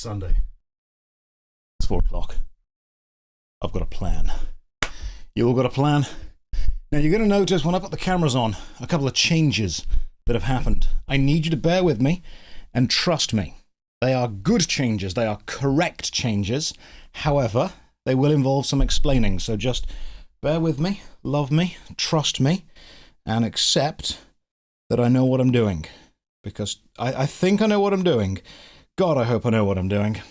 Sunday. It's 4 o'clock. I've got a plan. You all got a plan? Now you're going to notice when I put the cameras on, a couple of changes that have happened. I need you to bear with me and trust me. They are good changes. They are correct changes. However, they will involve some explaining. So just bear with me, love me, trust me, and accept that I know what I'm doing. Because I think I know what I'm doing. God, I hope I know what I'm doing.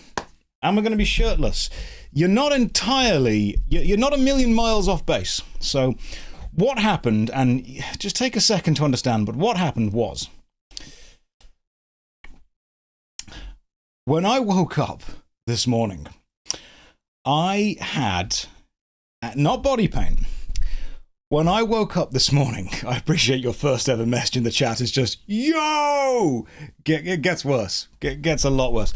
And we're going to be shirtless. You're not entirely, you're not a million miles off base. So what happened, and just take a second to understand, but what happened was, when I woke up this morning, I had, not body pain. When I woke up this morning, I appreciate your first ever message in the chat is just, yo! It gets worse. It gets a lot worse.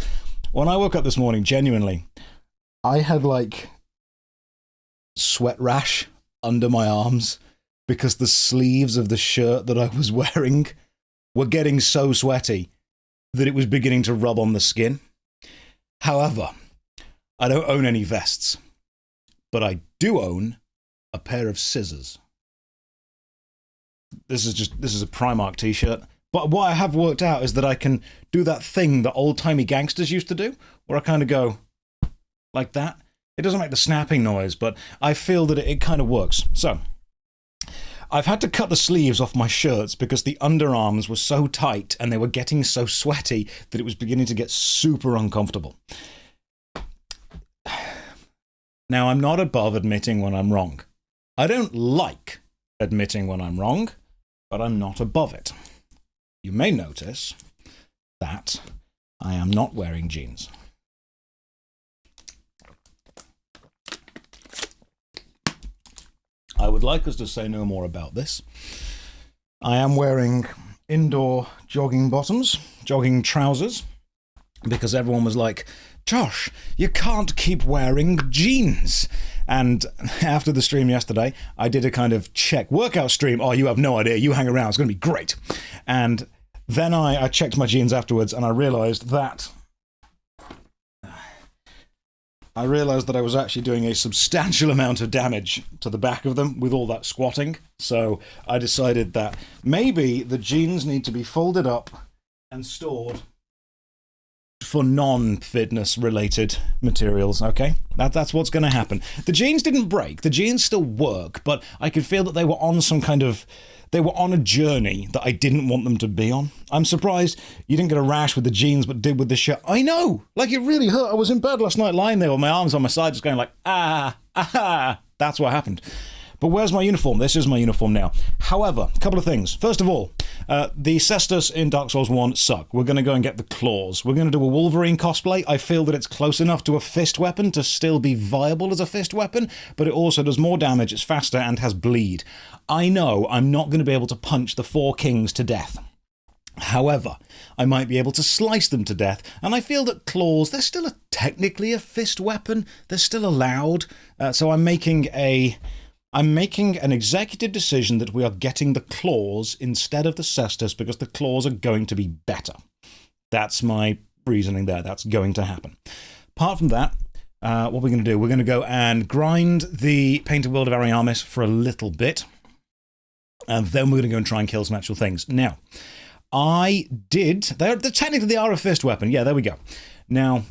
When I woke up this morning, genuinely, I had like sweat rash under my arms because the sleeves of the shirt that I was wearing were getting so sweaty that it was beginning to rub on the skin. However, I don't own any vests, but I do own a pair of scissors. This is a Primark t-shirt. But what I have worked out is that I can do that thing that old-timey gangsters used to do, where I kind of go like that. It doesn't make the snapping noise, but I feel that it kind of works. So, I've had to cut the sleeves off my shirts because the underarms were so tight and they were getting so sweaty that it was beginning to get super uncomfortable. Now, I'm not above admitting when I'm wrong. I don't like admitting when I'm wrong, but I'm not above it. You may notice that I am not wearing jeans. I would like us to say no more about this. I am wearing indoor jogging bottoms, jogging trousers, because everyone was like, Josh, you can't keep wearing jeans. And after the stream yesterday, I did a kind of check workout stream. Oh, you have no idea. You hang around. It's going to be great. And then I checked my jeans afterwards and I realized that I was actually doing a substantial amount of damage to the back of them with all that squatting. So I decided that maybe the jeans need to be folded up and stored for non-fitness related materials, okay? That's what's going to happen. The jeans didn't break. The jeans still work, but I could feel that they were on they were on a journey that I didn't want them to be on. I'm surprised you didn't get a rash with the jeans, but did with the shirt. I know! Like, it really hurt. I was in bed last night lying there with my arms on my side just going like, that's what happened. But where's my uniform? This is my uniform now. However, a couple of things. First of all, the cestus in Dark Souls 1 suck. We're going to go and get the claws. We're going to do a Wolverine cosplay. I feel that it's close enough to a fist weapon to still be viable as a fist weapon, but it also does more damage, it's faster, and has bleed. I know I'm not going to be able to punch the 4 kings to death. However, I might be able to slice them to death, and I feel that claws, they're still technically a fist weapon. They're still allowed, so I'm making an executive decision that we are getting the claws instead of the cestus because the claws are going to be better. That's my reasoning there. That's going to happen. Apart from that, what we're going to do, we're going to go and grind the Painted World of Ariamis for a little bit, and then we're going to go and try and kill some actual things. Now, they're technically they are a fist weapon. Yeah, there we go. Now,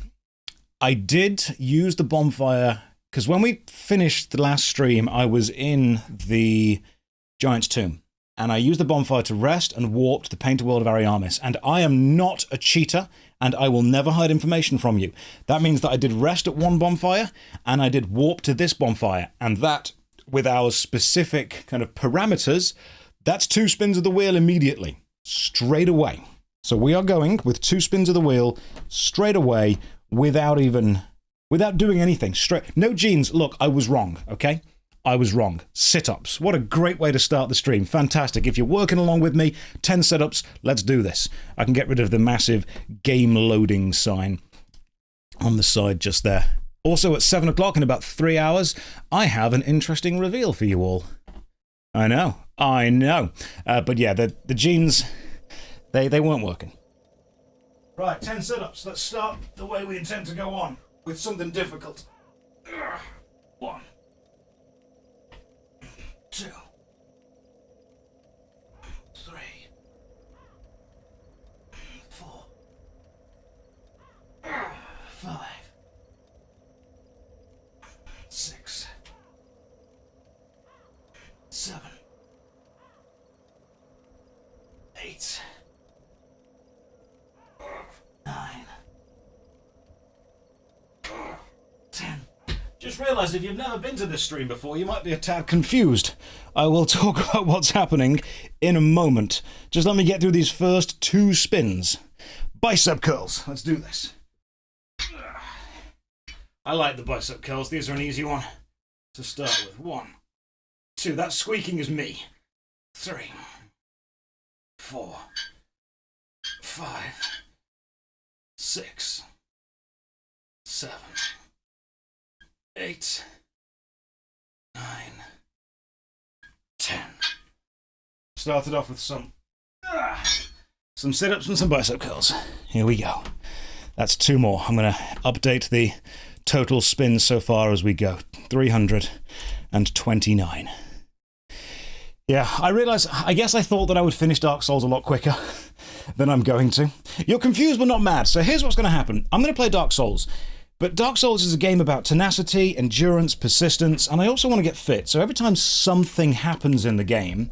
I did use the bonfire because when we finished the last stream, I was in the Giant's Tomb, and I used the bonfire to rest and warped the Painted World of Ariamis, and I am not a cheater, and I will never hide information from you. That means that I did rest at one bonfire, and I did warp to this bonfire, and that, with our specific kind of parameters, that's 2 spins of the wheel immediately, straight away. So we are going with 2 spins of the wheel, straight away, without doing anything. No jeans. Look, I was wrong, okay? I was wrong. Sit-ups. What a great way to start the stream. Fantastic. If you're working along with me, 10 sit-ups, let's do this. I can get rid of the massive game loading sign on the side just there. Also, at 7 o'clock in about 3 hours, I have an interesting reveal for you all. I know. But yeah, the jeans, they weren't working. Right, 10 sit-ups. Let's start the way we intend to go on, with something difficult. 1, 2, 3, 4, 5, 6, 7, 8, 9, 10. Just realised if you've never been to this stream before, you might be a tad confused. I will talk about what's happening in a moment. Just let me get through these first 2 spins. Bicep curls. Let's do this. I like the bicep curls. These are an easy one to start with. 1, 2. That squeaking is me. 3, 4, 5, 6, 7, 8, 9, 10. Started off with some sit-ups and some bicep curls. Here we go. That's 2 more. I'm going to update the total spins so far as we go. 329. Yeah, I guess I thought that I would finish Dark Souls a lot quicker than I'm going to. You're confused but not mad, so here's what's going to happen. I'm going to play Dark Souls, but Dark Souls is a game about tenacity, endurance, persistence, and I also want to get fit. So every time something happens in the game...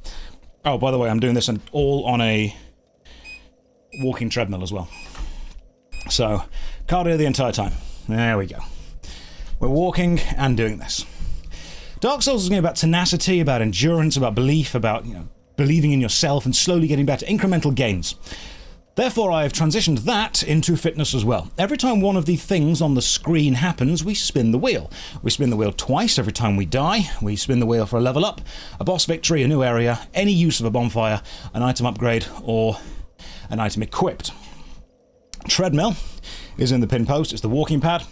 Oh, by the way, I'm doing this all on a walking treadmill as well. So, cardio the entire time. There we go. We're walking and doing this. Dark Souls is a game about tenacity, about endurance, about belief, about, believing in yourself and slowly getting better, incremental gains. Therefore, I have transitioned that into fitness as well. Every time one of the things on the screen happens, we spin the wheel. We spin the wheel twice every time we die. We spin the wheel for a level up, a boss victory, a new area, any use of a bonfire, an item upgrade, or an item equipped. Treadmill is in the pin post. It's the walking pad.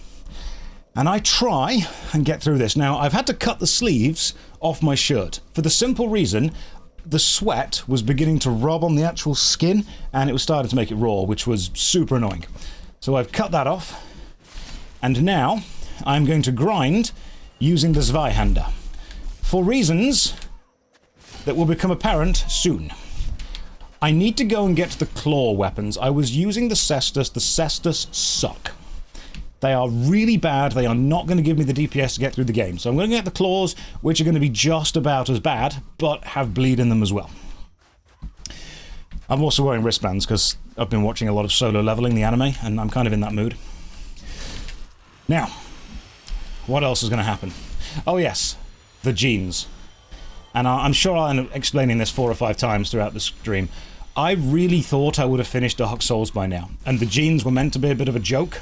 And I try and get through this. Now, I've had to cut the sleeves off my shirt for the simple reason the sweat was beginning to rub on the actual skin, and it was starting to make it raw, which was super annoying. So I've cut that off, and now I'm going to grind using the Zweihander, for reasons that will become apparent soon. I need to go and get the claw weapons. I was using the Cestus. The Cestus suck. They are really bad. They are not going to give me the DPS to get through the game. So I'm going to get the claws, which are going to be just about as bad, but have bleed in them as well. I'm also wearing wristbands because I've been watching a lot of Solo Leveling, the anime, and I'm kind of in that mood. Now, what else is going to happen? Oh yes, the genes. And I'm sure I'll end up explaining this 4 or 5 times throughout the stream. I really thought I would have finished Dark Souls by now, and the genes were meant to be a bit of a joke.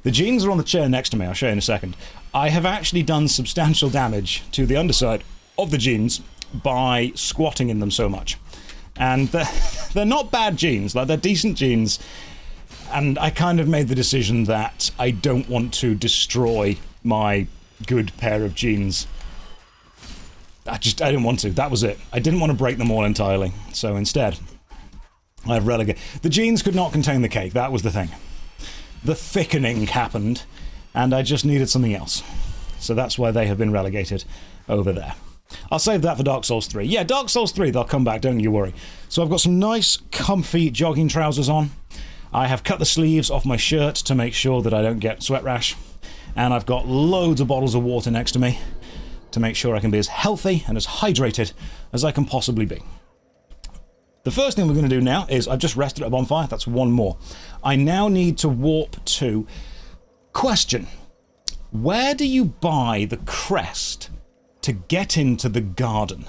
The genes are on the chair next to me, I'll show you in a second. I have actually done substantial damage to the underside of the genes by squatting in them so much. And they're not bad genes, like they're decent genes, and I kind of made the decision that I don't want to destroy my good pair of genes. I didn't want to, that was it. I didn't want to break them all entirely, so instead I've relegated. The genes could not contain the cake, that was the thing. The thickening happened, and I just needed something else. So that's why they have been relegated over there. I'll save that for Dark Souls 3. Yeah, Dark Souls 3, they'll come back, don't you worry. So I've got some nice, comfy jogging trousers on. I have cut the sleeves off my shirt to make sure that I don't get sweat rash. And I've got loads of bottles of water next to me to make sure I can be as healthy and as hydrated as I can possibly be. The first thing we're going to do now is, I've just rested at a bonfire, that's 1 more. I now need to warp to... Question. Where do you buy the crest to get into the garden?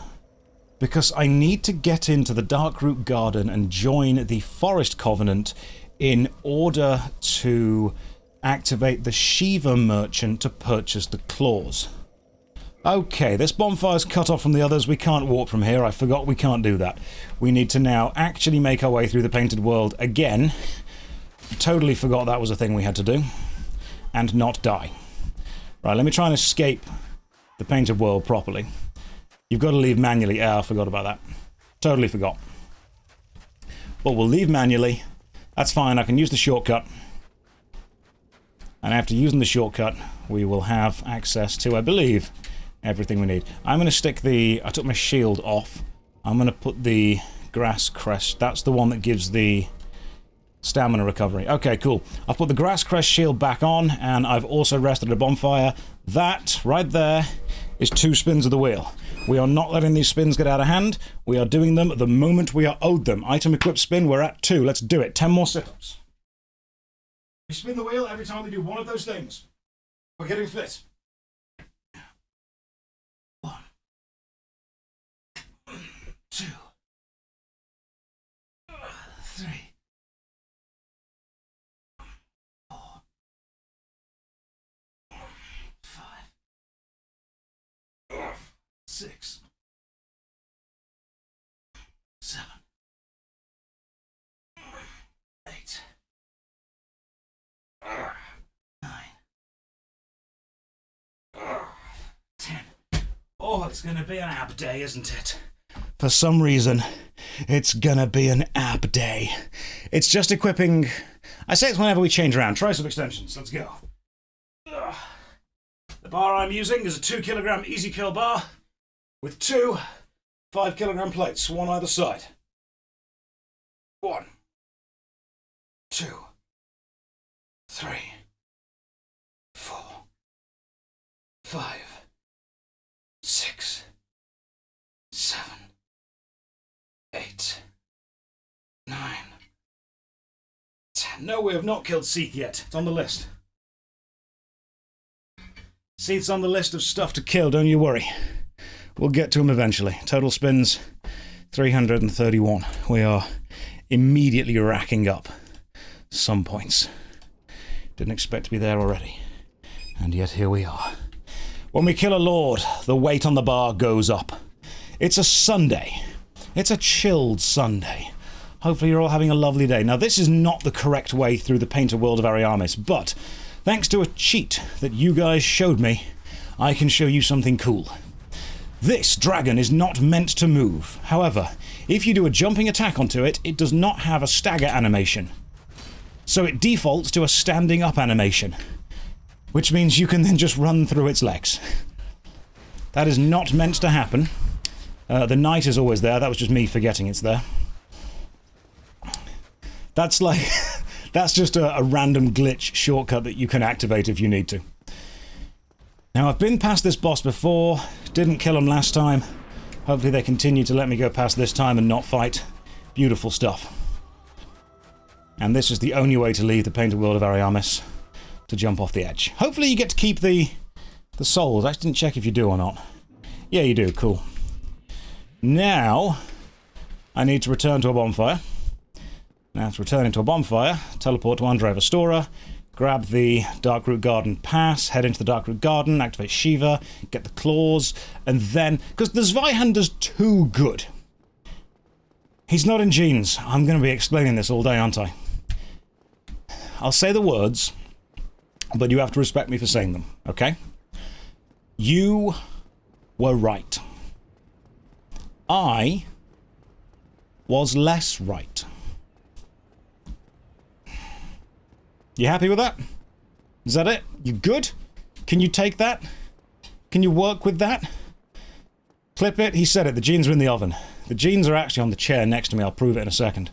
Because I need to get into the Darkroot Garden and join the Forest Covenant in order to activate the Shiva Merchant to purchase the claws. Okay, this bonfire's cut off from the others. We can't walk from here. I forgot we can't do that. We need to now actually make our way through the Painted World again. Totally forgot that was a thing we had to do. And not die. Right, let me try and escape the Painted World properly. You've got to leave manually. Ah, I forgot about that. Totally forgot. but we'll leave manually. That's fine, I can use the shortcut. And after using the shortcut, we will have access to, I believe, everything we need. I'm going to stick the... I took my shield off. I'm going to put the grass crest. That's the one that gives the stamina recovery. Okay, cool. I've put the grass crest shield back on, and I've also rested at a bonfire. That, right there, is 2 spins of the wheel. We are not letting these spins get out of hand. We are doing them the moment we are owed them. Item equip spin, we're at 2. Let's do it. 10 more sit-ups. We spin the wheel every time we do one of those things. We're getting fit. 1, 2, 3, 4, 5, 6, 7, 8, 9, 10. Oh, it's gonna be an ab day, isn't it? For some reason, it's gonna be an ab day. It's just equipping... I say it's whenever we change around. Try some extensions. Let's go. The bar I'm using is a 2 kilogram easy kill bar with 2 5 kilogram plates, one either side. 1, 2, 3, 4, 5, 6, 7, 8, 9, 10. No, we have not killed Seath yet. It's on the list. Seath's on the list of stuff to kill, don't you worry. We'll get to him eventually. Total spins, 331. We are immediately racking up some points. Didn't expect to be there already. And yet here we are. When we kill a lord, the weight on the bar goes up. It's a Sunday. It's a chilled Sunday. Hopefully you're all having a lovely day. Now this is not the correct way through the painter world of Ariamis, but thanks to a cheat that you guys showed me, I can show you something cool. This dragon is not meant to move. However, if you do a jumping attack onto it, it does not have a stagger animation. So it defaults to a standing up animation, which means you can then just run through its legs. That is not meant to happen. The knight is always there. That was just me forgetting it's there. That's like... that's just a random glitch shortcut that you can activate if you need to. Now, I've been past this boss before. Didn't kill him last time. Hopefully they continue to let me go past this time and not fight. Beautiful stuff. And this is the only way to leave the painted world of Ariamis, to jump off the edge. Hopefully you get to keep the souls. I actually didn't check if you do or not. Yeah, you do. Cool. Now, I need to return to a bonfire. Now, to return into a bonfire, teleport to Andre Vestora, grab the Darkroot Garden pass, head into the Darkroot Garden, activate Shiva, get the claws, and then... because the Zweihander's too good. He's not in jeans. I'm going to be explaining this all day, aren't I? I'll say the words, but you have to respect me for saying them, okay? You were right. I was less right. You happy with that? Is that it? You good? Can you take that? Can you work with that? Clip it. He said it. The jeans are in the oven. The jeans are actually on the chair next to me. I'll prove it in a second.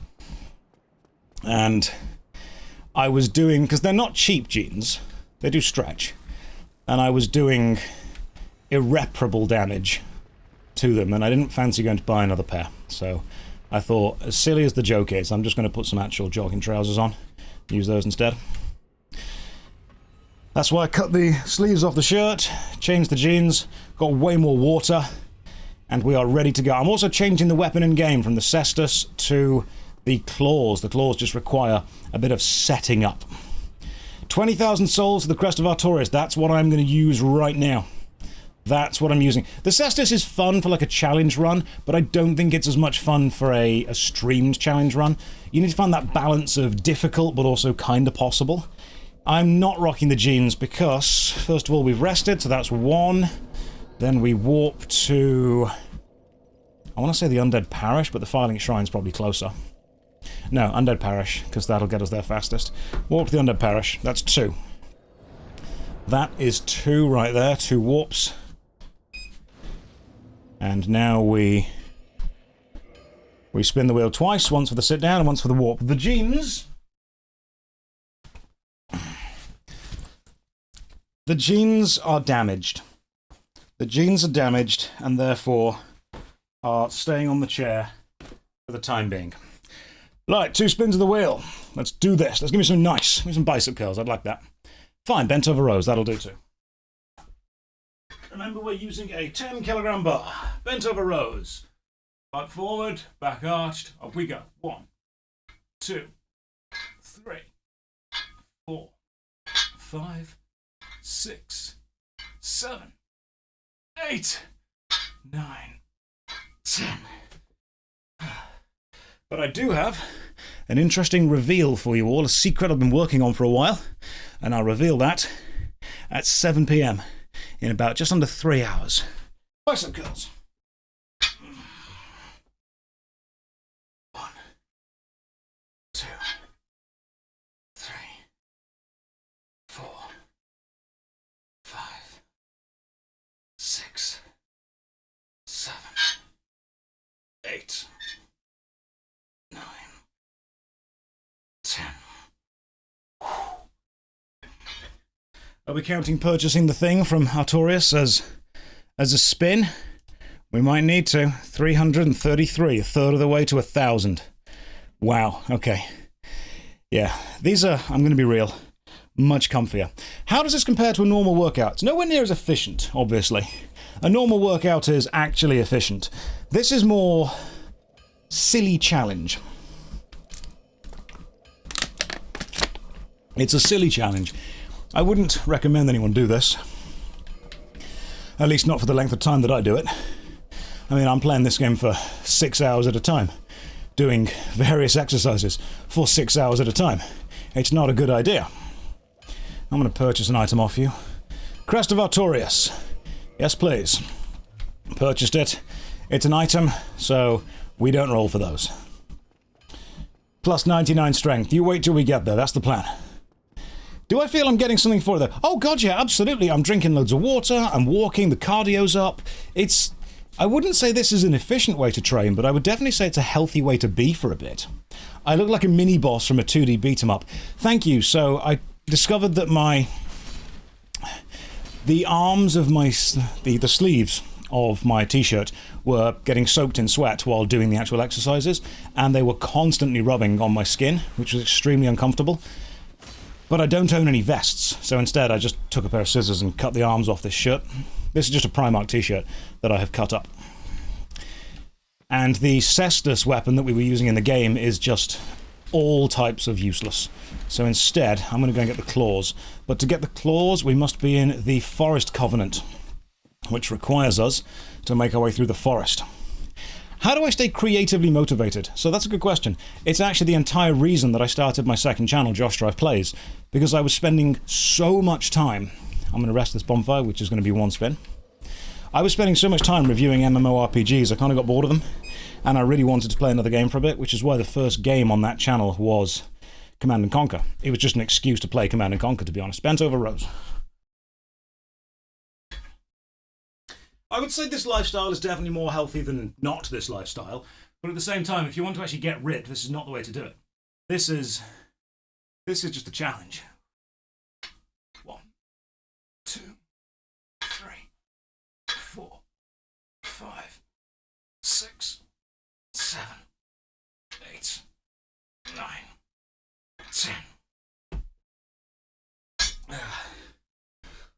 And I was doing... because they're not cheap jeans. They do stretch. And I was doing irreparable damage to them. And I didn't fancy going to buy another pair. So I thought, as silly as the joke is, I'm just going to put some actual jogging trousers on. Use those instead. That's why I cut the sleeves off the shirt, changed the jeans, got way more water, and we are ready to go. I'm also changing the weapon in game from the cestus to the claws. The claws just require a bit of setting up. 20,000 souls to the crest of Artorias. That's what I'm going to use right now. That's what I'm using. The cestus is fun for like a challenge run, but I don't think it's as much fun for a streamed challenge run. You need to find that balance of difficult, but also kind of possible. I'm not rocking the jeans because, first of all, we've rested, so that's 1. Then we warp to... I want to say the Undead Parish, but the Filing Shrine's probably closer. No, Undead Parish, because that'll get us there fastest. Warp to the Undead Parish. That's 2. That is 2 right there. 2 warps. And now we spin the wheel twice. Once for the sit down and once for the warp. The genes... The genes are damaged. The genes are damaged and therefore are staying on the chair for the time being. Right, 2 spins of the wheel. Let's do this. Let's give me some nice. Give me some bicep curls. I'd like that. Fine, bent over rows. That'll do too. Remember, we're using a 10-kilogram bar. Bent over rows. Butt forward, back arched. Up we go. 1, 2, 3, 4, 5, 6, 7, 8, 9, 10. But I do have an interesting reveal for you all, a secret I've been working on for a while, and I'll reveal that at 7 PM in about just under 3 hours. Bicep curls. 1, 2, 3, 4, 5, 6, 7, 8, 9, 10. Are we counting purchasing the thing from Artorias as a spin? We might need to. 333, a third of the way to 1,000. Wow, okay. Yeah, these are, I'm going to be real, much comfier. How does this compare to a normal workout? It's nowhere near as efficient, obviously. A normal workout is actually efficient. This is more silly challenge. It's a silly challenge. I wouldn't recommend anyone do this. At least not for the length of time that I do it. I mean, I'm playing this game for 6 hours at a time, doing various exercises for 6 hours at a time. It's not a good idea. I'm going to purchase an item off you. Crest of Artorias. Yes, please. Purchased it. It's an item, so we don't roll for those. Plus 99 strength. You wait till we get there. That's the plan. Do I feel I'm getting something for it though? Oh god, yeah, absolutely. I'm drinking loads of water, I'm walking, the cardio's up. I wouldn't say this is an efficient way to train, but I would definitely say it's a healthy way to be for a bit. I look like a mini-boss from a 2D beat-em-up. Thank you. So I discovered that the arms of the sleeves of my t-shirt were getting soaked in sweat while doing the actual exercises, and they were constantly rubbing on my skin, which was extremely uncomfortable. But I don't own any vests, so instead I just took a pair of scissors and cut the arms off this shirt. This is just a Primark t-shirt that I have cut up. And the cestus weapon that we were using in the game is just all types of useless. So instead, I'm going to go and get the claws. But to get the claws, we must be in the Forest Covenant, which requires us to make our way through the forest. How do I stay creatively motivated? So that's a good question. It's actually the entire reason that I started my second channel, JoshStrifePlays, because I was spending so much time... I'm going to rest this bonfire, which is going to be 1 spin. I was spending so much time reviewing MMORPGs, I kind of got bored of them, and I really wanted to play another game for a bit, which is why the first game on that channel was Command & Conquer. It was just an excuse to play Command & Conquer, to be honest. Bent over rows. I would say this lifestyle is definitely more healthy than not this lifestyle, but at the same time, if you want to actually get ripped, this is not the way to do it. This is just a challenge. 1, 2, 3, 4, 5, 6, 7, 8, 9, 10.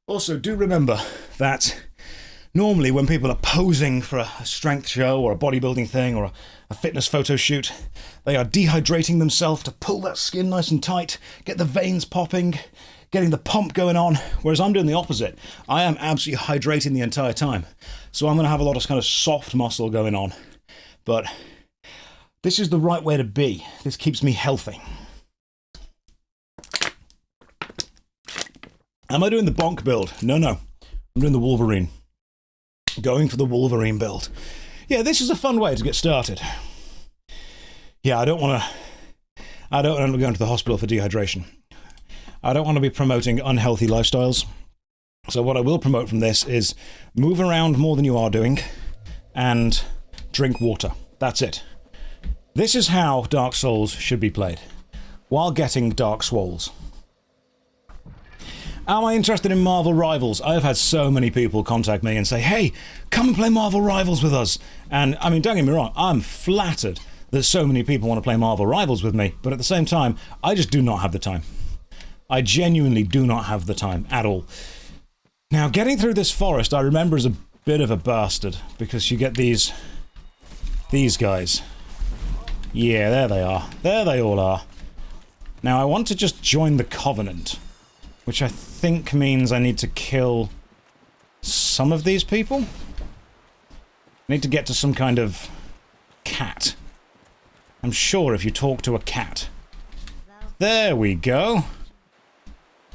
Also, do remember that normally when people are posing for a strength show or a bodybuilding thing or a fitness photo shoot, they are dehydrating themselves to pull that skin nice and tight, get the veins popping, getting the pump going on, whereas I'm doing the opposite. I am absolutely hydrating the entire time. So I'm going to have a lot of kind of soft muscle going on. But this is the right way to be. This keeps me healthy. Am I doing the bonk build? No. I'm doing the Wolverine. Going for the Wolverine build. Yeah, this is a fun way to get started. Yeah, I don't want to I don't want to go into the hospital for dehydration. I don't want to be promoting unhealthy lifestyles. So what I will promote from this is move around more than you are doing and drink water. That's it. This is how Dark Souls should be played, while getting Dark Swoles. Am I interested in Marvel Rivals? I've had so many people contact me and say, hey, come and play Marvel Rivals with us. And, I mean, don't get me wrong, I'm flattered that so many people want to play Marvel Rivals with me, but at the same time, I just do not have the time. I genuinely do not have the time at all. Now, getting through this forest, I remember as a bit of a bastard, because you get these guys. Yeah, there they are. There they all are. Now, I want to just join the Covenant, which I think means I need to kill some of these people. I need to get to some kind of cat. I'm sure if you talk to a cat. There we go.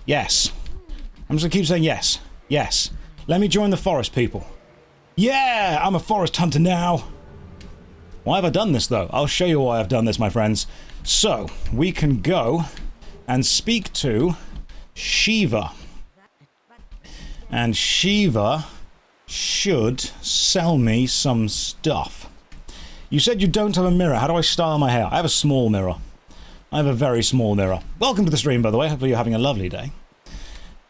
Yes. I'm just gonna keep saying yes. Yes. Let me join the forest people. Yeah! I'm a forest hunter now! Why have I done this, though? I'll show you why I've done this, my friends. So, we can go and speak to Shiva. And Shiva should sell me some stuff. You said you don't have a mirror. How do I style my hair? I have a small mirror. I have a very small mirror. Welcome to the stream, by the way. Hopefully you're having a lovely day.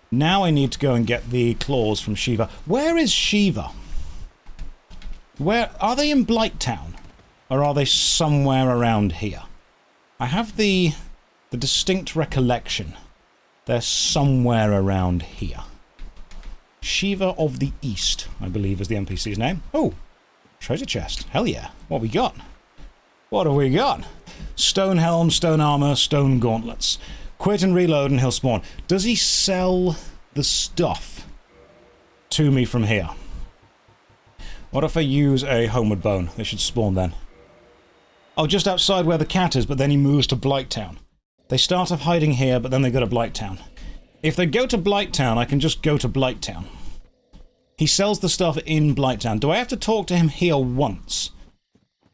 Now I need to go and get the claws from Shiva. Where is Shiva? Where are they in Blighttown? Or are they somewhere around here? I have the distinct recollection. They're somewhere around here. Shiva of the East, I believe is the NPC's name. Oh, treasure chest. Hell yeah. What we got? What have we got? Stone helm, stone armor, stone gauntlets. Quit and reload and he'll spawn. Does he sell the stuff to me from here? What if I use a homeward bone? They should spawn then. Oh, just outside where the cat is, but then he moves to Blighttown. They start off hiding here, but then they go to Blighttown. If they go to Blighttown, I can just go to Blighttown. He sells the stuff in Blighttown. Do I have to talk to him here once?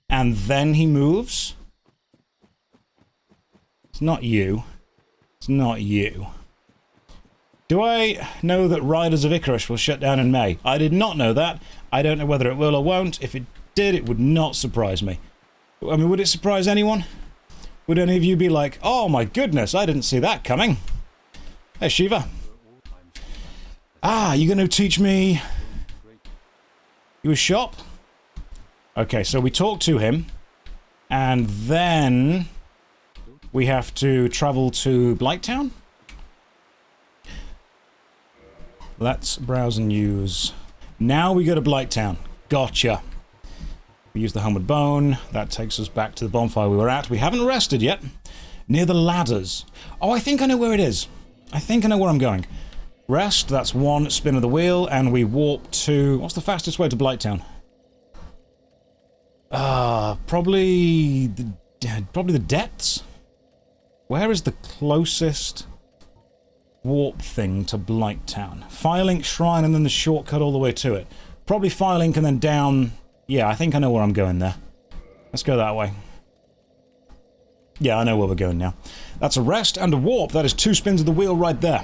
And then he moves? It's not you. It's not you. Do I know that Riders of Icarus will shut down in May? I did not know that. I don't know whether it will or won't. If it did, it would not surprise me. I mean, would it surprise anyone? Would any of you be like, oh my goodness, I didn't see that coming? Hey, Shiva. Ah, you going to teach me... You a shop? Okay, so we talk to him. And then... we have to travel to Blighttown? Let's browse and use. Now we go to Blighttown. Gotcha. We use the homeward bone. That takes us back to the bonfire we were at. We haven't rested yet. Near the ladders. Oh, I think I know where it is. I think I know where I'm going. Rest, that's one spin of the wheel, and we warp to... what's the fastest way to Blighttown? Probably the depths? Where is the closest warp thing to Blighttown? Firelink Shrine and then the shortcut all the way to it. Probably Firelink and then down... yeah, I think I know where I'm going there. Let's go that way. Yeah, I know where we're going now. That's a rest and a warp. That is 2 spins of the wheel right there.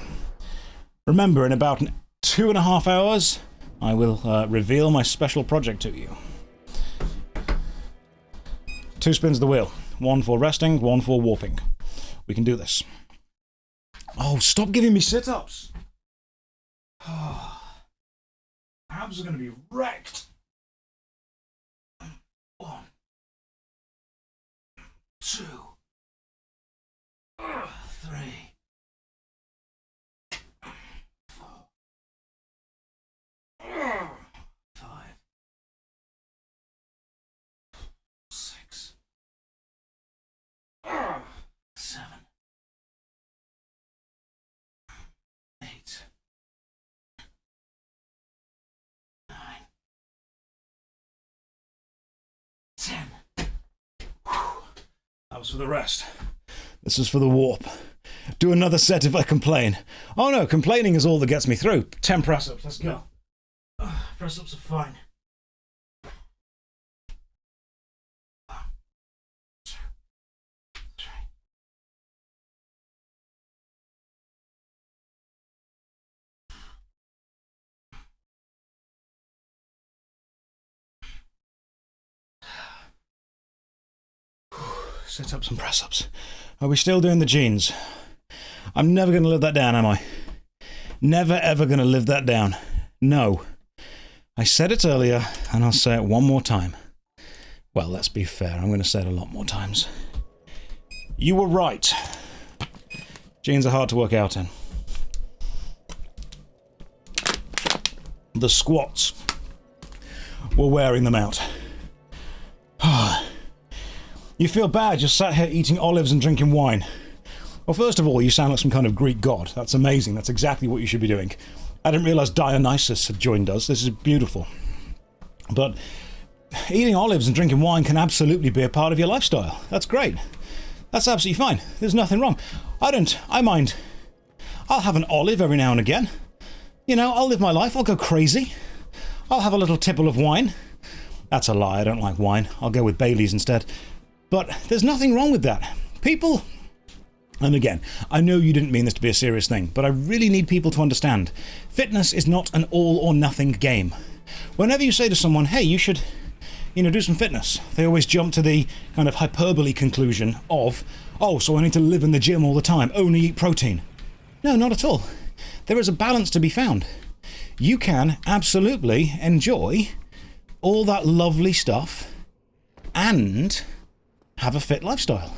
Remember, in about 2.5 hours, I will reveal my special project to you. 2 spins of the wheel. 1 for resting, 1 for warping. We can do this. Oh, stop giving me sit-ups! Abs are going to be wrecked. 1, 2, 3, 4, 5, 6, 7, 8, 9, 10. That was for the rest. This is for the warp. Do another set if I complain. Oh no, complaining is all that gets me through. 10 press-ups, let's go. Press-ups are fine. 1, 2, 3, Sit-ups and press-ups. Are we still doing the jeans? I'm never going to live that down, am I? Never ever going to live that down. No. I said it earlier, and I'll say it one more time. Well, let's be fair, I'm going to say it a lot more times. You were right. Jeans are hard to work out in. The squats were wearing them out. You feel bad just sat here eating olives and drinking wine. Well, first of all, you sound like some kind of Greek god. That's amazing. That's exactly what you should be doing. I didn't realise Dionysus had joined us. This is beautiful. But eating olives and drinking wine can absolutely be a part of your lifestyle. That's great. That's absolutely fine. There's nothing wrong. I mind. I'll have an olive every now and again. You know, I'll live my life. I'll go crazy. I'll have a little tipple of wine. That's a lie. I don't like wine. I'll go with Bailey's instead. But there's nothing wrong with that. People... And again, I know you didn't mean this to be a serious thing, but I really need people to understand. Fitness is not an all-or-nothing game. Whenever you say to someone, hey, you should, do some fitness, they always jump to the kind of hyperbole conclusion of, oh, so I need to live in the gym all the time, only eat protein. No, not at all. There is a balance to be found. You can absolutely enjoy all that lovely stuff and have a fit lifestyle.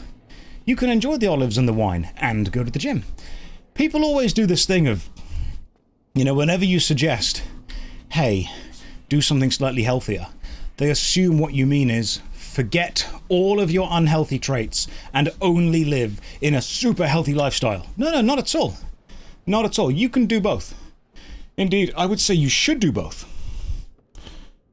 You can enjoy the olives and the wine and go to the gym. People always do this thing of, whenever you suggest, hey, do something slightly healthier, they assume what you mean is forget all of your unhealthy traits and only live in a super healthy lifestyle. No, not at all. Not at all. You can do both. Indeed, I would say you should do both.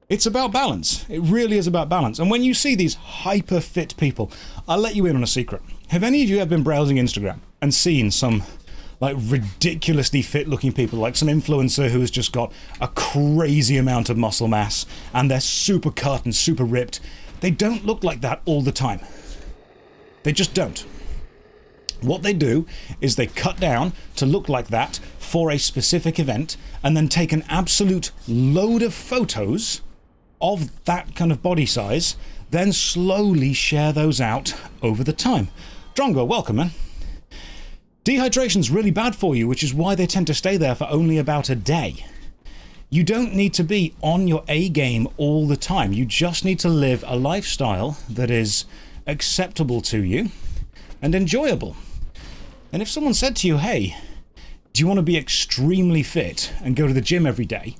It's about balance. It really is about balance. And when you see these hyper fit people, I'll let you in on a secret. Have any of you ever been browsing Instagram and seen some ridiculously fit looking people, like some influencer who has just got a crazy amount of muscle mass and they're super cut and super ripped? They don't look like that all the time. They just don't. What they do is they cut down to look like that for a specific event and then take an absolute load of photos of that kind of body size, then slowly share those out over the time. Drongo, welcome, man. Dehydration's really bad for you, which is why they tend to stay there for only about a day. You don't need to be on your A game all the time. You just need to live a lifestyle that is acceptable to you and enjoyable. And if someone said to you, hey, do you want to be extremely fit and go to the gym every day?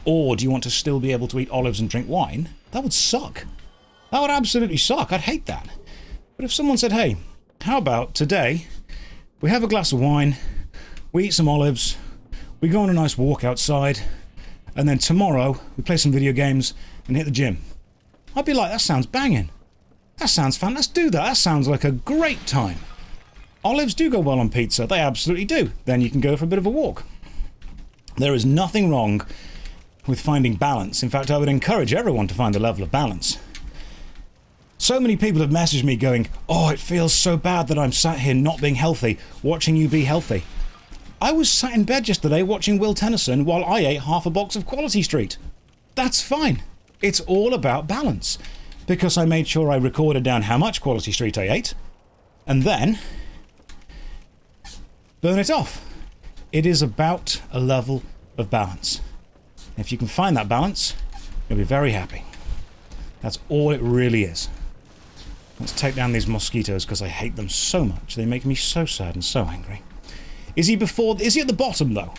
Or do you want to still be able to eat olives and drink wine? That would suck. That would absolutely suck. I'd hate that. But if someone said, hey, how about today we have a glass of wine, we eat some olives, we go on a nice walk outside, and then tomorrow we play some video games and hit the gym. I'd be like, that sounds banging. That sounds fun. Let's do that. That sounds like a great time. Olives do go well on pizza. They absolutely do. Then you can go for a bit of a walk. There is nothing wrong with finding balance. In fact, I would encourage everyone to find a level of balance. So many people have messaged me going, oh, it feels so bad that I'm sat here not being healthy, watching you be healthy. I was sat in bed yesterday watching Will Tennyson while I ate half a box of Quality Street. That's fine. It's all about balance. Because I made sure I recorded down how much Quality Street I ate, and then burn it off. It is about a level of balance. If you can find that balance, you'll be very happy. That's all it really is. Let's take down these mosquitoes because I hate them so much. They make me so sad and so angry. Is he at the bottom though?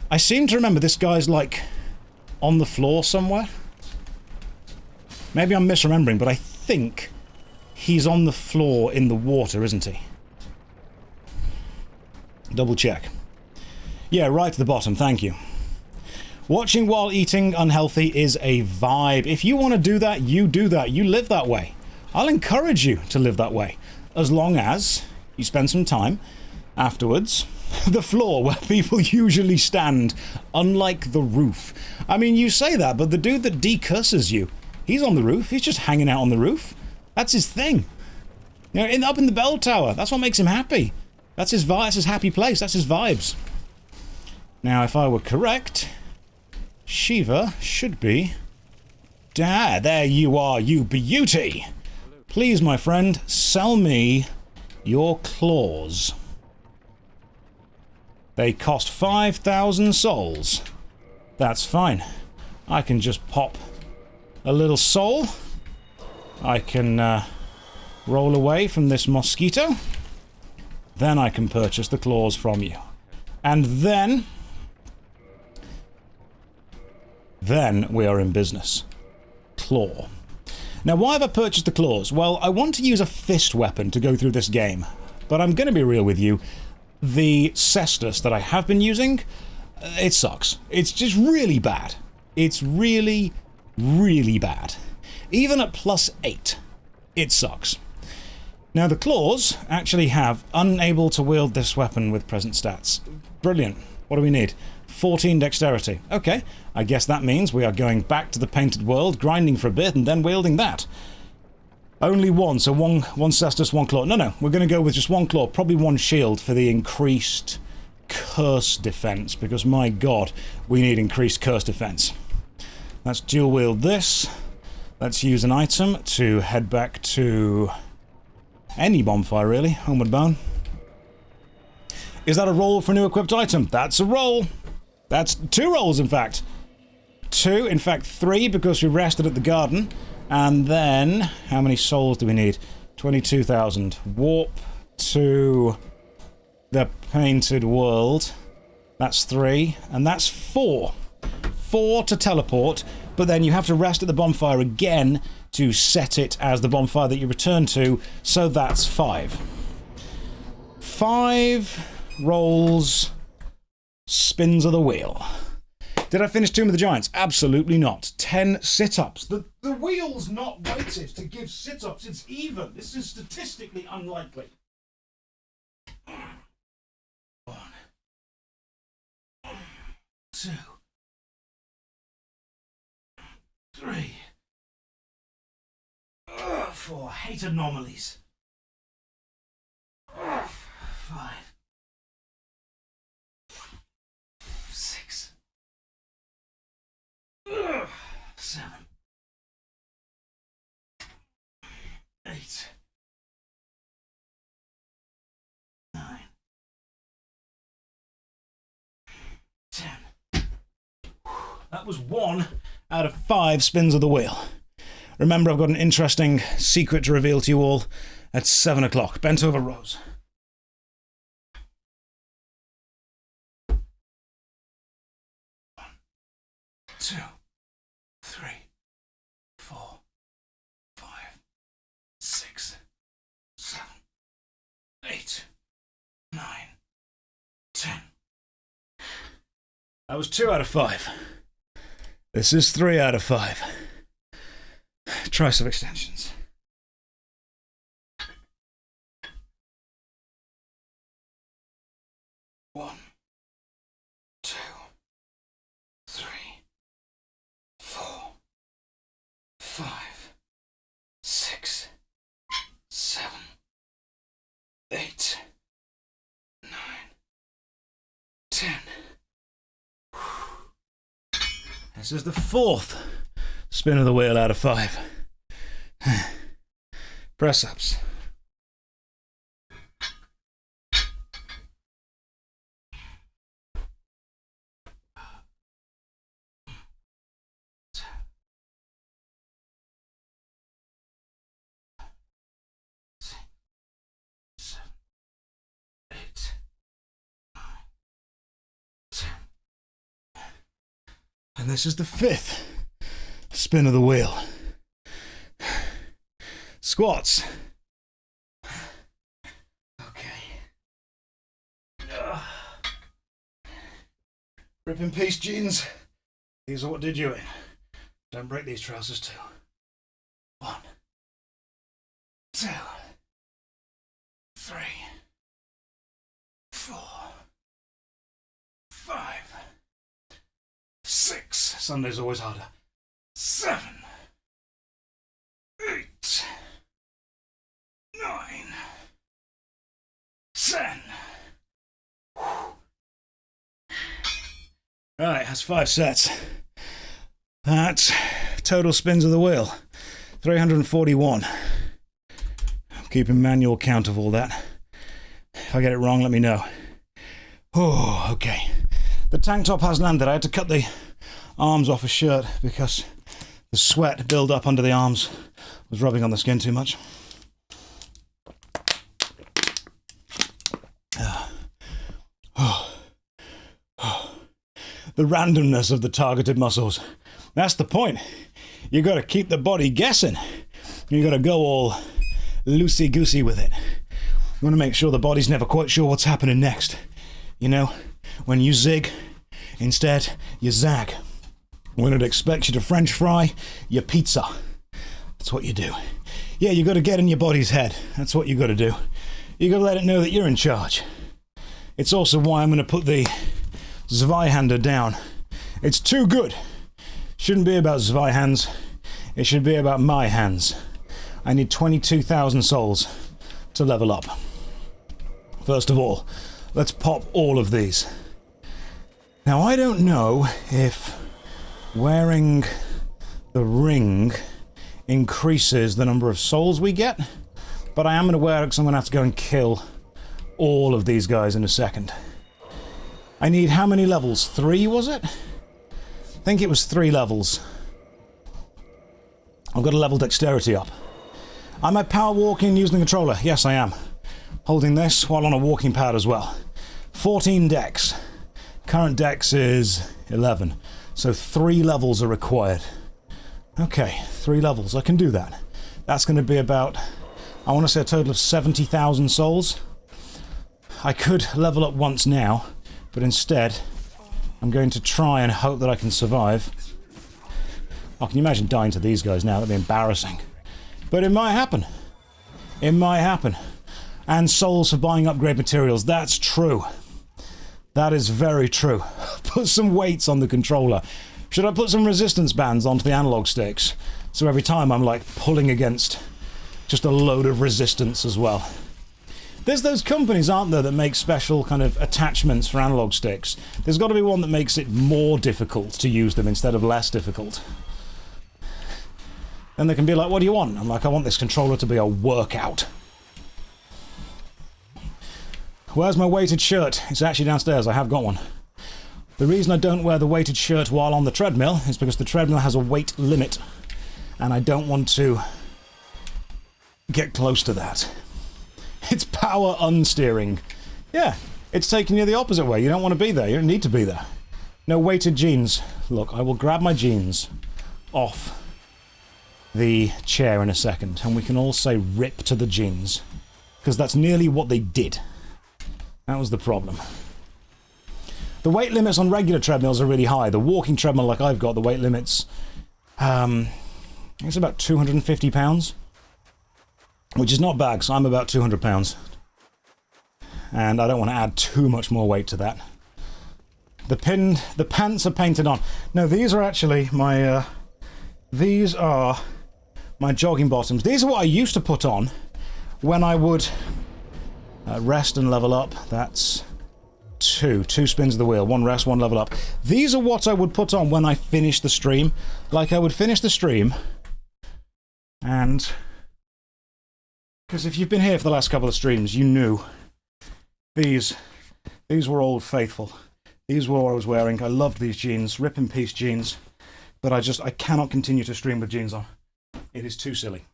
I seem to remember this guy's on the floor somewhere. Maybe I'm misremembering, but I think he's on the floor in the water, isn't he? Double check. Yeah, right to the bottom, thank you. Watching while eating unhealthy is a vibe. If you want to do that, you do that. You live that way. I'll encourage you to live that way, as long as you spend some time afterwards. The floor, where people usually stand, unlike the roof. I mean, you say that, but the dude that decurses you, he's on the roof. He's just hanging out on the roof. That's his thing. Up in the bell tower. That's what makes him happy. That's his vibe. That's his happy place. That's his vibes. Now, if I were correct, Shiva should be... there you are, you beauty! Please, my friend, sell me your claws. They cost 5,000 souls. That's fine. I can just pop a little soul. I can roll away from this mosquito. Then I can purchase the claws from you. And then we are in business. Claw. Now, why have I purchased the claws? Well, I want to use a fist weapon to go through this game. But I'm going to be real with you. The cestus that I have been using, it sucks. It's just really bad. It's really, really bad. Even at +8, it sucks. Now, the claws actually have unable to wield this weapon with present stats. Brilliant. What do we need? 14 dexterity. Okay, I guess that means we are going back to the painted world, grinding for a bit, and then wielding that. Only one, so one cestus, one claw. No, we're going to go with just one claw, probably one shield for the increased curse defense, because my god, we need increased curse defense. Let's dual wield this. Let's use an item to head back to any bonfire, really. Homeward Bound. Is that a roll for a new equipped item? That's a roll. That's 2 rolls, in fact. 2, in fact 3, because we rested at the garden. And then, how many souls do we need? 22,000. Warp to the painted world. That's 3, and that's 4. 4 to teleport, but then you have to rest at the bonfire again to set it as the bonfire that you return to, so that's 5. 5 rolls, spins of the wheel. Did I finish Tomb of the Giants? Absolutely not. 10 sit-ups. The wheel's not weighted to give sit-ups. It's even. This is statistically unlikely. 1, 2, 3, 4. Hate anomalies. 5, 6, 7, 8, 9, 10. That was 1 out of 5 spins of the wheel. Remember, I've got an interesting secret to reveal to you all at 7 o'clock. Bent over rows. 1, 2, 3, 4, 5, 6, 7, 8, 9, 10. That was 2 out of 5. This is 3 out of 5. Try some extensions. One, 2, 3, 4, 5, 6, 7, 8, 9, 10. This is the 4th spin of the wheel out of 5. Press ups. And this is the 5th spin of the wheel. Squats. Okay. Rip in peace, jeans. These are what did you in. Don't break these trousers too. 1, 2, 3, 4, 5, 6. Sunday's always harder. 7, 8, 9, 10. Right, that's 5 sets. That's total spins of the wheel. 341. keeping manual count of all that. If I get it wrong, let me know. Oh, okay. The tank top has landed. I had to cut the arms off a shirt because the sweat build up under the arms was rubbing on the skin too much. The randomness of the targeted muscles. That's the point. You got to keep the body guessing. You got to go all loosey-goosey with it. You want to make sure the body's never quite sure what's happening next. You know, when you zig, instead you zag. When it expects you to French fry, you pizza. That's what you do. Yeah, you got to get in your body's head. That's what you got to do. You got to let it know that you're in charge. It's also why I'm going to put the Zweihander down. It's too good. Shouldn't be about Zweihands. It should be about my hands. I need 22,000 souls to level up. First of all, let's pop all of these. Now, I don't know if wearing the ring increases the number of souls we get, but I am going to wear it because I'm going to have to go and kill all of these guys in a second. I need how many levels? 3, was it? I think it was 3 levels. I've got to level dexterity up. Am I power walking using the controller? Yes, I am. Holding this while on a walking pad as well. 14 dex. Current dex is 11. So 3 levels are required. Okay, 3 levels. I can do that. That's going to be about, I want to say a total of 70,000 souls. I could level up once now, but instead I'm going to try and hope that I can survive. Oh, can you imagine dying to these guys now? That'd be embarrassing. But it might happen. It might happen. And souls for buying upgrade materials. That's true. That is very true. Put some weights on the controller. Should I put some resistance bands onto the analog sticks? So every time I'm like pulling against just a load of resistance as well. There's those companies, aren't there, that make special kind of attachments for analog sticks. There's got to be one that makes it more difficult to use them instead of less difficult. And they can be like, what do you want? I'm like, I want this controller to be a workout. Where's my weighted shirt? It's actually downstairs. I have got one. The reason I don't wear the weighted shirt while on the treadmill is because the treadmill has a weight limit, and I don't want to get close to that. It's power unsteering. Yeah, it's taking you the opposite way. You don't want to be there. You don't need to be there. No weighted jeans. Look, I will grab my jeans off the chair in a second, and we can all say rip to the jeans, because that's nearly what they did. That was the problem. The weight limits on regular treadmills are really high. The walking treadmill like I've got, the weight limits, it's about 250 pounds, which is not bad, because I'm about 200 pounds. And I don't want to add too much more weight to that. The pants are painted on. No, these are actually my, these are my jogging bottoms. These are what I used to put on when I would rest and level up. That's two spins of the wheel. 1 rest, 1 level up. These are what I would put on when I finish the stream. Like, I would finish the stream, and because if you've been here for the last couple of streams, you knew these were Old Faithful. These were what I was wearing. I loved these jeans, rip in peace jeans, but I cannot continue to stream with jeans on. It is too silly.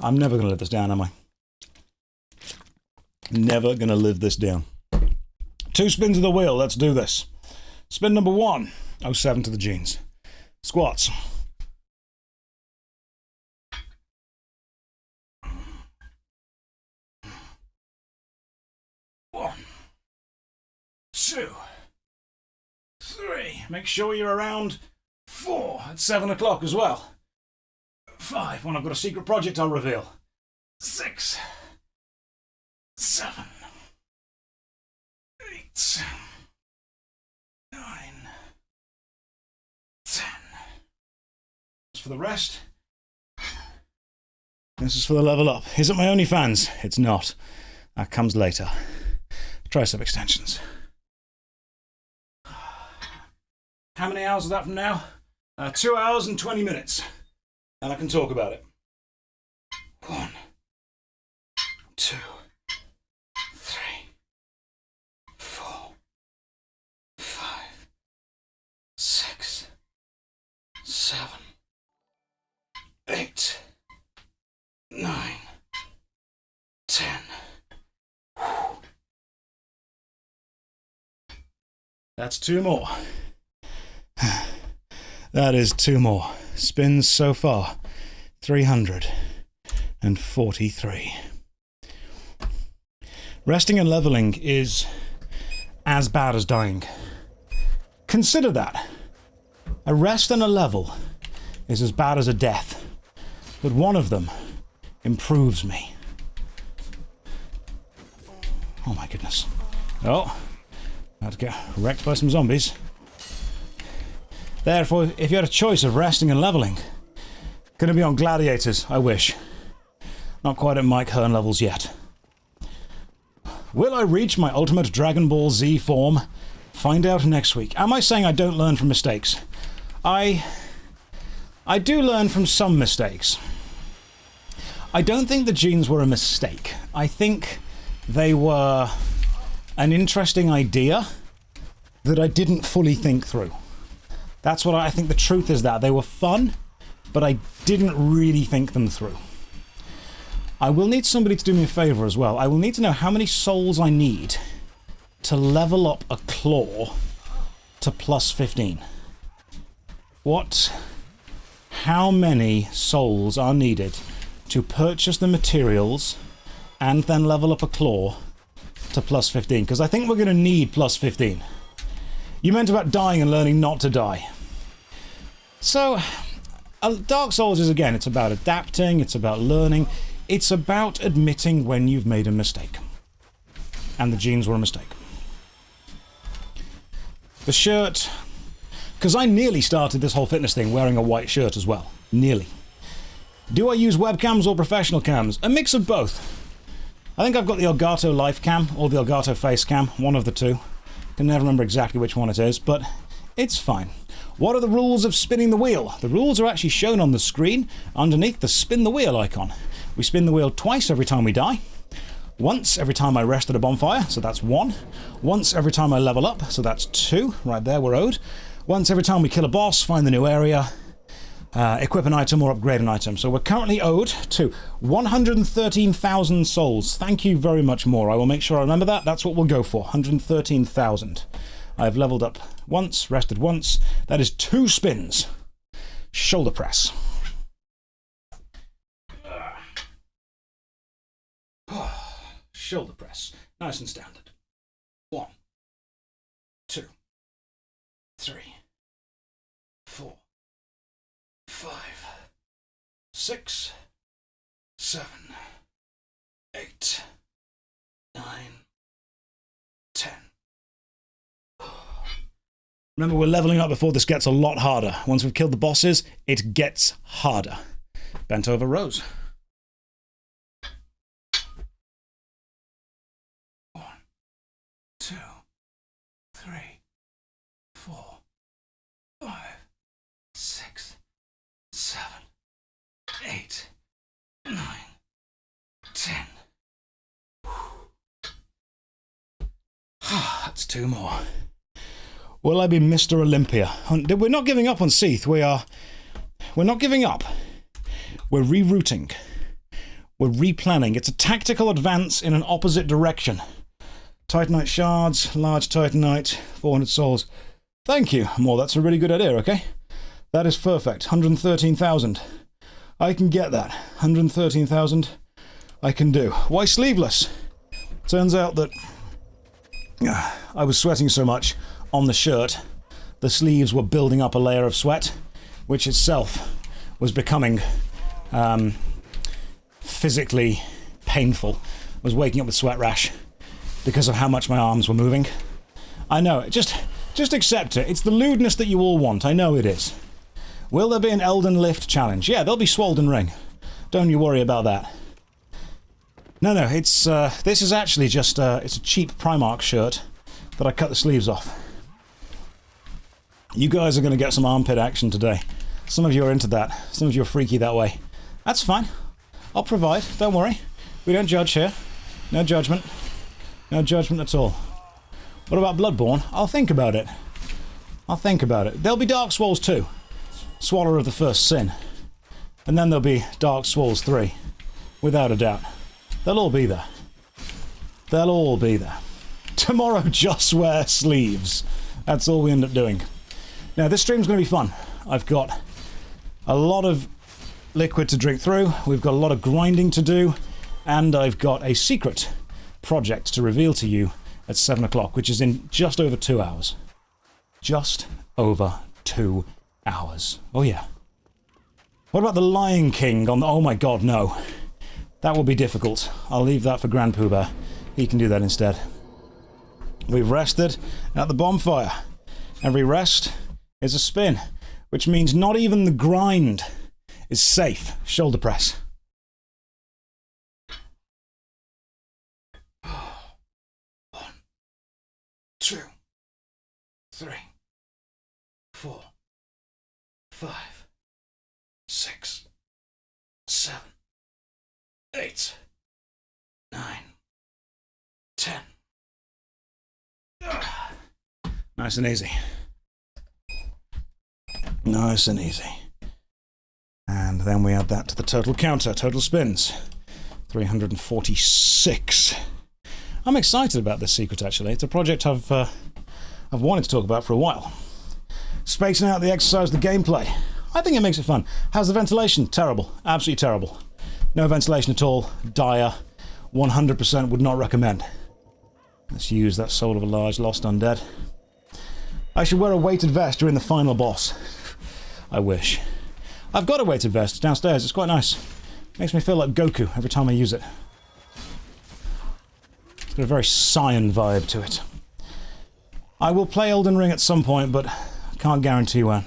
I'm never going to live this down, am I? Never going to live this down. 2 spins of the wheel. Let's do this. Spin number 1. 07 to the jeans. Squats. One, 2, 3. Make sure you're around 4 at 7 o'clock as well. 5. When I've got a secret project, I'll reveal. 6, 7, 8, 9, 10. As for the rest, this is for the level up. Is it my OnlyFans? It's not. That comes later. Tricep extensions. How many hours is that from now? 2 hours and 20 minutes. And I can talk about it. 2, 3, 4, 5, 6, 7, 8, 9, 10. That's 2 more. That is 2 more. Spins so far. 343. Resting and leveling is as bad as dying. Consider that. A rest and a level is as bad as a death, but one of them improves me. Oh my goodness. Oh, about to get wrecked by some zombies. Therefore, if you had a choice of resting and leveling, gonna be on gladiators, I wish. Not quite at Mike Hearn levels yet. Will I reach my ultimate Dragon Ball Z form? Find out next week. Am I saying I don't learn from mistakes? I do learn from some mistakes. I don't think the genes were a mistake. I think they were an interesting idea that I didn't fully think through. That's what I think the truth is, that they were fun, but I didn't really think them through. I will need somebody to do me a favour as well. I will need to know how many souls I need to level up a claw to plus 15. How many souls are needed to purchase the materials and then level up a claw to plus 15? Because I think we're going to need plus 15. You meant about dying and learning not to die. So, Dark Souls is, again, it's about adapting, it's about learning, it's about admitting when you've made a mistake. And the genes were a mistake. The shirt, because I nearly started this whole fitness thing wearing a white shirt as well. Nearly. Do I use webcams or professional cams? A mix of both. I think I've got the Elgato Life Cam or the Elgato Face Cam, one of the two. Can never remember exactly which one it is, but it's fine. What are the rules of spinning the wheel? The rules are actually shown on the screen underneath the spin the wheel icon. We spin the wheel twice every time we die. Once every time I rest at a bonfire, so that's 1. Once every time I level up, so that's 2. Right there, we're owed. Once every time we kill a boss, find the new area, equip an item or upgrade an item. So we're currently owed to 113,000 souls. Thank you very much more. I will make sure I remember that. That's what we'll go for. 113,000. I've leveled up once, rested once. That is 2 spins. Shoulder press. Shoulder press. Nice and standard. 1, 2, 3, 4, 5, 6, 7, 8, 9, 10. Remember, we're leveling up before this gets a lot harder. Once we've killed the bosses, it gets harder. Bent over rows. 1, 2, 3, 4, 5, 6, 7, 8, 9, 10. That's 2 more. Will I be Mr. Olympia? We're not giving up on Seath. We're not giving up. We're rerouting. We're replanning. It's a tactical advance in an opposite direction. Titanite shards, large Titanite, 400 souls. Thank you. More, that's a really good idea, okay? That is perfect. 113,000. I can get that. 113,000 I can do. Why sleeveless? Turns out that I was sweating so much on the shirt, the sleeves were building up a layer of sweat, which itself was becoming physically painful. I was waking up with sweat rash because of how much my arms were moving. I know, just accept it. It's the lewdness that you all want. I know it is. Will there be an Elden Lift challenge? Yeah, there'll be Swolden Ring. Don't you worry about that. No, it's this is actually just it's a cheap Primark shirt that I cut the sleeves off. You guys are going to get some armpit action today. Some of you are into that. Some of you are freaky that way. That's fine. I'll provide. Don't worry. We don't judge here. No judgment. No judgment at all. What about Bloodborne? I'll think about it. I'll think about it. There'll be Dark Swoles 2. Swallower of the First Sin. And then there'll be Dark Swoles 3. Without a doubt. They'll all be there. They'll all be there. Tomorrow, just wear sleeves. That's all we end up doing. Now, this stream's going to be fun. I've got a lot of liquid to drink through. We've got a lot of grinding to do. And I've got a secret project to reveal to you at 7 o'clock, which is in just over 2 hours. Just over 2 hours. Oh, yeah. What about the Lion King on the... Oh, my God, no. That will be difficult. I'll leave that for Grand Pooh Bear. He can do that instead. We've rested at the bonfire. Every rest is a spin, which means not even the grind is safe. Shoulder press. 1, 2, 3, 4, 5, 6, 7, 8, 9, 10. Nice and easy. Nice and easy. And then we add that to the total counter. Total spins. 346. I'm excited about this secret, actually. It's a project I've wanted to talk about for a while. Spacing out the exercise, the gameplay. I think it makes it fun. How's the ventilation? Terrible. Absolutely terrible. No ventilation at all. Dire. 100% would not recommend. Let's use that Soul of a Large Lost Undead. I should wear a weighted vest during the final boss. I wish. I've got a weighted vest downstairs. It's quite nice. Makes me feel like Goku every time I use it. It's got a very Saiyan vibe to it. I will play Elden Ring at some point, but I can't guarantee when.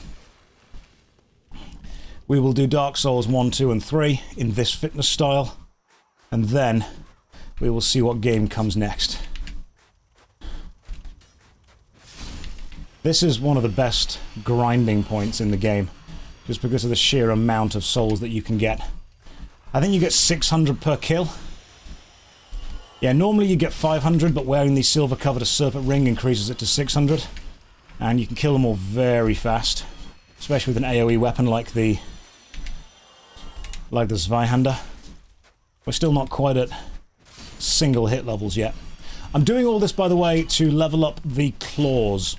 We will do Dark Souls 1, 2, and 3 in this fitness style, and then we will see what game comes next. This is one of the best grinding points in the game, just because of the sheer amount of souls that you can get. I think you get 600 per kill. Yeah, normally you get 500, but wearing the silver-covered serpent ring increases it to 600. And you can kill them all very fast, especially with an AoE weapon like the Zweihander. We're still not quite at single hit levels yet. I'm doing all this, by the way, to level up the claws.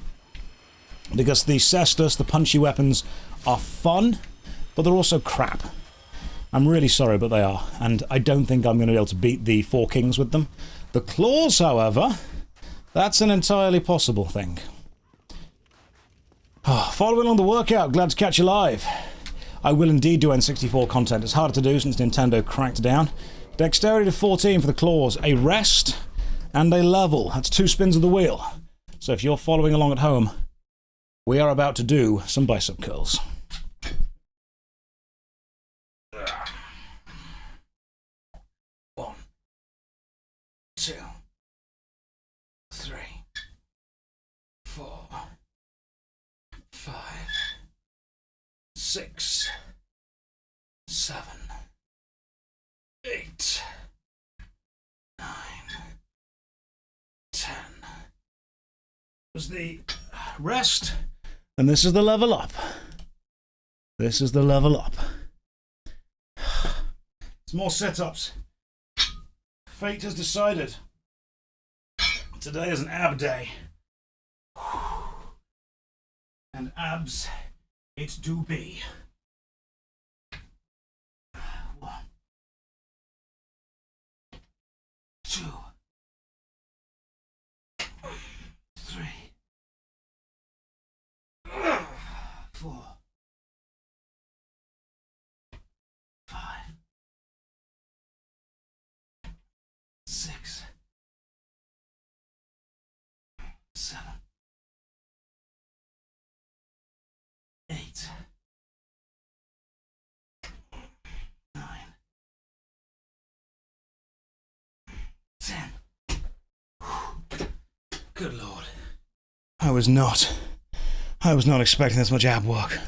Because the cestus, the punchy weapons, are fun, but they're also crap. I'm really sorry, but they are. And I don't think I'm going to be able to beat the Four Kings with them. The claws, however, that's an entirely possible thing. Oh, following on the workout, glad to catch you live. I will indeed do N64 content. It's harder to do since Nintendo cracked down. Dexterity to 14 for the claws, a rest, and a level. That's 2 spins of the wheel. So if you're following along at home, we are about to do some bicep curls. One, 2, 3, 4, 5, 6, 7, 8, 9, 10. Was the rest, and this is the level up. This is the level up. Some more sit-ups. Fate has decided. Today is an ab day. And abs it do be. 1, 2, 3, 4, 5, 6, 7, 8, 9, 10. Good Lord. I was not expecting this much ab work.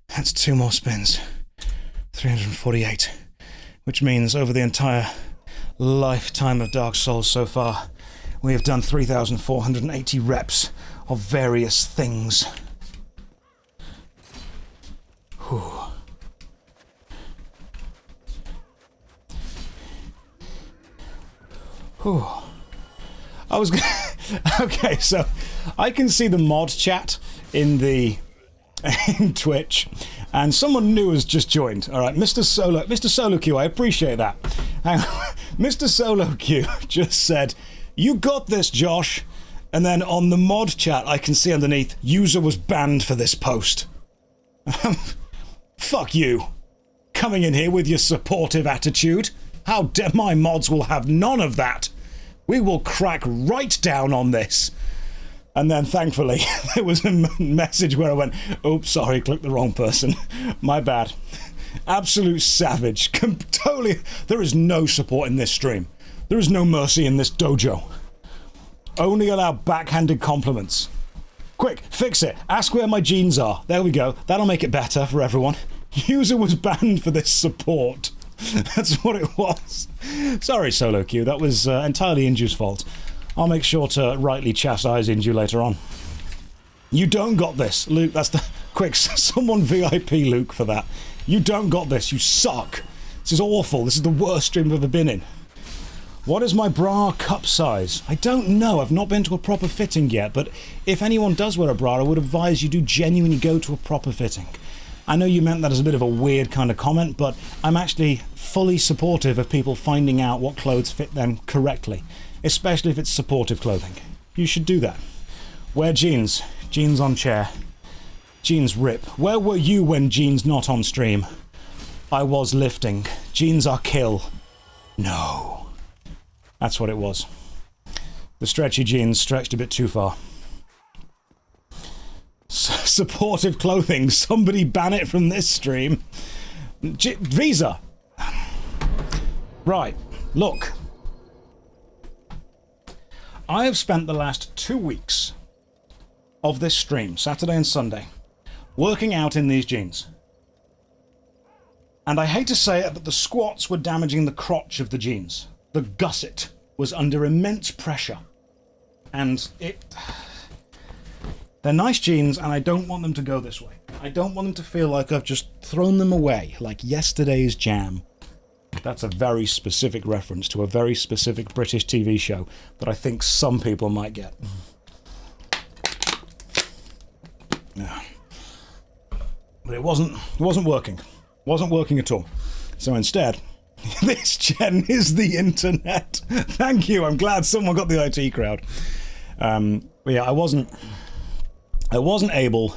That's 2 more spins. 348. Which means over the entire lifetime of Dark Souls so far. We have done 3,480 reps of various things. Whew. Whew. I was gonna okay, so I can see the mod chat in Twitch, and someone new has just joined. All right, Mr. Solo Q, I appreciate that. Hang on. Mr. Solo Q just said, "You got this, Josh." And then on the mod chat, I can see underneath, "User was banned for this post." Fuck you. Coming in here with your supportive attitude. How dare my mods will have none of that. We will crack right down on this. And then thankfully there was a message where I went, "Oops, sorry, clicked the wrong person. My bad." Absolute savage. Totally. There is no support in this stream. There is no mercy in this dojo. Only allow backhanded compliments. Quick, fix it. Ask where my jeans are. There we go. That'll make it better for everyone. User was banned for this support. That's what it was. Sorry, Solo Q. That was entirely Inju's fault. I'll make sure to rightly chastise Inju later on. You don't got this, Luke. That's the... Quick, someone VIP Luke for that. You don't got this. You suck. This is awful. This is the worst stream I've ever been in. What is my bra cup size? I don't know. I've not been to a proper fitting yet, but if anyone does wear a bra, I would advise you do genuinely go to a proper fitting. I know you meant that as a bit of a weird kind of comment, but I'm actually fully supportive of people finding out what clothes fit them correctly, especially if it's supportive clothing. You should do that. Wear jeans. Jeans on chair. Jeans rip. Where were you when jeans not on stream? I was lifting. Jeans are kill. No. That's what it was. The stretchy jeans stretched a bit too far. Supportive clothing. Somebody ban it from this stream. Visa. Right. Look. I have spent the last 2 weeks of this stream, Saturday and Sunday, working out in these jeans. And I hate to say it, but the squats were damaging the crotch of the jeans. The gusset was under immense pressure. And they're nice jeans, and I don't want them to go this way. I don't want them to feel like I've just thrown them away, like yesterday's jam. That's a very specific reference to a very specific British TV show that I think some people might get. Yeah. But it wasn't working. Wasn't working at all. So instead, this gen is the internet. Thank you. I'm glad someone got the IT crowd. But yeah, I wasn't able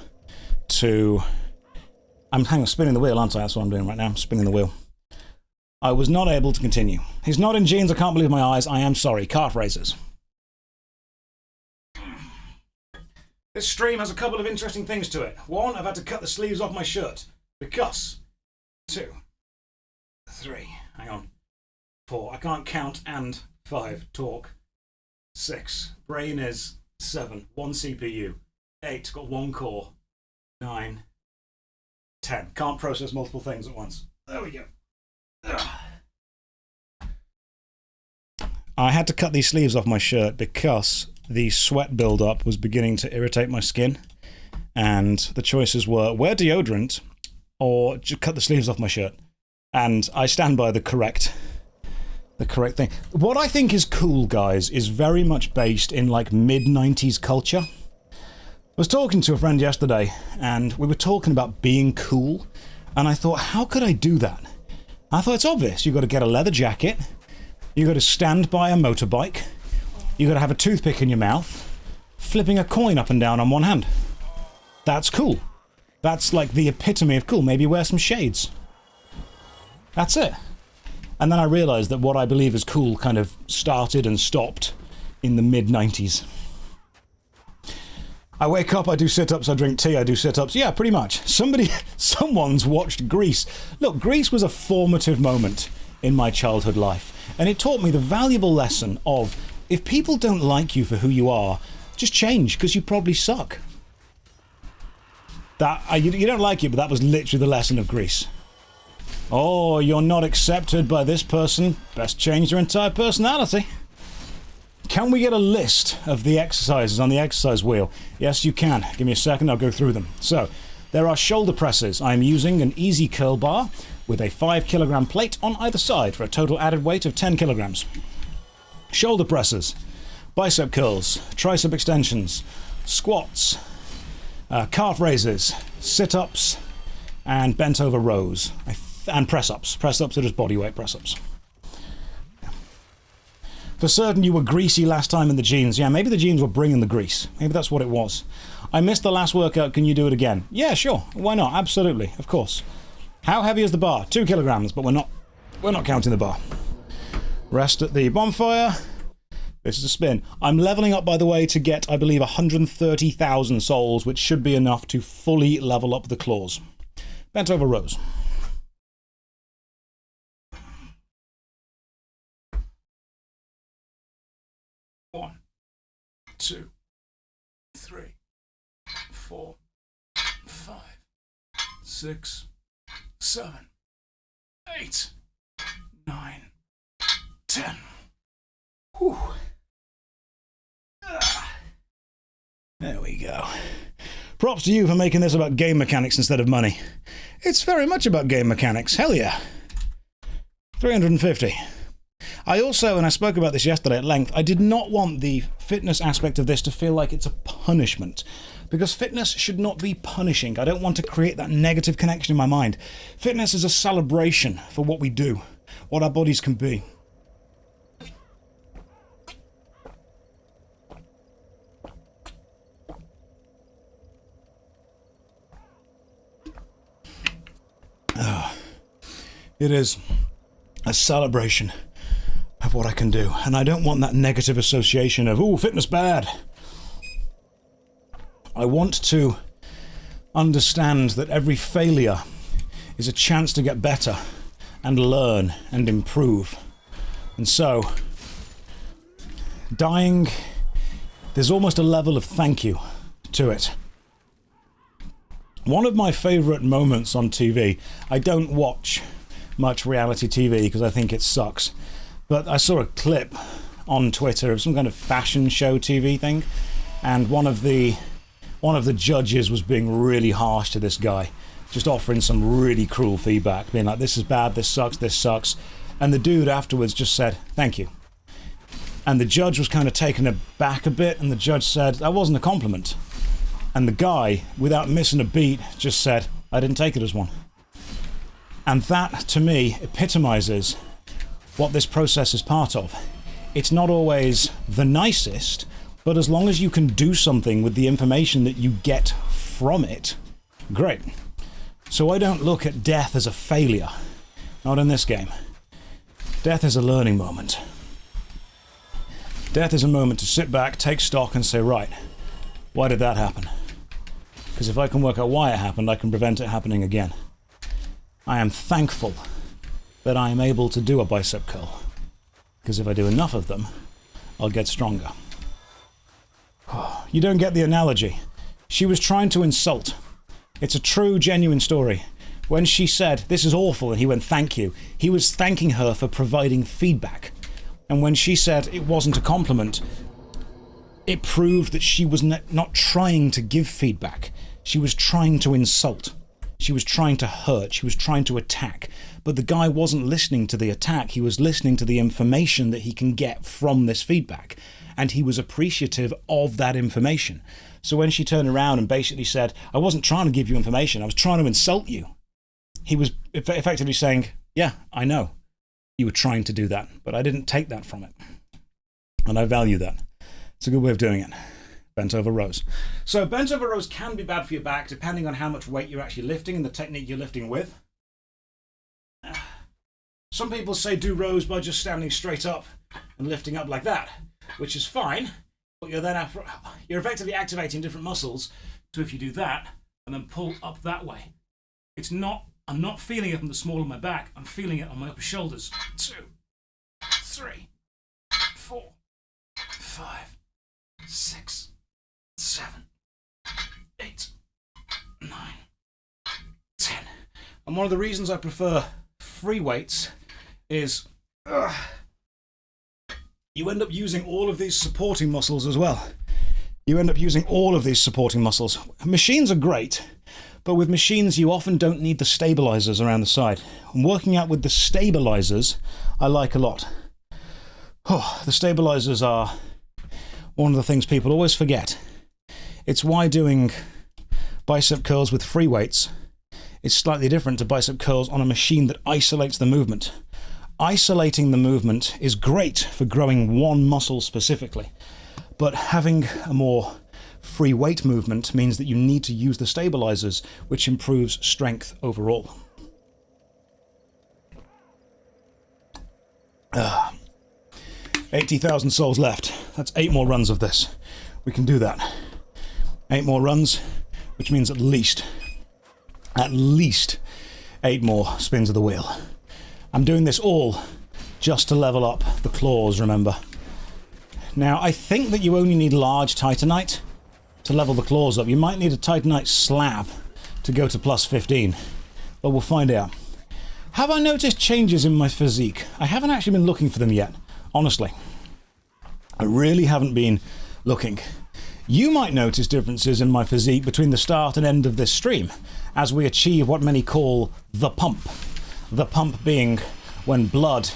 to... I'm spinning the wheel, aren't I? That's what I'm doing right now. I'm spinning the wheel. I was not able to continue. He's not in jeans. I can't believe my eyes. I am sorry. Calf raisers. This stream has a couple of interesting things to it. One, I've had to cut the sleeves off my shirt. Because... 2, 3, hang on. 4, I can't count, and 5, talk. 6, brain is 7, 1 CPU. 8, got 1 core. 9, 10. Can't process multiple things at once. There we go. Ugh. I had to cut these sleeves off my shirt because the sweat buildup was beginning to irritate my skin. And the choices were wear deodorant or just cut the sleeves off my shirt. And I stand by the correct thing. What I think is cool, guys, is very much based in like mid-90s culture. I was talking to a friend yesterday, and we were talking about being cool, and I thought, how could I do that? I thought it's obvious. You've got to get a leather jacket, you've got to stand by a motorbike, you've got to have a toothpick in your mouth, flipping a coin up and down on one hand. That's cool. That's like the epitome of cool. Maybe wear some shades. That's it. And then I realised that what I believe is cool kind of started and stopped in the mid-90s. I wake up, I do sit-ups, I drink tea, I do sit-ups. Yeah, pretty much. Someone's watched Grease. Look, Grease was a formative moment in my childhood life. And it taught me the valuable lesson of, if people don't like you for who you are, just change, because you probably suck. You don't like it, but that was literally the lesson of Grease. Oh, you're not accepted by this person. Best change your entire personality. Can we get a list of the exercises on the exercise wheel? Yes, you can. Give me a second, I'll go through them. So, there are shoulder presses. I'm using an easy curl bar with a 5 kilogram plate on either side for a total added weight of 10 kilograms. Shoulder presses, bicep curls, tricep extensions, squats, calf raises, sit-ups, and bent over rows. And press-ups. Press-ups are just bodyweight press-ups. For certain you were greasy last time in the jeans. Yeah, maybe the jeans were bringing the grease. Maybe that's what it was. I missed the last workout. Can you do it again? Yeah, sure. Why not? Absolutely. Of course. How heavy is the bar? 2 kilograms, but we're not counting the bar. Rest at the bonfire. This is a spin. I'm leveling up, by the way, to get, I believe, 130,000 souls, which should be enough to fully level up the claws. Bent over rows. One, 2, 3, 4, 5, 6, 7, 8, 9, 10. Whew. There we go. Props to you for making this about game mechanics instead of money. It's very much about game mechanics. Hell yeah. 350. I also, and I spoke about this yesterday at length, I did not want the fitness aspect of this to feel like it's a punishment. Because fitness should not be punishing. I don't want to create that negative connection in my mind. Fitness is a celebration for what we do, what our bodies can be. It is a celebration of what I can do. And I don't want that negative association of, ooh, fitness bad. I want to understand that every failure is a chance to get better and learn and improve. And so, dying, there's almost a level of thank you to it. One of my favourite moments on TV, I don't watch much reality TV because I think it sucks, but I saw a clip on Twitter of some kind of fashion show TV thing, and one of the judges was being really harsh to this guy, just offering some really cruel feedback, being like, this is bad, this sucks, and the dude afterwards just said, thank you. And the judge was kind of taken aback a bit, and the judge said, that wasn't a compliment. And the guy, without missing a beat, just said, I didn't take it as one. And that, to me, epitomizes what this process is part of. It's not always the nicest, but as long as you can do something with the information that you get from it, great. So I don't look at death as a failure. Not in this game. Death is a learning moment. Death is a moment to sit back, take stock, and say, right, why did that happen? Because if I can work out why it happened, I can prevent it happening again. I am thankful that I am able to do a bicep curl, because if I do enough of them, I'll get stronger. You don't get the analogy. She was trying to insult. It's a true, genuine story. When she said, this is awful, and he went, thank you, he was thanking her for providing feedback. And when she said it wasn't a compliment, it proved that she was not trying to give feedback. She was trying to insult. She was trying to hurt. She was trying to attack. But the guy wasn't listening to the attack. He was listening to the information that he can get from this feedback. And he was appreciative of that information. So when she turned around and basically said, I wasn't trying to give you information, I was trying to insult you, he was effectively saying, yeah, I know. You were trying to do that, but I didn't take that from it. And I value that. It's a good way of doing it. Bent over rows. So bent over rows can be bad for your back depending on how much weight you're actually lifting and the technique you're lifting with. Some people say do rows by just standing straight up and lifting up like that, which is fine, but you're effectively activating different muscles. So if you do that and then pull up that way, I'm not feeling it on the small of my back, I'm feeling it on my upper shoulders. 2, 3, 4, 5, 6, 7, 8, 9, 10. And one of the reasons I prefer free weights is you end up using all of these supporting muscles as well. You end up using all of these supporting muscles. Machines are great, but with machines you often don't need the stabilizers around the side. And working out with the stabilizers, I like a lot. Oh, the stabilizers are one of the things people always forget. It's why doing bicep curls with free weights is slightly different to bicep curls on a machine that isolates the movement. Isolating the movement is great for growing one muscle specifically, but having a more free weight movement means that you need to use the stabilizers, which improves strength overall. 80,000 souls left. That's 8 more runs of this. We can do that. 8 more runs, which means at least 8 more spins of the wheel. I'm doing this all just to level up the claws, remember. Now, I think that you only need large titanite to level the claws up. You might need a titanite slab to go to plus 15, but we'll find out. Have I noticed changes in my physique? I haven't actually been looking for them yet, honestly. I really haven't been looking. You might notice differences in my physique between the start and end of this stream, as we achieve what many call the pump. The pump being when blood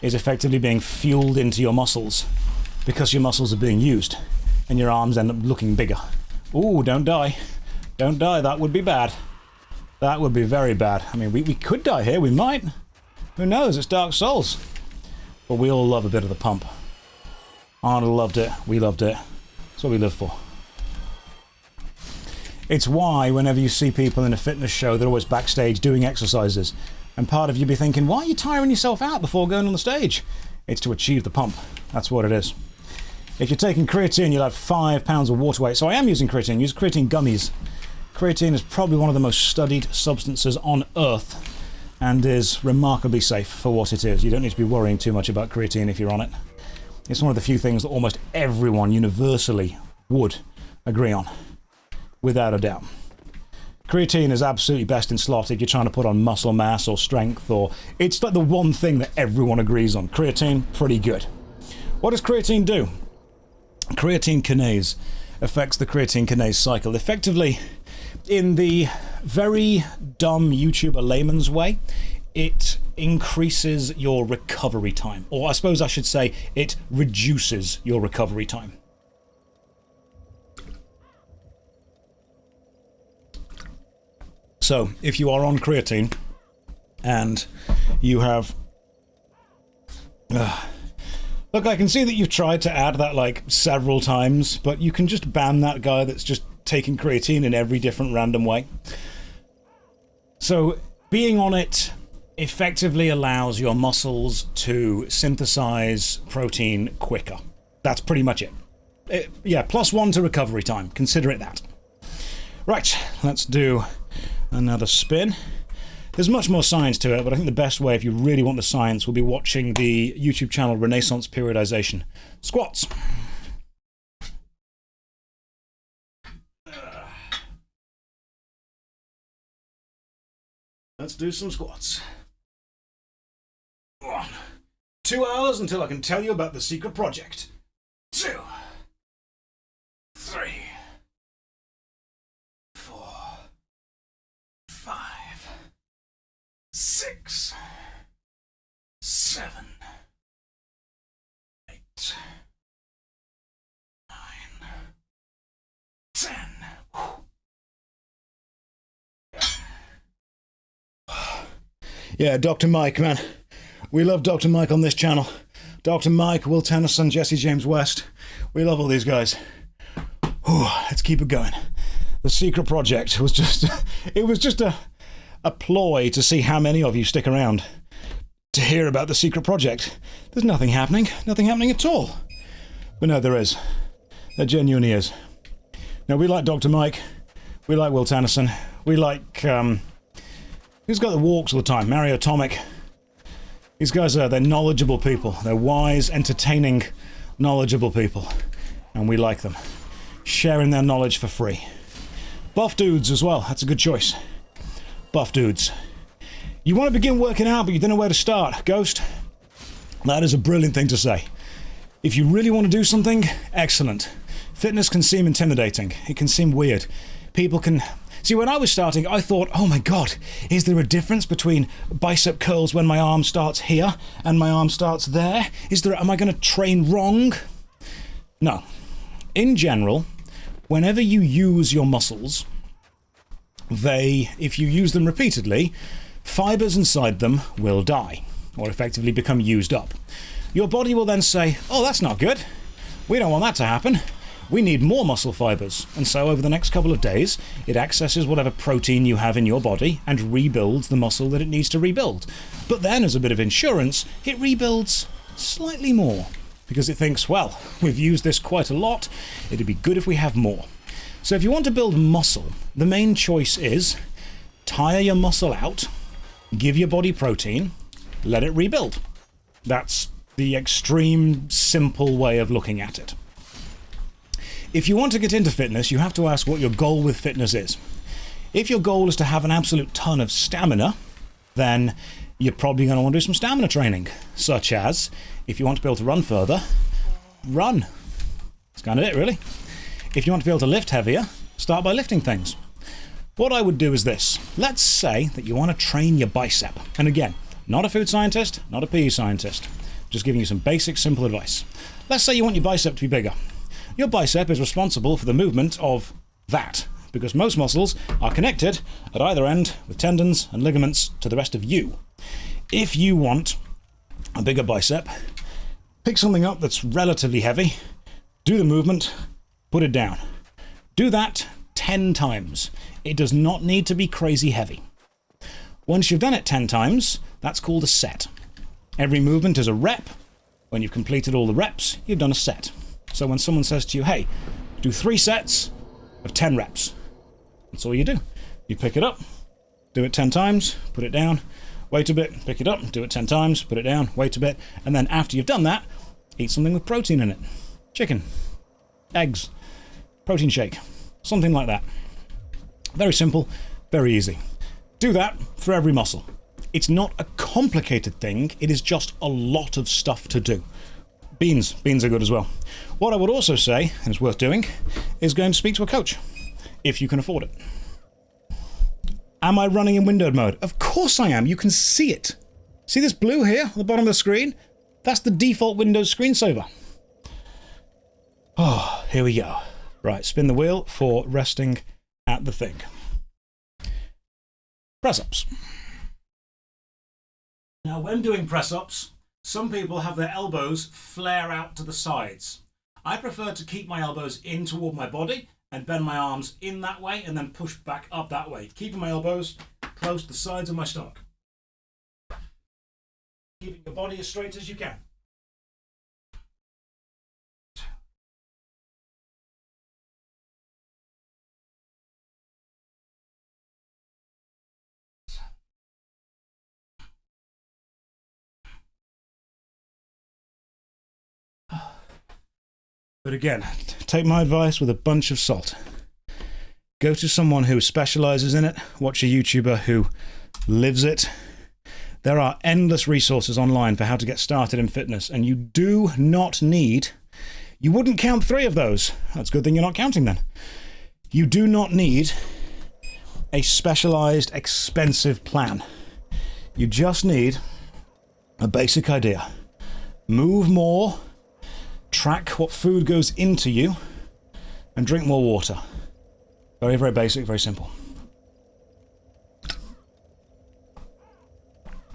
is effectively being fueled into your muscles because your muscles are being used and your arms end up looking bigger. Ooh, don't die. Don't die, that would be bad. That would be very bad. I mean, we could die here, we might. Who knows, it's Dark Souls. But we all love a bit of the pump. Arnold loved it, we loved it. That's what we live for. It's why whenever you see people in a fitness show, they're always backstage doing exercises. And part of you be thinking, why are you tiring yourself out before going on the stage? It's to achieve the pump. That's what it is. If you're taking creatine, you'll have 5 pounds of water weight. So I am using creatine. Use creatine gummies. Creatine is probably one of the most studied substances on Earth and is remarkably safe for what it is. You don't need to be worrying too much about creatine if you're on it. It's one of the few things that almost everyone universally would agree on, without a doubt. Creatine is absolutely best in slot if you're trying to put on muscle mass or strength, or it's like the one thing that everyone agrees on. Creatine, pretty good. What does creatine do? Creatine kinase affects the creatine kinase cycle. Effectively, in the very dumb YouTuber layman's way, it increases your recovery time. Or I suppose I should say, it reduces your recovery time. So, if you are on creatine, and you have... look, I can see that you've tried to add that, like, several times, but you can just ban that guy that's just taking creatine in every different random way. So, being on it effectively allows your muscles to synthesize protein quicker. That's pretty much it. Yeah, +1 to recovery time. Consider it that. Right, let's do another spin. There's much more science to it, but I think the best way, if you really want the science, will be watching the YouTube channel Renaissance Periodization. Squats. Let's do some squats. 1. 2 hours until I can tell you about the secret project. 2. 3. 4. 5. 6. 7. 8. 9. 10. Yeah, Dr. Mike, man. We love Dr. Mike on this channel. Dr. Mike, Will Tennyson, Jesse James West. We love all these guys. Whew, let's keep it going. The secret project was just... it was just a ploy to see how many of you stick around to hear about the secret project. There's nothing happening. Nothing happening at all. But no, there is. There genuinely is. Now, we like Dr. Mike. We like Will Tennyson. We like... who's got the walks all the time? Mario Atomic. These guys are, they're knowledgeable people. They're wise, entertaining, knowledgeable people. And we like them. Sharing their knowledge for free. Buff dudes as well. That's a good choice. Buff dudes. You want to begin working out, but you don't know where to start. Ghost, that is a brilliant thing to say. If you really want to do something, excellent. Fitness can seem intimidating. It can seem weird. People can... See, when I was starting, I thought, oh my god, is there a difference between bicep curls when my arm starts here and my arm starts there? Am I going to train wrong? No. In general, whenever you use your muscles, if you use them repeatedly, fibers inside them will die, or effectively become used up. Your body will then say, oh, that's not good. We don't want that to happen. We need more muscle fibers. And so over the next couple of days, it accesses whatever protein you have in your body and rebuilds the muscle that it needs to rebuild. But then, as a bit of insurance, it rebuilds slightly more, because it thinks, well, we've used this quite a lot, it'd be good if we have more. So if you want to build muscle, the main choice is tire your muscle out, give your body protein, let it rebuild. That's the extreme, simple way of looking at it. If you want to get into fitness, you have to ask what your goal with fitness is. If your goal is to have an absolute ton of stamina, then you're probably going to want to do some stamina training, such as, if you want to be able to run further, run. That's kind of it, really. If you want to be able to lift heavier, start by lifting things. What I would do is this. Let's say that you want to train your bicep. And again, not a food scientist, not a PE scientist. Just giving you some basic, simple advice. Let's say you want your bicep to be bigger. Your bicep is responsible for the movement of that, because most muscles are connected at either end with tendons and ligaments to the rest of you. If you want a bigger bicep, pick something up that's relatively heavy, do the movement, put it down. Do that 10 times. It does not need to be crazy heavy. Once you've done it 10 times, that's called a set. Every movement is a rep. When you've completed all the reps, you've done a set. So when someone says to you, hey, do 3 sets of 10 reps, that's all you do. You pick it up, do it 10 times, put it down, wait a bit, pick it up, do it 10 times, put it down, wait a bit, and then after you've done that, eat something with protein in it. Chicken, eggs, protein shake, something like that. Very simple, very easy. Do that for every muscle. It's not a complicated thing, it is just a lot of stuff to do. Beans are good as well. What I would also say, and it's worth doing, is go and speak to a coach, if you can afford it. Am I running in windowed mode? Of course I am, you can see it. See this blue here on the bottom of the screen? That's the default Windows screensaver. Oh, here we go. Right, spin the wheel for resting at the thing. Press-ups. Now, when doing press-ups, some people have their elbows flare out to the sides. I prefer to keep my elbows in toward my body and bend my arms in that way and then push back up that way, keeping my elbows close to the sides of my stomach. Keeping your body as straight as you can. But again, take my advice with a bunch of salt. Go to someone who specializes in it. Watch a YouTuber who lives it. There are endless resources online for how to get started in fitness, and you do not need... You wouldn't count 3 of those. That's a good thing you're not counting then. You do not need a specialized, expensive plan. You just need a basic idea. Move more, track what food goes into you, and drink more water. Very, very basic, very simple.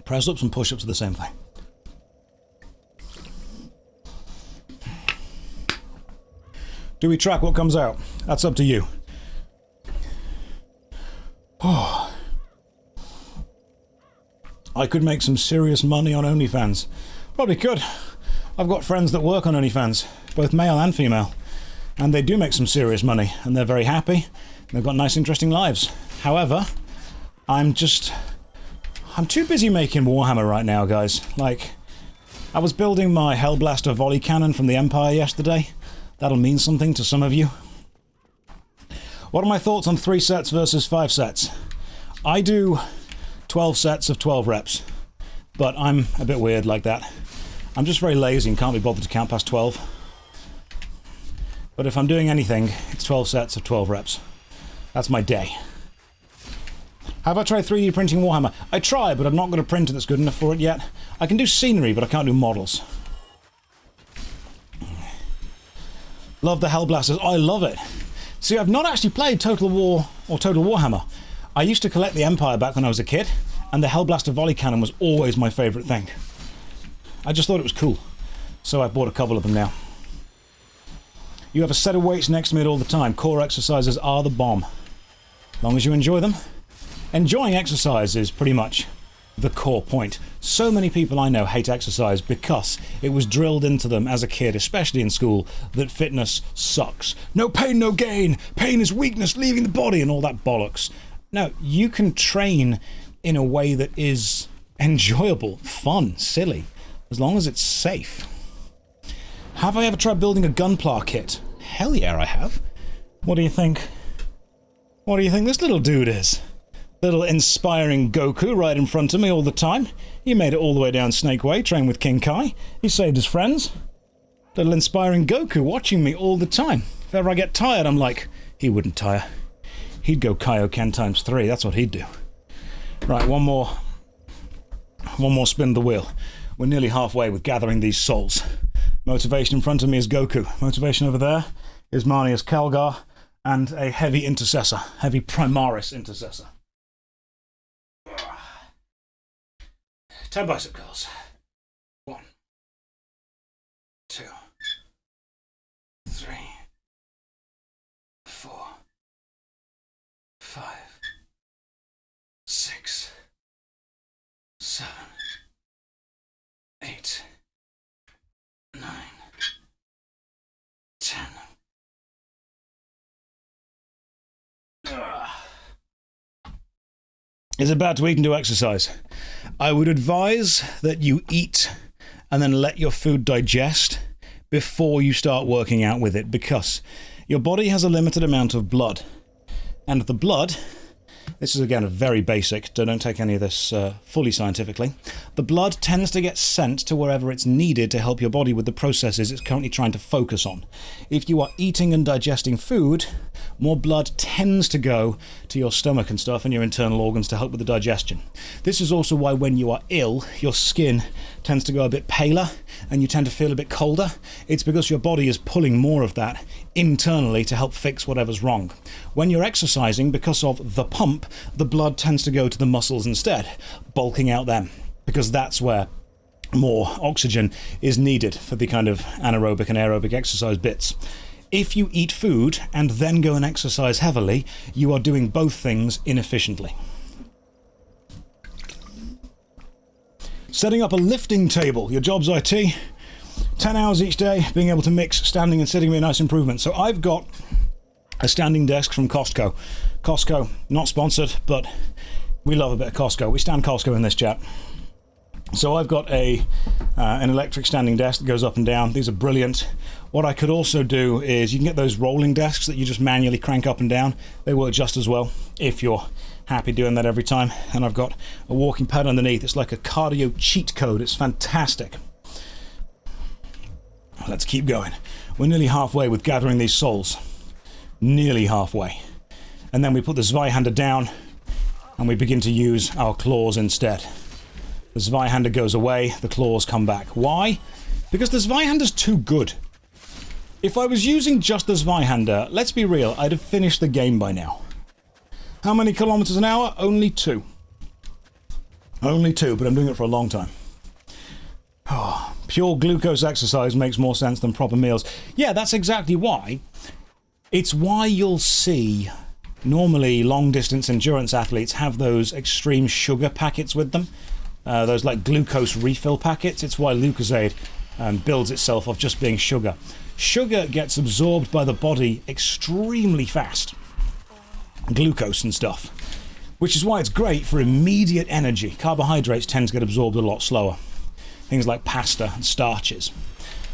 Press-ups and push-ups are the same thing. Do we track what comes out? That's up to you. Oh. I could make some serious money on OnlyFans. Probably could. I've got friends that work on OnlyFans, both male and female, and they do make some serious money, and they're very happy. They've got nice, interesting lives. However, I'm too busy making Warhammer right now, guys. Like, I was building my Hellblaster volley cannon from the Empire yesterday. That'll mean something to some of you. What are my thoughts on 3 sets versus 5 sets? I do 12 sets of 12 reps. But I'm a bit weird like that. I'm just very lazy and can't be bothered to count past 12. But if I'm doing anything, it's 12 sets of 12 reps. That's my day. How about try 3D printing Warhammer? I try, but I've not got a printer that's good enough for it yet. I can do scenery, but I can't do models. Love the Hellblasters. I love it. See, I've not actually played Total War or Total Warhammer. I used to collect the Empire back when I was a kid, and the Hellblaster volley cannon was always my favourite thing. I just thought it was cool, so I bought a couple of them now. You have a set of weights next to me all the time. Core exercises are the bomb. As long as you enjoy them. Enjoying exercise is pretty much the core point. So many people I know hate exercise because it was drilled into them as a kid, especially in school, that fitness sucks. No pain, no gain. Pain is weakness leaving the body and all that bollocks. No, you can train in a way that is enjoyable, fun, silly, as long as it's safe. Have I ever tried building a gunpla kit? Hell yeah, I have. What do you think? What do you think this little dude is? Little inspiring Goku right in front of me all the time. He made it all the way down Snake Way, trained with King Kai. He saved his friends. Little inspiring Goku watching me all the time. If ever I get tired, I'm like, he wouldn't tire. He'd go Kaioken times 3. That's what he'd do. Right, one more spin of the wheel. We're nearly halfway with gathering these souls. Motivation in front of me is Goku. Motivation over there is Marnia's Kalgar and a heavy intercessor, heavy Primaris intercessor. 10 bicep curls. 1, 2, 3, 4, 5, 6, 7, 8, 9, 10. Is it bad to eat and do exercise? I would advise that you eat and then let your food digest before you start working out with it, because your body has a limited amount of blood. And the blood, this is again a very basic, don't take any of this fully scientifically, the blood tends to get sent to wherever it's needed to help your body with the processes it's currently trying to focus on. If you are eating and digesting food, more blood tends to go to your stomach and stuff and your internal organs to help with the digestion. This is also why when you are ill, your skin tends to go a bit paler and you tend to feel a bit colder. It's because your body is pulling more of that internally to help fix whatever's wrong. When you're exercising, because of the pump, the blood tends to go to the muscles instead, bulking out them, because that's where more oxygen is needed for the kind of anaerobic and aerobic exercise bits. If you eat food and then go and exercise heavily, you are doing both things inefficiently. Setting up a lifting table. Your job's IT. 10 hours each day, being able to mix standing and sitting with a nice improvement. So I've got a standing desk from Costco. Costco, not sponsored, but we love a bit of Costco. We stand Costco in this chat. So I've got an electric standing desk that goes up and down. These are brilliant. What I could also do is you can get those rolling desks that you just manually crank up and down. They work just as well if you're happy doing that every time. And I've got a walking pad underneath. It's like a cardio cheat code. It's fantastic. Let's keep going. We're nearly halfway with gathering these souls. Nearly halfway. And then we put the Zweihander down and we begin to use our claws instead. The Zweihander goes away, the claws come back. Why? Because the Zweihander's too good. If I was using just the Zweihander, let's be real, I'd have finished the game by now. How many kilometers an hour? Only 2. Only 2, but I'm doing it for a long time. Oh, pure glucose exercise makes more sense than proper meals. Yeah, that's exactly why. It's why you'll see normally long-distance endurance athletes have those extreme sugar packets with them. Those like glucose refill packets. It's why Lucozade builds itself off just being sugar. Sugar gets absorbed by the body extremely fast. Glucose and stuff. Which is why it's great for immediate energy. Carbohydrates tend to get absorbed a lot slower. Things like pasta and starches.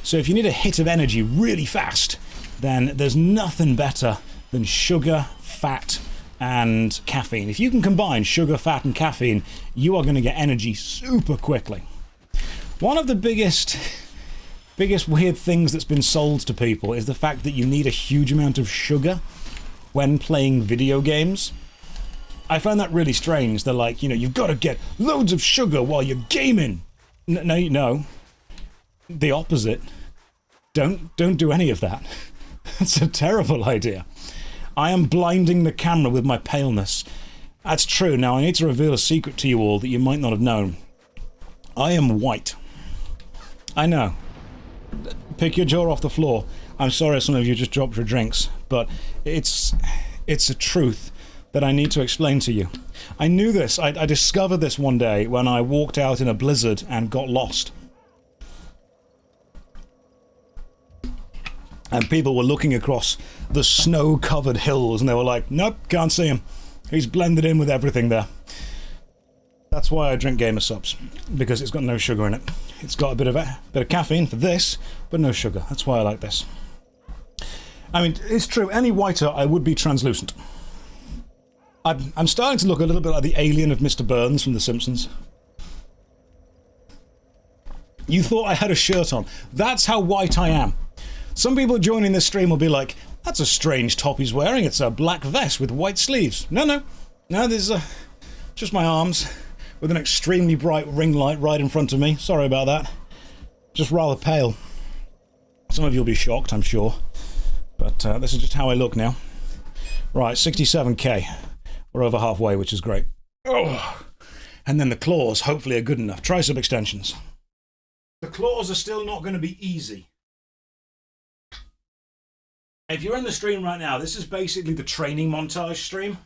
So if you need a hit of energy really fast, then there's nothing better than sugar, fat, and caffeine. If you can combine sugar, fat, and caffeine, you are going to get energy super quickly. One of the biggest weird things that's been sold to people is the fact that you need a huge amount of sugar when playing video games. I find that really strange. They're like, you know, you've got to get loads of sugar while you're gaming. No. The opposite. Don't do any of that. That's a terrible idea. I am blinding the camera with my paleness. That's true. Now, I need to reveal a secret to you all that you might not have known. I am white. I know. Pick your jaw off the floor. I'm sorry some of you just dropped your drinks, but it's a truth that I need to explain to you. I knew this. I discovered this one day when I walked out in a blizzard and got lost. And people were looking across the snow-covered hills and they were like, nope, can't see him. He's blended in with everything there. That's why I drink Gamer Subs, because it's got no sugar in it. It's got a bit of caffeine for this, but no sugar. That's why I like this. I mean, it's true, any whiter I would be translucent. I'm starting to look a little bit like the alien of Mr. Burns from The Simpsons. You thought I had a shirt on. That's how white I am. Some people joining this stream will be like, that's a strange top he's wearing. It's a black vest with white sleeves. No, this is just my arms with an extremely bright ring light right in front of me. Sorry about that. Just rather pale. Some of you will be shocked, I'm sure. But this is just how I look now. Right, 67k. We're over halfway, which is great. Oh. And then the claws, hopefully, are good enough. Tricep extensions. The claws are still not going to be easy. If you're in the stream right now, this is basically the training montage stream.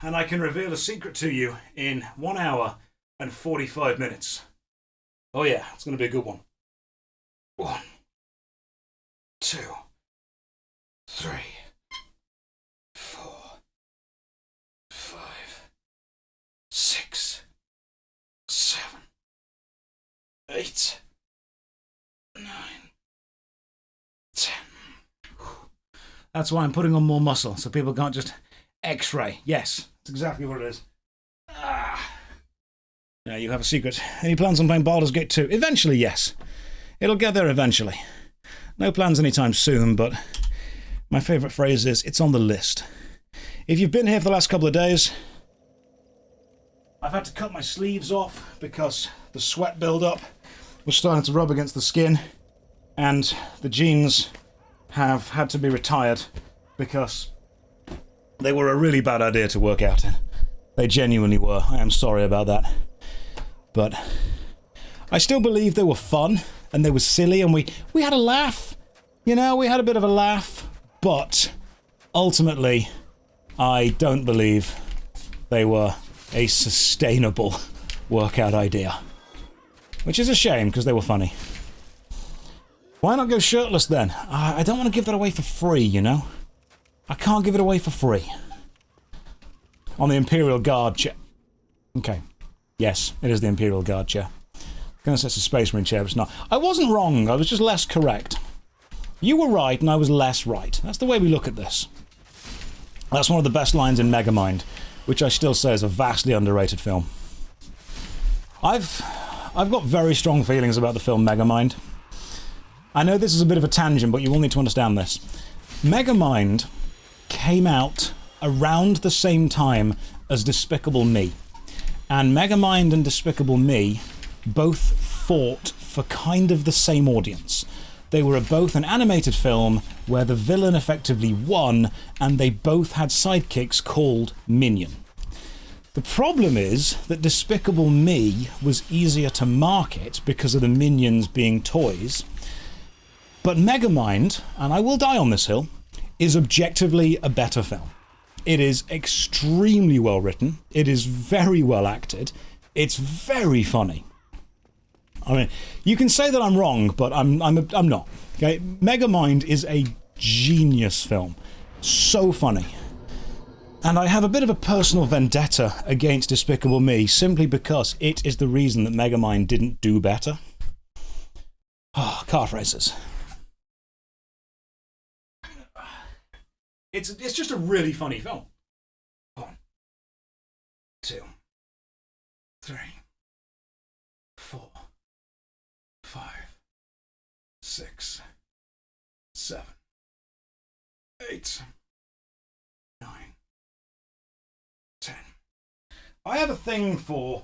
And I can reveal a secret to you in 1 hour and 45 minutes. Oh yeah, it's going to be a good one. 1, 2, 3, 4, 5, 6, 7, 8, 9, 10. That's why I'm putting on more muscle, so people can't just X-ray. Yes, that's exactly what it is. Now you have a secret. Any plans on playing Baldur's Gate 2? Eventually, yes. It'll get there eventually. No plans anytime soon, but my favourite phrase is, it's on the list. If you've been here for the last couple of days, I've had to cut my sleeves off because the sweat build-up was starting to rub against the skin, and the jeans have had to be retired because they were a really bad idea to work out in. They genuinely were. I am sorry about that. But I still believe they were fun and they were silly and we had a laugh. You know, we had a bit of a laugh. But ultimately, I don't believe they were a sustainable workout idea. Which is a shame because they were funny. Why not go shirtless then? I don't want to give that away for free, you know? I can't give it away for free. On the Imperial Guard chair. Okay. Yes, it is the Imperial Guard chair. I'm going to say it's a Space Marine chair, but it's not. I wasn't wrong, I was just less correct. You were right and I was less right. That's the way we look at this. That's one of the best lines in Megamind, which I still say is a vastly underrated film. I've got very strong feelings about the film Megamind. I know this is a bit of a tangent, but you will need to understand this. Megamind came out around the same time as Despicable Me. And Megamind and Despicable Me both fought for kind of the same audience. They were both an animated film where the villain effectively won, and they both had sidekicks called Minion. The problem is that Despicable Me was easier to market because of the Minions being toys. But Megamind, and I will die on this hill, is objectively a better film. It is extremely well written. It is very well acted. It's very funny. I mean, you can say that I'm wrong, but I'm not. Okay, Megamind is a genius film. So funny. And I have a bit of a personal vendetta against Despicable Me simply because it is the reason that Megamind didn't do better. Oh, calf races. It's just a really funny film. 8, 9, 10. I have a thing for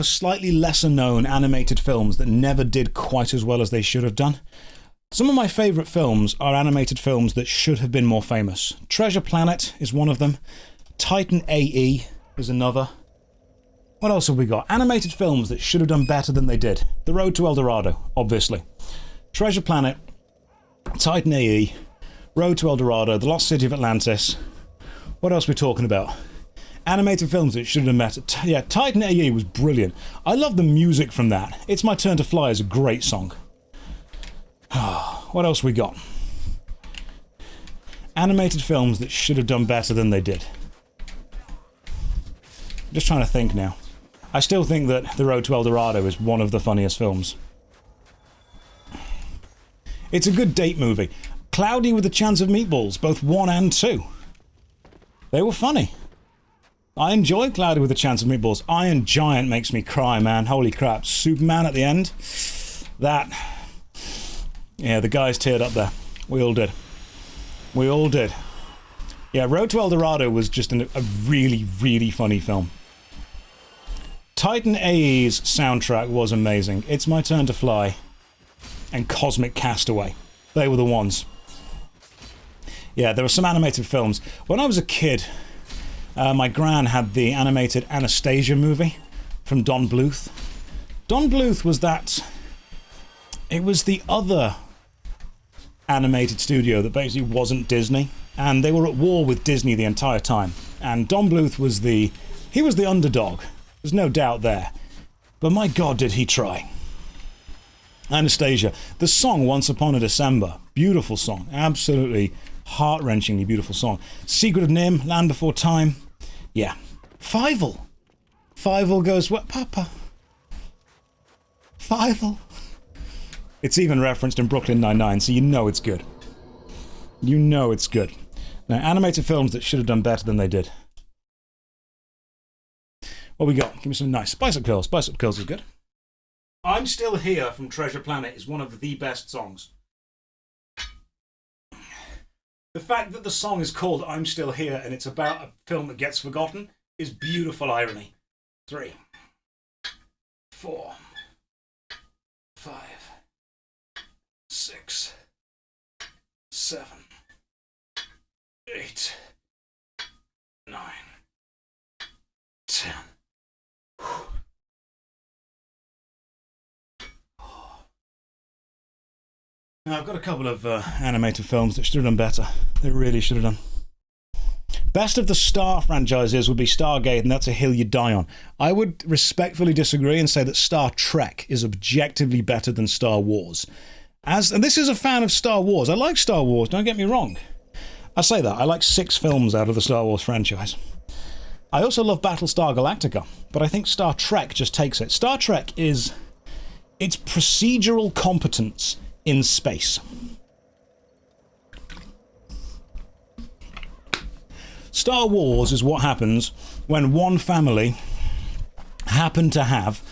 slightly lesser known animated films that never did quite as well as they should have done. Some of my favourite films are animated films that should have been more famous. Treasure Planet is one of them. Titan AE is another. What else have we got? Animated films that should have done better than they did. The Road to El Dorado, obviously. Treasure Planet, Titan AE, Road to El Dorado, The Lost City of Atlantis. What else are we talking about? Animated films that should have done better. Yeah, Titan AE was brilliant. I love the music from that. It's My Turn to Fly is a great song. What else we got? Animated films that should have done better than they did. I'm just trying to think now. I still think that The Road to El Dorado is one of the funniest films. It's a good date movie. Cloudy with a Chance of Meatballs, both 1 and 2. They were funny. I enjoy Cloudy with a Chance of Meatballs. Iron Giant makes me cry, man. Holy crap. Superman at the end. That. Yeah, the guys teared up there. We all did. We all did. Yeah, Road to El Dorado was just a really, really funny film. Titan AE's soundtrack was amazing. It's My Turn to Fly and Cosmic Castaway. They were the ones. Yeah, there were some animated films. When I was a kid, my gran had the animated Anastasia movie from Don Bluth. Don Bluth was that... It was the other animated studio that basically wasn't Disney. And they were at war with Disney the entire time. And Don Bluth was the... He was the underdog. There's no doubt there. But my God, did he try. Anastasia. The song Once Upon a December. Beautiful song. Absolutely heart-wrenchingly beautiful song. Secret of Nim, Land Before Time. Yeah. Fievel. Fievel goes, what, Papa? Fievel. It's even referenced in Brooklyn Nine-Nine, so you know it's good. You know it's good. Now, animated films that should have done better than they did. What we got? Give me some nice. Spice Up Girls. Spice Up Girls is good. I'm Still Here from Treasure Planet is one of the best songs. The fact that the song is called I'm Still Here and it's about a film that gets forgotten is beautiful irony. 3, 4, 5, 6, 7, 8, 9, 10. Now, I've got a couple of animated films that should have done better. They really should have done. Best of the Star franchises would be Stargate, and that's a hill you die on. I would respectfully disagree and say that Star Trek is objectively better than Star Wars. And this is a fan of Star Wars. I like Star Wars, don't get me wrong. I say that. I like 6 films out of the Star Wars franchise. I also love Battlestar Galactica, but I think Star Trek just takes it. Star Trek is... It's procedural competence in space. Star Wars is what happens when one family happen to have...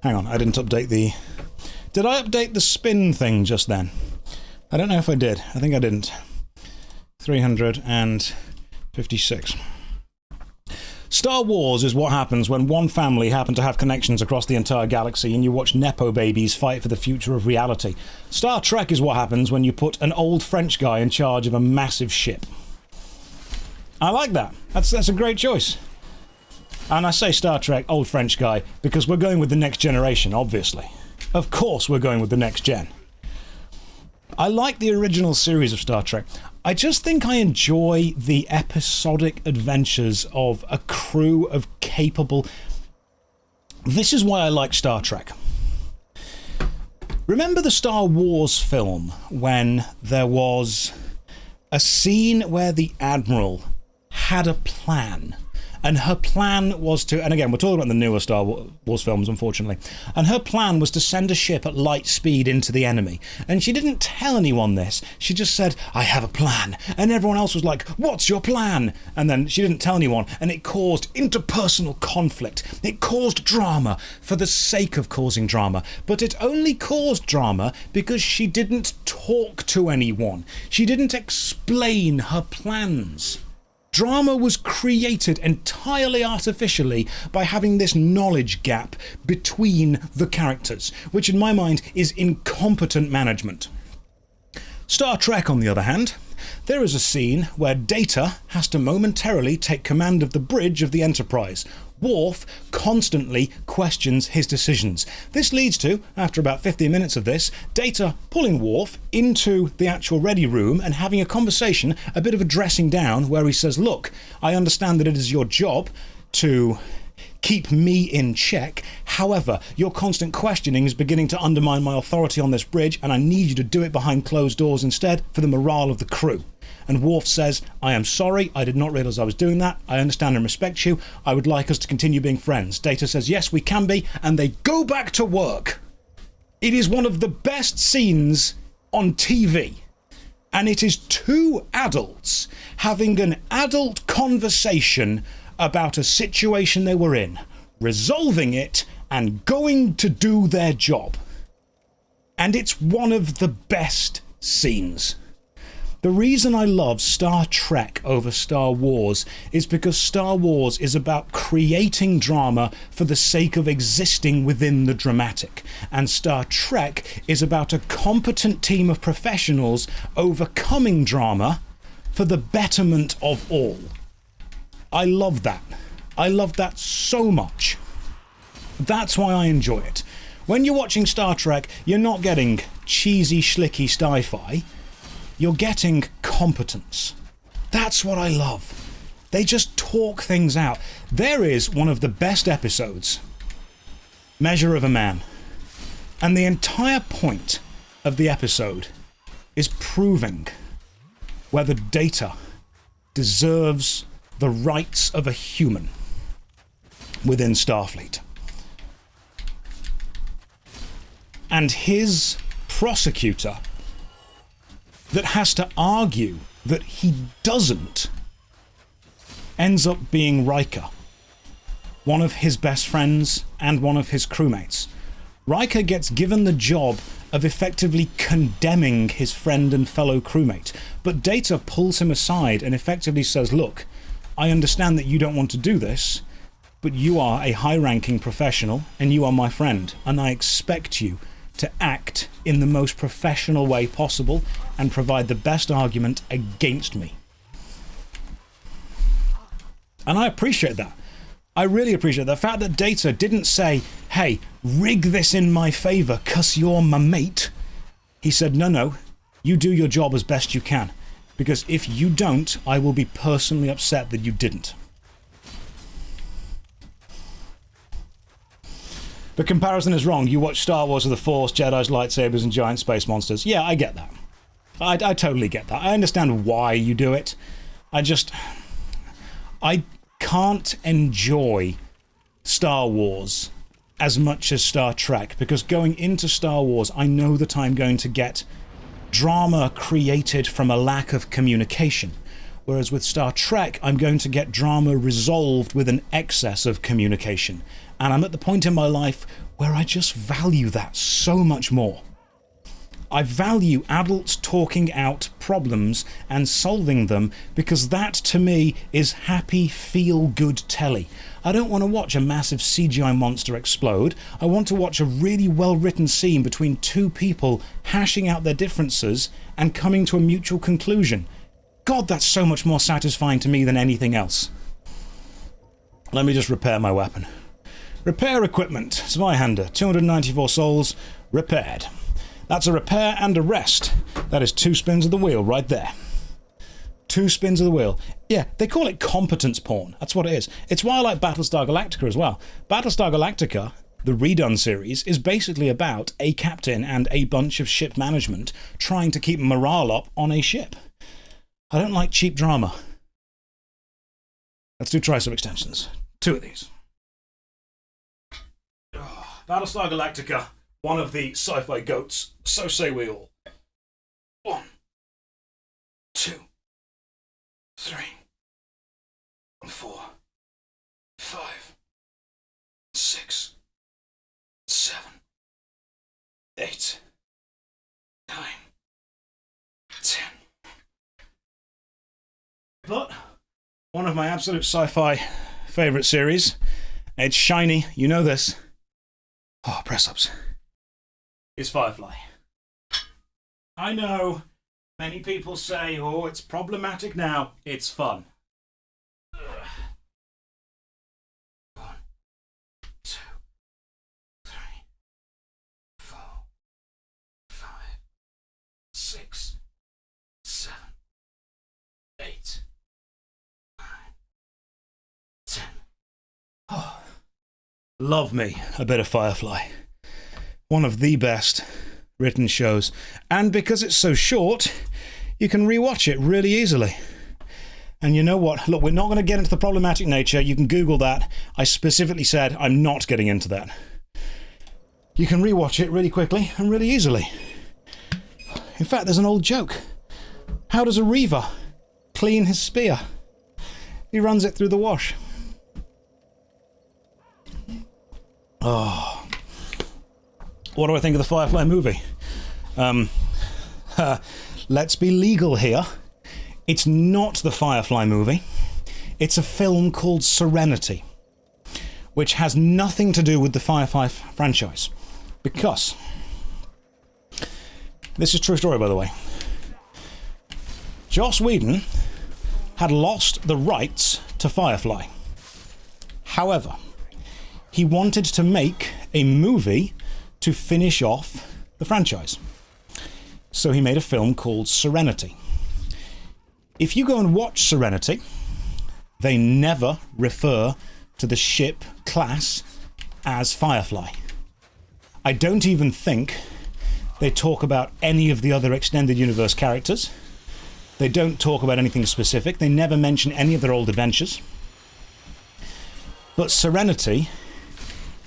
Hang on, I didn't update the... Did I update the spin thing just then? I don't know if I did. I think I didn't. 356. Star Wars is what happens when one family happen to have connections across the entire galaxy and you watch Nepo babies fight for the future of reality. Star Trek is what happens when you put an old French guy in charge of a massive ship. I like that. That's a great choice. And I say Star Trek, old French guy, because we're going with the next generation, obviously. Of course we're going with the next gen. I like the original series of Star Trek. I just think I enjoy the episodic adventures of a crew of capable... This is why I like Star Trek. Remember the Star Wars film when there was a scene where the Admiral had a plan And her plan was to, and again, we're talking about the newer Star Wars films, unfortunately, and her plan was to send a ship at light speed into the enemy. And she didn't tell anyone this. She just said, I have a plan. And everyone else was like, what's your plan? And then she didn't tell anyone, and it caused interpersonal conflict. It caused drama for the sake of causing drama. But it only caused drama because she didn't talk to anyone. She didn't explain her plans. Drama was created entirely artificially by having this knowledge gap between the characters, which in my mind is incompetent management. Star Trek, on the other hand, there is a scene where Data has to momentarily take command of the bridge of the Enterprise. Worf constantly questions his decisions. This leads to, after about 15 minutes of this, Data pulling Worf into the actual ready room and having a conversation, a bit of a dressing down, where he says, look, I understand that it is your job to keep me in check. However, your constant questioning is beginning to undermine my authority on this bridge, and I need you to do it behind closed doors instead for the morale of the crew. And Worf says, I am sorry, I did not realise I was doing that. I understand and respect you. I would like us to continue being friends. Data says, yes, we can be, and they go back to work. It is one of the best scenes on TV. And it is two adults having an adult conversation about a situation they were in, resolving it, and going to do their job. And it's one of the best scenes. The reason I love Star Trek over Star Wars is because Star Wars is about creating drama for the sake of existing within the dramatic, and Star Trek is about a competent team of professionals overcoming drama for the betterment of all. I love that. I love that so much. That's why I enjoy it. When you're watching Star Trek, you're not getting cheesy, schlicky sci-fi. You're getting competence. That's what I love. They just talk things out. There is one of the best episodes, Measure of a Man. And the entire point of the episode is proving whether Data deserves the rights of a human within Starfleet. And his prosecutor that has to argue that he doesn't ends up being Riker, one of his best friends and one of his crewmates. Riker gets given the job of effectively condemning his friend and fellow crewmate, but Data pulls him aside and effectively says, look, I understand that you don't want to do this, but you are a high-ranking professional and you are my friend, and I expect you to act in the most professional way possible and provide the best argument against me. And I appreciate that. I really appreciate the fact that Data didn't say, hey, rig this in my favour 'cause you're my mate. He said, no, you do your job as best you can, because if you don't, I will be personally upset that you didn't. The comparison is wrong. You watch Star Wars with the Force, Jedi's lightsabers and giant space monsters. Yeah, I get that. I totally get that. I understand why you do it. I can't enjoy Star Wars as much as Star Trek, because going into Star Wars, I know that I'm going to get drama created from a lack of communication. Whereas with Star Trek, I'm going to get drama resolved with an excess of communication. And I'm at the point in my life where I just value that so much more. I value adults talking out problems and solving them, because that to me is happy, feel-good telly. I don't want to watch a massive CGI monster explode. I want to watch a really well-written scene between two people hashing out their differences and coming to a mutual conclusion. God, that's so much more satisfying to me than anything else. Let me just repair my weapon. Repair equipment. Zweihander, 294 souls, repaired. That's a repair and a rest. That is 2 spins of the wheel right there. 2 spins of the wheel. Yeah, they call it competence porn. That's what it is. It's why I like Battlestar Galactica as well. Battlestar Galactica, the redone series, is basically about a captain and a bunch of ship management trying to keep morale up on a ship. I don't like cheap drama. Let's do tricep extensions. 2 of these. Battlestar Galactica, one of the sci-fi goats. So say we all. 1, 2, 3, 4, 5, 6, 7, 8, 9, 10. But one of my absolute sci-fi favorite series, it's shiny, you know this. Oh, press-ups. Is Firefly. I know many people say, oh, it's problematic now. It's fun. 1, 2, 3, 4, 5, 6, 7, 8, 9, 10. Oh, love me a bit of Firefly. One of the best written shows, and because it's so short, you can rewatch it really easily. And you know what? Look, we're not going to get into the problematic nature. You can Google that. I specifically said I'm not getting into that. You can rewatch it really quickly and really easily. In fact, there's an old joke. How does a reaver clean his spear? He runs it through the wash. Oh. What do I think of the Firefly movie? Let's be legal here. It's not the Firefly movie. It's a film called Serenity, which has nothing to do with the Firefly franchise. Because, this is a true story, by the way. Joss Whedon had lost the rights to Firefly. However, he wanted to make a movie to finish off the franchise. So he made a film called Serenity. If you go and watch Serenity, they never refer to the ship class as Firefly. I don't even think they talk about any of the other extended universe characters. They don't talk about anything specific. They never mention any of their old adventures. But Serenity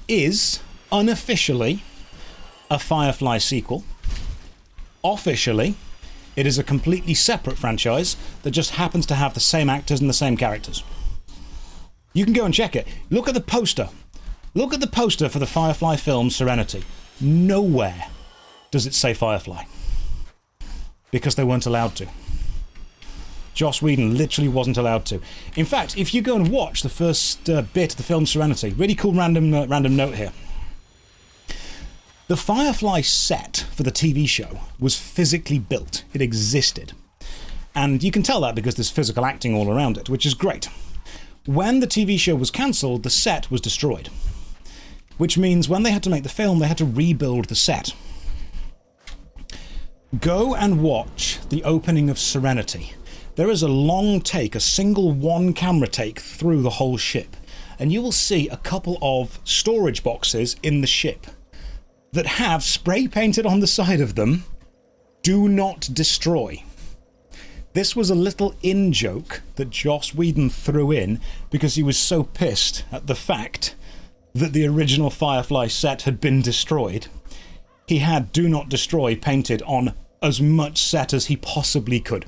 is unofficially a Firefly sequel. Officially, it is a completely separate franchise that just happens to have the same actors and the same characters. You can go and check it. Look at the poster. Look at the poster for the Firefly film Serenity. Nowhere does it say Firefly. Because they weren't allowed to. Joss Whedon literally wasn't allowed to. In fact, if you go and watch the first bit of the film Serenity, really cool random note here. The Firefly set for the TV show was physically built. It existed. And you can tell that because there's physical acting all around it, which is great. When the TV show was cancelled, the set was destroyed. Which means when they had to make the film, they had to rebuild the set. Go and watch the opening of Serenity. There is a long take, a single one-camera take through the whole ship. And you will see a couple of storage boxes in the ship that have spray painted on the side of them, "Do not destroy." This was a little in-joke that Joss Whedon threw in because he was so pissed at the fact that the original Firefly set had been destroyed. He had "Do not destroy" painted on as much set as he possibly could.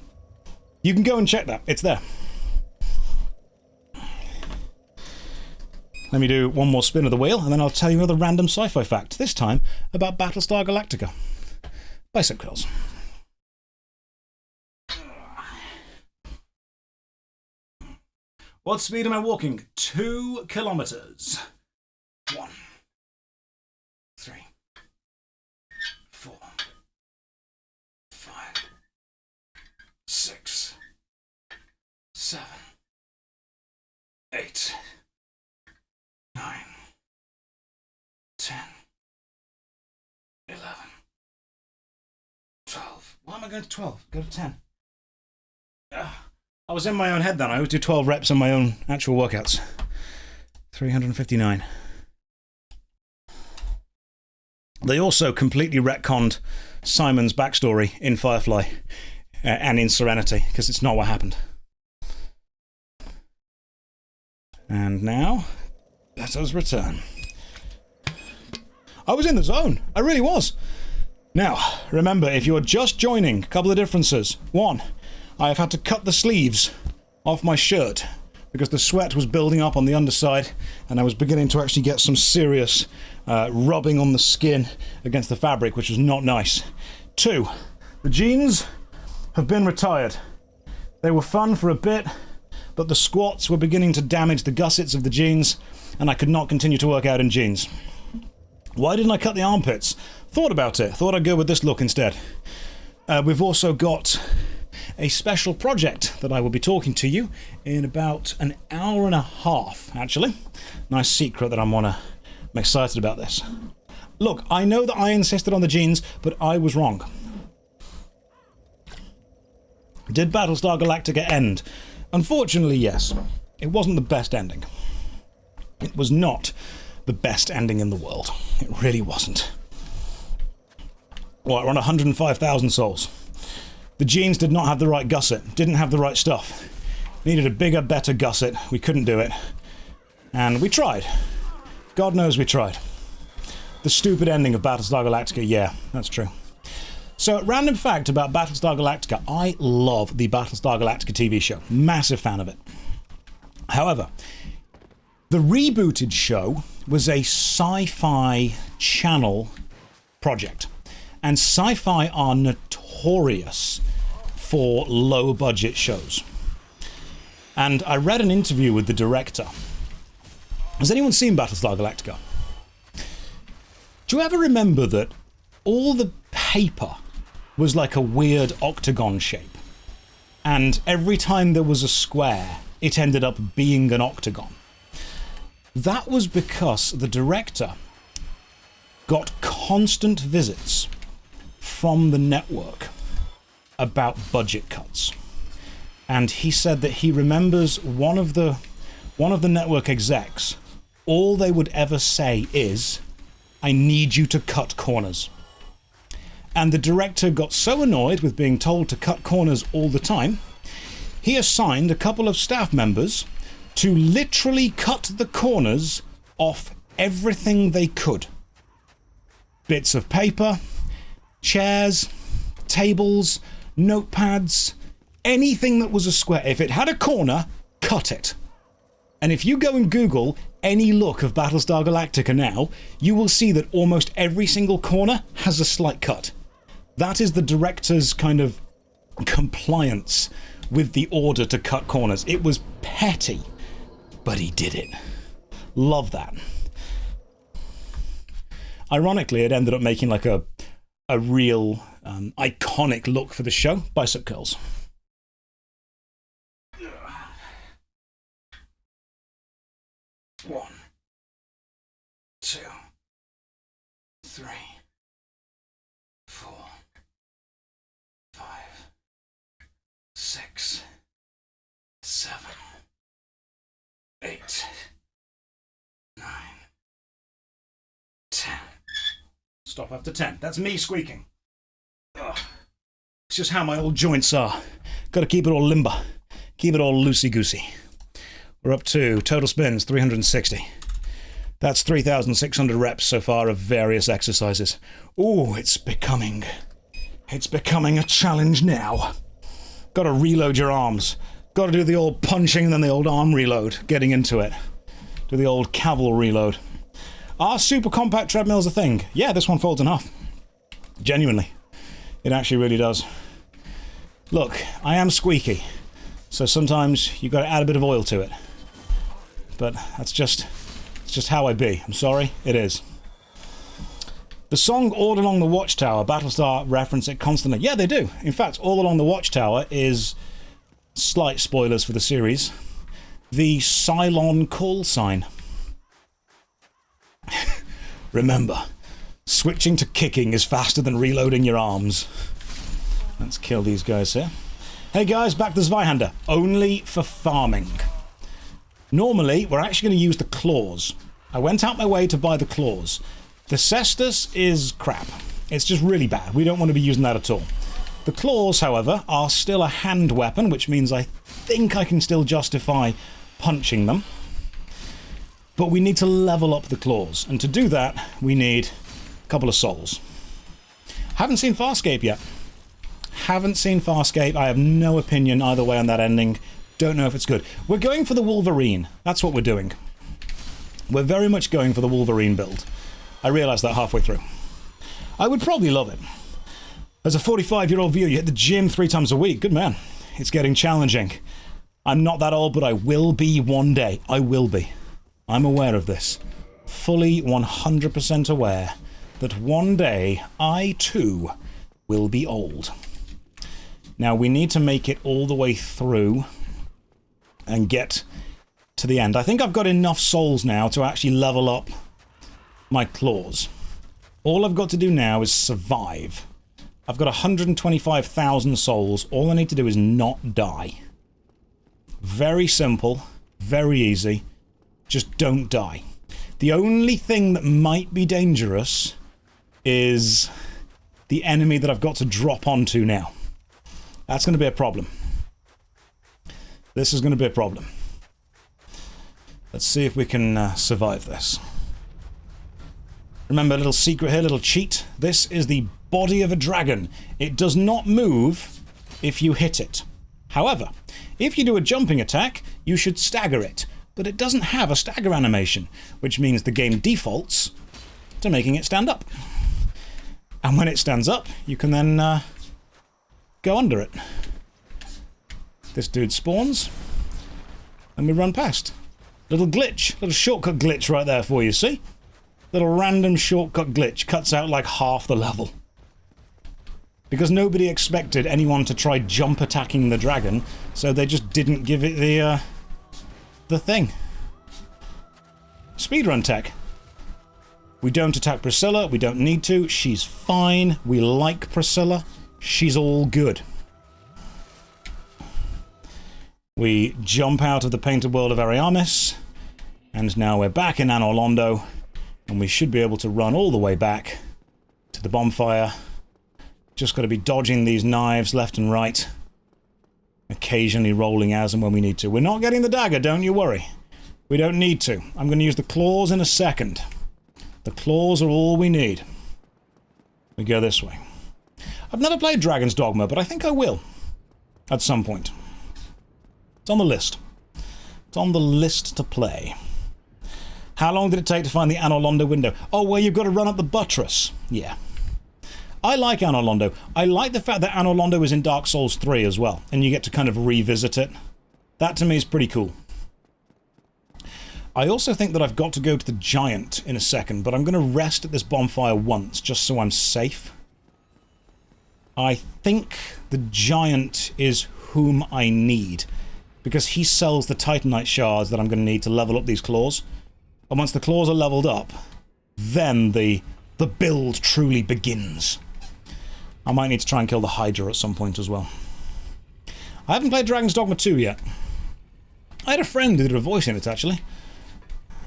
You can go and check that, it's there. Let me do one more spin of the wheel, and then I'll tell you another random sci-fi fact, this time about Battlestar Galactica. Bicep curls. What speed am I walking? 2 kilometers. 1, 3, 4, 5, 6, 7, 8, 9, 10, 11, 12. Why am I going to 12? Go to 10. I was in my own head then. I always do 12 reps on my own actual workouts. 359. They also completely retconned Simon's backstory in Firefly and in Serenity, because it's not what happened. And now, let us return. I was in the zone. I really was. Now, remember, if you're just joining, a couple of differences. One, I have had to cut the sleeves off my shirt because the sweat was building up on the underside and I was beginning to actually get some serious rubbing on the skin against the fabric, which was not nice. Two, the jeans have been retired. They were fun for a bit, but the squats were beginning to damage the gussets of the jeans and I could not continue to work out in jeans. Why didn't I cut the armpits? Thought about it. Thought I'd go with this look instead. We've also got a special project that I will be talking to you in about an hour and a half, actually. Nice secret that I'm excited about this. Look, I know that I insisted on the jeans, but I was wrong. Did Battlestar Galactica end? Unfortunately, yes. It wasn't the best ending. It was not the best ending in the world. It really wasn't. Well, we're on 105,000 souls. The jeans did not have the right gusset, didn't have the right stuff. Needed a bigger, better gusset. We couldn't do it. And we tried. God knows we tried. The stupid ending of Battlestar Galactica, yeah, that's true. So, random fact about Battlestar Galactica. I love the Battlestar Galactica TV show. Massive fan of it. However, the rebooted show was a sci-fi channel project. And sci-fi are notorious for low-budget shows. And I read an interview with the director. Has anyone seen Battlestar Galactica? Do you ever remember that all the paper was like a weird octagon shape? And every time there was a square, it ended up being an octagon. That was because the director got constant visits from the network about budget cuts. And he said that he remembers one of the network execs, all they would ever say is, "I need you to cut corners." And the director got so annoyed with being told to cut corners all the time, he assigned a couple of staff members to literally cut the corners off everything they could. Bits of paper, chairs, tables, notepads, anything that was a square. If it had a corner, cut it. And if you go and Google any look of Battlestar Galactica now, you will see that almost every single corner has a slight cut. That is the director's kind of compliance with the order to cut corners. It was petty, but he did it. Love that. Ironically, it ended up making like a real iconic look for the show. Bicep curls. 1, 2, 3, 4, 5, 6, 7, 8, 9, 10. Stop after 10. That's me squeaking. Ugh. It's just how my old joints are. Got to keep it all limber. Keep it all loosey-goosey. We're up to total spins, 360. That's 3,600 reps so far of various exercises. Ooh, it's becoming a challenge now. Got to reload your arms. Got to do the old punching and then the old arm reload. Getting into it. Do the old cavalry reload. Are super compact treadmills a thing? Yeah, this one folds in half. Genuinely. It actually really does. Look, I am squeaky, so sometimes you've got to add a bit of oil to it. But it's just how I be. I'm sorry, it is. The song All Along the Watchtower, Battlestar reference it constantly. Yeah, they do. In fact, All Along the Watchtower is, slight spoilers for the series, the Cylon call sign. Remember, switching to kicking is faster than reloading your arms. Let's kill these guys here. Hey guys, back to Zweihander. Only for farming. Normally, we're actually going to use the claws. I went out my way to buy the claws. The cestus is crap. It's just really bad. We don't want to be using that at all. The claws, however, are still a hand weapon, which means I think I can still justify punching them. But we need to level up the claws, and to do that, we need a couple of souls. Haven't seen Farscape yet. Haven't seen Farscape. I have no opinion either way on that ending. Don't know if it's good. We're going for the Wolverine. That's what we're doing. We're very much going for the Wolverine build. I realised that halfway through. I would probably love it. As a 45-year-old viewer, you hit the gym 3 times a week. Good man. It's getting challenging. I'm not that old, but I will be one day. I will be. I'm aware of this. Fully 100% aware that one day I, too, will be old. Now, we need to make it all the way through and get to the end. I think I've got enough souls now to actually level up my claws. All I've got to do now is survive. I've got 125,000 souls. All I need to do is not die. Very simple, very easy. Just don't die. The only thing that might be dangerous is the enemy that I've got to drop onto now. That's going to be a problem. This is going to be a problem. Let's see if we can survive this. Remember, a little secret here, little cheat. This is the body of a dragon. It does not move if you hit it. However, if you do a jumping attack, you should stagger it. But it doesn't have a stagger animation, which means the game defaults to making it stand up. And when it stands up, you can then go under it. This dude spawns, and we run past. Little glitch, little shortcut glitch right there for you, see? Little random shortcut glitch cuts out like half the level. Because nobody expected anyone to try jump attacking the dragon, so they just didn't give it the thing. Speedrun tech. We don't attack Priscilla, we don't need to, she's fine, we like Priscilla, she's all good. We jump out of the painted world of Ariamis, and now we're back in Anor Londo, and we should be able to run all the way back to the bonfire. Just got to be dodging these knives left and right, occasionally rolling as and when we need to. We're not getting the dagger, don't you worry. We don't need to. I'm going to use the claws in a second. The claws are all we need. We go this way. I've never played Dragon's Dogma, but I think I will. At some point. It's on the list. It's on the list to play. How long did it take to find the Anor Londo window? Oh, well, you've got to run up the buttress. Yeah. I like Anor Londo. I like the fact that Anor Londo is in Dark Souls 3 as well, and you get to kind of revisit it. That to me is pretty cool. I also think that I've got to go to the Giant in a second, but I'm going to rest at this bonfire once, just so I'm safe. I think the Giant is whom I need, because he sells the Titanite shards that I'm going to need to level up these claws. And once the claws are leveled up, then the build truly begins. I might need to try and kill the Hydra at some point as well. I haven't played Dragon's Dogma 2 yet. I had a friend who did a voice in it, actually.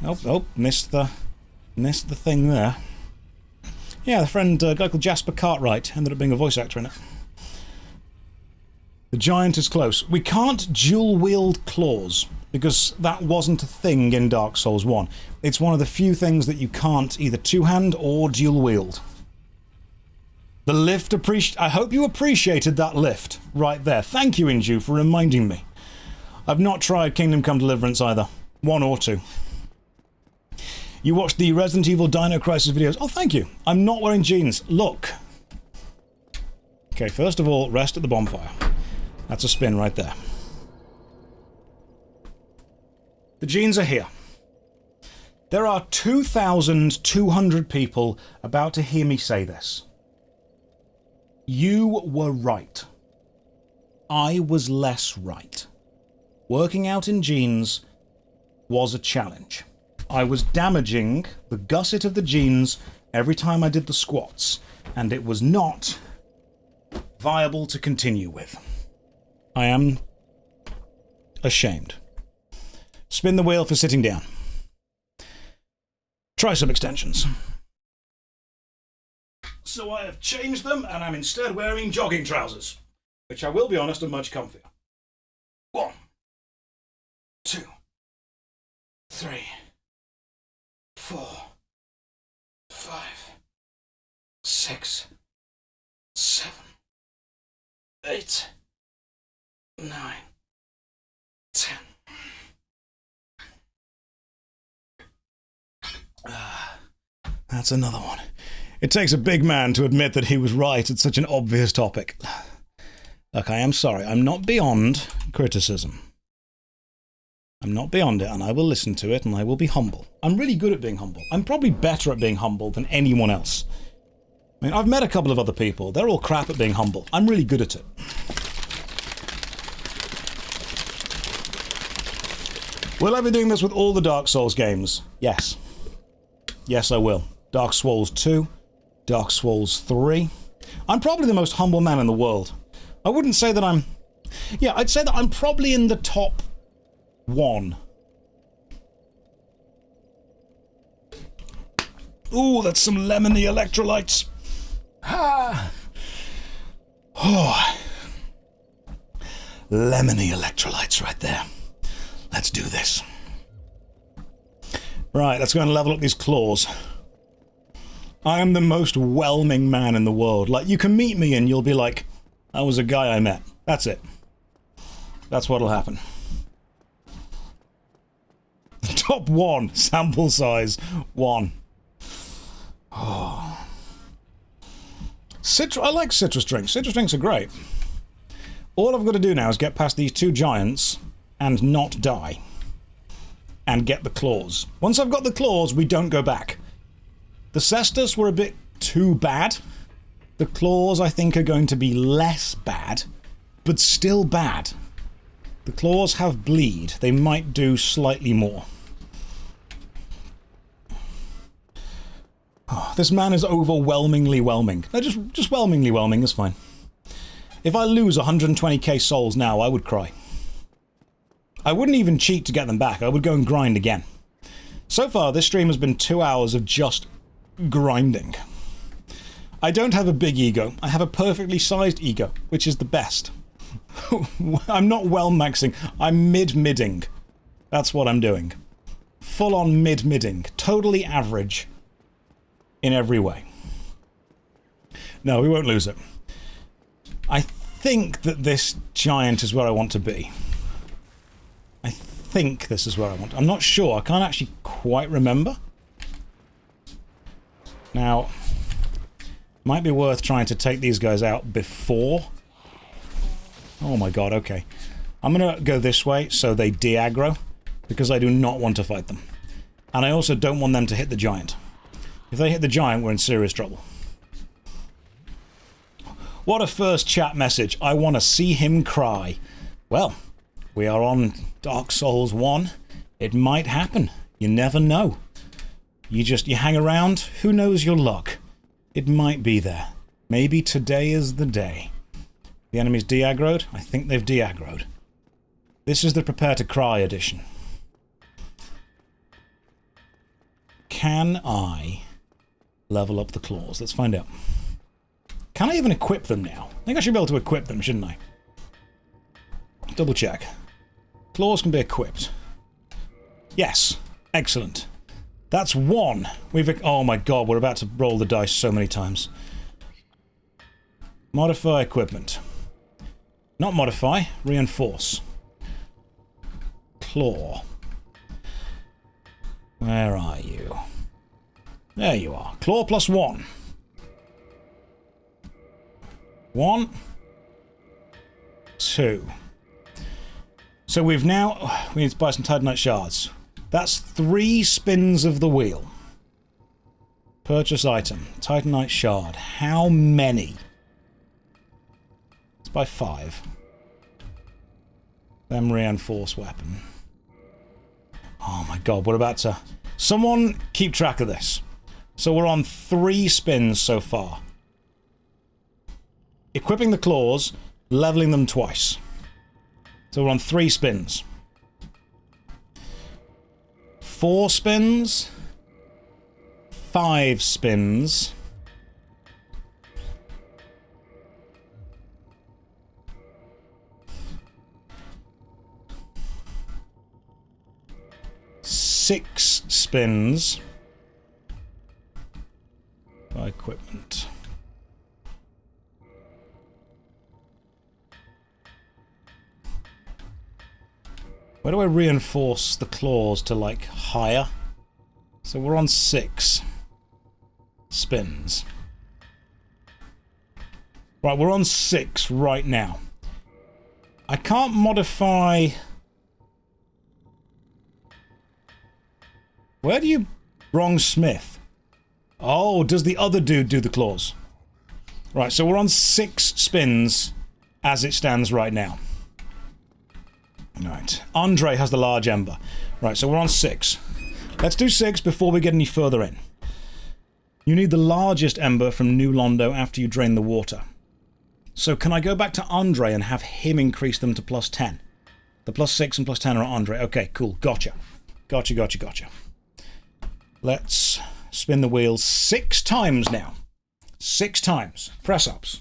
Oh, missed the thing there. Yeah, the friend, a guy called Jasper Cartwright, ended up being a voice actor in it. The Giant is close. We can't dual-wield claws, because that wasn't a thing in Dark Souls 1. It's one of the few things that you can't either two-hand or dual-wield. The lift I hope you appreciated that lift right there. Thank you, Inju, for reminding me. I've not tried Kingdom Come Deliverance either. 1 or 2. You watched the Resident Evil Dino Crisis videos. Oh, thank you. I'm not wearing jeans. Look. Okay, first of all, rest at the bonfire. That's a spin right there. The jeans are here. There are 2,200 people about to hear me say this. You were right. I was less right. Working out in jeans was a challenge. I was damaging the gusset of the jeans every time I did the squats, and it was not viable to continue with. I am ashamed. Spin the wheel for sitting down. Try some extensions. So I have changed them, and I'm instead wearing jogging trousers, which I will be honest are much comfier. 1, 2, 3, 8, 9, 10. That's another one. It takes a big man to admit that he was right at such an obvious topic. Look, I am sorry. I'm not beyond criticism. I'm not beyond it, and I will listen to it, and I will be humble. I'm really good at being humble. I'm probably better at being humble than anyone else. I mean, I've met a couple of other people. They're all crap at being humble. I'm really good at it. Will I be doing this with all the Dark Souls games? Yes. Yes, I will. Dark Souls 2, Dark Souls 3. I'm probably the most humble man in the world. I wouldn't say that I'm... Yeah, I'd say that I'm probably in the top 1. Ooh, that's some lemony electrolytes. Ah. Oh. Lemony electrolytes right there. Let's do this. Right, let's go and level up these claws. I am the most whelming man in the world. Like, you can meet me and you'll be like, that was a guy I met. That's it. That's what'll happen. Top 1. Sample size 1. Oh. I like citrus drinks. Citrus drinks are great. All I've got to do now is get past these 2 giants and not die. And get the claws. Once I've got the claws, we don't go back. The cestus were a bit too bad. The claws, I think, are going to be less bad, but still bad. The claws have bleed. They might do slightly more. Oh, this man is overwhelmingly whelming. No, just whelmingly whelming is fine. If I lose 120k souls now, I would cry. I wouldn't even cheat to get them back. I would go and grind again. So far, this stream has been 2 hours of just grinding. I don't have a big ego. I have a perfectly sized ego, which is the best. I'm not well maxing. I'm mid-midding. That's what I'm doing. Full-on mid-midding. Totally average in every way. No, we won't lose it. I think that this giant is where I want to be. I think this is where I want. I'm not sure. I can't actually quite remember. Now, might be worth trying to take these guys out before. Oh my god, okay. I'm gonna go this way so they de-aggro, because I do not want to fight them. And I also don't want them to hit the giant. If they hit the giant, we're in serious trouble. What a first chat message. I want to see him cry. Well, we are on Dark Souls 1. It might happen. You never know. You hang around. Who knows your luck? It might be there. Maybe today is the day. The enemy's de-aggroed? I think they've de-aggroed. This is the Prepare to Cry edition. Can I level up the claws? Let's find out. Can I even equip them now? I think I should be able to equip them, shouldn't I? Double check. Claws can be equipped. Yes. Excellent. That's 1. Oh my god, we're about to roll the dice so many times. Modify equipment. Not modify, reinforce. Claw. Where are you? There you are. Claw plus 1. 1. 2. So we've now... we need to buy some Titanite shards. That's 3 spins of the wheel. Purchase item. Titanite shard. How many? Let's buy 5. Them reinforce weapon. Oh my god, we're about to... Someone keep track of this. So we're on 3 spins so far. Equipping the claws, leveling them twice. So we're on 3 spins. 4 spins. 5 spins. 6 spins. By equipment. Where do I reinforce the claws to, like, higher? So we're on 6 spins. Right, we're on 6 right now. I can't modify... Where do you... Wrong Smith. Oh, does the other dude do the claws? Right, so we're on 6 spins as it stands right now. Right, Andre has the large ember. Right, so we're on 6. Let's do 6 before we get any further in. You need the largest ember from New Londo after you drain the water. So can I go back to Andre and have him increase them to +10? The +6 and +10 are Andre. Okay, cool. Gotcha. Gotcha, gotcha, gotcha. Let's spin the wheel 6 times now. 6 times. Press-ups.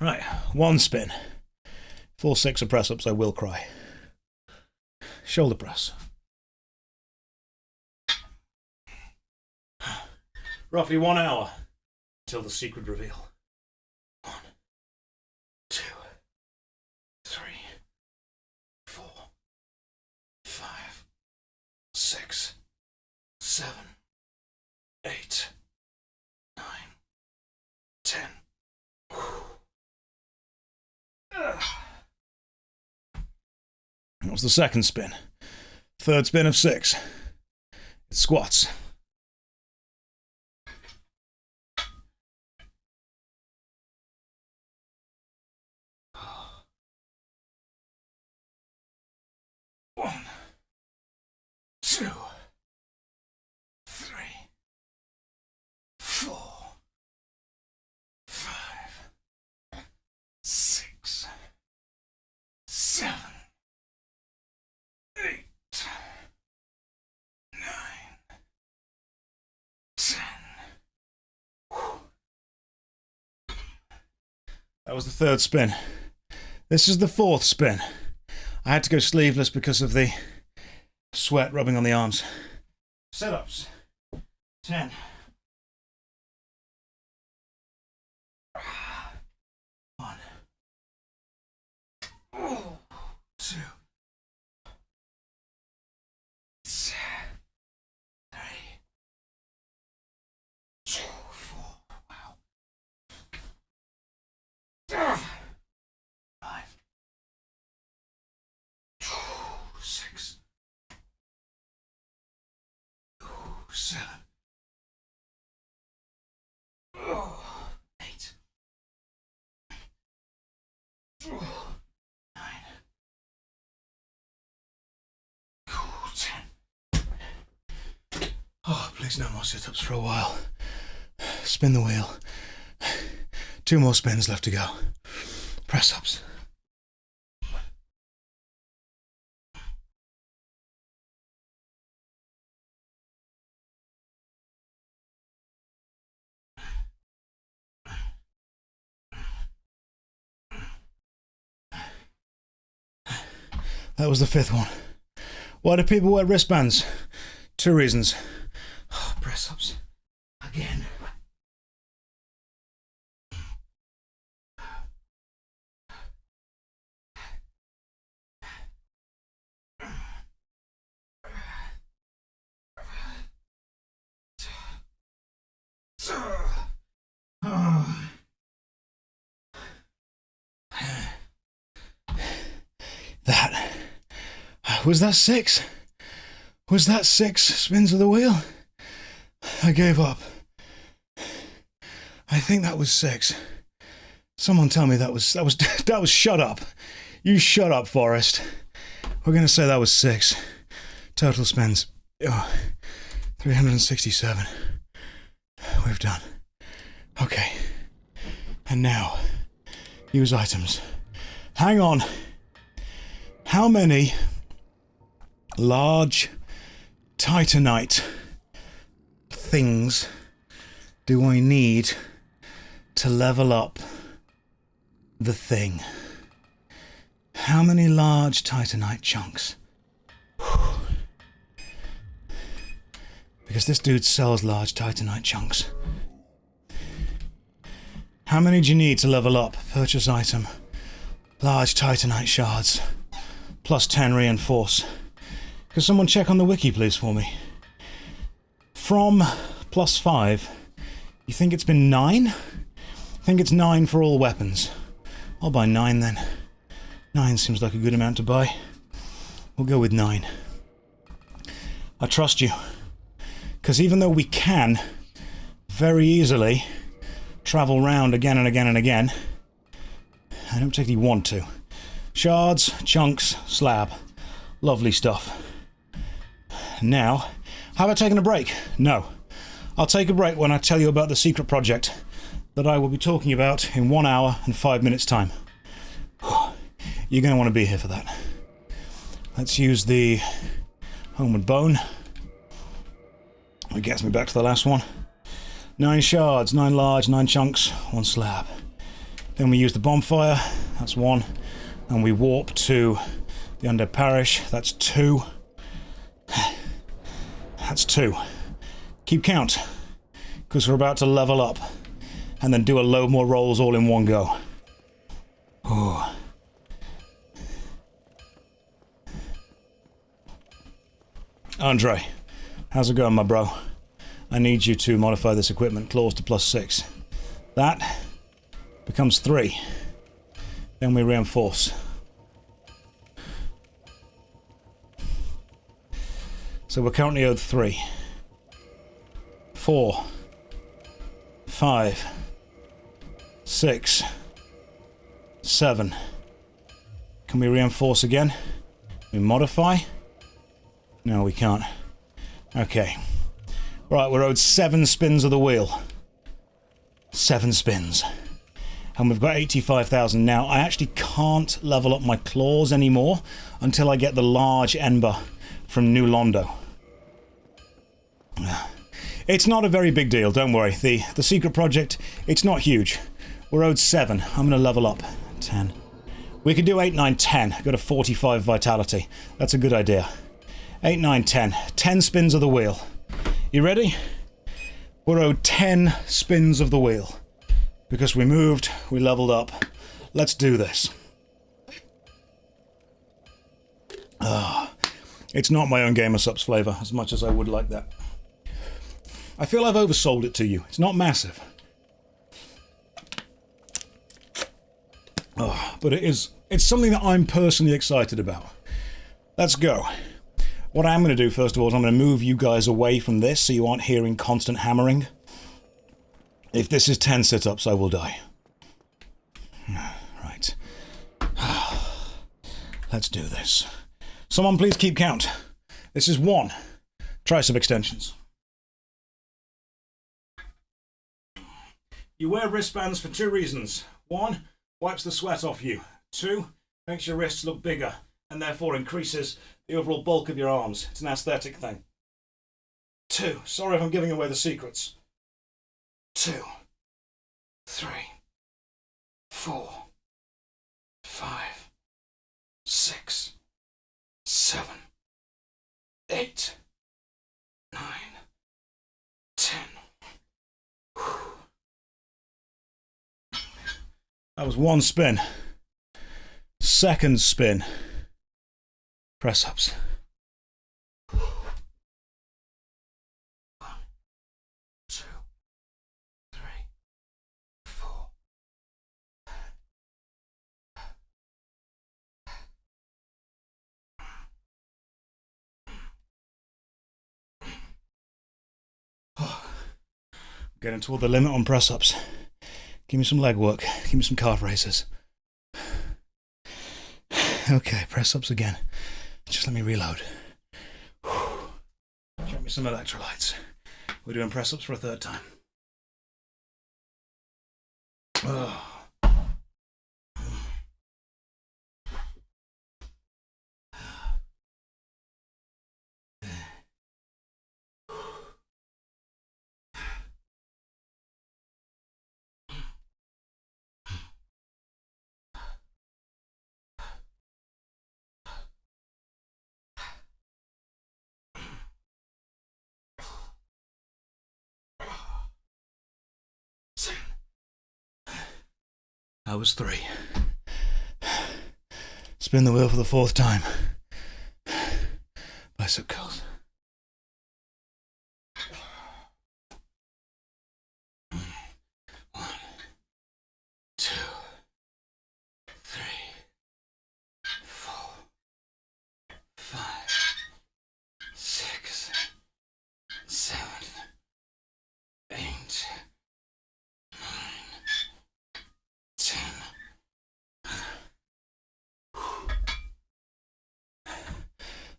Right, 1 spin. Full 6 of press-ups, I will cry. Shoulder press. Roughly 1 hour till the secret reveal. 1, 2, 3, 4, 5, 6, 7, 8, 9, 10. That was the second spin. Third spin of 6. It squats. One, 2, 3, 4, 5, 6, 7, 8, 9, 10. That was the third spin. This is the fourth spin. I had to go sleeveless because of the sweat rubbing on the arms. Sit-ups. 10. 1. 2. 3. 2, 4. Wow. 5. 6. 7. 8. 9. 10. Oh, please no more sit-ups for a while. Spin the wheel. 2 more spins left to go. Press-ups. That was the 5th one. Why do people wear wristbands? 2 reasons. Oh, press-ups. Again. That. Was that 6? Was that 6 spins of the wheel? I gave up. I think that was 6. Someone tell me that was shut up. You shut up, Forrest. We're gonna say that was 6. Total spins. Oh, 367. We've done. Okay. And now, use items. Hang on. How many large titanite things do I need to level up the thing? How many large titanite chunks? Because this dude sells large titanite chunks. How many do you need to level up? Purchase item. Large titanite shards. Plus 10 reinforce. Could someone check on the wiki, please, for me? From plus 5, you think it's been 9? I think it's 9 for all weapons. I'll buy 9 then. 9 seems like a good amount to buy. We'll go with 9. I trust you. Because even though we can very easily travel round again and again and again, I don't particularly want to. Shards, chunks, slab. Lovely stuff. Now, how about taking a break? No. I'll take a break when I tell you about the secret project that I will be talking about in 1 hour and 5 minutes time. You're going to want to be here for that. Let's use the homeward bone. It gets me back to the last one. 9 shards, 9 large, 9 chunks, 1 slab. Then we use the bonfire, that's 1. And we warp to the Undead Parish, that's 2. That's 2. Keep count, because we're about to level up. And then do a load more rolls all in one go. Ooh. Andre, how's it going, my bro? I need you to modify this equipment. Claws to plus 6. That becomes 3. Then we reinforce. So we're currently owed 3. 4. 5. 6. 7. Can we reinforce again? We modify? No, we can't. Okay. Right, we're owed 7 spins of the wheel. 7 spins. And we've got 85,000 now. I actually can't level up my claws anymore until I get the large Ember from New Londo. It's not a very big deal, don't worry. The secret project, it's not huge. We're owed 7. I'm going to level up. 10. We could do 8, 9, 10. Got a 45 vitality. That's a good idea. 8, 9, 10. 10 spins of the wheel. You ready? We're owed 10 spins of the wheel. Because we moved, we leveled up. Let's do this. It's not my own Gamer Subs flavour, as much as I would like that. I feel I've oversold it to you. It's not massive. But it's something that I'm personally excited about. Let's go. What I'm going to do, first of all, is I'm going to move you guys away from this so you aren't hearing constant hammering. If this is 10 sit-ups, I will die. Right. Let's do this. Someone please keep count. This is 1. Tricep extensions. You wear wristbands for 2 reasons. 1, wipes the sweat off you. 2, makes your wrists look bigger and therefore increases the overall bulk of your arms. It's an aesthetic thing. 2, sorry if I'm giving away the secrets. 2, 3, 4, 5, 6, 7, 8, 9, 10. That was 1 spin. Second spin. Press ups. 1, 2, 3, 4. Getting toward the limit on press ups. Give me some leg work. Give me some calf raises. Okay, press ups again. Just let me reload. Drop me some electrolytes. We're doing press ups for a 3rd time. That was 3. Spin the wheel for the 4th time. Bicep curls. 1, 2, 3, 4, 5, 6, 7, 8, 9, 10.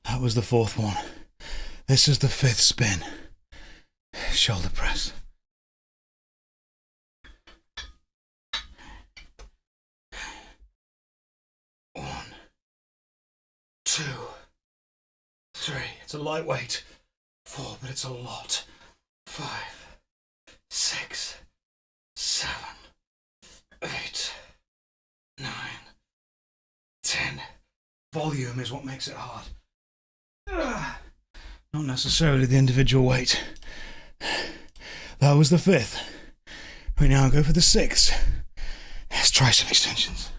That was the 4th one. This is the 5th spin. Shoulder press. 1, 2, 3. It's a lightweight. 4, but it's a lot. 5, 6, 7, 8, 9, 10. Volume is what makes it hard. Not necessarily the individual weight. That was the 5th. We now go for the 6th. Let's try some extensions.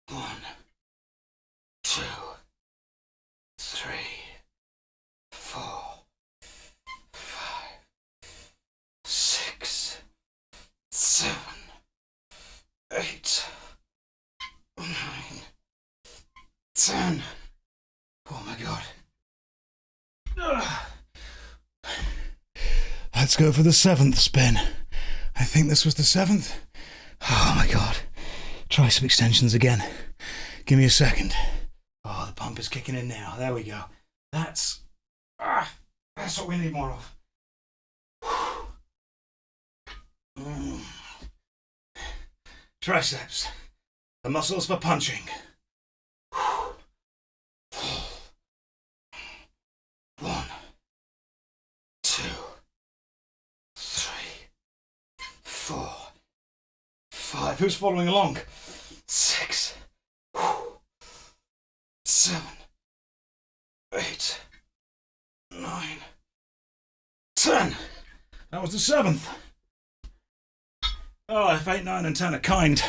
1, 2, 3, 4, 5, 6, 7, 8, 9, 10. Oh my god. Let's go for the 7th spin. I think this was the 7th. Oh my god. Try some extensions again. Give me a second. Oh, the pump is kicking in now. There we go. That's what we need more of. Triceps. The muscles for punching. 1, 2, 3, 4, 5. Who's following along? 6, 7, 8, 9, 10. That was the 7th. Oh, if 8, 9, and 10 are kind,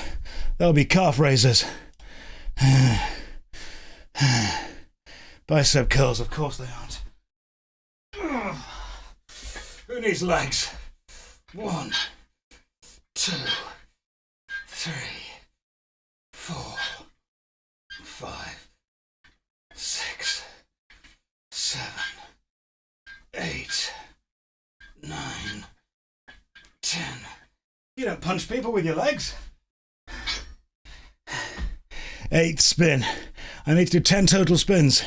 they'll be calf raisers. Bicep curls, of course they aren't. Who needs legs? 1, 2, 3, 4, 5, 6, 7, 8, 9, 10. You don't punch people with your legs. 8th spin. I need to do 10 total spins.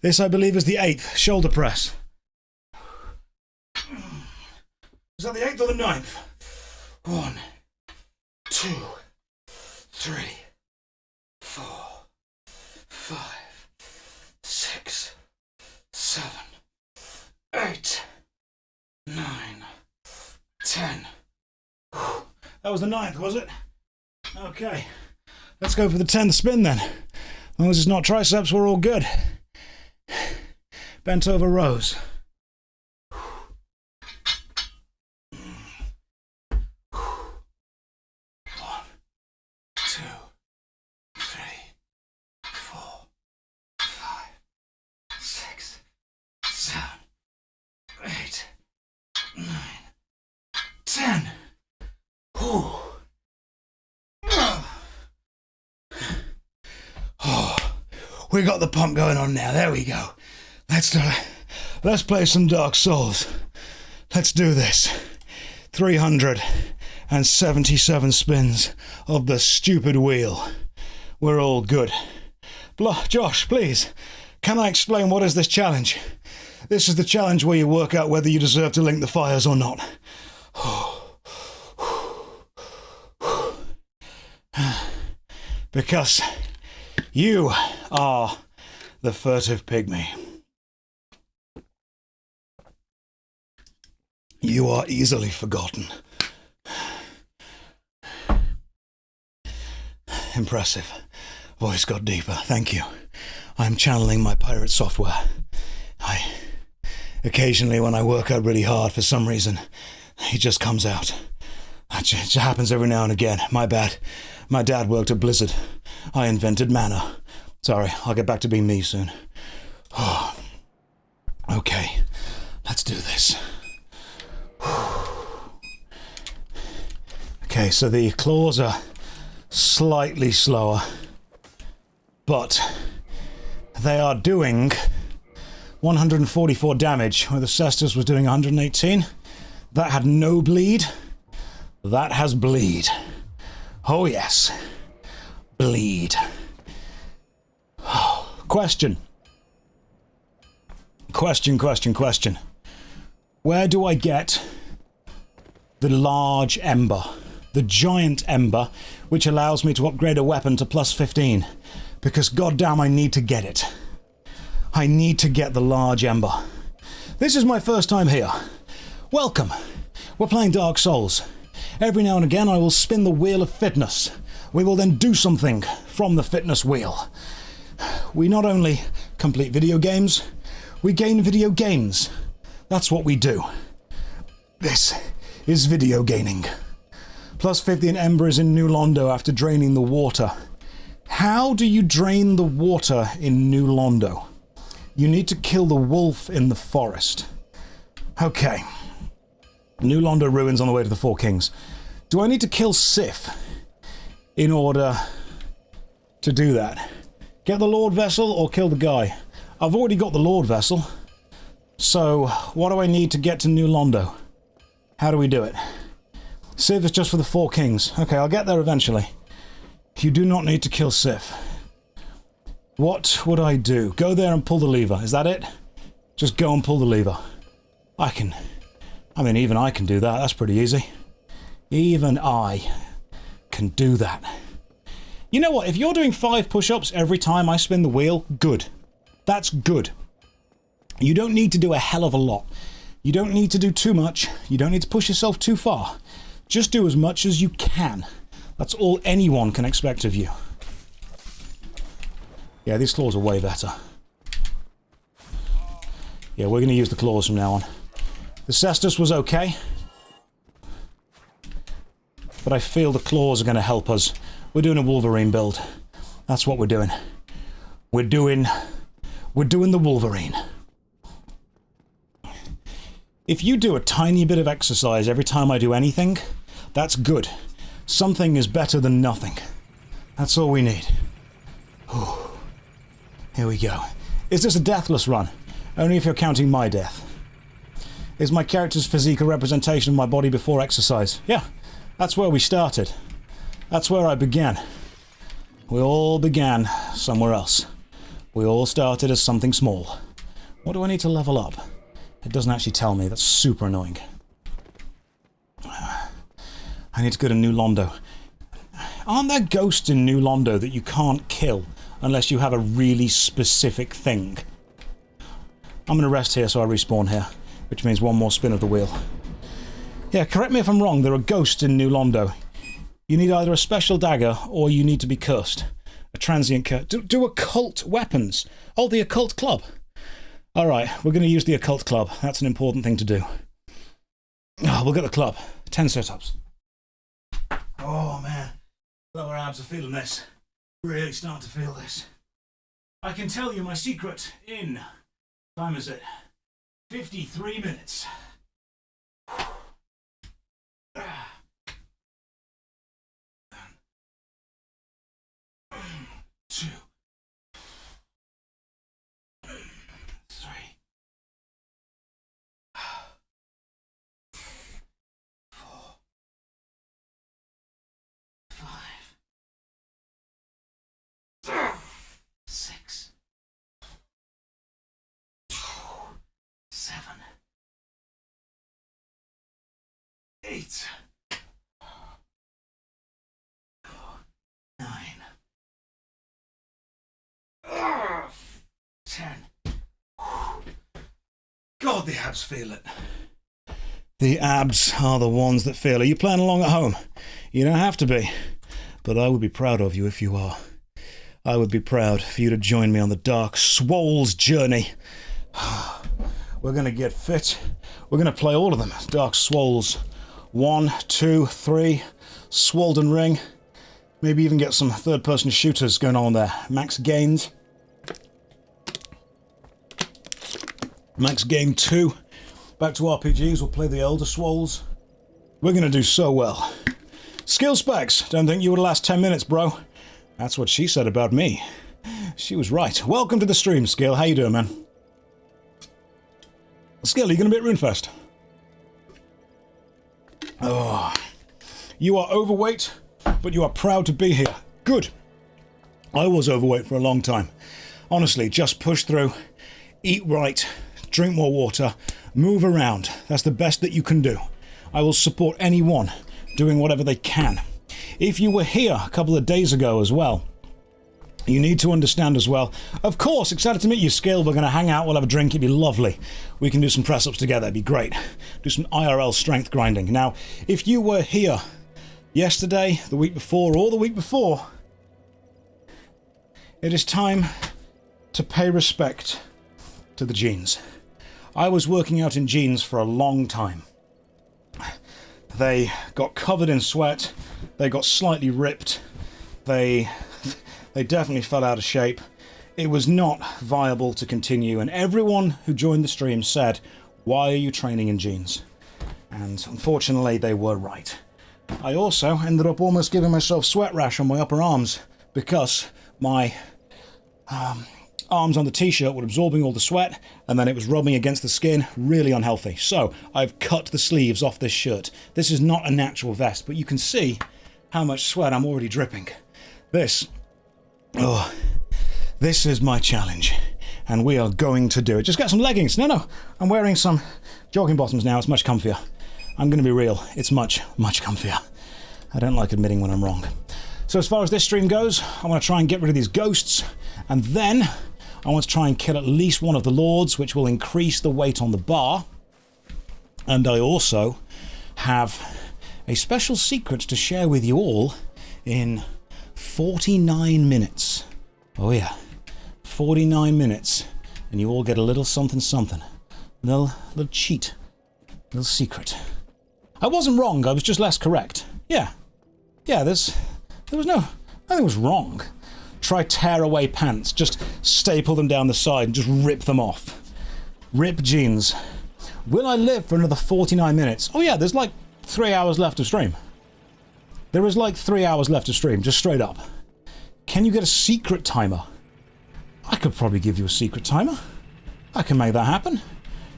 This, I believe, is the 8th shoulder press. Is that the 8th or the 9th? 1, 2, 3, 4, 5, 6, 7, 8, 9, 10. That was the 9th, was it? Okay. Let's go for the 10th spin then. As long as it's not triceps, we're all good. Bent over rows. 2, 3, 4, 5, 6, 7, 8, 9, 10. Whew. Oh, we got the pump going on now. There we go. Let's play some Dark Souls. Let's do this. 377 spins of the stupid wheel. We're all good. Josh, please, can I explain what is this challenge? This is the challenge where you work out whether you deserve to link the fires or not. Because you are the furtive pygmy. You are easily forgotten. Impressive. Voice got deeper. Thank you. I'm channeling my pirate software. Occasionally when I work out really hard for some reason, he just comes out. It just happens every now and again. My bad. My dad worked at Blizzard. I invented mana. Sorry, I'll get back to being me soon. Oh. Okay, let's do this. Okay, so the claws are slightly slower, but they are doing 144 damage, where the Cestus was doing 118. That had no bleed. That has bleed. Oh yes. Bleed. Question. Question. Where do I get the large Ember? The giant Ember, which allows me to upgrade a weapon to plus 15. Because goddamn I need to get it. I need to get the large Ember. This is my first time here. Welcome. We're playing Dark Souls. Every now and again I will spin the wheel of fitness. We will then do something from the fitness wheel. We not only complete video games, we gain video games. That's what we do. This is video gaining. Plus 50 in Ember is in New Londo after draining the water. How do you drain the water in New Londo? You need to kill the wolf in the forest. Okay. New Londo ruins on the way to the Four Kings. Do I need to kill Sif in order to do that? Get the Lord Vessel or kill the guy? I've already got the Lord Vessel. So, what do I need to get to New Londo? How do we do it? Sif is just for the Four Kings. Okay, I'll get there eventually. You do not need to kill Sif. What would I do? Go there and pull the lever. Is that it? Just go and pull the lever. Even I can do that. That's pretty easy. Even I can do that. You know what? If you're doing 5 push-ups every time I spin the wheel, good. That's good. You don't need to do a hell of a lot. You don't need to do too much. You don't need to push yourself too far. Just do as much as you can. That's all anyone can expect of you. Yeah, these claws are way better. Yeah, we're going to use the claws from now on. The Cestus was okay, but I feel the claws are going to help us. We're doing a Wolverine build. That's what we're doing. We're doing the Wolverine. If you do a tiny bit of exercise every time I do anything, that's good. Something is better than nothing. That's all we need. Whew. Here we go. Is this a deathless run? Only if you're counting my death. Is my character's physique a representation of my body before exercise? Yeah, that's where we started. That's where I began. We all began somewhere else. We all started as something small. What do I need to level up? It doesn't actually tell me. That's super annoying. I need to go to New Londo. Aren't there ghosts in New Londo that you can't kill unless you have a really specific thing? I'm going to rest here so I respawn here, which means one more spin of the wheel. Yeah, correct me if I'm wrong, there are ghosts in New Londo. You need either a special dagger or you need to be cursed. A transient curse. Do occult weapons. Oh, the occult club. Alright, we're going to use the occult club. That's an important thing to do. Oh, we'll get the club. 10 sit-ups. Oh, man. Lower abs are feeling this. Really starting to feel this. I can tell you my secret in... What time is it? 53 minutes. 2, 3, 4, 5, 6, 7, 8, 9, 10. God, the abs feel it. The abs are the ones that feel it. Are you playing along at home? You don't have to be, but I would be proud of you if you are. I would be proud for you to join me on the Dark Swoles journey. We're going to get fit. We're going to play all of them. Dark Swoles. 1, 2, 3. Swolden Ring. Maybe even get some third-person shooters going on there. Max gains. Max gain 2. Back to RPGs. We'll play the Elder Swoles. We're going to do so well. Skill specs. Don't think you would last 10 minutes, bro. That's what she said about me. She was right. Welcome to the stream, Skill. How you doing, man? Skill, are you going to be at RuneFest? Oh. You are overweight, but you are proud to be here. Good. I was overweight for a long time. Honestly, just push through, eat right, drink more water, move around. That's the best that you can do. I will support anyone doing whatever they can. If you were here a couple of days ago as well, you need to understand as well. Of course, excited to meet you, Skill. We're going to hang out, we'll have a drink, it'd be lovely. We can do some press-ups together, it'd be great. Do some IRL strength grinding. Now, if you were here yesterday, the week before, or the week before, it is time to pay respect to the jeans. I was working out in jeans for a long time. They got covered in sweat, they got slightly ripped, they definitely fell out of shape. It was not viable to continue, and everyone who joined the stream said, "Why are you training in jeans?" And unfortunately, they were right. I also ended up almost giving myself sweat rash on my upper arms because my arms on the t-shirt were absorbing all the sweat, and then it was rubbing against the skin, really unhealthy. So I've cut the sleeves off this shirt. This is not a natural vest, but you can see how much sweat I'm already dripping. This is my challenge, and we are going to do it. Just get some leggings. No, I'm wearing some jogging bottoms now. It's much comfier. I'm going to be real. It's much, much comfier. I don't like admitting when I'm wrong. So as far as this stream goes, I want to try and get rid of these ghosts, and then I want to try and kill at least one of the lords, which will increase the weight on the bar. And I also have a special secret to share with you all in 49 minutes. Oh yeah, 49 minutes, and you all get a little something something. Little cheat. Little secret. I wasn't wrong, I was just less correct. Yeah, there was nothing was wrong. Try tear away pants, just staple them down the side and just rip them off. Rip jeans. Will I live for another 49 minutes? Oh yeah, there's like 3 hours left of stream. There is like 3 hours left of stream, just straight up. Can you get a secret timer? I could probably give you a secret timer. I can make that happen.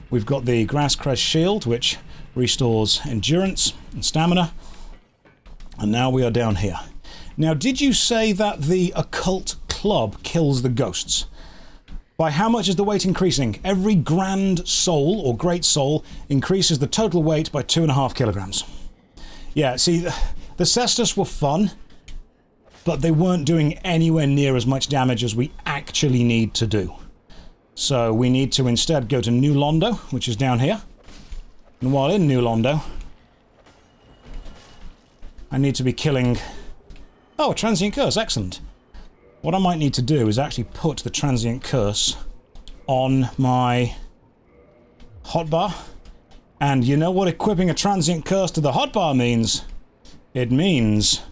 We've got the Grasscrest Shield, which restores endurance and stamina. And now we are down here. Now, did you say that the occult club kills the ghosts? By how much is the weight increasing? Every grand soul, or great soul, increases the total weight by 2.5 kilograms. Yeah, see, the Cestus were fun, but they weren't doing anywhere near as much damage as we actually need to do. So we need to instead go to New Londo, which is down here. And while in New Londo, I need to be killing... Oh, a Transient Curse, excellent. What I might need to do is actually put the Transient Curse on my hotbar. And you know what equipping a Transient Curse to the hotbar means? It means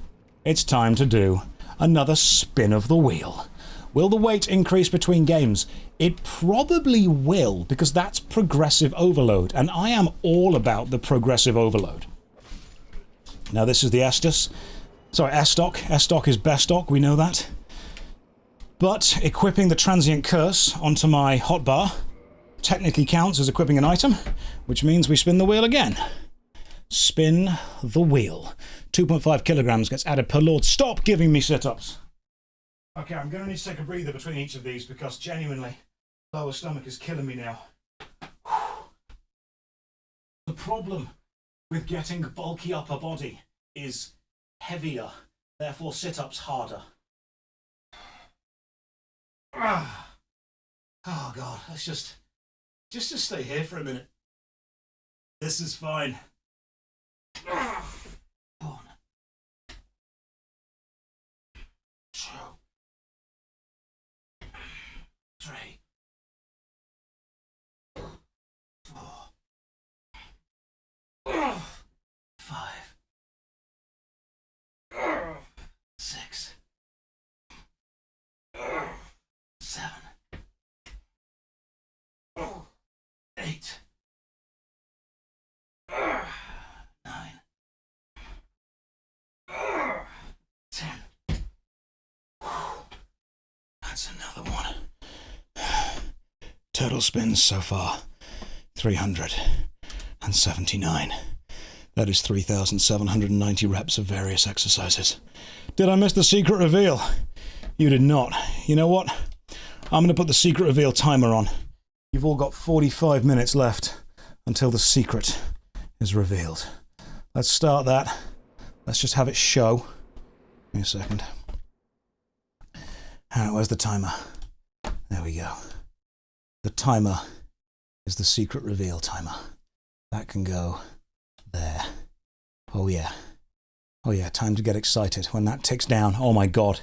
it's time to do another spin of the wheel. Will the weight increase between games? It probably will, because that's progressive overload, and I am all about the progressive overload. Now this is the Estus. Sorry, S-Stock. S-Stock is best stock, we know that. But equipping the Transient Curse onto my hotbar technically counts as equipping an item, which means we spin the wheel again. Spin the wheel. 2.5 kilograms gets added per lord. Stop giving me sit-ups. Okay, I'm going to need to take a breather between each of these because genuinely, lower stomach is killing me now. The problem with getting bulky upper body is heavier, therefore sit-ups harder. Oh god, let's just stay here for a minute. This is fine. 1, 2, 3, 6, 7, 8, 9, 10. That's another one. Total spins so far, 379. That is 3,790 reps of various exercises. Did I miss the secret reveal? You did not. You know what? I'm going to put the secret reveal timer on. You've all got 45 minutes left until the secret is revealed. Let's start that. Let's just have it show. Give me a second. Where's the timer? There we go. The timer is the secret reveal timer. That can go there. Oh yeah. Oh yeah, time to get excited. When that ticks down, oh my god,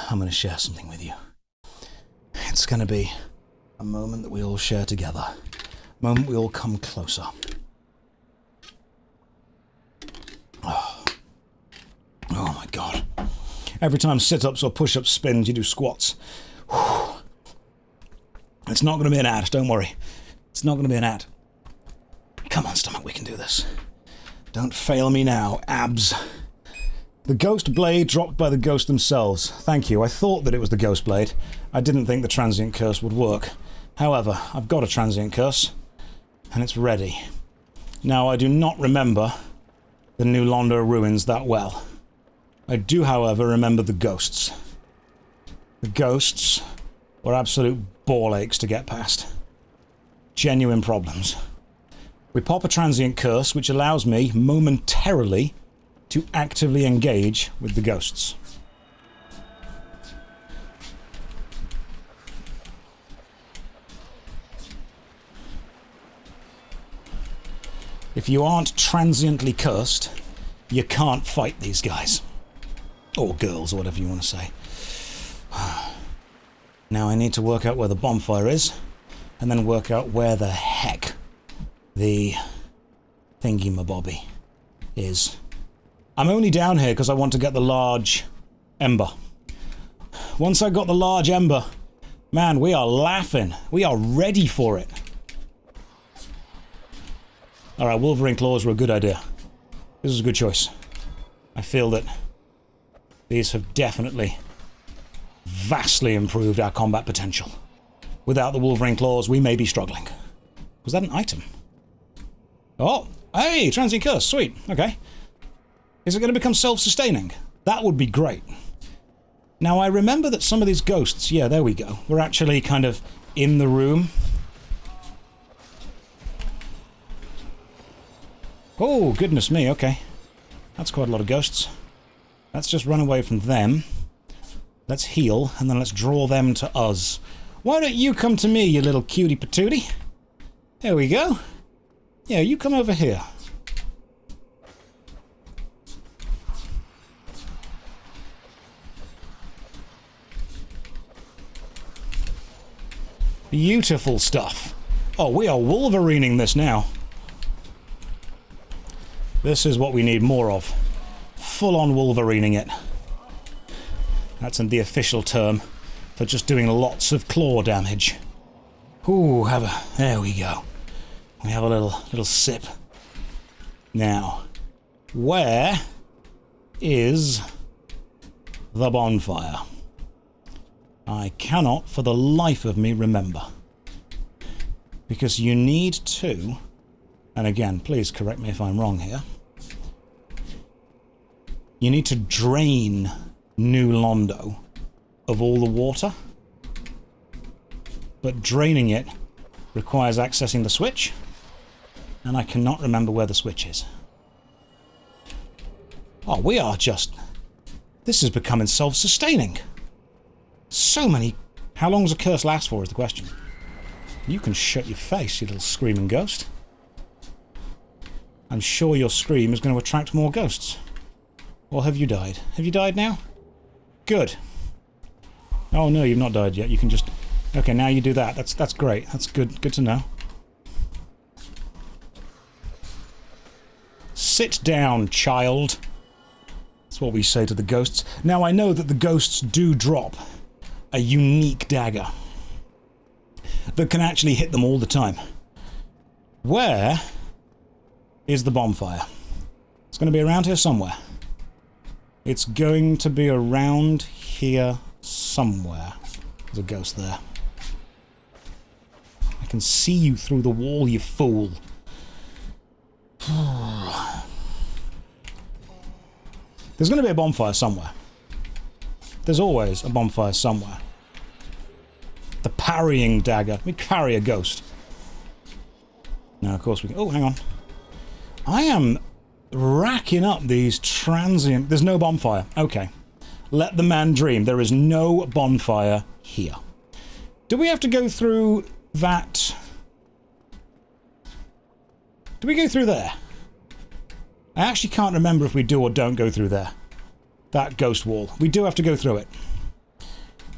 I'm going to share something with you. It's going to be a moment that we all share together. A moment we all come closer. Oh my god. Every time sit-ups or push-ups spins, you do squats. Whew. It's not going to be an ad, don't worry. It's not going to be an ad. Come on, stomach, we can do this. Don't fail me now, abs. The ghost blade dropped by the ghost themselves. Thank you. I thought that it was the ghost blade. I didn't think the transient curse would work. However, I've got a transient curse, and it's ready. Now, I do not remember the new Londo ruins that well. I do, however, remember the ghosts. The ghosts were absolute ball aches to get past. Genuine problems. We pop a transient curse, which allows me, momentarily, to actively engage with the ghosts. If you aren't transiently cursed, you can't fight these guys. Or girls, or whatever you want to say. Now I need to work out where the bonfire is, and then work out where the heck the thingy-mabobby is. I'm only down here because I want to get the large Ember. Once I got the large Ember, man, we are laughing. We are ready for it. Alright, Wolverine claws were a good idea. This is a good choice. I feel that these have definitely vastly improved our combat potential. Without the Wolverine claws, we may be struggling. Was that an item? Oh, hey, transient curse, sweet, okay. Is it going to become self-sustaining? That would be great. Now, I remember that some of these ghosts, yeah, there we go, were actually kind of in the room. Oh, goodness me, okay. That's quite a lot of ghosts. Let's just run away from them. Let's heal, and then let's draw them to us. Why don't you come to me, you little cutie patootie? There we go. Yeah, you come over here. Beautiful stuff. Oh, we are Wolverining this now. This is what we need more of. Full-on Wolverining it. That's the official term for just doing lots of claw damage. Ooh, there we go. We have a little sip. Now, where is the bonfire? I cannot for the life of me remember. Because you need to, and again, please correct me if I'm wrong here, you need to drain New Londo of all the water, but draining it requires accessing the switch, and I cannot remember where the switch is. Oh, we are just... This is becoming self-sustaining. So many... How long does a curse last for is the question. You can shut your face, you little screaming ghost. I'm sure your scream is going to attract more ghosts. Or have you died? Have you died now? Good. Oh no, you've not died yet. You can just... Okay, now you do that. That's great. That's good. Good to know. Sit down, child. That's what we say to the ghosts. Now, I know that the ghosts do drop a unique dagger that can actually hit them all the time. Where is the bonfire? It's going to be around here somewhere. It's going to be around here somewhere. There's a ghost there. I can see you through the wall, you fool. There's going to be a bonfire somewhere. There's always a bonfire somewhere. The parrying dagger. We carry a ghost. Now, of course, we can... Oh, hang on. I am racking up these transient... There's no bonfire. Okay. Let the man dream. There is no bonfire here. Do we have to go through that... Do we go through there? I actually can't remember if we do or don't go through there. That ghost wall. We do have to go through it.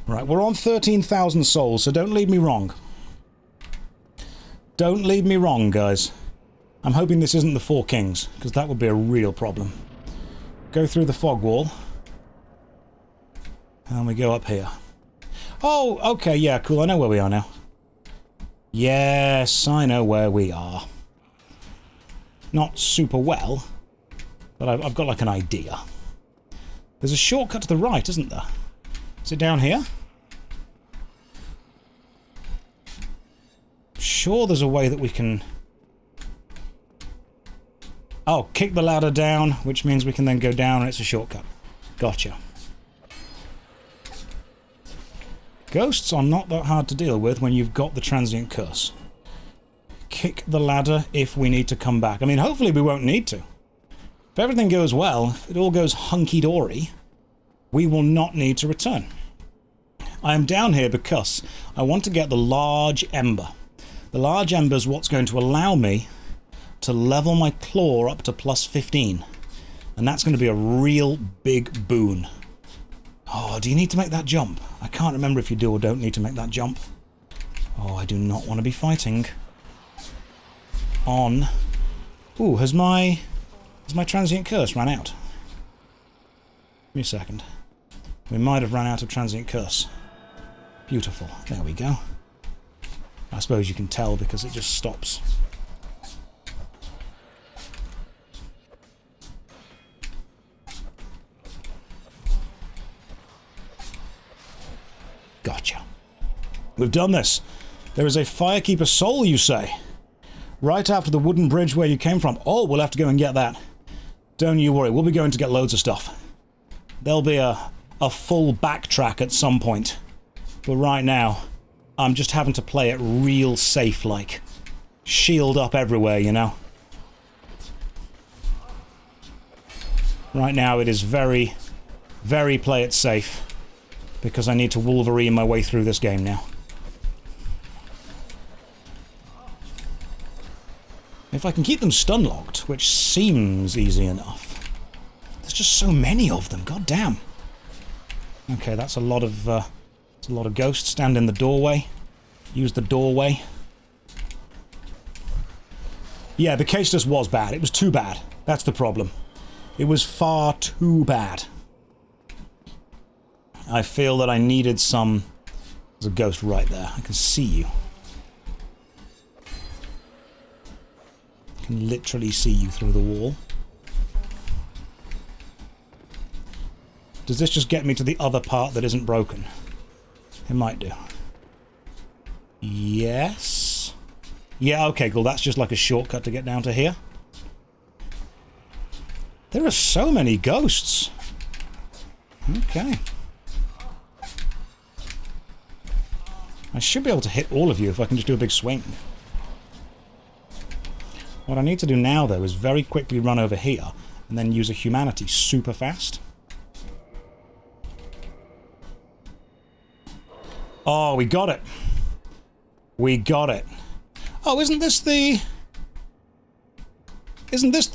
Right, we're on 13,000 souls, so don't lead me wrong. Don't lead me wrong, guys. I'm hoping this isn't the Four Kings, because that would be a real problem. Go through the fog wall. And we go up here. Oh, okay, yeah, cool. I know where we are now. Yes, I know where we are. Not super well, but I've got like an idea. There's a shortcut to the right, isn't there? Is it down here? Sure, there's a way that we can... Oh, kick the ladder down, which means we can then go down and it's a shortcut. Gotcha. Ghosts are not that hard to deal with when you've got the transient curse. Kick the ladder if we need to come back. I mean, hopefully we won't need to. If everything goes well, if it all goes hunky-dory, we will not need to return. I am down here because I want to get the large Ember. The large Ember is what's going to allow me to level my claw up to plus 15. And that's going to be a real big boon. Oh, do you need to make that jump? I can't remember if you do or don't need to make that jump. Oh, I do not want to be fighting on... Ooh, has my transient curse ran out? Give me a second. We might have run out of transient curse. Beautiful. There we go. I suppose you can tell because it just stops. Gotcha. We've done this. There is a Firekeeper soul, you say? Right after the wooden bridge where you came from. Oh, we'll have to go and get that. Don't you worry, we'll be going to get loads of stuff. There'll be a full backtrack at some point. But right now, I'm just having to play it real safe-like. Shield up everywhere, you know? Right now it is very, very play it safe. Because I need to Wolverine my way through this game now. If I can keep them stun-locked, which seems easy enough. There's just so many of them, god damn. Okay, that's a lot of ghosts. Stand in the doorway. Use the doorway. Yeah, the case just was bad. It was too bad. That's the problem. It was far too bad. I feel that I needed some... There's a ghost right there. I can see you. I can literally see you through the wall. Does this just get me to the other part that isn't broken? It might do. Yes. Yeah, okay, cool. That's just like a shortcut to get down to here. There are so many ghosts. Okay. I should be able to hit all of you if I can just do a big swing. What I need to do now, though, is very quickly run over here and then use a humanity super fast. Oh, we got it. We got it. Oh, isn't this the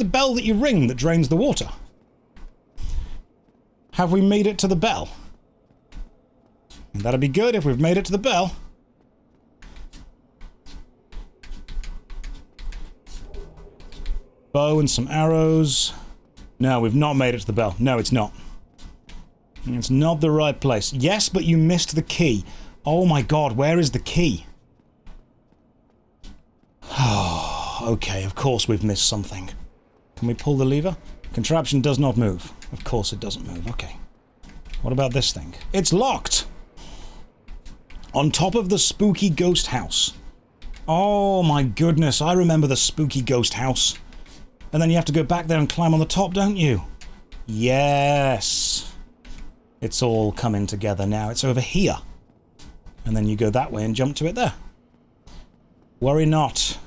bell that you ring that drains the water? Have we made it to the bell? That'd be good if we've made it to the bell. Bow and some arrows. No, we've not made it to the bell. No, it's not. It's not the right place. Yes, but you missed the key. Oh my god, where is the key? Oh, okay, of course we've missed something. Can we pull the lever? Contraption does not move. Of course it doesn't move, okay. What about this thing? It's locked! On top of the spooky ghost house. Oh my goodness, I remember the spooky ghost house. And then you have to go back there and climb on the top, don't you? Yes! It's all coming together now. It's over here. And then you go that way and jump to it there. Worry not.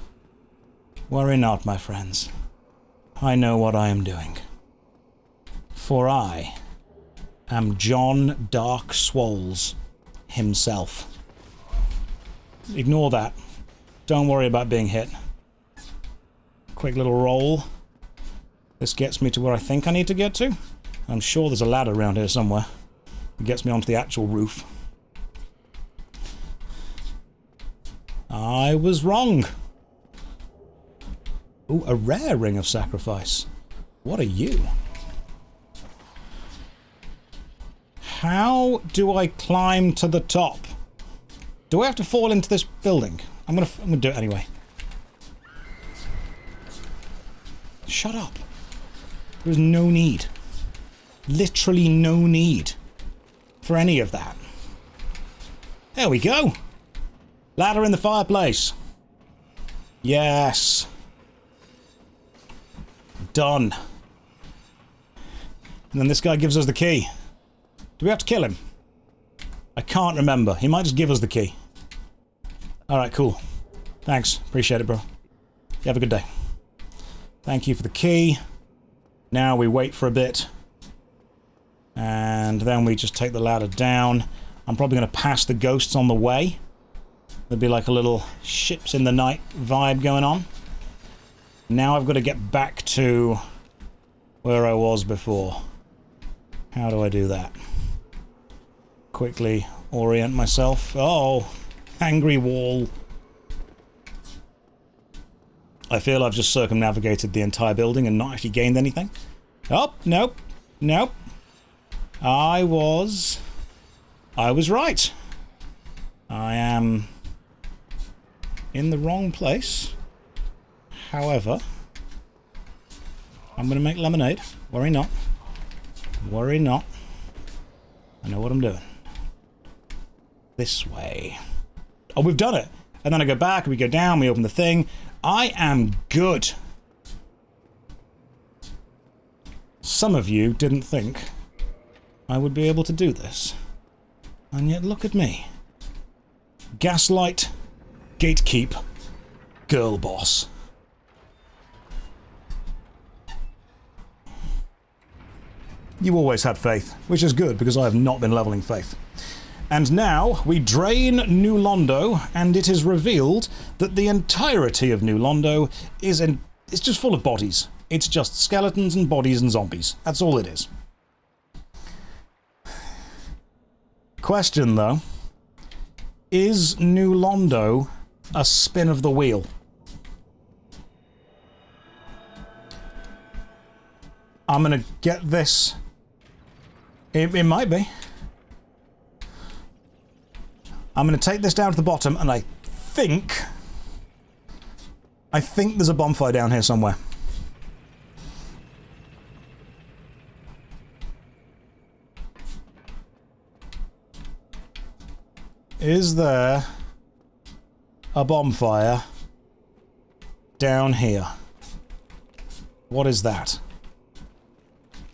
Worry not, my friends. I know what I am doing. For I am John Dark Swoles himself. Ignore that. Don't worry about being hit. Quick little roll. This gets me to where I think I need to get to. I'm sure there's a ladder around here somewhere. It gets me onto the actual roof. I was wrong. Ooh, a rare ring of sacrifice. What are you? How do I climb to the top? Do I have to fall into this building? I'm gonna do it anyway. Shut up. There's no need. Literally no need for any of that. There we go. Ladder in the fireplace. Yes. Done. And then this guy gives us the key. Do we have to kill him? I can't remember. He might just give us the key. Alright, cool. Thanks. Appreciate it, bro. You have a good day. Thank you for the key. Now we wait for a bit. And then we just take the ladder down. I'm probably going to pass the ghosts on the way. There'll be like a little ships in the night vibe going on. Now I've got to get back to where I was before. How do I do that? Quickly orient myself. Oh, angry wall. I feel I've just circumnavigated the entire building and not actually gained anything. Oh, nope. Nope. I was right. I am in the wrong place. However, I'm going to make lemonade. Worry not. Worry not. I know what I'm doing. This way. Oh, we've done it. And then I go back, we go down, we open the thing. I am good. Some of you didn't think I would be able to do this. And yet look at me. Gaslight, gatekeep, girl boss. You always had faith, which is good because I have not been leveling faith. And now we drain New Londo, and it is revealed that the entirety of New Londo is it's just full of bodies. It's just skeletons and bodies and zombies. That's all it is. Question though, is New Londo a spin of the wheel? I'm gonna get this. It might be. I'm going to take this down to the bottom, and I think there's a bonfire down here somewhere. Is there a bonfire down here? What is that?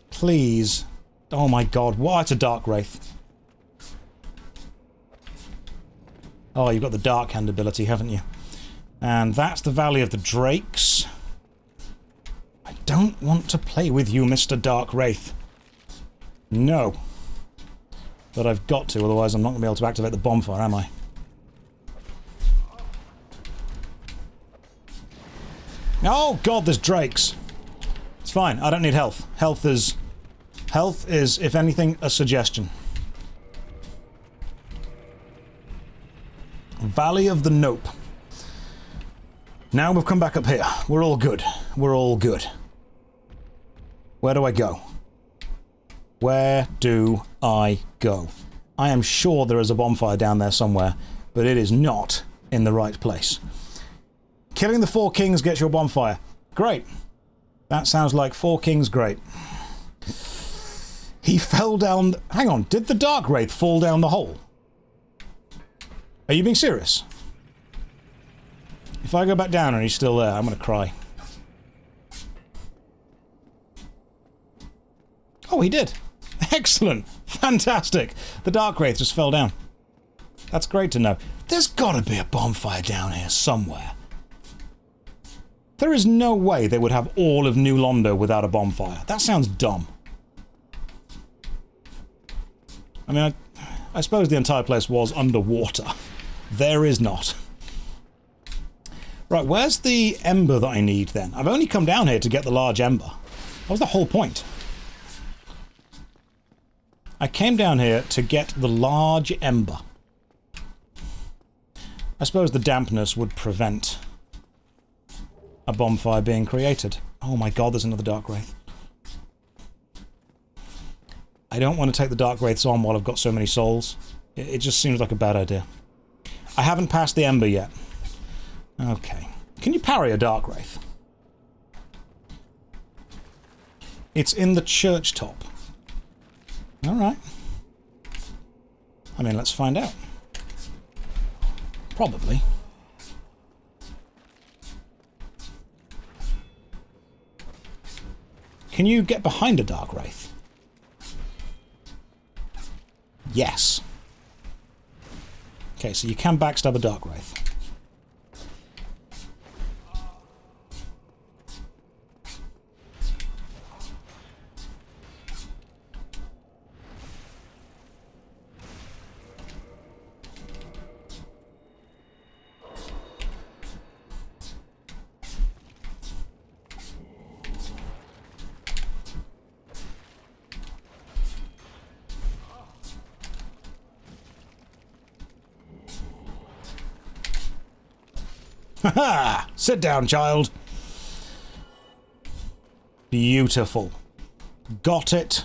Please. Oh my god, what? It's a dark wraith. Oh, you've got the dark hand ability, haven't you? And that's the Valley of the Drakes. I don't want to play with you, Mr. Dark Wraith. No. But I've got to, otherwise I'm not going to be able to activate the bonfire, am I? Oh god, there's drakes. It's fine, I don't need health. Health is, if anything, a suggestion. Valley of the Nope. Now we've come back up here. We're all good. We're all good. Where do I go? Where do I go? I am sure there is a bonfire down there somewhere, but it is not in the right place. Killing the 4 kings gets your bonfire. Great. That sounds like 4 kings great. He fell down... Hang on, did the Dark Wraith fall down the hole? Are you being serious? If I go back down and he's still there, I'm going to cry. Oh, he did. Excellent. Fantastic. The Dark Wraith just fell down. That's great to know. There's got to be a bonfire down here somewhere. There is no way they would have all of New Londo without a bonfire. That sounds dumb. I mean, I suppose the entire place was underwater. There is not. Right, where's the Ember that I need then? I've only come down here to get the large Ember. That was the whole point. I came down here to get the large Ember. I suppose the dampness would prevent a bonfire being created. Oh my god, there's another Dark Wraith. I don't want to take the Dark Wraiths on while I've got so many souls. It just seems like a bad idea. I haven't passed the Ember yet. Okay. Can you parry a Dark Wraith? It's in the church top. Alright. I mean, let's find out. Probably. Can you get behind a Dark Wraith? Yes. Okay, so you can backstab a Dark Wraith. Haha! Sit down, child. Beautiful. Got it.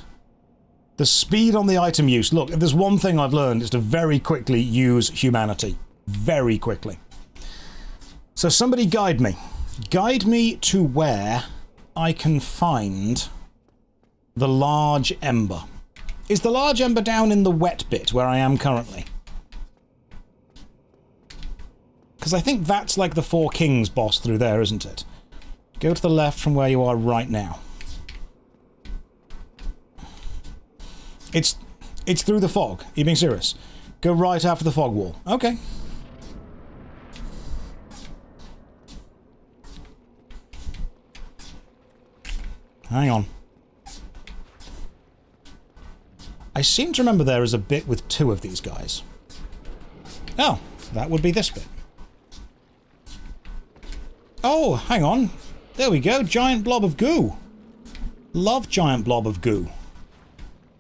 The speed on the item use. Look, if there's one thing I've learned, is to very quickly use humanity. Very quickly. So somebody guide me. Guide me to where I can find the large Ember. Is the large Ember down in the wet bit where I am currently? Because I think that's like the 4 Kings boss through there, isn't it? Go to the left from where you are right now. It's through the fog. Are you being serious? Go right after the fog wall. Okay. Hang on. I seem to remember there is a bit with 2 of these guys. Oh, that would be this bit. Oh, hang on. There we go. Giant blob of goo. Love giant blob of goo.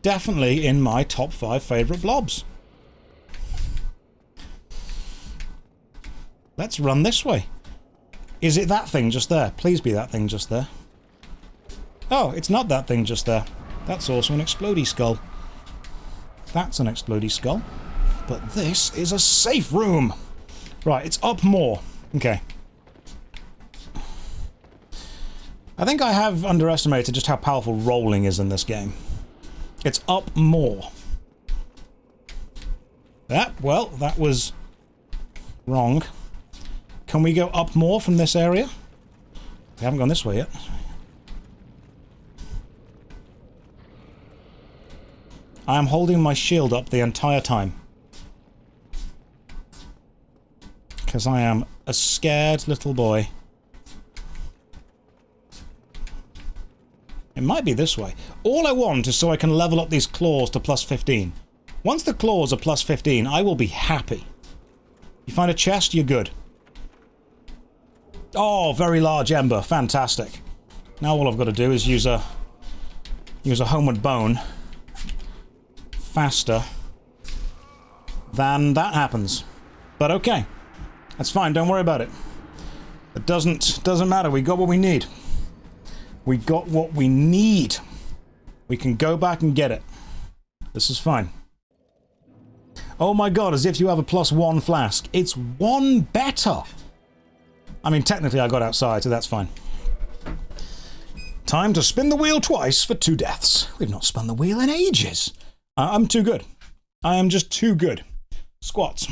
Definitely in my top 5 favourite blobs. Let's run this way. Is it that thing just there? Please be that thing just there. Oh, it's not that thing just there. That's also an explodey skull. That's an explodey skull. But this is a safe room. Right, it's up more. Okay. I think I have underestimated just how powerful rolling is in this game. It's up more. Well, that was wrong. Can we go up more from this area? We haven't gone this way yet. I am holding my shield up the entire time. Because I am a scared little boy. It might be this way. All I want is so I can level up these claws to plus 15. Once the claws are plus 15, I will be happy. You find a chest, you're good. Oh, very large Ember. Fantastic. Now all I've got to do is use a homeward bone faster than that happens. But okay. That's fine, don't worry about it. It doesn't matter, we got what we need. We got what we need. We can go back and get it. This is fine. Oh my god, as if you have a +1 flask. It's one better. I mean, technically I got outside, so that's fine. Time to spin the wheel twice for 2 deaths. We've not spun the wheel in ages. I'm too good. I am just too good. Squats.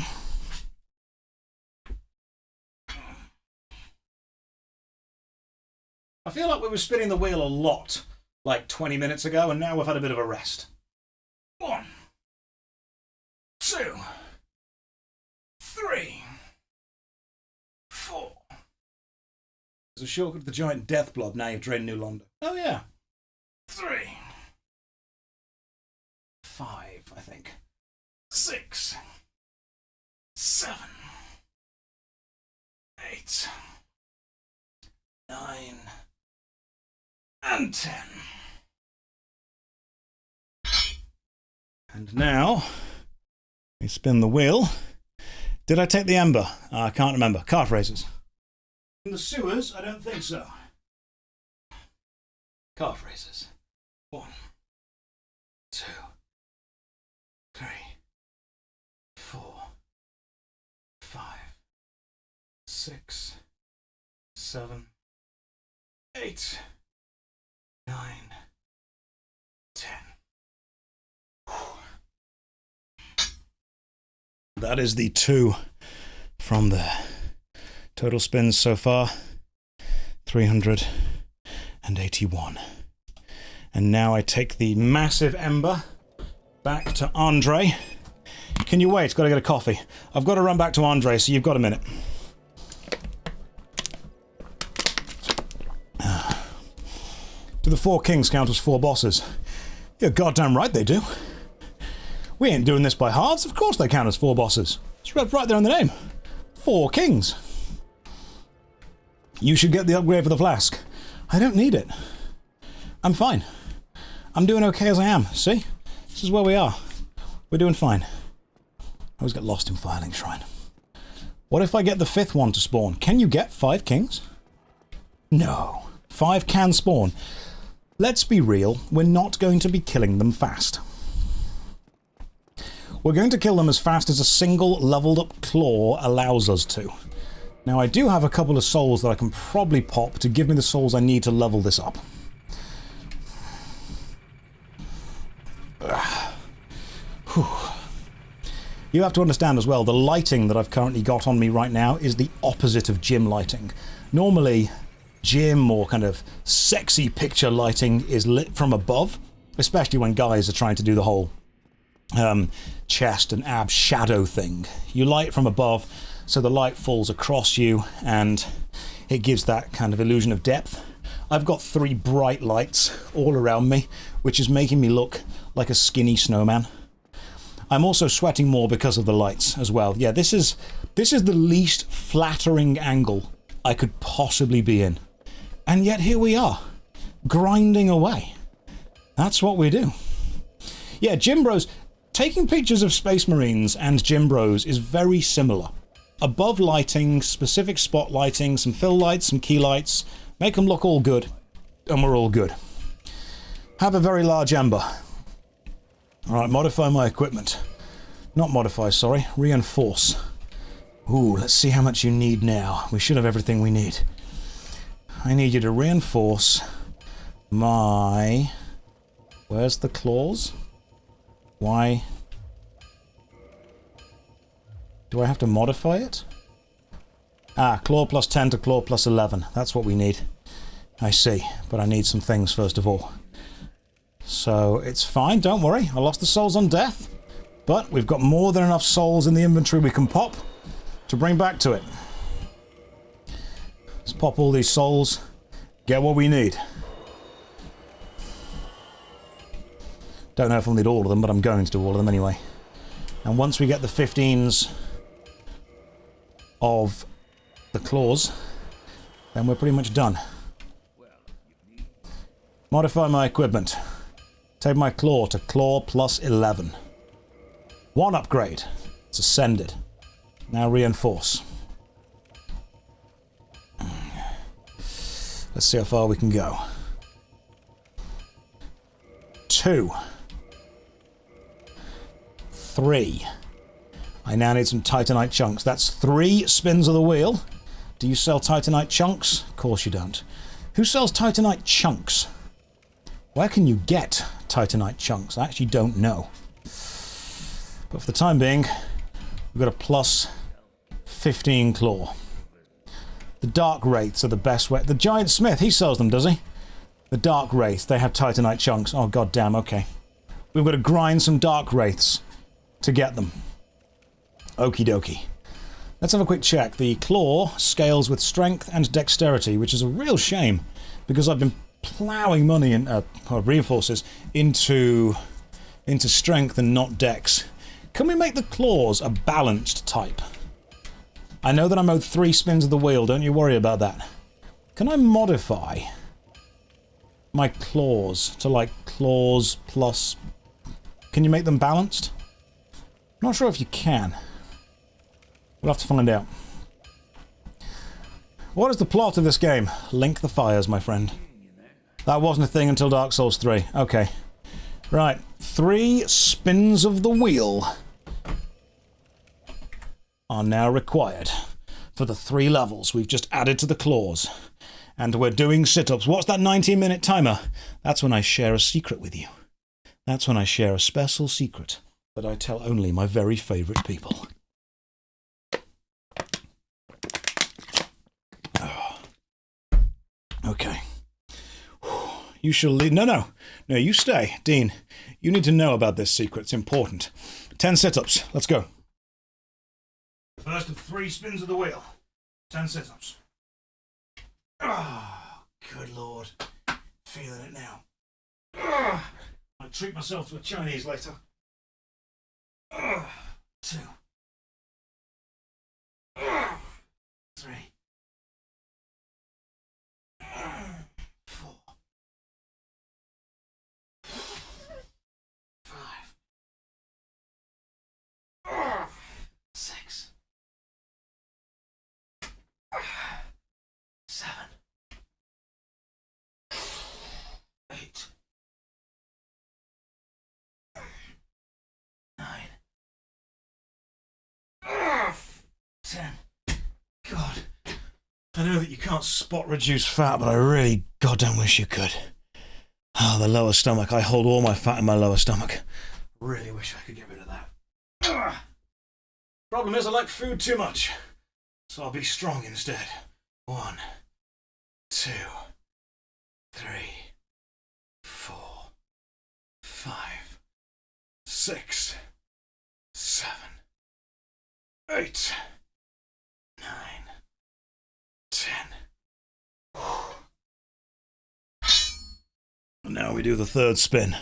I feel like we were spinning the wheel a lot, like 20 minutes ago, and now we've had a bit of a rest. 1, 2, 3, 4. There's a shortcut to the giant death blob now you've drained New Londo. Oh yeah. 3, 5, I think. 6, 7, 8, 9, and 10. And now, we spin the wheel. Did I take the Ember? I can't remember. Calf raises. In the sewers? I don't think so. Calf raises. 1, 2, 3, 4, 5, 6, 7, 8, 9, 10. That is the 2 from there. Total spins so far, 381. And now I take the massive Ember back to Andre. Can you wait? Got to get a coffee. I've got to run back to Andre, so you've got a minute. Do the 4 kings count as 4 bosses? You're goddamn right they do. We ain't doing this by halves. Of course they count as 4 bosses. It's right there in the name. 4 kings. You should get the upgrade for the flask. I don't need it. I'm fine. I'm doing okay as I am. See? This is where we are. We're doing fine. I always get lost in Filing Shrine. What if I get the 5th one to spawn? Can you get 5 kings? No. 5 can spawn. Let's be real. We're not going to be killing them fast. We're going to kill them as fast as a single leveled up claw allows us to. Now I do have a couple of souls that I can probably pop to give me the souls I need to level this up. You have to understand as well, the lighting that I've currently got on me right now is the opposite of gym lighting. Normally, gym or kind of sexy picture lighting is lit from above, especially when guys are trying to do the whole chest and ab shadow thing. You light from above, so the light falls across you and it gives that kind of illusion of depth. I've got 3 bright lights all around me, which is making me look like a skinny snowman. I'm also sweating more because of the lights as well. Yeah, this is the least flattering angle I could possibly be in. And yet here we are, grinding away. That's what we do. Yeah, Gym Bros, taking pictures of Space Marines and Gym Bros is very similar. Above lighting, specific spot lighting, some fill lights, some key lights, make them look all good, and we're all good. Have a very large Ember. Alright, modify my equipment. Not modify, sorry, reinforce. Ooh, let's see how much you need now. We should have everything we need. I need you to reinforce my... Where's the claws? Why? Do I have to modify it? Ah, claw plus 10 to claw plus 11. That's what we need. I see, but I need some things first of all. So it's fine, don't worry. I lost the souls on death, but we've got more than enough souls in the inventory we can pop to bring back to it. Let's pop all these souls, get what we need. Don't know if I'll need all of them, but I'm going to do all of them anyway. And once we get the 15s of the claws, then we're pretty much done. Modify my equipment. Take my claw to claw plus 11. 1 upgrade. It's ascended. Now reinforce. Let's see how far we can go. 2. 3. I now need some Titanite chunks. That's 3 spins of the wheel. Do you sell Titanite chunks? Of course you don't. Who sells Titanite chunks? Where can you get Titanite chunks? I actually don't know. But for the time being, we've got a plus 15 claw. The Dark Wraiths are the best way. The Giant Smith, he sells them, does he? The Dark Wraiths, they have Titanite chunks. Oh, god damn, okay. We've got to grind some Dark Wraiths to get them. Okie dokie. Let's have a quick check. The claw scales with strength and dexterity, which is a real shame, because I've been ploughing money in reinforces into strength and not dex. Can we make the claws a balanced type? I know that I'm owed 3 spins of the wheel, don't you worry about that. Can I modify my claws to like claws plus... Can you make them balanced? I'm not sure if you can. We'll have to find out. What is the plot of this game? Link the fires, my friend. That wasn't a thing until Dark Souls 3. Okay. Right. 3 spins of the wheel are now required for the 3 levels we've just added to the claws. And we're doing sit-ups. What's that 19-minute timer? That's when I share a secret with you. That's when I share a special secret that I tell only my very favourite people. Oh. Okay. You shall leave. No, you stay. Dean, you need to know about this secret. It's important. 10 sit-ups. Let's go. First of 3 spins of the wheel. 10 sit-ups. Ah, good lord. Feeling it now. I'll treat myself to a Chinese later. 2. 3. 4. 5. 6. 7. 8. 9. 10. God. I know that you can't spot reduce fat, but I really goddamn wish you could. Oh, the lower stomach. I hold all my fat in my lower stomach. Really wish I could get rid of that. Problem is I like food too much, so I'll be strong instead. 1, 2, 3, 4, 5, 6, 7, 8, 9, 10. And now we do the 3rd spin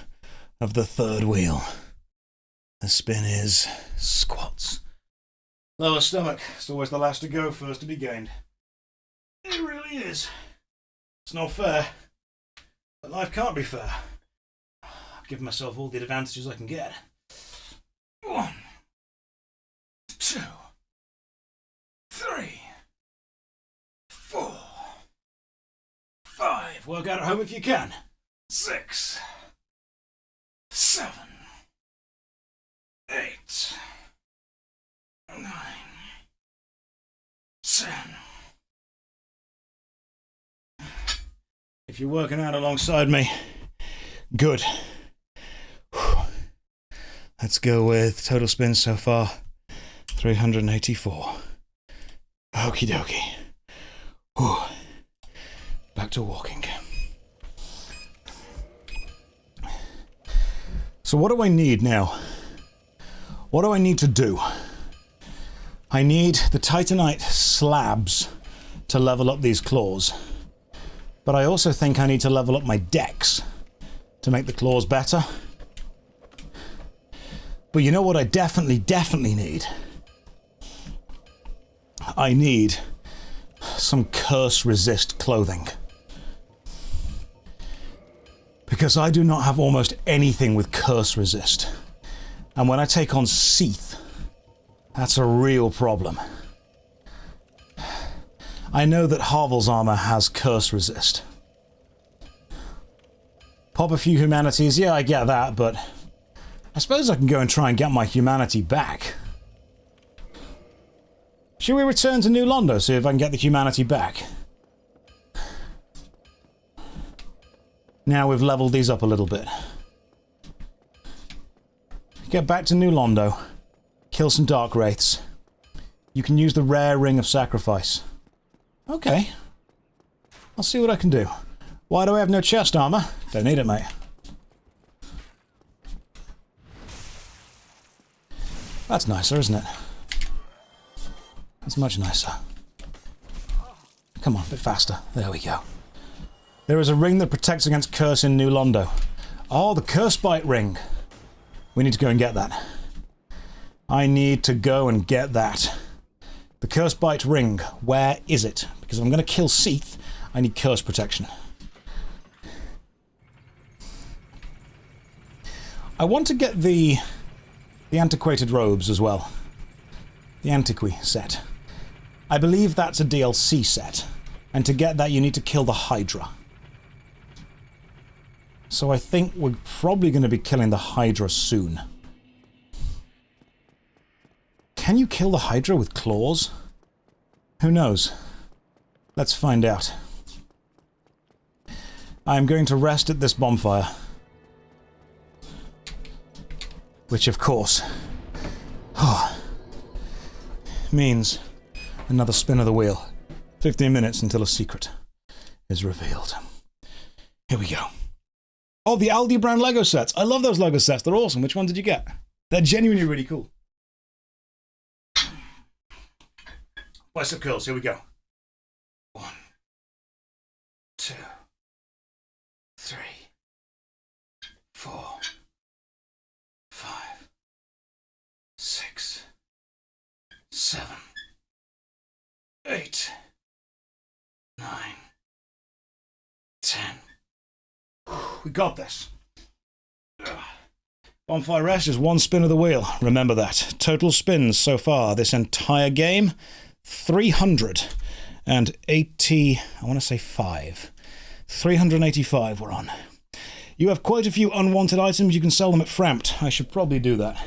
of the 3rd wheel. The spin is squats. Lower stomach. It's always the last to go, first to be gained. It really is. It's not fair. But life can't be fair. I've given myself all the advantages I can get. 1, 2, 3, 4, 5. Work out at home if you can. 6, 7, 8, 9, 10. If you're working out alongside me, good. Let's go with total spins so far, 384. Okie dokie. Back to walking. So what do I need now? What do I need to do? I need the Titanite slabs to level up these claws. But I also think I need to level up my dex to make the claws better. But you know what I definitely need? I need some curse resist clothing. Because I do not have almost anything with curse resist. And when I take on Seath, that's a real problem. I know that Havel's armor has curse resist. Pop a few humanities. Yeah, I get that, but I suppose I can go and try and get my humanity back. Should we return to New Londo, see if I can get the humanity back? Now we've leveled these up a little bit. Get back to New Londo. Kill some Dark Wraiths. You can use the rare Ring of Sacrifice. Okay. I'll see what I can do. Why do I have no chest armor? Don't need it, mate. That's nicer, isn't it? That's much nicer. Come on, a bit faster. There we go. There is a ring that protects against curse in New Londo. Oh, the Curse Bite ring. We need to go and get that. I need to go and get that. The Curse Bite ring. Where is it? Because if I'm going to kill Seath, I need curse protection. I want to get the antiquated robes as well. The Antiqui set. I believe that's a DLC set. And to get that you need to kill the Hydra. So I think we're probably going to be killing the Hydra soon. Can you kill the Hydra with claws? Who knows? Let's find out. I'm going to rest at this bonfire. Which, of course, means another spin of the wheel. 15 minutes until a secret is revealed. Here we go. Oh, the Aldi Brown Lego sets. I love those Lego sets. They're awesome. Which one did you get? They're genuinely really cool. Bicep curls. Here we go. 1, 2, 3, 4, 5, 6, 7, 8, 9, 10. We got this. Bonfire rest is one spin of the wheel. Remember that. Total spins so far this entire game, 380. I want to say 5. 385 we're on. You have quite a few unwanted items. You can sell them at Framped. I should probably do that.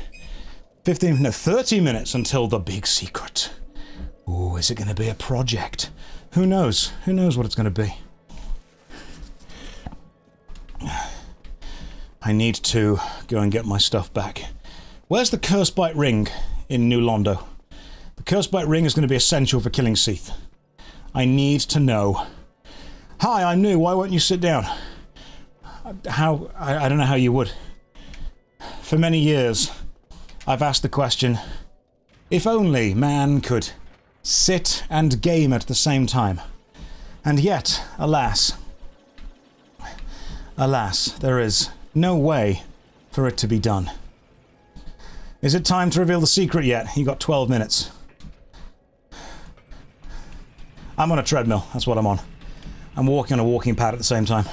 30 minutes until the big secret. Ooh, is it going to be a project? Who knows? Who knows what it's going to be? I need to go and get my stuff back. Where's the Curse Bite ring in New Londo? The Curse Bite ring is going to be essential for killing Seath. I need to know. Hi, I'm new. Why won't you sit down? How? I don't know how you would. For many years, I've asked the question, if only man could sit and game at the same time. And yet, alas, there is no way for it to be done. Is it time to reveal the secret yet? You got 12 minutes. I'm on a treadmill, that's what I'm on. I'm walking on a walking pad at the same time.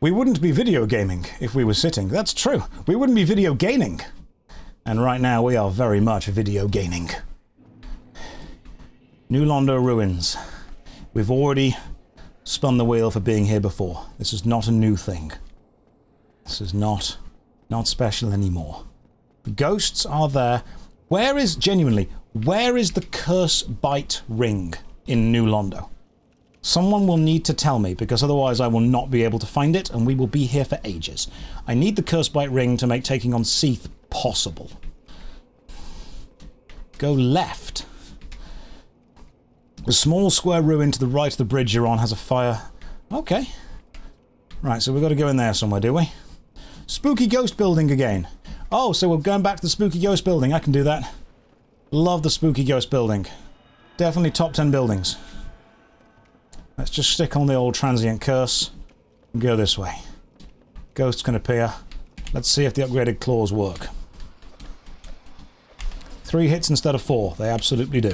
We wouldn't be video gaming if we were sitting. That's true. We wouldn't be video gaming. And right now we are very much video gaming. New Londo ruins. We've already spun the wheel for being here before. This is not a new thing. This is not special anymore. The ghosts are there. Where is the Curse Bite ring in New Londo? Someone will need to tell me, because otherwise I will not be able to find it, and we will be here for ages. I need the Curse Bite ring to make taking on Seath possible. Go left. The small square ruin to the right of the bridge you're on has a fire. Okay. Right, so we've got to go in there somewhere, do we? Spooky ghost building again. Oh, so we're going back to the spooky ghost building. I can do that. Love the spooky ghost building. Definitely top 10 buildings. Let's just stick on the old transient curse and go this way. Ghosts can appear. Let's see if the upgraded claws work. 3 hits instead of 4. They absolutely do.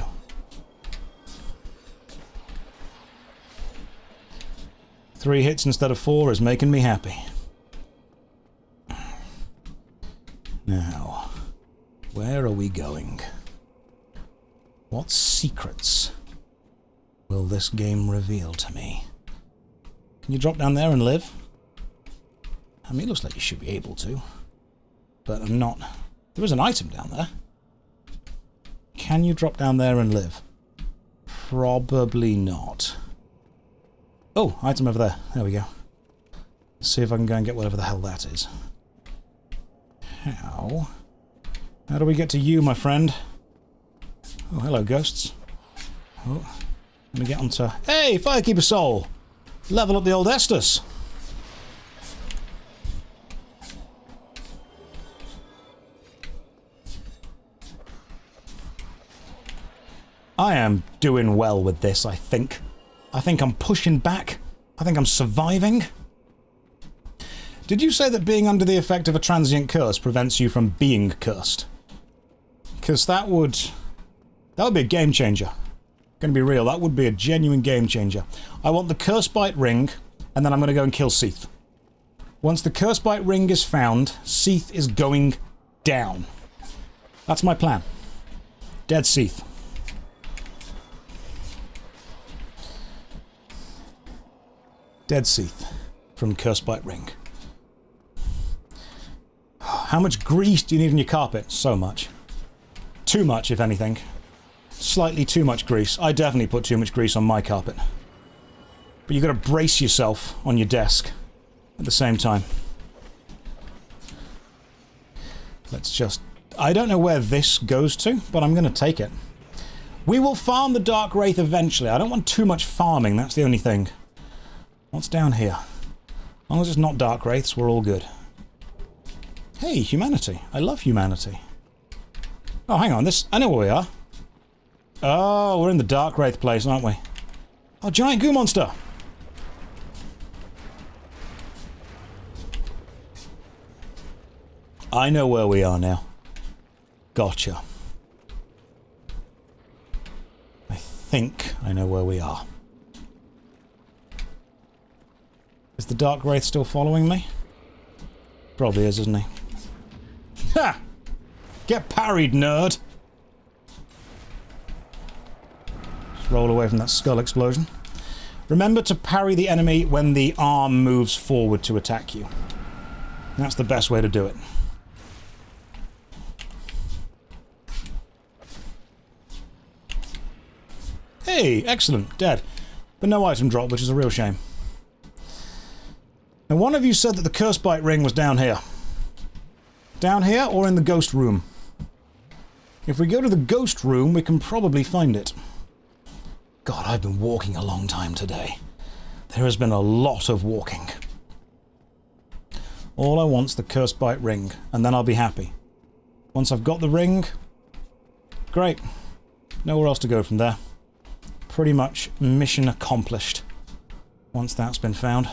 Three hits instead of 4 is making me happy. Now, where are we going? What secrets will this game reveal to me? Can you drop down there and live? I mean, it looks like you should be able to. But I'm not... There is an item down there. Can you drop down there and live? Probably not. Oh, item over there. There we go. Let's see if I can go and get whatever the hell that is. How? How do we get to you, my friend? Oh, hello, ghosts. Oh, let me get onto... Hey, Firekeeper Soul! Level up the old Estus. I am doing well with this, I think. I think I'm pushing back. I think I'm surviving. Did you say that being under the effect of a transient curse prevents you from being cursed? Because that would be a game changer. Gonna be real, that would be a genuine game changer. I want the curse bite ring, and then I'm gonna go and kill Seath. Once the curse bite ring is found, Seath is going down. That's my plan. Dead Seath. Dead Seath from curse bite ring. How much grease do you need in your carpet? So much. Too much, if anything. Slightly too much grease. I definitely put too much grease on my carpet. But you've got to brace yourself on your desk at the same time. Let's just... I don't know where this goes to, but I'm going to take it. We will farm the Dark Wraith eventually. I don't want too much farming, that's the only thing. What's down here? As long as it's not Dark Wraiths, we're all good. Hey, humanity. I love humanity. Oh, hang on. I know where we are. Oh, we're in the Dark Wraith place, aren't we? Oh, giant goo monster! I know where we are now. Gotcha. I think I know where we are. Is the Dark Wraith still following me? Probably is, isn't he? Ha! Get parried, nerd! Just roll away from that skull explosion. Remember to parry the enemy when the arm moves forward to attack you. That's the best way to do it. Hey, excellent, dead. But no item drop, which is a real shame. Now, one of you said that the curse bite ring was down here. Down here or in the ghost room? If we go to the ghost room, we can probably find it. God, I've been walking a long time today. There has been a lot of walking. All I want's the curse bite ring, and then I'll be happy. Once I've got the ring, great. Nowhere else to go from there. Pretty much mission accomplished once that's been found.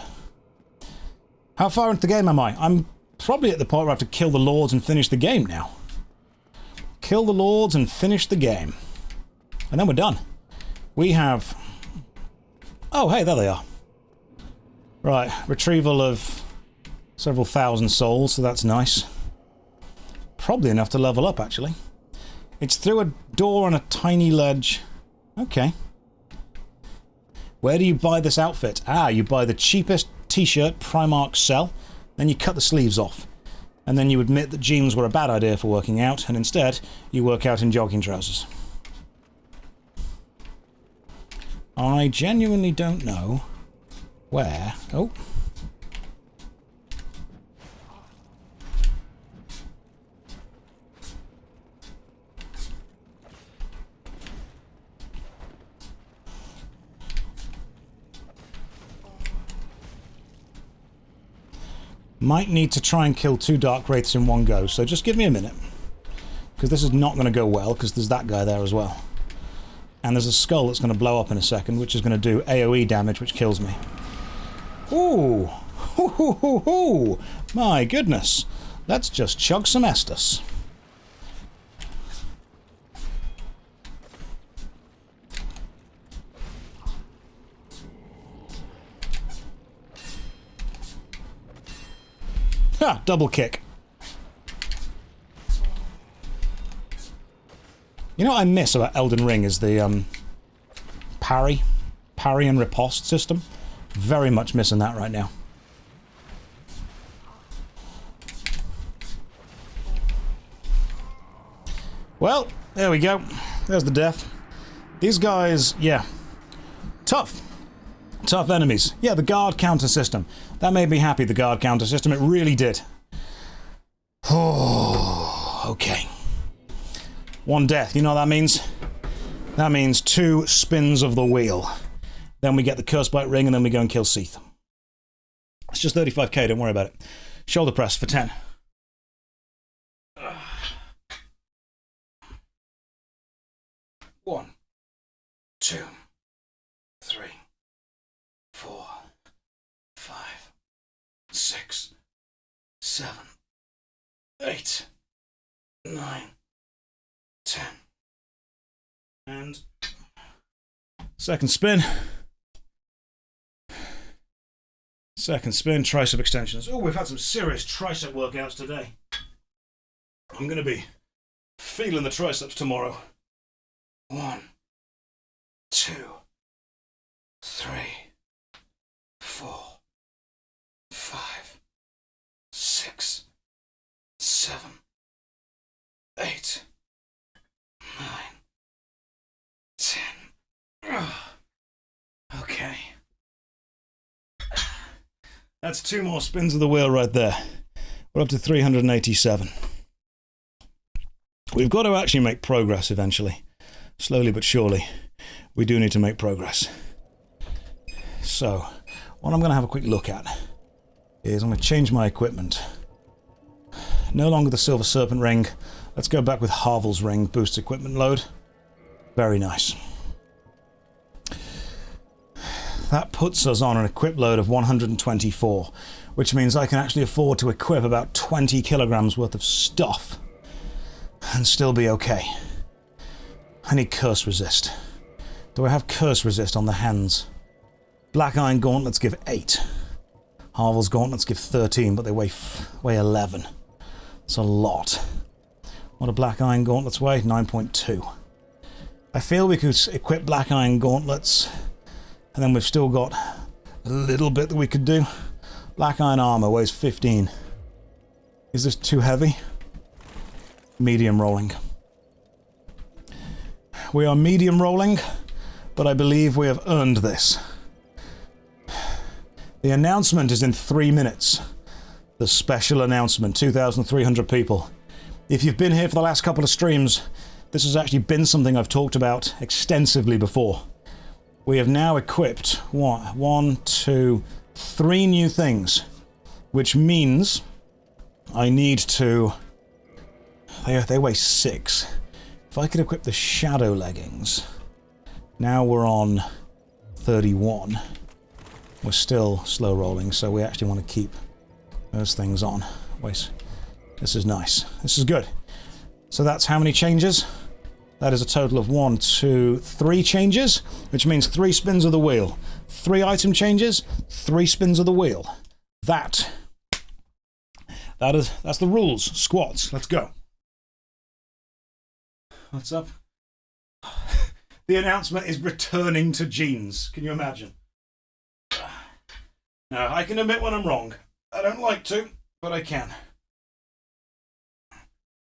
How far into the game am I? I'm probably at the point where I have to kill the lords and finish the game now. Kill the lords and finish the game. And then we're done. We have... Oh, hey, there they are. Right, retrieval of several thousand souls, so that's nice. Probably enough to level up, actually. It's through a door on a tiny ledge. Okay. Where do you buy this outfit? Ah, you buy the cheapest t-shirt Primark sell, then you cut the sleeves off. And then you admit that jeans were a bad idea for working out, and instead, you work out in jogging trousers. I genuinely don't know where... Oh. Might need to try and kill 2 Dark Wraiths in one go, so just give me a minute. Because this is not going to go well, because there's that guy there as well. And there's a skull that's going to blow up in a second, which is going to do AoE damage, which kills me. Ooh! Hoo hoo hoo hoo! My goodness! Let's just chug some Estus. Ha! Double kick. You know what I miss about Elden Ring is the parry. parry and riposte system. Very much missing that right now. Well, there we go. There's the death. These guys, yeah. Tough. Tough enemies. Yeah, the guard counter system. That made me happy, the guard counter system. It really did. Oh, okay. 1 death. You know what that means? That means 2 spins of the wheel. Then we get the Cursebite ring and then we go and kill Seath. It's just 35k, don't worry about it. Shoulder press for 10. 1, 2, 3, 4, 5, 6, 7, 8, 9, 10. And second spin. Second spin, tricep extensions. Oh, we've had some serious tricep workouts today. I'm going to be feeling the triceps tomorrow. 1, 2, 3, 4, 5, 6, 7, 8, 9, 10. Okay. That's 2 more spins of the wheel right there. We're up to 387. We've got to actually make progress eventually. Slowly but surely, we do need to make progress. So, what I'm going to have a quick look at is I'm going to change my equipment. No longer the Silver Serpent ring. Let's go back with Havel's ring, boost equipment load. Very nice. That puts us on an equip load of 124, which means I can actually afford to equip about 20 kilograms worth of stuff and still be okay. I need Curse Resist. Do I have Curse Resist on the hands? Black Iron Gauntlets give 8. Havel's Gauntlets give 13, but they weigh 11. It's a lot. What do Black Iron Gauntlets weigh? 9.2. I feel we could equip Black Iron Gauntlets, and then we've still got a little bit that we could do. Black Iron Armor weighs 15. Is this too heavy? Medium rolling. We are medium rolling, but I believe we have earned this. The announcement is in 3 minutes. The special announcement, 2,300 people. If you've been here for the last couple of streams, this has actually been something I've talked about extensively before. We have now equipped, 1, 2, 3 new things, which means I need to... They weigh 6. If I could equip the Shadow Leggings, now we're on 31. We're still slow rolling, so we actually want to keep those things on. Wait, this is nice. This is good. So that's how many changes? That is a total of 1, 2, 3 changes, which means 3 spins of the wheel. 3 item changes, 3 spins of the wheel. That's the rules. Squats. Let's go. What's up? The announcement is returning to jeans. Can you imagine? Now, I can admit when I'm wrong. I don't like to, but I can.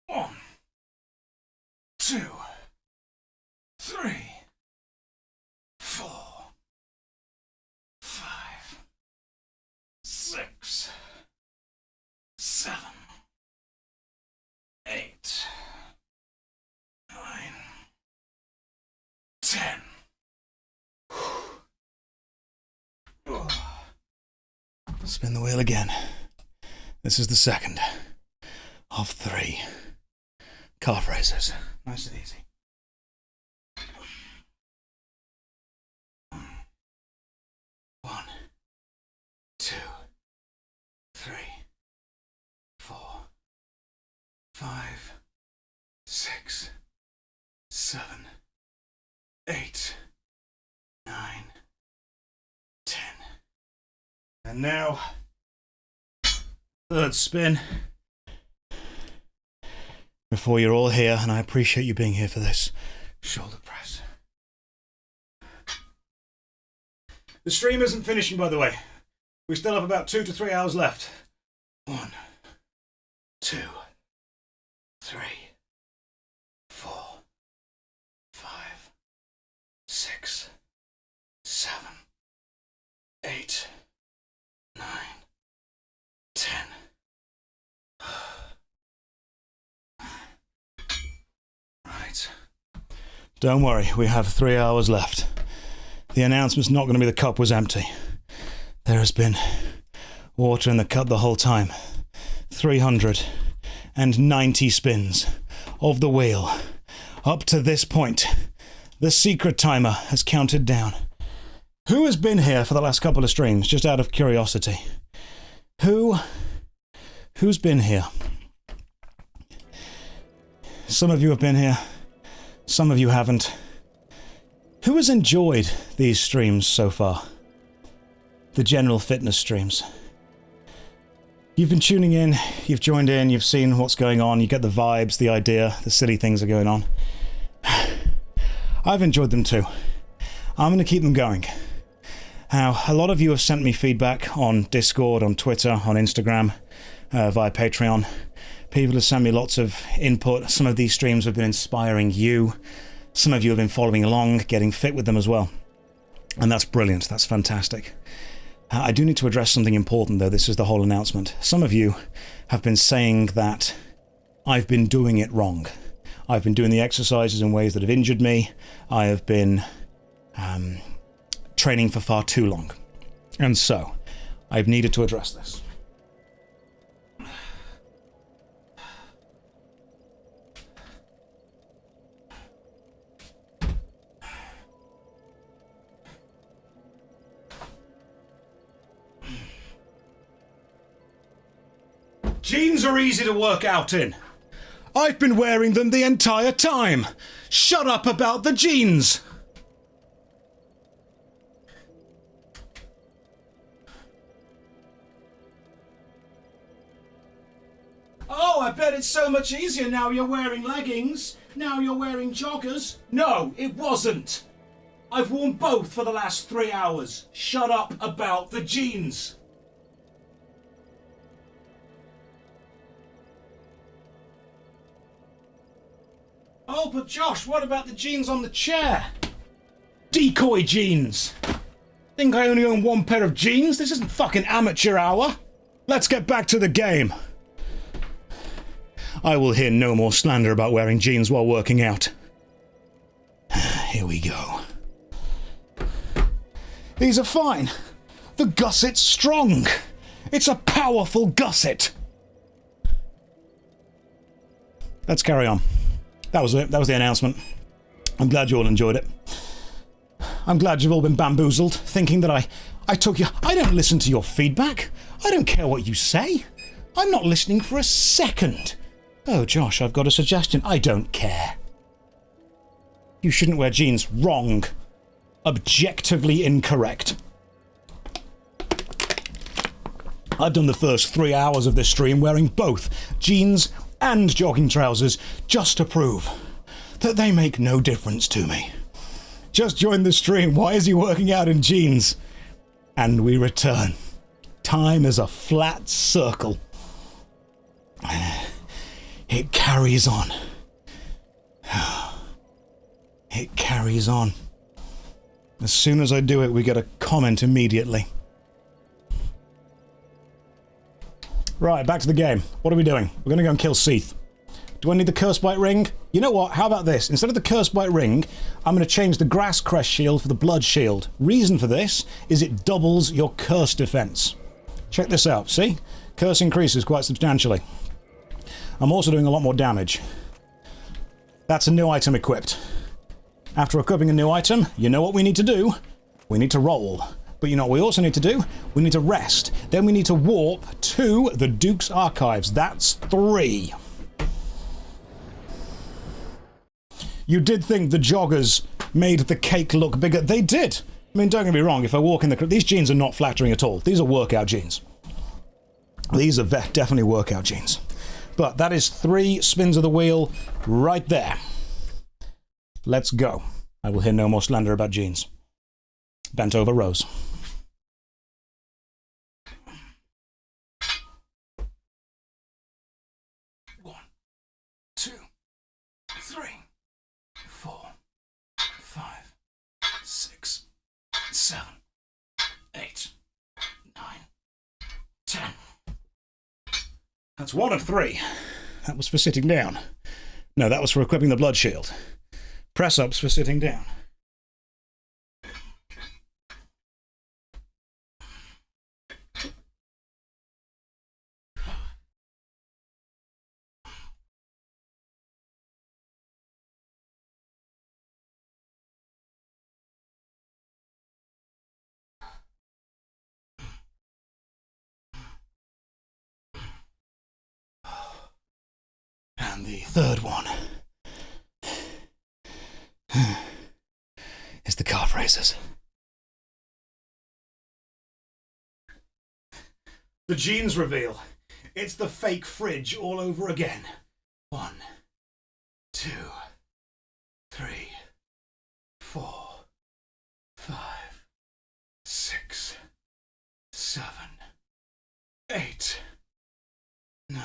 1, 2, 3, 4, 5, 6, 7, 8, 9, 10. Spin the wheel again. This is the second of 3 calf raises. Nice and easy. 1, 2, 3, 4, 5, 6, 7, 8, 9, 10. And now, third spin. Before you're all here, and I appreciate you being here for this. Shoulder press. The stream isn't finishing, by the way. We still have about 2 to 3 hours left. 1, 2, 3, 4, 5, 6, 7, 8, 9, 10. Right. Don't worry, we have 3 hours left. The announcement's not going to be the cup was empty. There has been water in the cup the whole time. 390 spins of the wheel. Up to this point, the secret timer has counted down. Who has been here for the last couple of streams, just out of curiosity? Who's been here? Some of you have been here. Some of you haven't. Who has enjoyed these streams so far? The general fitness streams. You've been tuning in, you've joined in, you've seen what's going on, you get the vibes, the idea, the silly things are going on. I've enjoyed them too. I'm going to keep them going. Now, a lot of you have sent me feedback on Discord, on Twitter, on Instagram, via Patreon. People have sent me lots of input. Some of these streams have been inspiring you. Some of you have been following along, getting fit with them as well. And that's brilliant. That's fantastic. I do need to address something important, though. This is the whole announcement. Some of you have been saying that I've been doing it wrong. I've been doing the exercises in ways that have injured me. I have been training for far too long. And so, I've needed to address this. Jeans are easy to work out in. I've been wearing them the entire time. Shut up about the jeans. Oh, I bet it's so much easier now you're wearing leggings. Now you're wearing joggers. No, it wasn't. I've worn both for the last 3 hours. Shut up about the jeans. Oh, but Josh, what about the jeans on the chair? Decoy jeans. Think I only own one pair of jeans? This isn't fucking amateur hour. Let's get back to the game. I will hear no more slander about wearing jeans while working out. Here we go. These are fine. The gusset's strong. It's a powerful gusset. Let's carry on. That was it. That was the announcement. I'm glad you all enjoyed it. I'm glad you've all been bamboozled, thinking that I took you... I don't listen to your feedback. I don't care what you say. I'm not listening for a second. Oh, Josh, I've got a suggestion. I don't care. You shouldn't wear jeans. Wrong. Objectively incorrect. I've done the first 3 hours of this stream wearing both jeans and jogging trousers just to prove that they make no difference to me. Just joined the stream. Why is he working out in jeans? And we return. Time is a flat circle. It carries on. It carries on. As soon as I do it, we get a comment immediately. Right, back to the game. What are we doing? We're going to go and kill Seath. Do I need the Curse Bite Ring? You know what? How about this? Instead of the Curse Bite Ring, I'm going to change the Grass Crest Shield for the Blood Shield. Reason for this is it doubles your Curse defense. Check this out. See? Curse increases quite substantially. I'm also doing a lot more damage. That's a new item equipped. After equipping a new item, you know what we need to do? We need to roll. But you know what we also need to do? We need to rest. Then we need to warp to the Duke's Archives. That's 3. You did think the joggers made the cake look bigger. They did. I mean, don't get me wrong. If I walk in the... These jeans are not flattering at all. These are workout jeans. These are definitely workout jeans. But that is 3 spins of the wheel right there. Let's go. I will hear no more slander about jeans. Bent over rows. 7, 8, 9, 10. That's 1 of 3. That was for sitting down. No, that was for equipping the blood shield. Press-ups for sitting down. And the third one is the calf raisers. The genes reveal. It's the fake fridge all over again. 1, 2, 3, 4, 5, 6, 7, 8, 9,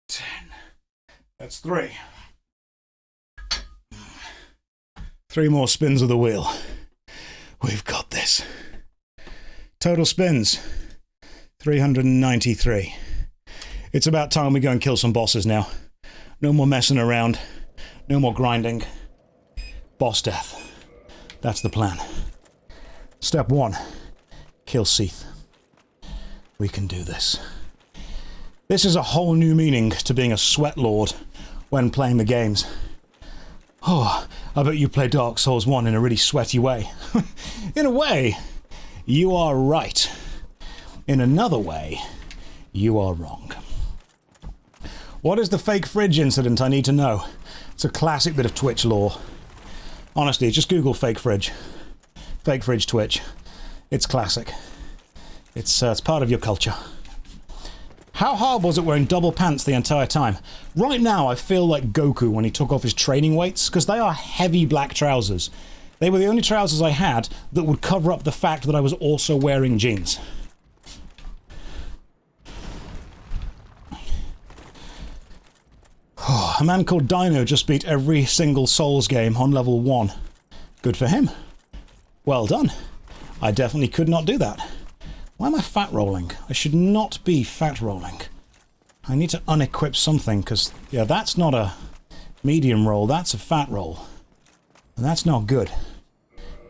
10. That's 3. 3 more spins of the wheel. We've got this. Total spins, 393. It's about time we go and kill some bosses now. No more messing around. No more grinding. Boss death. That's the plan. Step 1. Kill Seath. We can do this. This is a whole new meaning to being a sweat lord when playing the games. Oh, I bet you play Dark Souls 1 in a really sweaty way. In a way, you are right. In another way, you are wrong. What is the fake fridge incident I need to know? It's a classic bit of Twitch lore. Honestly, just Google fake fridge. Fake fridge Twitch. It's classic. It's part of your culture. How hard was it wearing double pants the entire time? Right now, I feel like Goku when he took off his training weights, because they are heavy black trousers. They were the only trousers I had that would cover up the fact that I was also wearing jeans. A man called Dino just beat every single Souls game on level 1. Good for him. Well done. I definitely could not do that. Why am I fat rolling? I should not be fat rolling. I need to unequip something, because, yeah, that's not a medium roll, that's a fat roll. And that's not good.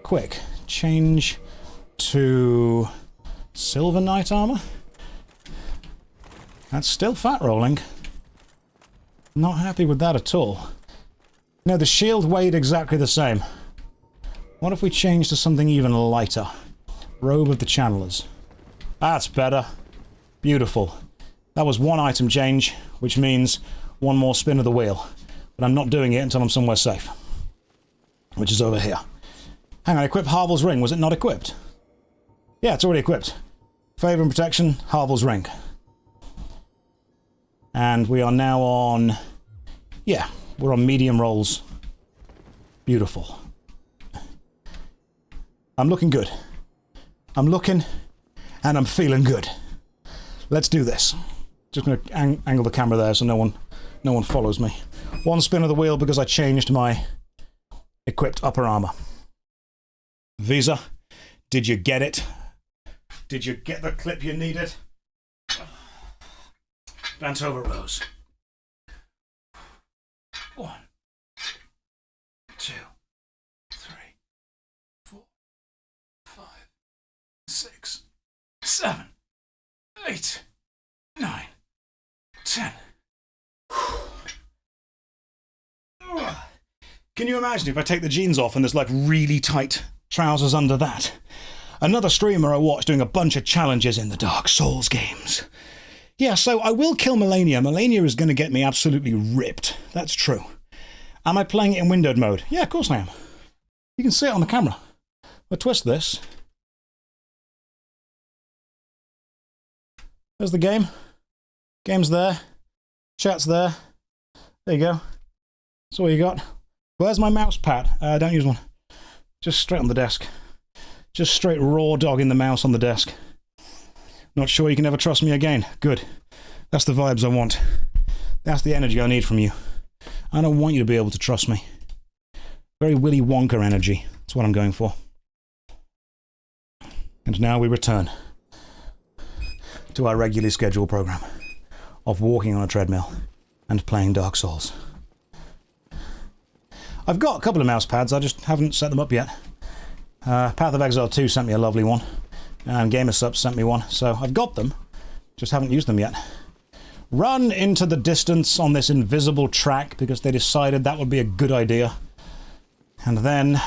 Quick, change to Silver Knight armor? That's still fat rolling. Not happy with that at all. No, the shield weighed exactly the same. What if we change to something even lighter? Robe of the Channelers. That's better. Beautiful. That was 1 item change, which means 1 more spin of the wheel. But I'm not doing it until I'm somewhere safe. Which is over here. Hang on, equip Harvel's Ring. Was it not equipped? Yeah, it's already equipped. Favor and Protection, Harvel's Ring. And we are now on... yeah, we're on medium rolls. Beautiful. I'm looking good. I'm looking... and I'm feeling good. Let's do this. Just going to angle the camera there so no one follows me. 1 spin of the wheel because I changed my equipped upper armor. Visa, did you get it? Did you get the clip you needed? Bent over rows. 1, 2, 3, 4, 5, 6, 7, 8, 9, 10. Can you imagine if I take the jeans off and there's like really tight trousers under that? Another streamer I watched doing a bunch of challenges in the Dark Souls games. Yeah, so I will kill Melania. Melania is going to get me absolutely ripped. That's true. Am I playing it in windowed mode? Yeah, of course I am. You can see it on the camera. I'll twist this. There's the game. Game's there. Chat's there. There you go. That's all you got. Where's my mouse pad? Don't use one. Just straight on the desk. Just straight raw dogging the mouse on the desk. Not sure you can ever trust me again. Good. That's the vibes I want. That's the energy I need from you. I don't want you to be able to trust me. Very Willy Wonka energy. That's what I'm going for. And now we return to our regularly scheduled program of walking on a treadmill and playing Dark Souls. I've got a couple of mouse pads, I just haven't set them up yet. Path of Exile 2 sent me a lovely one, and GamerSup sent me one, so I've got them, just haven't used them yet. Run into the distance on this invisible track because they decided that would be a good idea. And then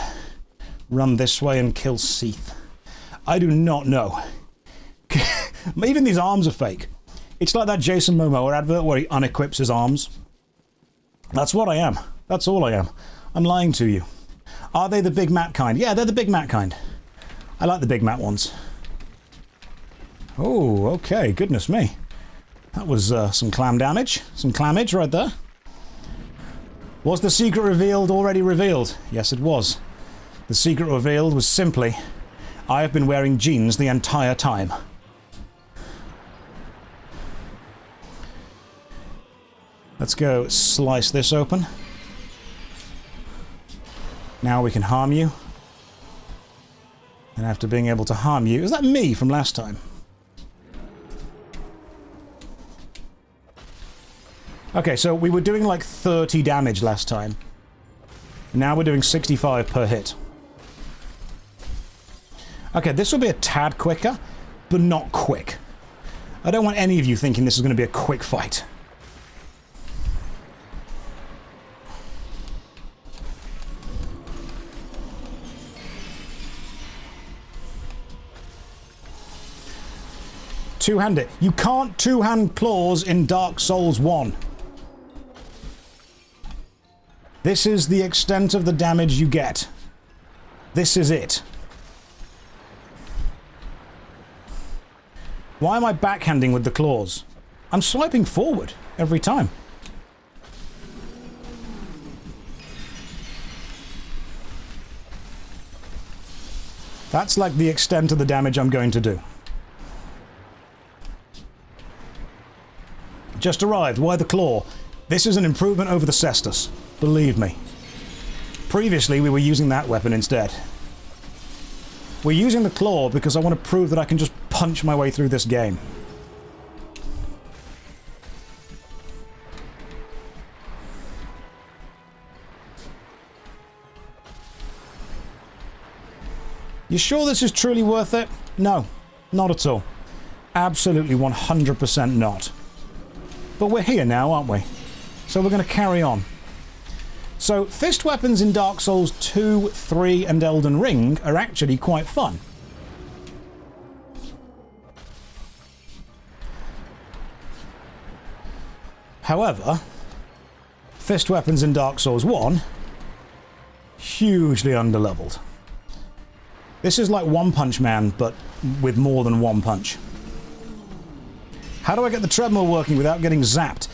run this way and kill Seath. I do not know. Even these arms are fake. It's like that Jason Momoa advert where he unequips his arms. That's what I am. That's all I am. I'm lying to you. Are they the big mat kind? Yeah, they're the big mat kind. I like the big mat ones. Oh, okay. Goodness me. That was some clam damage. Some clammage right there. Was the secret revealed already revealed? Yes, it was. The secret revealed was simply, I have been wearing jeans the entire time. Let's go slice this open. Now we can harm you. And after being able to harm you... Is that me from last time? Okay, so we were doing like 30 damage last time. Now we're doing 65 per hit. Okay, this will be a tad quicker, but not quick. I don't want any of you thinking this is going to be a quick fight. Two-hand it. You can't two-hand claws in Dark Souls 1. This is the extent of the damage you get. This is it. Why am I backhanding with the claws? I'm swiping forward every time. That's like the extent of the damage I'm going to do. Just arrived. Why the claw? This is an improvement over the cestus. Believe me. Previously, we were using that weapon instead. We're using the claw because I want to prove that I can just punch my way through this game. You sure this is truly worth it? No, not at all. Absolutely 100% not. But we're here now, aren't we? So we're going to carry on. So, fist weapons in Dark Souls 2, 3 and Elden Ring are actually quite fun. However, fist weapons in Dark Souls 1, hugely underleveled. This is like One Punch Man, but with more than one punch. How do I get the treadmill working without getting zapped?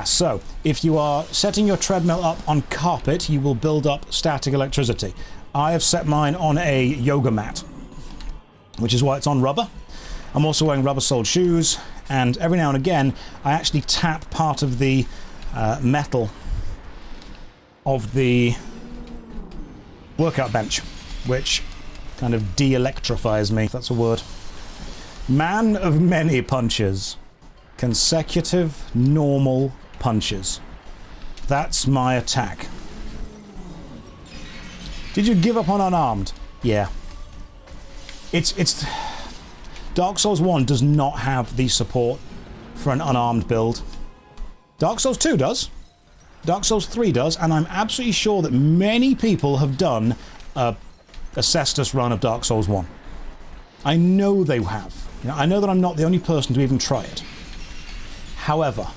So, if you are setting your treadmill up on carpet, you will build up static electricity. I have set mine on a yoga mat, which is why it's on rubber. I'm also wearing rubber-soled shoes, and every now and again, I actually tap part of the metal of the workout bench, which kind of de-electrifies me, if that's a word. Man of many punches. Consecutive, normal punches. That's my attack. Did you give up on unarmed? Yeah. It's... Dark Souls 1 does not have the support for an unarmed build. Dark Souls 2 does. Dark Souls 3 does, and I'm absolutely sure that many people have done a cestus run of Dark Souls 1. I know they have. You know, I know that I'm not the only person to even try it. However,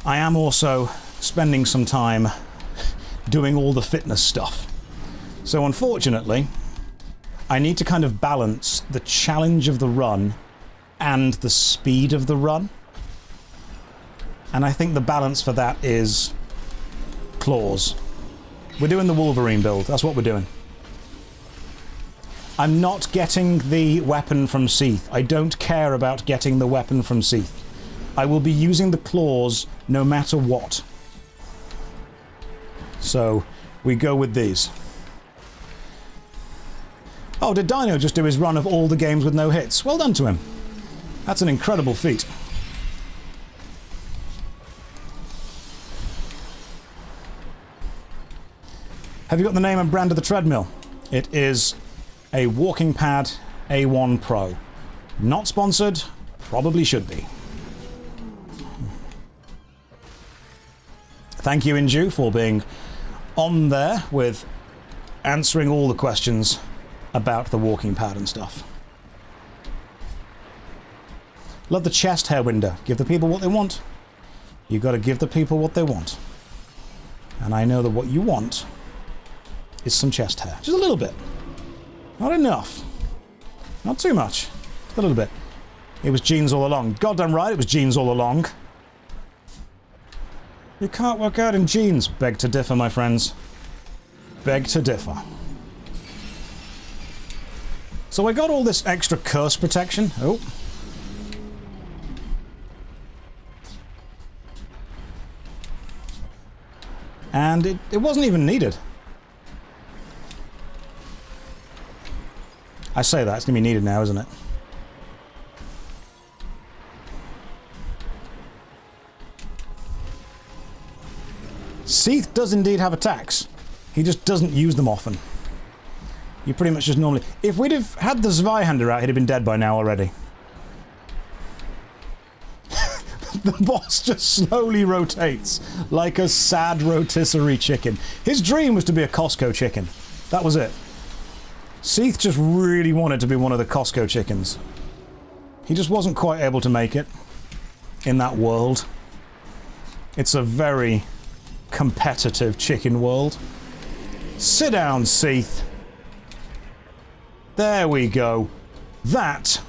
I am also spending some time doing all the fitness stuff. So unfortunately, I need to kind of balance the challenge of the run and the speed of the run. And I think the balance for that is claws. We're doing the Wolverine build, that's what we're doing. I'm not getting the weapon from Seath. I don't care about getting the weapon from Seath. I will be using the claws no matter what. So, we go with these. Oh, did Dino just do his run of all the games with no hits? Well done to him. That's an incredible feat. Have you got the name and brand of the treadmill? It is a Walking Pad A1 Pro. Not sponsored, probably should be. Thank you, Inju, for being on there with answering all the questions about the walking pad and stuff. Love the chest hair window. Give the people what they want. You got to give the people what they want. And I know that what you want is some chest hair. Just a little bit. Not enough. Not too much. Just a little bit. It was jeans all along. Goddamn right, it was jeans all along. You can't work out in jeans. Beg to differ, my friends. Beg to differ. So I got all this extra curse protection. Oh. And it wasn't even needed. I say that, it's going to be needed now, isn't it? Seath does indeed have attacks. He just doesn't use them often. You pretty much just normally... If we'd have had the Zweihander out, he'd have been dead by now already. The boss just slowly rotates like a sad rotisserie chicken. His dream was to be a Costco chicken. That was it. Seath just really wanted to be one of the Costco chickens. He just wasn't quite able to make it in that world. It's a very competitive chicken world. Sit down, Seath. There we go. That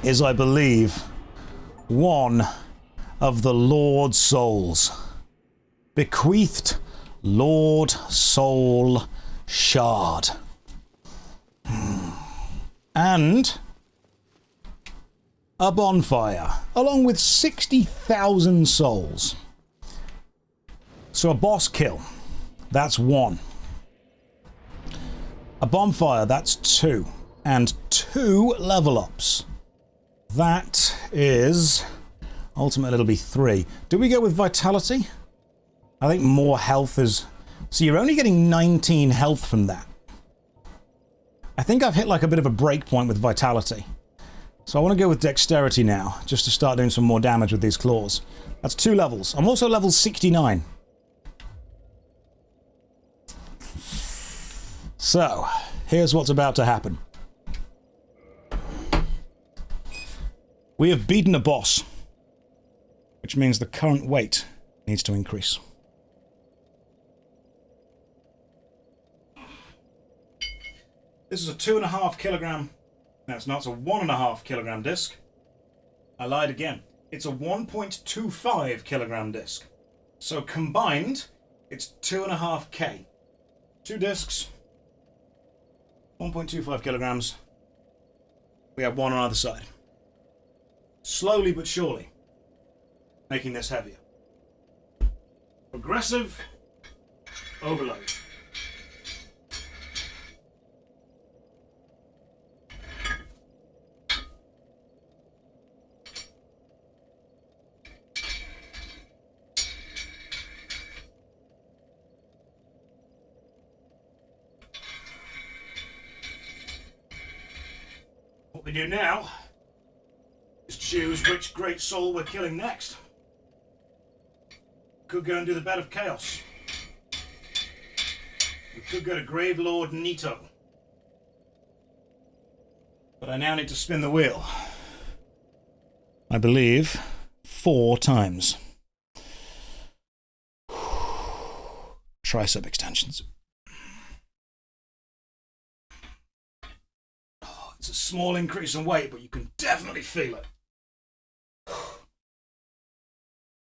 is, I believe, one of the Lord Souls. Bequeathed Lord Soul Shard. And a bonfire, along with 60,000 souls. So a boss kill, that's 1. A bonfire, that's 2. And 2 level ups. That is... Ultimately, it'll be 3. Do we go with vitality? I think more health is... So you're only getting 19 health from that. I think I've hit like a bit of a break point with vitality. So I want to go with dexterity now, just to start doing some more damage with these claws. That's 2 levels. I'm also level 69. So, here's what's about to happen. We have beaten a boss, which means the current weight needs to increase. This is a 2.5 kilogram... No, it's not. It's a 1.5 kilogram disc. I lied again. It's a 1.25 kilogram disc. So combined, it's 2.5K. 2 discs, 1.25 kilograms. We have 1 on either side. Slowly but surely, making this heavier. Progressive overload. What we do now is choose which great soul we're killing next. Could go and do the Bed of Chaos. We could go to Grave Lord Nito. But I now need to spin the wheel. I believe 4 times. Tricep extensions. It's a small increase in weight, but you can definitely feel it.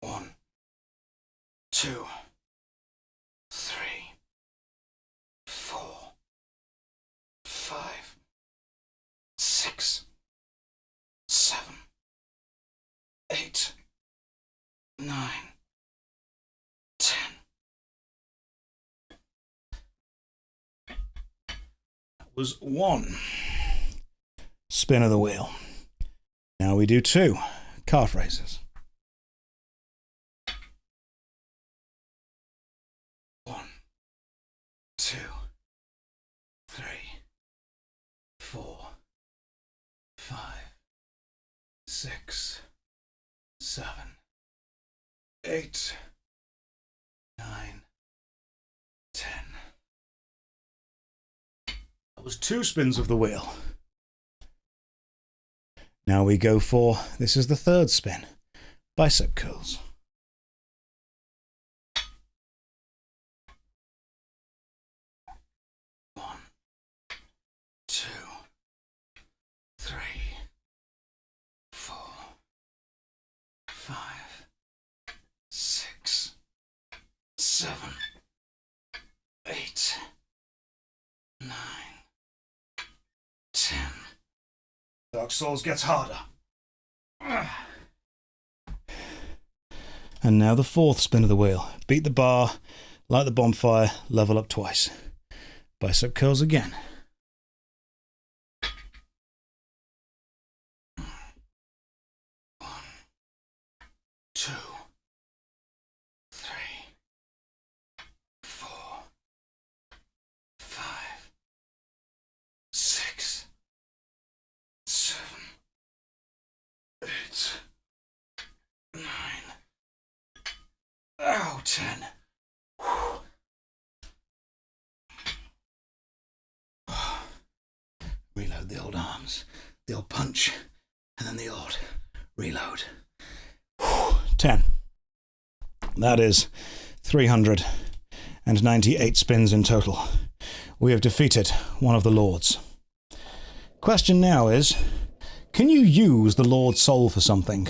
1, 2, 3, 4, 5, 6, 7, 8, 9, 10. was 1 spin of the wheel. Now we do 2 card phrases. 1, 2, 3, 4, 5, 6, 7, 8, 9, 10. That was 2 spins of the wheel. Now we go for, this is the 3rd spin, bicep curls. 1, 2, 3, 4, 5, 6, 7, 8, 9, 10. Dark Souls gets harder. And now the 4th spin of the wheel. Beat the bar, light the bonfire, level up twice. Bicep curls again. 1, 2, 3, 4, 5, 6, 7, 8, 9, 10. Reload the old arms, the old punch, and then the old reload. 10. That is 398 spins in total. We have defeated one of the lords. Question now is, can you use the Lord's soul for something?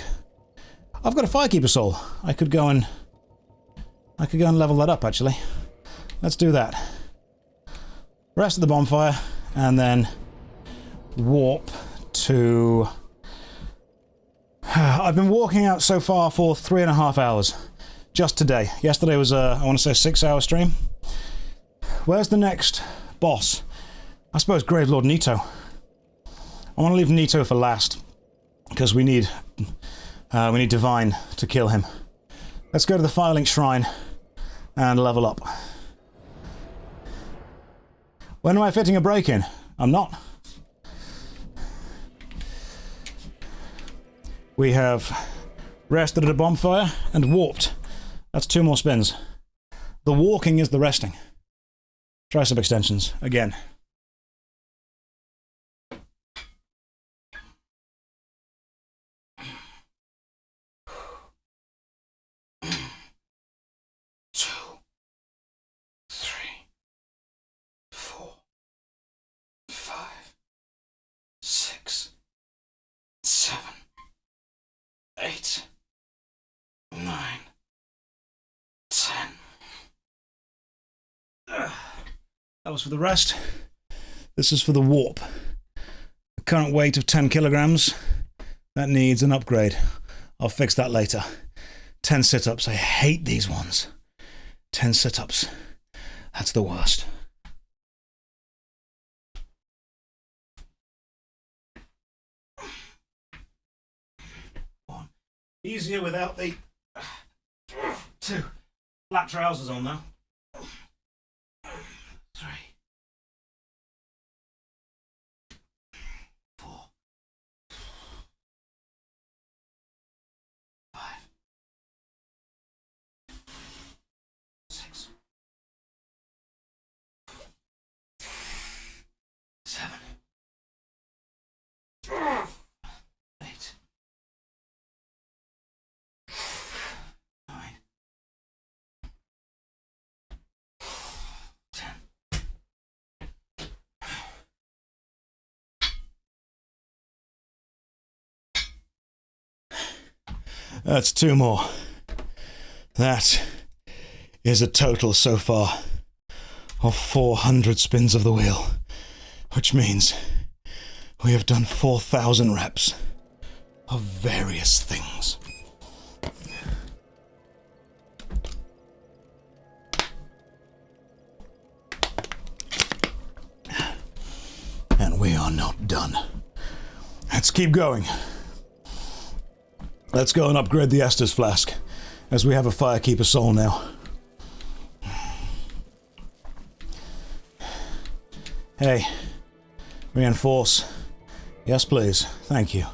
I've got a Firekeeper soul. I could go and level that up, actually. Let's do that. Rest of the bonfire, and then warp to... I've been walking out so far for 3.5 hours. Just today. Yesterday was a, I want to say, 6-hour stream. Where's the next boss? I suppose Gravelord Nito. I want to leave Nito for last, because we need Divine to kill him. Let's go to the Firelink Shrine and level up. When am I fitting a break in? I'm not. We have rested at a bonfire and warped. That's 2 more spins. The walking is the resting. Tricep extensions, again. That was for the rest. This is for the warp. The current weight of 10 kilograms. That needs an upgrade. I'll fix that later. 10 sit-ups. I hate these ones. 10 sit-ups. That's the worst. Easier without the 2 black trousers on now. 3, 4, 5, 6, 7, 8, 9, 10. That's 2 more. That is a total so far of 400 spins of the wheel, which means we have done 4,000 reps of various things. are not done. Let's keep going. Let's go and upgrade the Estus flask, as we have a Firekeeper soul now. Hey, reinforce. Yes, please. Thank you.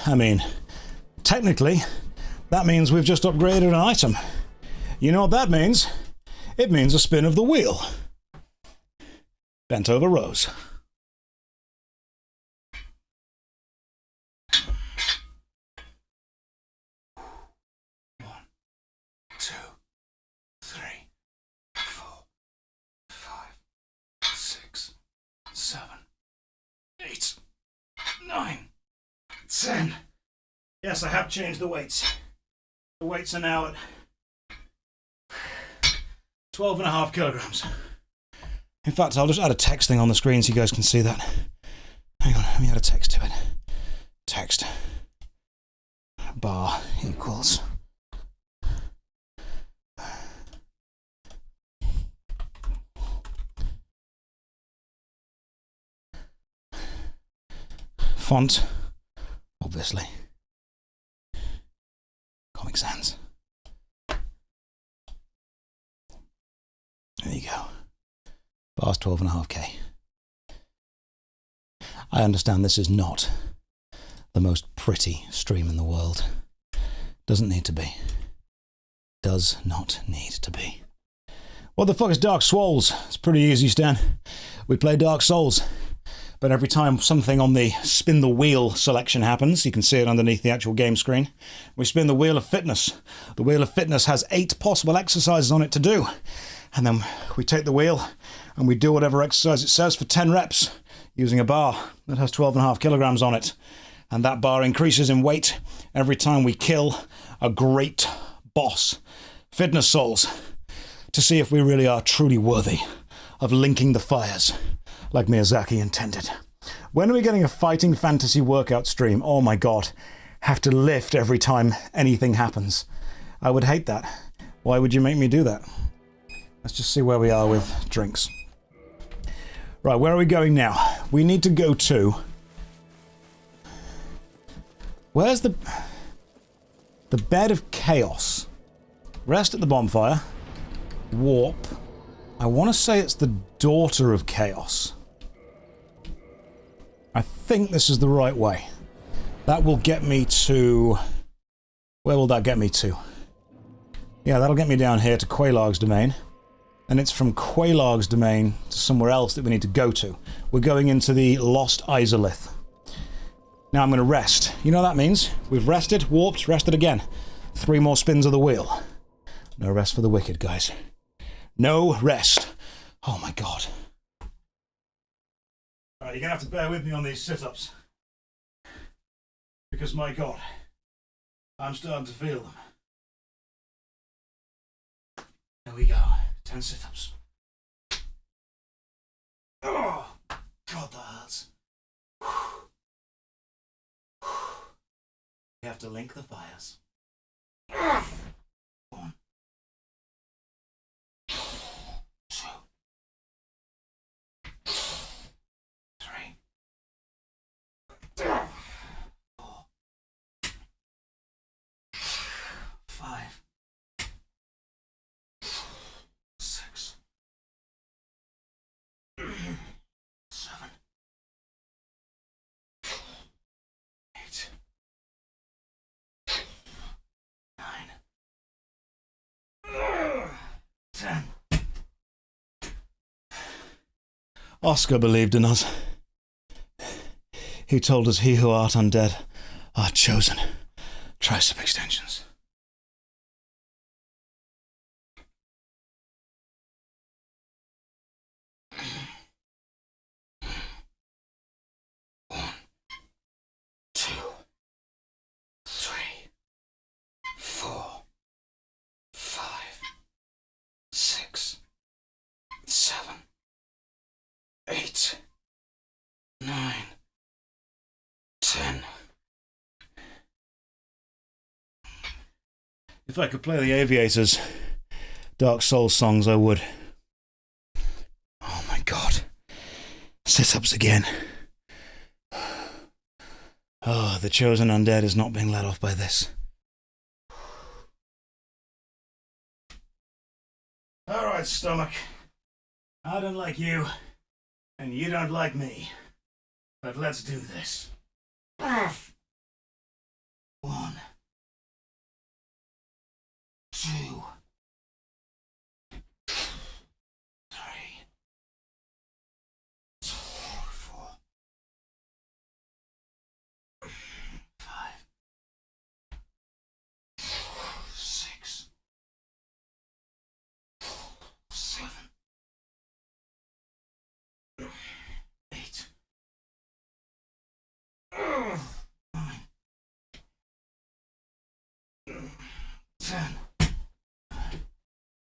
I mean, technically, that means we've just upgraded an item. You know what that means? It means a spin of the wheel. Bent over rows. Yes, I have changed the weights. The weights are now at 12.5 kilograms. In fact, I'll just add a text thing on the screen so you guys can see that. Hang on, let me add a text to it. Text. Bar equals. Font, obviously. Comic Sans. There you go. Bar's 12.5k. I understand this is not the most pretty stream in the world. Doesn't need to be. Does not need to be. What the fuck is Dark Swoles? It's pretty easy, Stan. We play Dark Souls. But every time something on the spin the wheel selection happens, you can see it underneath the actual game screen, we spin the wheel of fitness. The wheel of fitness has 8 possible exercises on it to do. And then we take the wheel and we do whatever exercise it says for 10 reps using a bar that has 12.5 kilograms on it. And that bar increases in weight every time we kill a great boss. Fitness souls. To see if we really are truly worthy of linking the fires like Miyazaki intended. When are we getting a fighting fantasy workout stream? Oh my god. Have to lift every time anything happens. I would hate that. Why would you make me do that? Let's just see where we are with drinks. Right, where are we going now? We need to go to... Where's the bed of chaos? Rest at the bonfire. Warp. I want to say it's the daughter of chaos. I think this is the right way. That will get me to... Where will that get me to? Yeah, that'll get me down here to Quelaag's domain. And it's from Quelaag's domain to somewhere else that we need to go to. We're going into the Lost Izalith. Now I'm going to rest. You know what that means? We've rested, warped, rested again. 3 more spins of the wheel. No rest for the wicked, guys. No rest. Oh my god. Alright, you're going to have to bear with me on these sit-ups. Because my god, I'm starting to feel them. There we go. 10 sit-ups. Oh, god, that hurts. We have to link the fires. 1, 2, 3, 4, 5, 6, 7, 8, 9, 10. Oscar believed in us. He told us, "He who art undead are chosen." Tricep extensions. One, 2, 3, 4, 5, 6, 7, 8, 9, 10. If I could play the Aviators Dark Souls songs, I would. Oh my god. Sit-ups again. Oh, the chosen undead is not being let off by this. Alright, stomach. I don't like you, and you don't like me. But let's do this. 1, 2, 3, 4, 5, 6, 7, 8, 9, 10.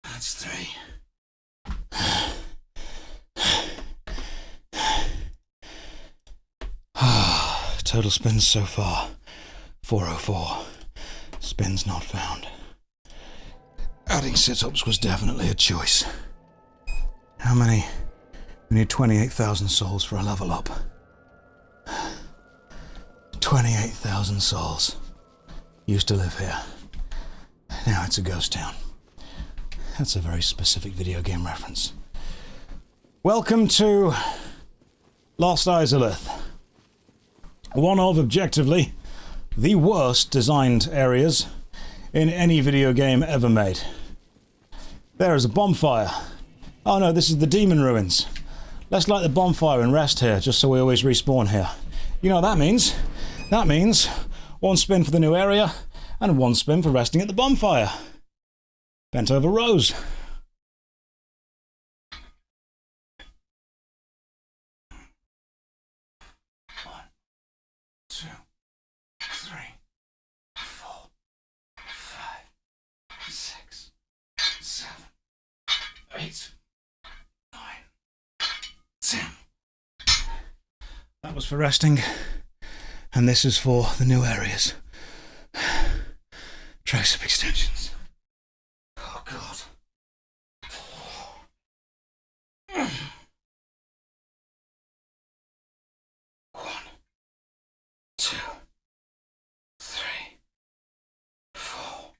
That's 3. Total spins so far, 404. Spins not found. Adding sit-ups was definitely a choice. How many? We need 28,000 souls for a level up. 28,000 souls. Used to live here. Now it's a ghost town. That's a very specific video game reference. Welcome to Lost Izalith. One of, objectively, the worst designed areas in any video game ever made. There is a bonfire. Oh no, this is the demon ruins. Let's light the bonfire and rest here, just so we always respawn here. You know what that means? That means 1 spin for the new area, and 1 spin for resting at the bonfire. Bent over rows. That was for resting, and this is for the new areas. Tricep extensions. Oh God. 1, 2, 3, 4,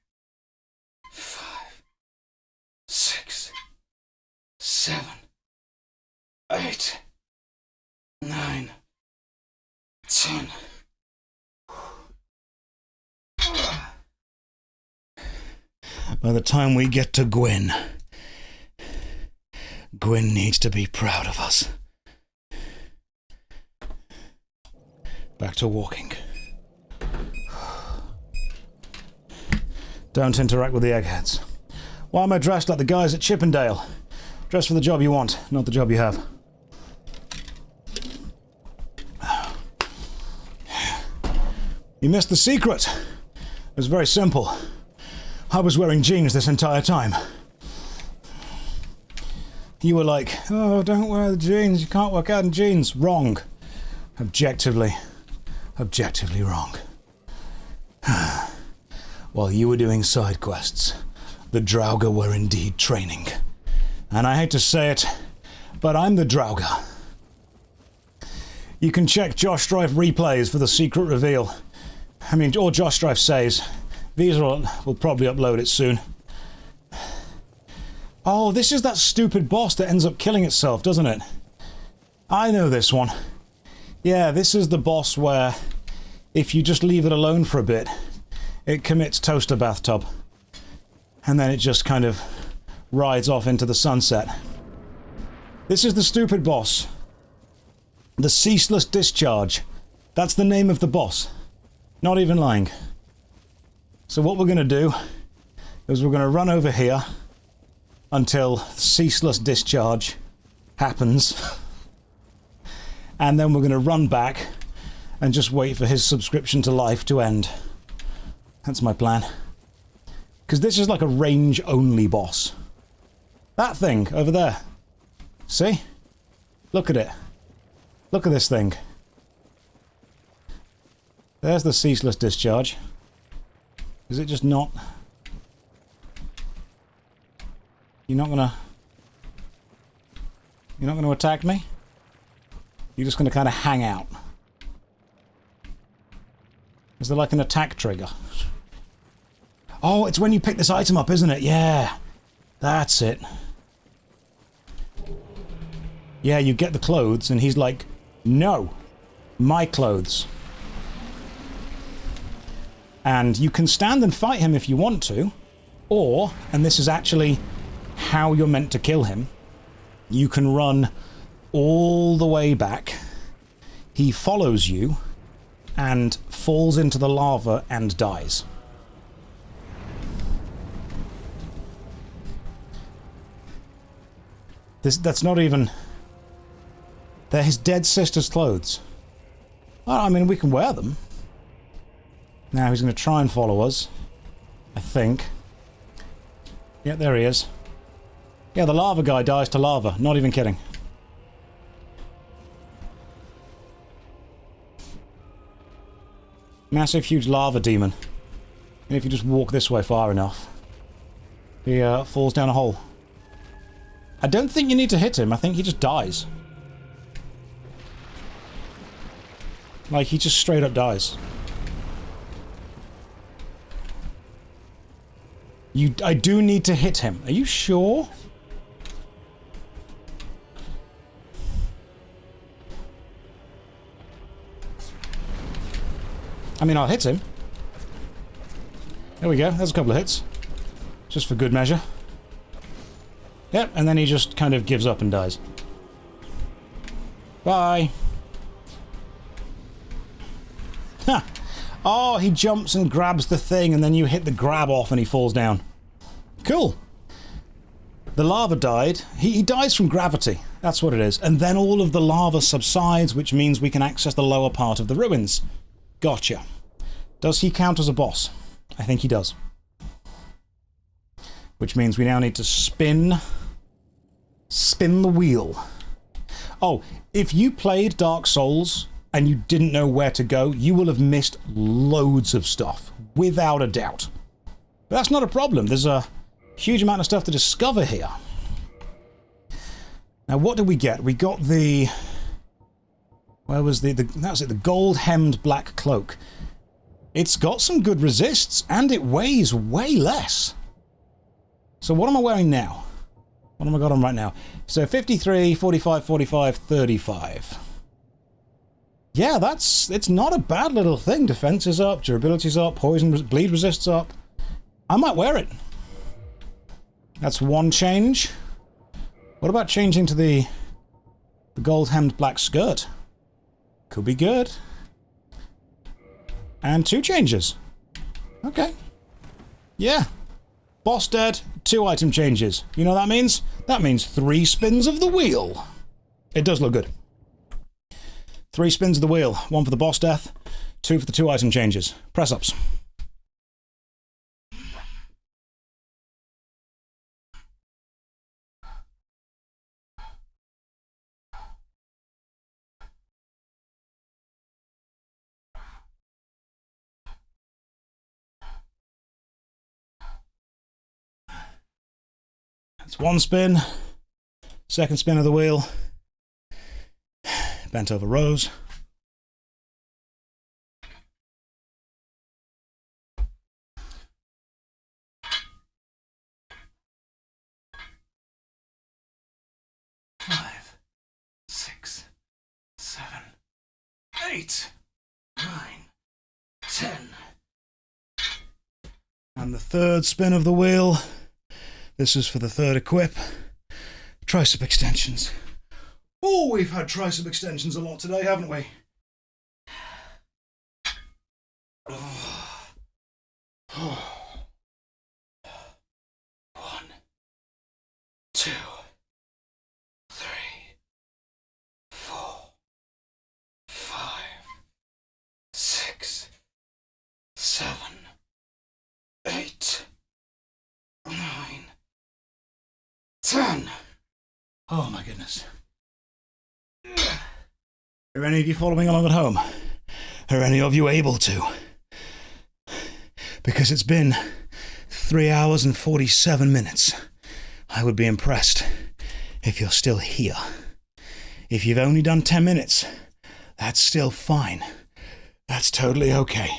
5, 6, 7, 8, 9, 10. By the time we get to Gwyn needs to be proud of us. Back to walking. Don't interact with the eggheads. Why am I dressed like the guys at Chippendale? Dress for the job you want, not the job you have. You missed the secret. It was very simple. I was wearing jeans this entire time. You were like, oh, don't wear the jeans, you can't work out in jeans. Wrong. Objectively wrong. While you were doing side quests, the Draugr were indeed training. And I hate to say it, but I'm the Draugr. You can check JoshStrifePlays for the secret reveal. I mean, or JoshStrifeSays. Visceral will probably upload it soon. Oh, this is that stupid boss that ends up killing itself, doesn't it? I know this one. Yeah, this is the boss where if you just leave it alone for a bit, it commits toaster bathtub. And then it just kind of rides off into the sunset. This is the stupid boss. The Ceaseless Discharge. That's the name of the boss. Not even lying. So what we're going to do is we're going to run over here until Ceaseless Discharge happens. And then we're going to run back and just wait for his subscription to life to end. That's my plan. Because this is like a range-only boss. That thing over there. See? Look at it. Look at this thing. There's the Ceaseless Discharge. Is it just not... You're not gonna attack me? You're just going to kind of hang out. Is there like an attack trigger? Oh, it's when you pick this item up, isn't it? Yeah. That's it. Yeah, you get the clothes, and he's like, no, my clothes. And you can stand and fight him if you want to, or, and this is actually how you're meant to kill him, you can run all the way back. He follows you and falls into the lava and dies. That's not even... They're his dead sister's clothes. Well, I mean, we can wear them. Now he's going to try and follow us. I think. Yeah, there he is. Yeah, the lava guy dies to lava. Not even kidding. Massive, huge lava demon. And if you just walk this way far enough, he falls down a hole. I don't think you need to hit him. I think he just dies. Like, he just straight up dies. I do need to hit him. Are you sure? I mean, I'll hit him. There we go. There's a couple of hits. Just for good measure. Yep, and then he just kind of gives up and dies. Bye. Ha! Oh, he jumps and grabs the thing, and then you hit the grab off and he falls down. Cool. The lava died. He dies from gravity. That's what it is. And then all of the lava subsides, which means we can access the lower part of the ruins. Gotcha. Does he count as a boss? I think he does. Which means we now need to spin the wheel. Oh, if you played Dark Souls and you didn't know where to go, you will have missed loads of stuff, without a doubt. But that's not a problem. There's a huge amount of stuff to discover here. Now, what did we get? We got the... Where was that was it, the gold-hemmed black cloak. It's got some good resists, and it weighs way less. So what am I wearing now? What am I got on right now? So 53, 45, 45, 35. Yeah, it's not a bad little thing. Defense is up, durability's up, bleed resists up. I might wear it. That's one change. What about changing to the gold-hemmed black skirt? Could be good. And 2 changes. Okay. Yeah. Boss dead, 2 item changes. You know what that means? That means 3 spins of the wheel. It does look good. 3 spins of the wheel. 1 for the boss death, 2 for the 2 item changes. Press ups. It's 1 spin, 2nd spin of the wheel, bent over rows. Five, 6, 7, 8, 9, 10. And the 3rd spin of the wheel. This is for the 3rd equip. Tricep extensions. Oh, we've had tricep extensions a lot today, haven't we? Oh. Oh. 1, 2, 3, 4, 5, 6, 7, 8, 9, 10. Oh my goodness. Are any of you following along at home? Are any of you able to? Because it's been 3 hours and 47 minutes. I would be impressed if you're still here. if you've only done 10 minutes, that's still fine. That's totally okay.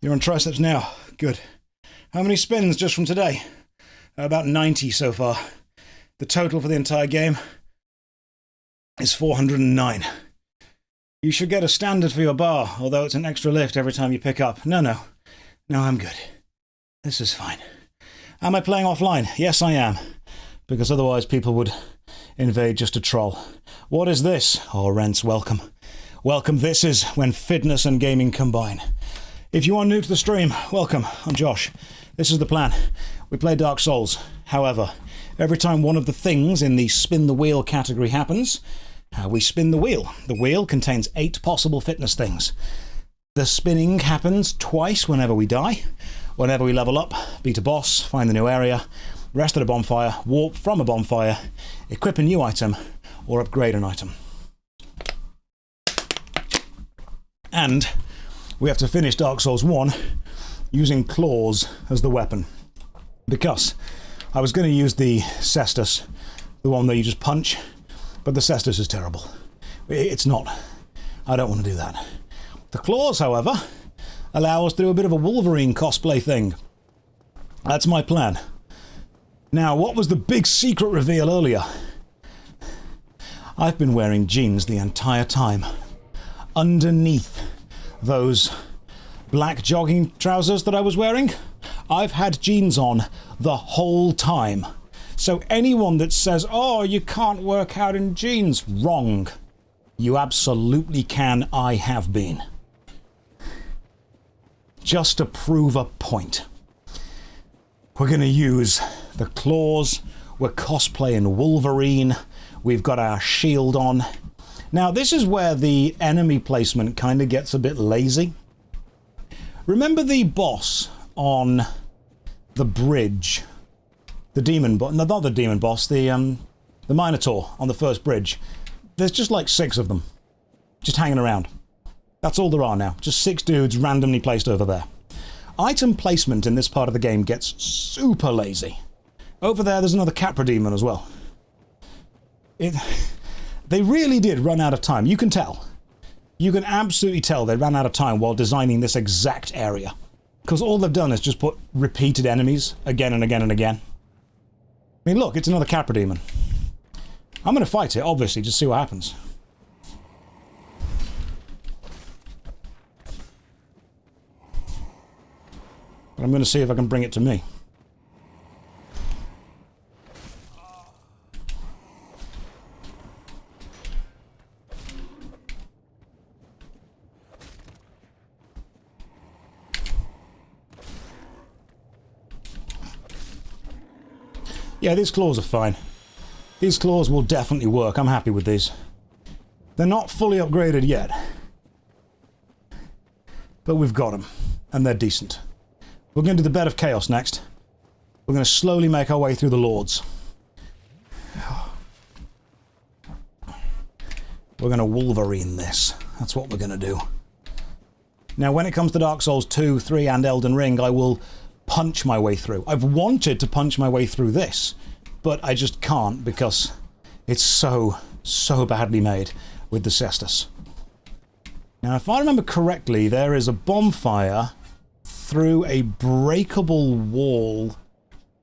You're on triceps now. Good. How many spins just from today? About 90 so far. The total for the entire game is 409. You should get a standard for your bar, although it's an extra lift every time you pick up. No, I'm good. This is fine. Am I playing offline? Yes, I am. Because otherwise people would invade just to troll. What is this? Oh, Rents, welcome. Welcome. This is when fitness and gaming combine. If you are new to the stream, welcome. I'm Josh. This is the plan. We play Dark Souls. However, every time one of the things in the spin the wheel category happens, we spin the wheel. The wheel contains 8 possible fitness things. The spinning happens twice whenever we die. Whenever we level up, beat a boss, find a new area, rest at a bonfire, warp from a bonfire, equip a new item, or upgrade an item. And we have to finish Dark Souls 1 using claws as the weapon. Because I was going to use the cestus, the one that you just punch, but the cestus is terrible. It's not. I don't want to do that. The claws, however, allow us to do a bit of a Wolverine cosplay thing. That's my plan. Now, what was the big secret reveal earlier? I've been wearing jeans the entire time. Underneath those black jogging trousers that I was wearing, I've had jeans on the whole time. So anyone that says, oh, you can't work out in jeans, wrong. You absolutely can. I have been. Just to prove a point. We're going to use the claws. We're cosplaying Wolverine. We've got our shield on. Now, this is where the enemy placement kind of gets a bit lazy. Remember the boss on the bridge? The demon boss, no, not the demon boss, the Minotaur on the first bridge. There's just like 6 of them, just hanging around. That's all there are now, just 6 dudes randomly placed over there. Item placement in this part of the game gets super lazy. Over there's another Capra demon as well. They really did run out of time, you can tell. You can absolutely tell they ran out of time while designing this exact area. Because all they've done is just put repeated enemies again and again and again. I mean, look, it's another Capra demon. I'm going to fight it, obviously, just see what happens. But I'm going to see if I can bring it to me. Yeah, these claws are fine. These claws will definitely work. I'm happy with these. They're not fully upgraded yet. But we've got them. And they're decent. We're going to do the Bed of Chaos next. We're going to slowly make our way through the Lords. We're going to Wolverine this. That's what we're going to do. Now, when it comes to Dark Souls 2, 3, and Elden Ring, I will punch my way through. I've wanted to punch my way through this, but I just can't because it's so badly made with the cestus. Now, if I remember correctly, there is a bonfire through a breakable wall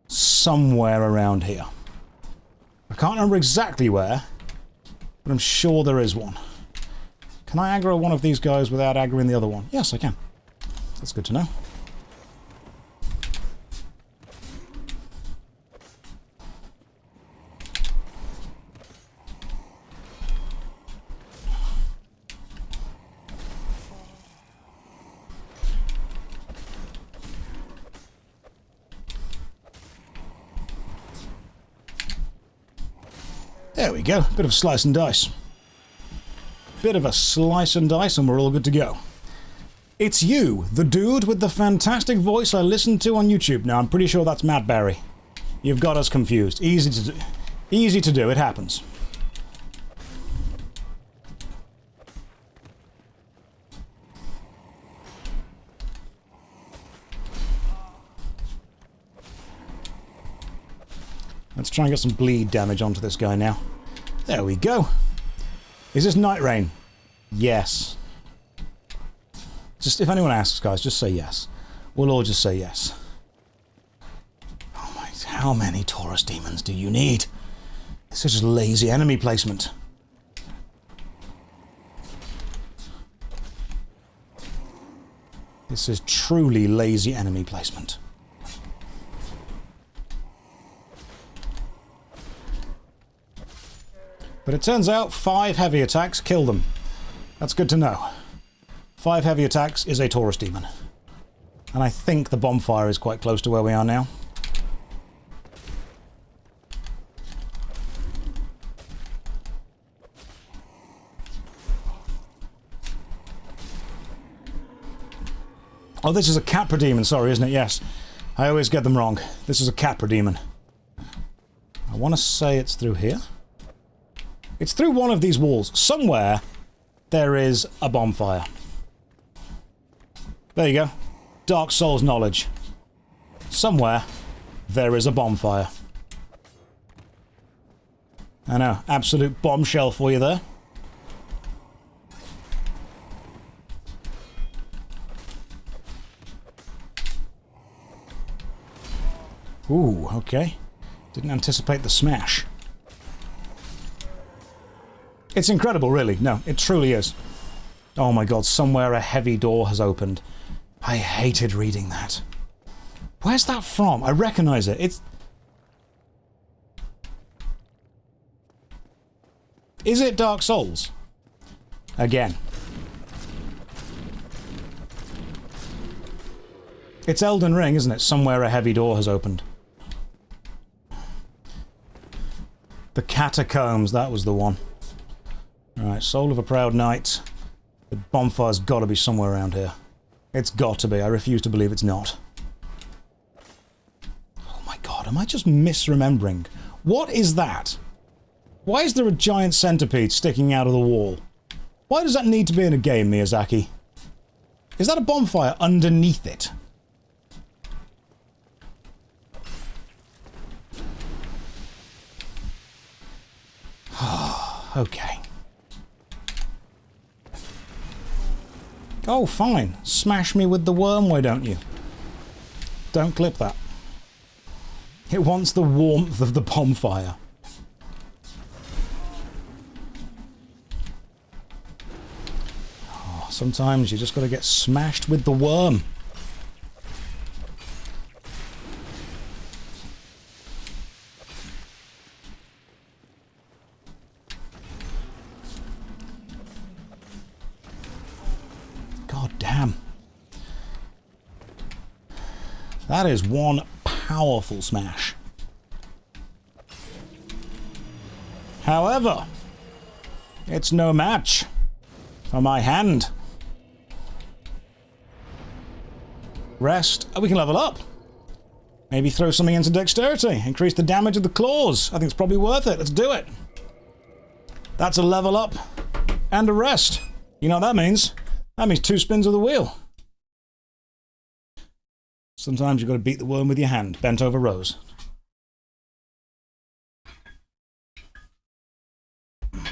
somewhere around here. I can't remember exactly where, but I'm sure there is one. Can I aggro one of these guys without aggroing the other one? Yes, I can. That's good to know. There we go, bit of slice and dice. Bit of a slice and dice and we're all good to go. It's you, the dude with the fantastic voice I listened to on YouTube. Now I'm pretty sure that's Matt Berry. You've got us confused. Easy to do, it happens. Let's try and get some bleed damage onto this guy now. There we go. Is this Night Rain? Yes. Just, if anyone asks, guys, just say yes. We'll all just say yes. Oh my, how many Taurus demons do you need? This is just lazy enemy placement. This is truly lazy enemy placement. But it turns out 5 heavy attacks kill them. That's good to know. 5 heavy attacks is a Taurus demon. And I think the bonfire is quite close to where we are now. Oh, this is a Capra demon, sorry, isn't it? Yes. I always get them wrong. This is a Capra demon. I want to say it's through here. It's through one of these walls. Somewhere there is a bonfire. There you go. Dark Souls knowledge. Somewhere there is a bonfire. I know, absolute bombshell for you there. Ooh, okay. Didn't anticipate the smash. It's incredible, really. No, it truly is. Oh my god, somewhere a heavy door has opened. I hated reading that. Where's that from? I recognize it. It's... Is it Dark Souls? Again. It's Elden Ring, isn't it? Somewhere a heavy door has opened. The Catacombs, that was the one. Alright, Soul of a Proud Knight. The bonfire's got to be somewhere around here. It's got to be. I refuse to believe it's not. Oh my god, am I just misremembering? What is that? Why is there a giant centipede sticking out of the wall? Why does that need to be in a game, Miyazaki? Is that a bonfire underneath it? Okay. Oh, fine. Smash me with the worm, why don't you? Don't clip that. It wants the warmth of the bonfire. Oh, sometimes you just gotta get smashed with the worm. That is one powerful smash. However, it's no match for my hand. Rest. Oh, we can level up. Maybe throw something into dexterity. Increase the damage of the claws. I think it's probably worth it. Let's do it. That's a level up and a rest. You know what that means? That means 2 spins of the wheel. Sometimes you've got to beat the worm with your hand, bent over rows. One,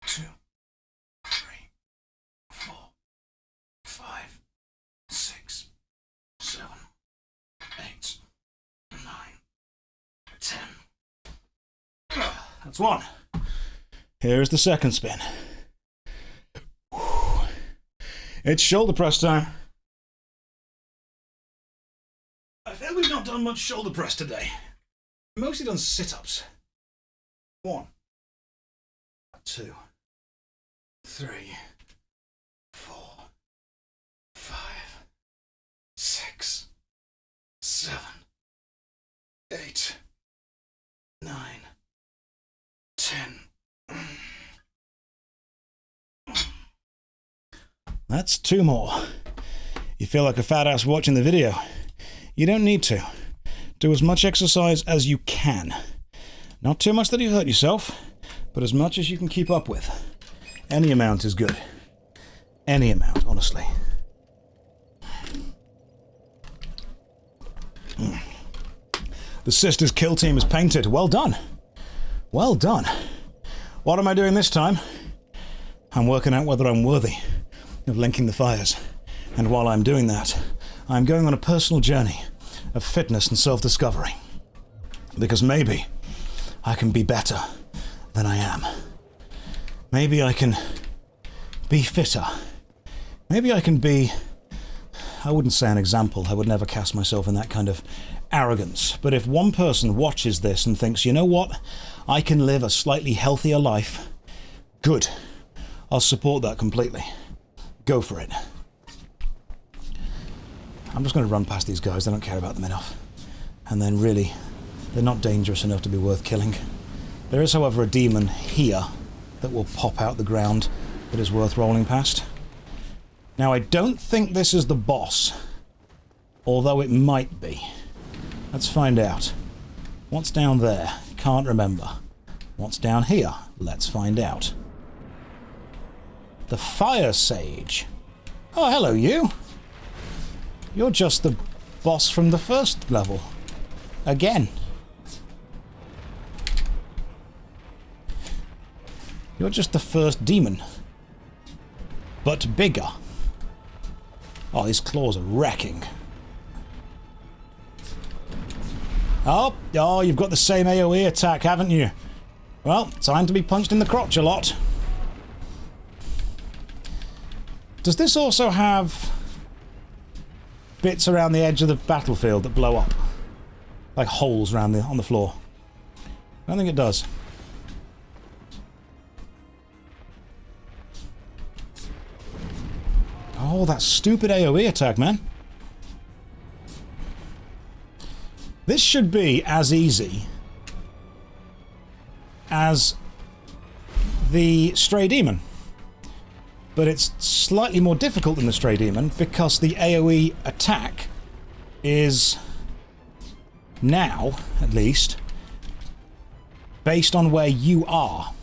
2, 3, 4, 5, 6, 7, 8, 9, 10. That's 1. Here's the second spin. It's shoulder press time. I feel we've not done much shoulder press today. Mostly done sit-ups. 1, 2, 3, 4, 5, 6, 7, 8, 9, 10. That's 2 more. You feel like a fat ass watching the video. You don't need to. Do as much exercise as you can. Not too much that you hurt yourself, but as much as you can keep up with. Any amount is good. Any amount, honestly. The Sisters kill team is painted. Well done. Well done. What am I doing this time? I'm working out whether I'm worthy of linking the fires. And while I'm doing that, I'm going on a personal journey of fitness and self-discovery. Because maybe I can be better than I am. Maybe I can be fitter. Maybe I can be... I wouldn't say an example. I would never cast myself in that kind of arrogance. But if one person watches this and thinks, you know what? I can live a slightly healthier life. Good. I'll support that completely. Go for it. I'm just going to run past these guys. I don't care about them enough. And then really, they're not dangerous enough to be worth killing. There is, however, a demon here that will pop out the ground that is worth rolling past. Now, I don't think this is the boss, although it might be. Let's find out. What's down there? Can't remember. What's down here? Let's find out. The Fire Sage. Oh, hello, you. You're just the boss from the first level. Again. You're just the first demon. But bigger. Oh, these claws are wrecking. Oh, you've got the same AoE attack, haven't you? Well, time to be punched in the crotch a lot. Does this also have bits around the edge of the battlefield that blow up? Like holes around on the floor? I don't think it does. Oh, that stupid AoE attack, man. This should be as easy as the Stray Demon. But it's slightly more difficult than the Stray Demon because the AoE attack is now, at least, based on where you are.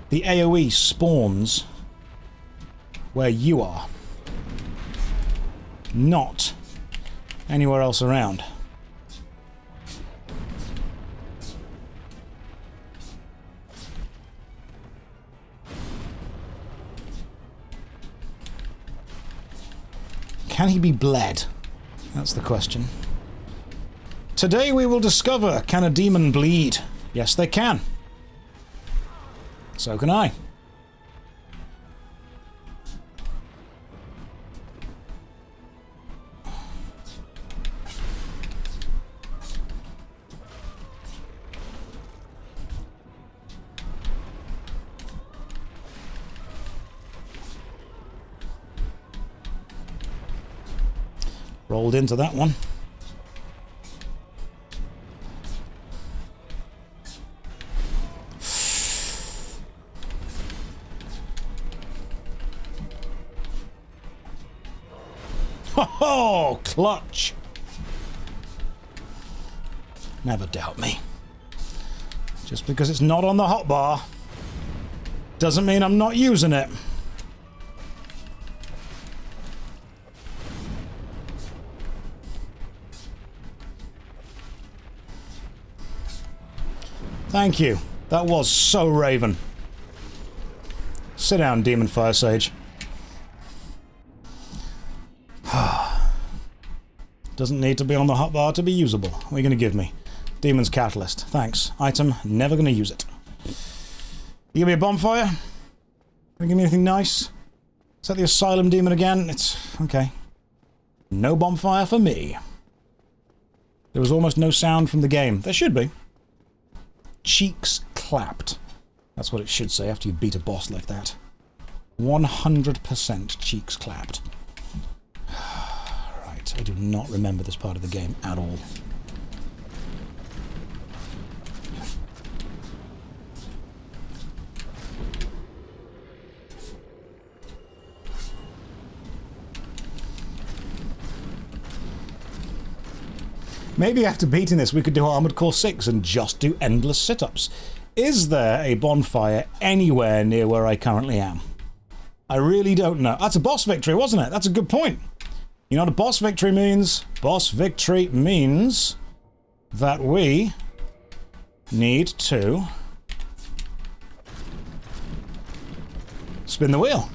The AoE spawns where you are, not anywhere else around. Can he be bled? That's the question. Today we will discover, can a demon bleed? Yes, they can. So can I. Rolled into that one. Ho-ho! Clutch! Never doubt me. Just because it's not on the hotbar doesn't mean I'm not using it. Thank you. That was so Raven. Sit down, Demon Fire Sage. Doesn't need to be on the hotbar to be usable. What are you going to give me? Demon's Catalyst. Thanks. Item, never going to use it. You give me a bonfire? Can you give me anything nice? Is that the Asylum Demon again? It's... okay. No bonfire for me. There was almost no sound from the game. There should be. Cheeks clapped. That's what it should say after you beat a boss like that. 100% cheeks clapped. Right, I do not remember this part of the game at all. Maybe after beating this we could do Armored Core 6 and just do endless sit-ups. Is there a bonfire anywhere near where I currently am? I really don't know. That's a boss victory, wasn't it? That's a good point. You know what a boss victory means? Boss victory means that we need to spin the wheel.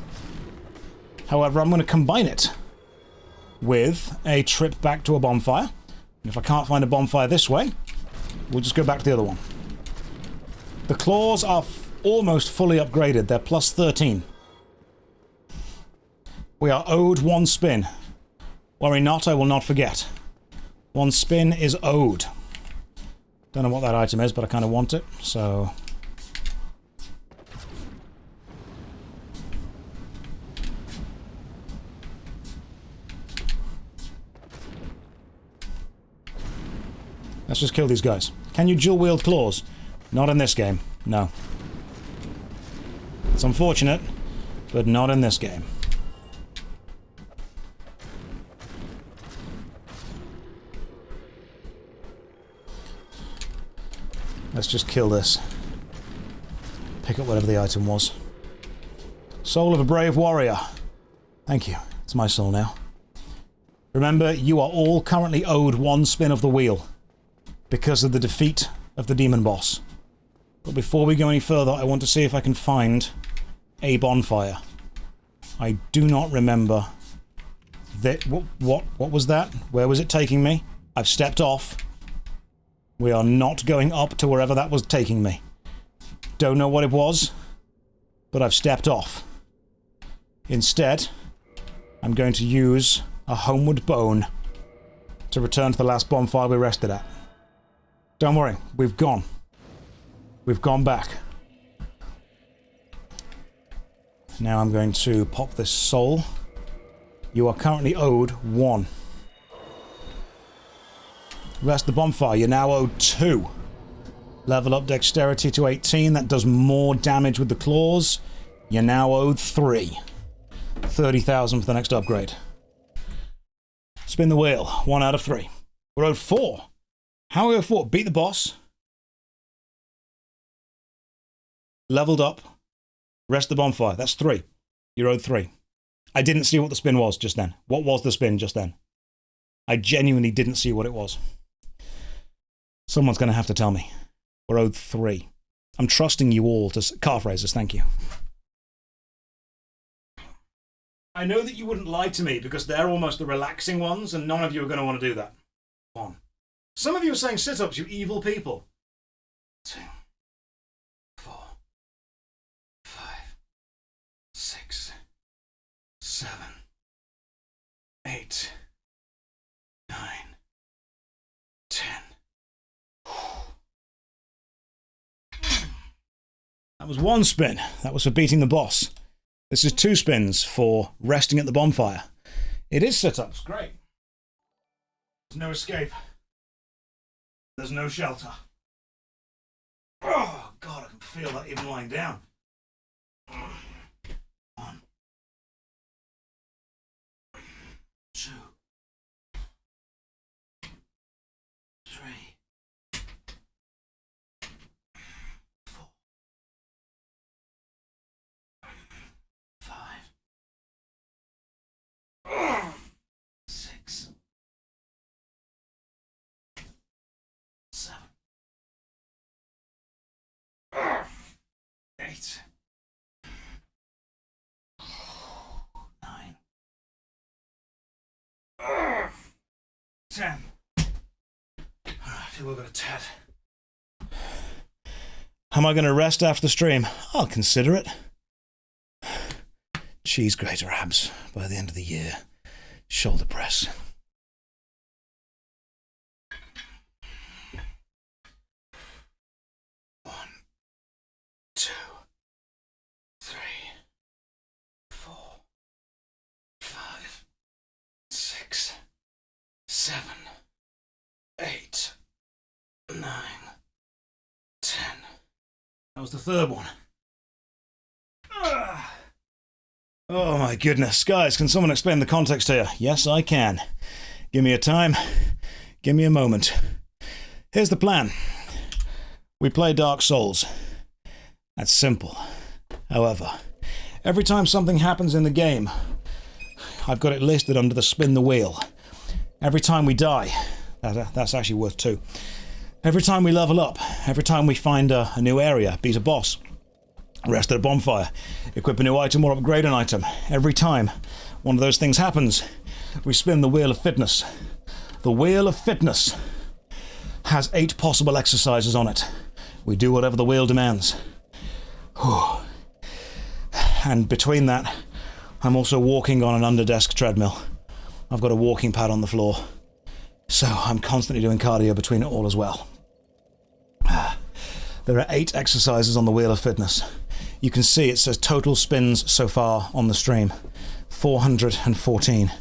However, I'm going to combine it with a trip back to a bonfire. And if I can't find a bonfire this way, we'll just go back to the other one. The claws are almost fully upgraded. They're plus 13. We are owed 1 spin. Worry not, I will not forget. 1 spin is owed. Don't know what that item is, but I kind of want it, so... Let's just kill these guys. Can you dual-wield claws? Not in this game. No. It's unfortunate, but not in this game. Let's just kill this. Pick up whatever the item was. Soul of a brave warrior. Thank you. It's my soul now. Remember, you are all currently owed 1 spin of the wheel because of the defeat of the demon boss. But before we go any further, I want to see if I can find a bonfire. I do not remember that. What was that? Where was it taking me? I've stepped off. We are not going up to wherever that was taking me. Don't know what it was, but I've stepped off. Instead, I'm going to use a homeward bone to return to the last bonfire we rested at. Don't worry, we've gone. We've gone back. Now I'm going to pop this soul. You are currently owed 1. Rest the bonfire, you're now owed 2. Level up dexterity to 18, that does more damage with the claws. You're now owed 3. 30,000 for the next upgrade. Spin the wheel, 1 out of 3. We're owed 4. How are we owed 4? Beat the boss. Leveled up. Rest the bonfire, that's 3. You're owed 3. I didn't see what the spin was just then. What was the spin just then? I genuinely didn't see what it was. Someone's going to have to tell me. We're owed 3. I'm trusting you all to... Car phrases, thank you. I know that you wouldn't lie to me because they're almost the relaxing ones and none of you are going to want to do that. 1. Some of you are saying sit-ups, you evil people. 2, 4, 5, 6, 7, 8, 9, 10. That was 1 spin. That was for beating the boss. This is 2 spins for resting at the bonfire. It is sit-ups. Great. There's no escape. There's no shelter. Oh, God, I can feel that even lying down. 1, 2, 3, 4, 5, 6, 7, 8, 9, 10. I feel we've got a tad. Am I going to rest after the stream? I'll consider it. Cheese grater abs by the end of the year. Shoulder press. One, 2, 3, 4, 5, 6, 7, 8, 9, 10. That was the 3rd one. Oh my goodness. Guys, can someone explain the context here? Yes, I can. Give me a time. Give me a moment. Here's the plan. We play Dark Souls. That's simple. However, every time something happens in the game, I've got it listed under the spin the wheel. Every time we die, that's actually worth 2. Every time we level up, every time we find a new area, beat a boss, rest at a bonfire, equip a new item or upgrade an item, every time one of those things happens, we spin the wheel of fitness. The wheel of fitness has 8 possible exercises on it. We do whatever the wheel demands. Whew. And between that, I'm also walking on an under-desk treadmill. I've got a walking pad on the floor. So I'm constantly doing cardio between it all as well. There are 8 exercises on the wheel of fitness. You can see it says total spins so far on the stream. 414.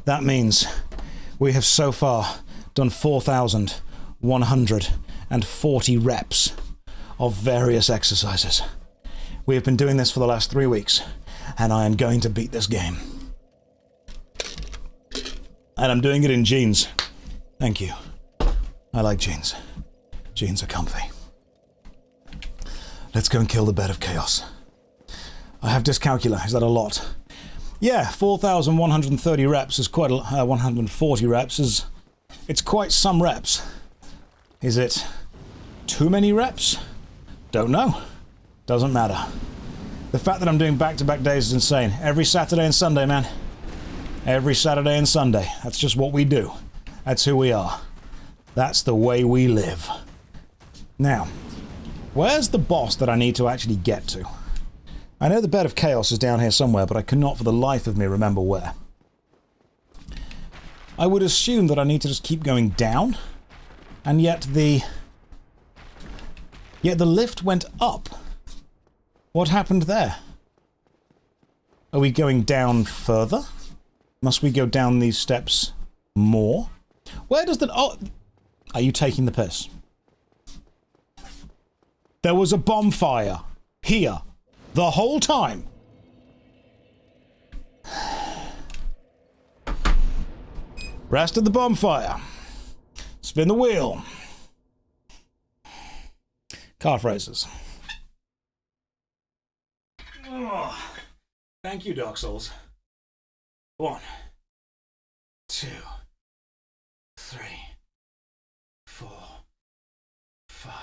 That means we have so far done 4,140 reps of various exercises. We have been doing this for the last 3 weeks, and I am going to beat this game. And I'm doing it in jeans. Thank you. I like jeans. Jeans are comfy. Let's go and kill the bed of chaos. I have dyscalculia. Is that a lot? Yeah, 4,130 reps is quite a 140 reps is... It's quite some reps. Is it too many reps? Don't know. Doesn't matter. The fact that I'm doing back-to-back days is insane. Every Saturday and Sunday, man. Every Saturday and Sunday. That's just what we do. That's who we are. That's the way we live. Now, where's the boss that I need to actually get to? I know the bed of chaos is down here somewhere, but I cannot for the life of me remember where. I would assume that I need to just keep going down, and yet the lift went up. What happened there? Are we going down further? Must we go down these steps more? Where does the... Oh! Are you taking the piss? There was a bonfire here the whole time. Rest of the bonfire. Spin the wheel. Car phrases. Oh, thank you, Dark Souls. 1, 2, 3, 4, 5,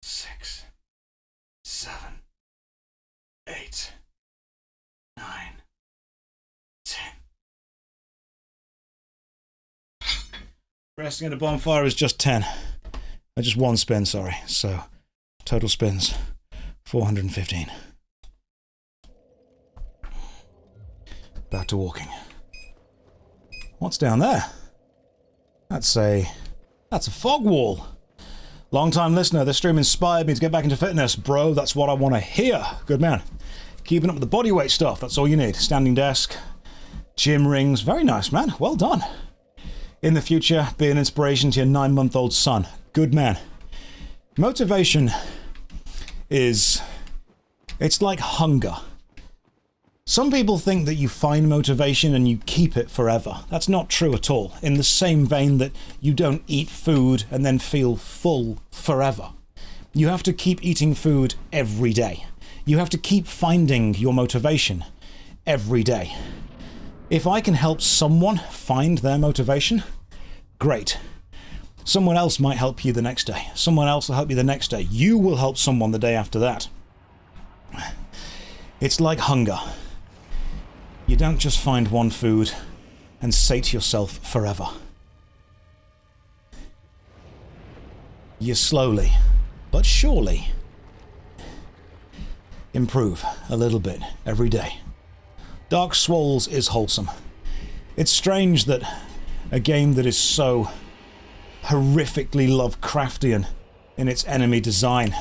6, 7, 8, 9, 10. Resting at a bonfire is just 10. Just 1 spin, sorry. So, total spins, 415. Back to walking. What's down there? That's a fog wall. Long-time listener, this stream inspired me to get back into fitness. Bro, that's what I want to hear. Good man. Keeping up with the bodyweight stuff, that's all you need. Standing desk, gym rings. Very nice, man. Well done. In the future, be an inspiration to your 9-month-old son. Good man. Motivation it's like hunger. Some people think that you find motivation and you keep it forever. That's not true at all. In the same vein that you don't eat food and then feel full forever. You have to keep eating food every day. You have to keep finding your motivation every day. If I can help someone find their motivation, great. Someone else might help you the next day. Someone else will help you the next day. You will help someone the day after that. It's like hunger. You don't just find one food and sate yourself forever. You slowly, but surely, improve a little bit every day. Dark Swoles is wholesome. It's strange that a game that is so horrifically Lovecraftian in its enemy design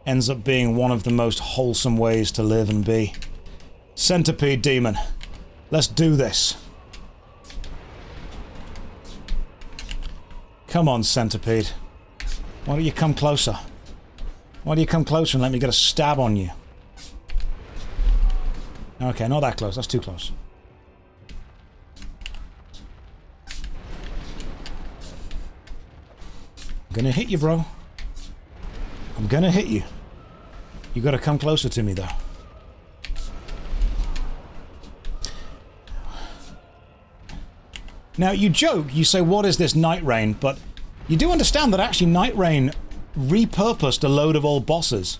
ends up being one of the most wholesome ways to live and be. Centipede demon, let's do this. Come on, centipede. Why don't you come closer? Why don't you come closer and let me get a stab on you? Okay, not that close. That's too close. I'm gonna hit you, bro. I'm gonna hit you. You gotta come closer to me, though. Now, you joke, you say, what is this Night Rain? But you do understand that actually Night Rain repurposed a load of old bosses.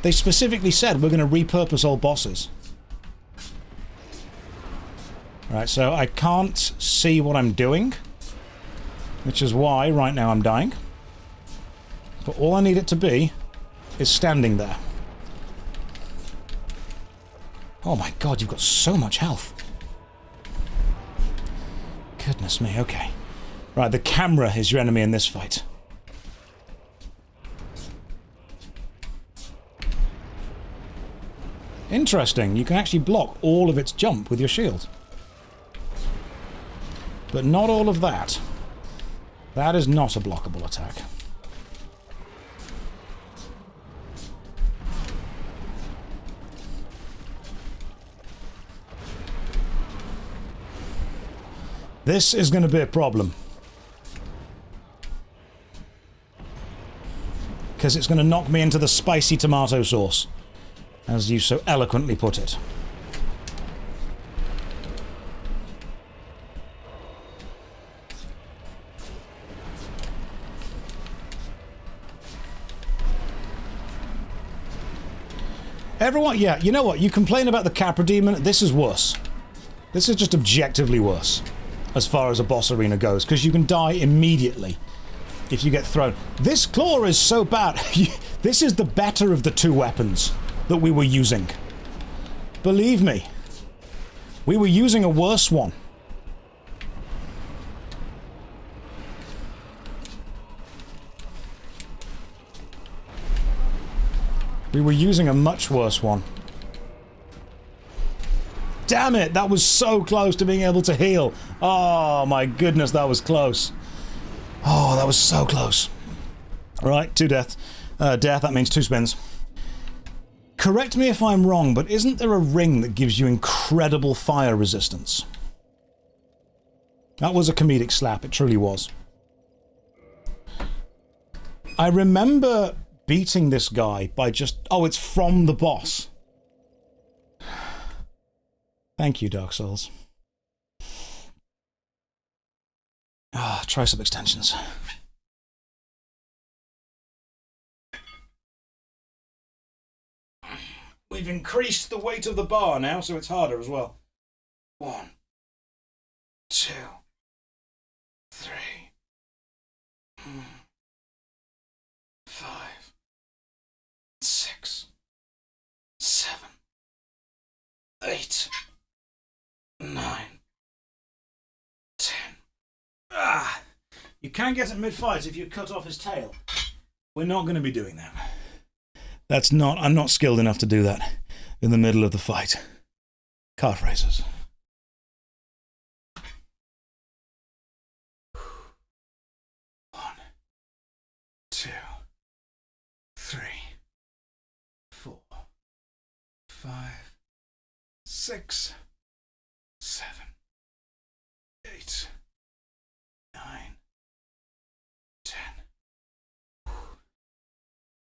They specifically said, we're going to repurpose old bosses. Right, so I can't see what I'm doing, which is why right now I'm dying. But all I need it to be is standing there. Oh my god, you've got so much health. Goodness me, okay. Right, the camera is your enemy in this fight. Interesting, you can actually block all of its jump with your shield. But not all of that. That is not a blockable attack. This is going to be a problem. Because it's going to knock me into the spicy tomato sauce, as you so eloquently put it. Everyone, yeah, you know what? You complain about the Capra Demon. This is worse. This is just objectively worse, as far as a boss arena goes, because you can die immediately if you get thrown. This claw is so bad. This is the better of the two weapons that we were using. Believe me, we were using a worse one. We were using a much worse one. Damn it, that was so close to being able to heal. Oh my goodness, that was close. Oh, that was so close. Right, 2 death. Death, that means 2 spins. Correct me if I'm wrong, but isn't there a ring that gives you incredible fire resistance? That was a comedic slap, it truly was. I remember beating this guy by just... Oh, it's from the boss. Thank you, Dark Souls. Ah, try some extensions. We've increased the weight of the bar now, so it's harder as well. 1, 2, 3, 5, 6, 7, 8, 9, 10. Ah! You can get it mid-fight if you cut off his tail. We're not going to be doing that. That's not... I'm not skilled enough to do that in the middle of the fight. Calf raises. One, 2, 3, 4, 5, 6, 7, 8, 9, 10.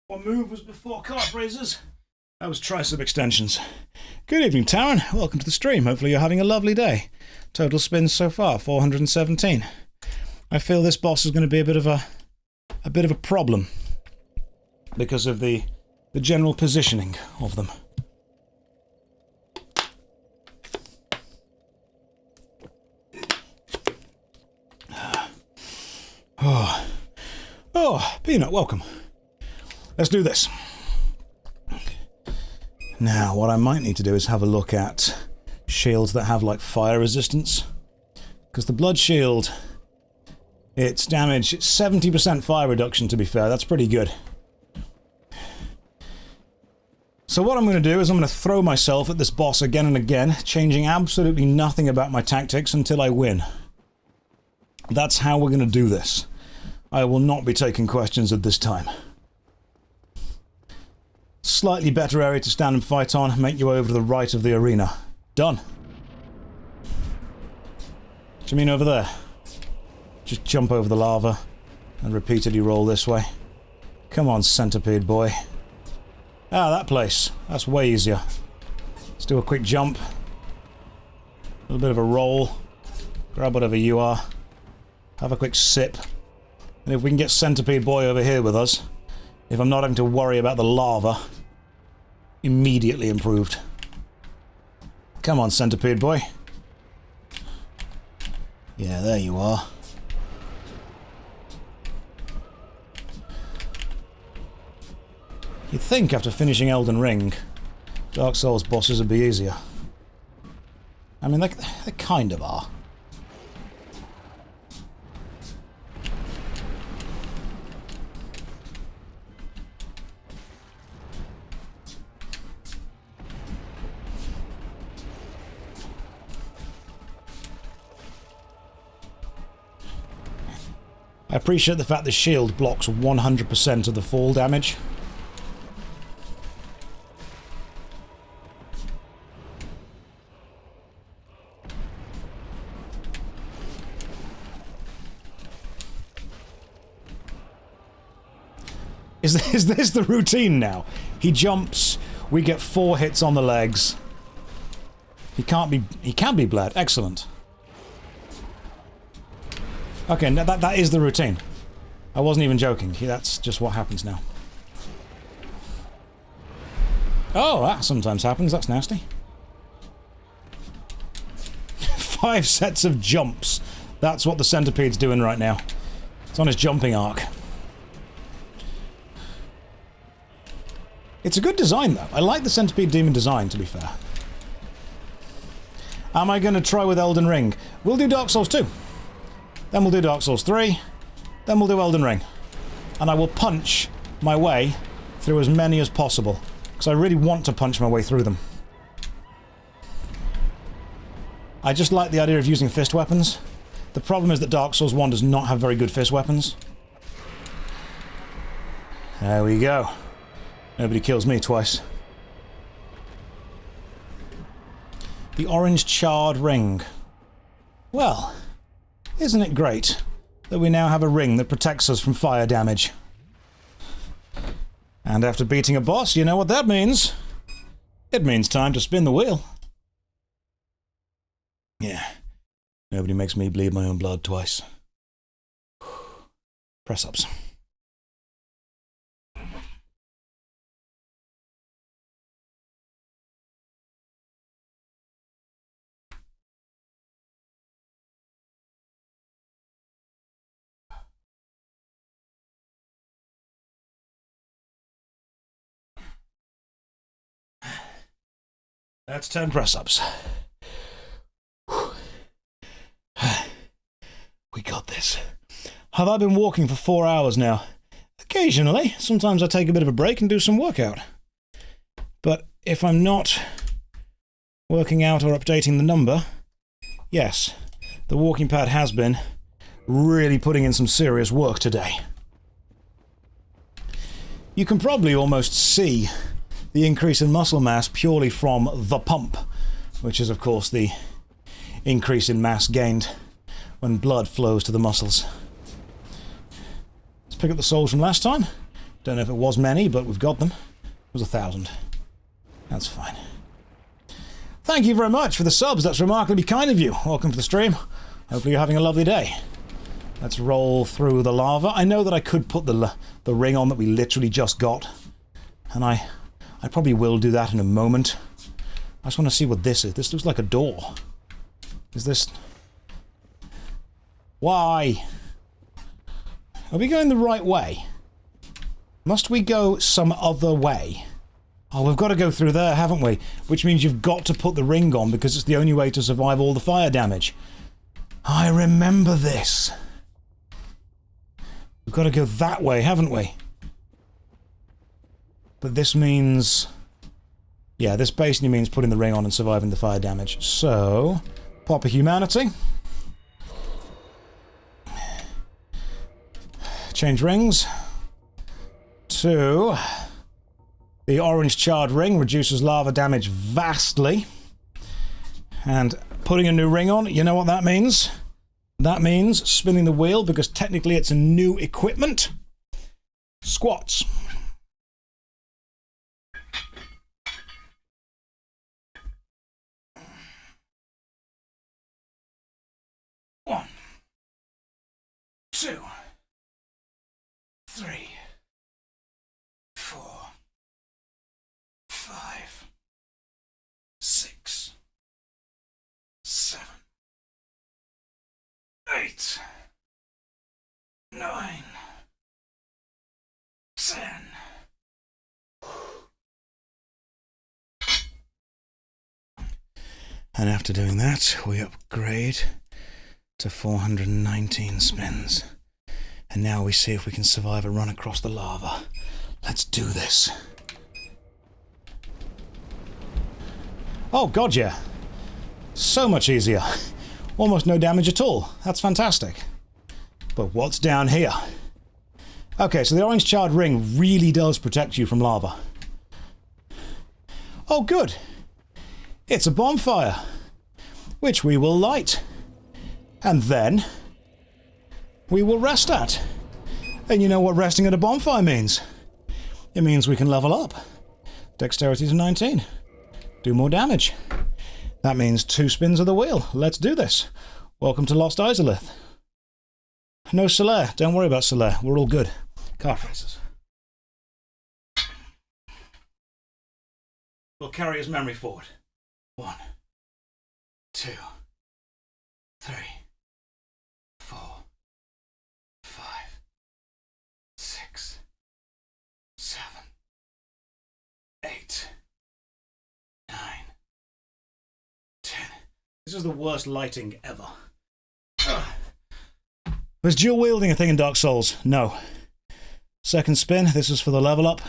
What move was before calf raises? That was tricep extensions. Good evening, Taryn. Welcome to the stream. Hopefully you're having a lovely day. Total spins so far, 417. I feel this boss is going to be a bit of a problem because of the general positioning of them. Oh, Peanut, welcome. Let's do this. Now, what I might need to do is have a look at shields that have, like, fire resistance. Because the blood shield, its damage, it's 70% fire reduction, to be fair. That's pretty good. So what I'm going to do is I'm going to throw myself at this boss again and again, changing absolutely nothing about my tactics until I win. That's how we're going to do this. I will not be taking questions at this time. Slightly better area to stand and fight on, make your way over to the right of the arena. Done. What do you mean over there? Just jump over the lava and repeatedly roll this way. Come on, centipede boy. Ah, that place. That's way easier. Let's do a quick jump. A little bit of a roll. Grab whatever you are. Have a quick sip. And if we can get Centipede Boy over here with us, if I'm not having to worry about the lava, immediately improved. Come on, Centipede Boy. Yeah, there you are. You'd think after finishing Elden Ring, Dark Souls bosses would be easier. I mean, they kind of are. I appreciate the fact the shield blocks 100% of the fall damage. Is this the routine now? He jumps, we get 4 hits on the legs. He can be bled. Excellent. Okay, that is the routine. I wasn't even joking. That's just what happens now. Oh, that sometimes happens. That's nasty. 5 sets of jumps. That's what the centipede's doing right now. It's on his jumping arc. It's a good design, though. I like the Centipede Demon design, to be fair. Am I going to try with Elden Ring? We'll do Dark Souls 2. Then we'll do Dark Souls 3. Then we'll do Elden Ring. And I will punch my way through as many as possible. Because I really want to punch my way through them. I just like the idea of using fist weapons. The problem is that Dark Souls 1 does not have very good fist weapons. There we go. Nobody kills me twice. The orange charred ring. Well, isn't it great that we now have a ring that protects us from fire damage? And after beating a boss, you know what that means? It means time to spin the wheel. Yeah, nobody makes me bleed my own blood twice. Press-ups. That's 10 press-ups. We got this. Have I been walking for 4 hours now? Occasionally. Sometimes I take a bit of a break and do some workout. But if I'm not working out or updating the number, yes, the walking pad has been really putting in some serious work today. You can probably almost see the increase in muscle mass purely from the pump, which is of course the increase in mass gained when blood flows to the muscles. Let's pick up the souls from last time. Don't know if it was many, but we've got them. It was 1,000. That's fine. Thank you very much for the subs. That's remarkably kind of you. Welcome to the stream. Hopefully you're having a lovely day. Let's roll through the lava. I know that I could put the ring on that we literally just got, and I probably will do that in a moment. I just want to see what this is. This looks like a door. Is this... Why? Are we going the right way? Must we go some other way? Oh, we've got to go through there, haven't we? Which means you've got to put the ring on because it's the only way to survive all the fire damage. I remember this. We've got to go that way, haven't we? But this means... Yeah, this basically means putting the ring on and surviving the fire damage. So, pop a humanity. Change rings. To... The orange charred ring reduces lava damage vastly. And putting a new ring on, you know what that means? That means spinning the wheel, because technically it's a new equipment. Squats. 2, 3, 4, 5, 6, 7, 8, 9, 10. And after doing that, we upgrade to 419 spins. And now we see if we can survive a run across the lava. Let's do this. Oh god, yeah. So much easier. Almost no damage at all. That's fantastic. But what's down here? Okay, so the orange charred ring really does protect you from lava. Oh good. It's a bonfire, which we will light. And then we will rest at. And you know what resting at a bonfire means? It means we can level up. Dexterity to 19. Do more damage. That means 2 spins of the wheel. Let's do this. Welcome to Lost Isolith. No Solaire. Don't worry about Solaire. We're all good. Card phrases. We'll carry his memory forward. 1, 2, 3, 4, 5, 6, 7, 8, 9, 10. This is the worst lighting ever. Was dual wielding a thing in Dark Souls? No. Second spin, this is for the level up.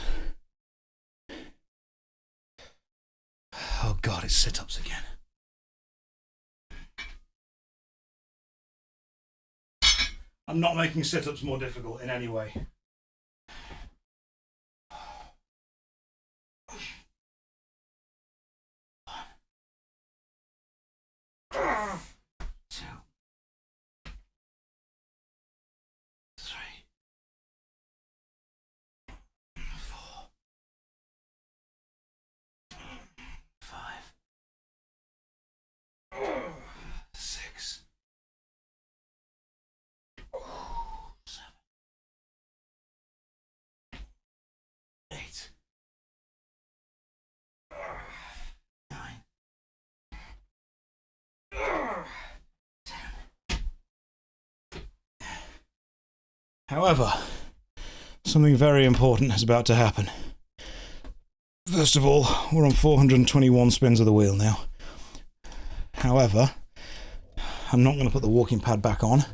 Oh god, it's sit-ups again. I'm not making sit-ups more difficult in any way. 2, 3, 4, 5, 6, 7, 8, 9, 10. However, something very important is about to happen. First of all, we're on 421 spins of the wheel now. However, I'm not going to put the walking pad back on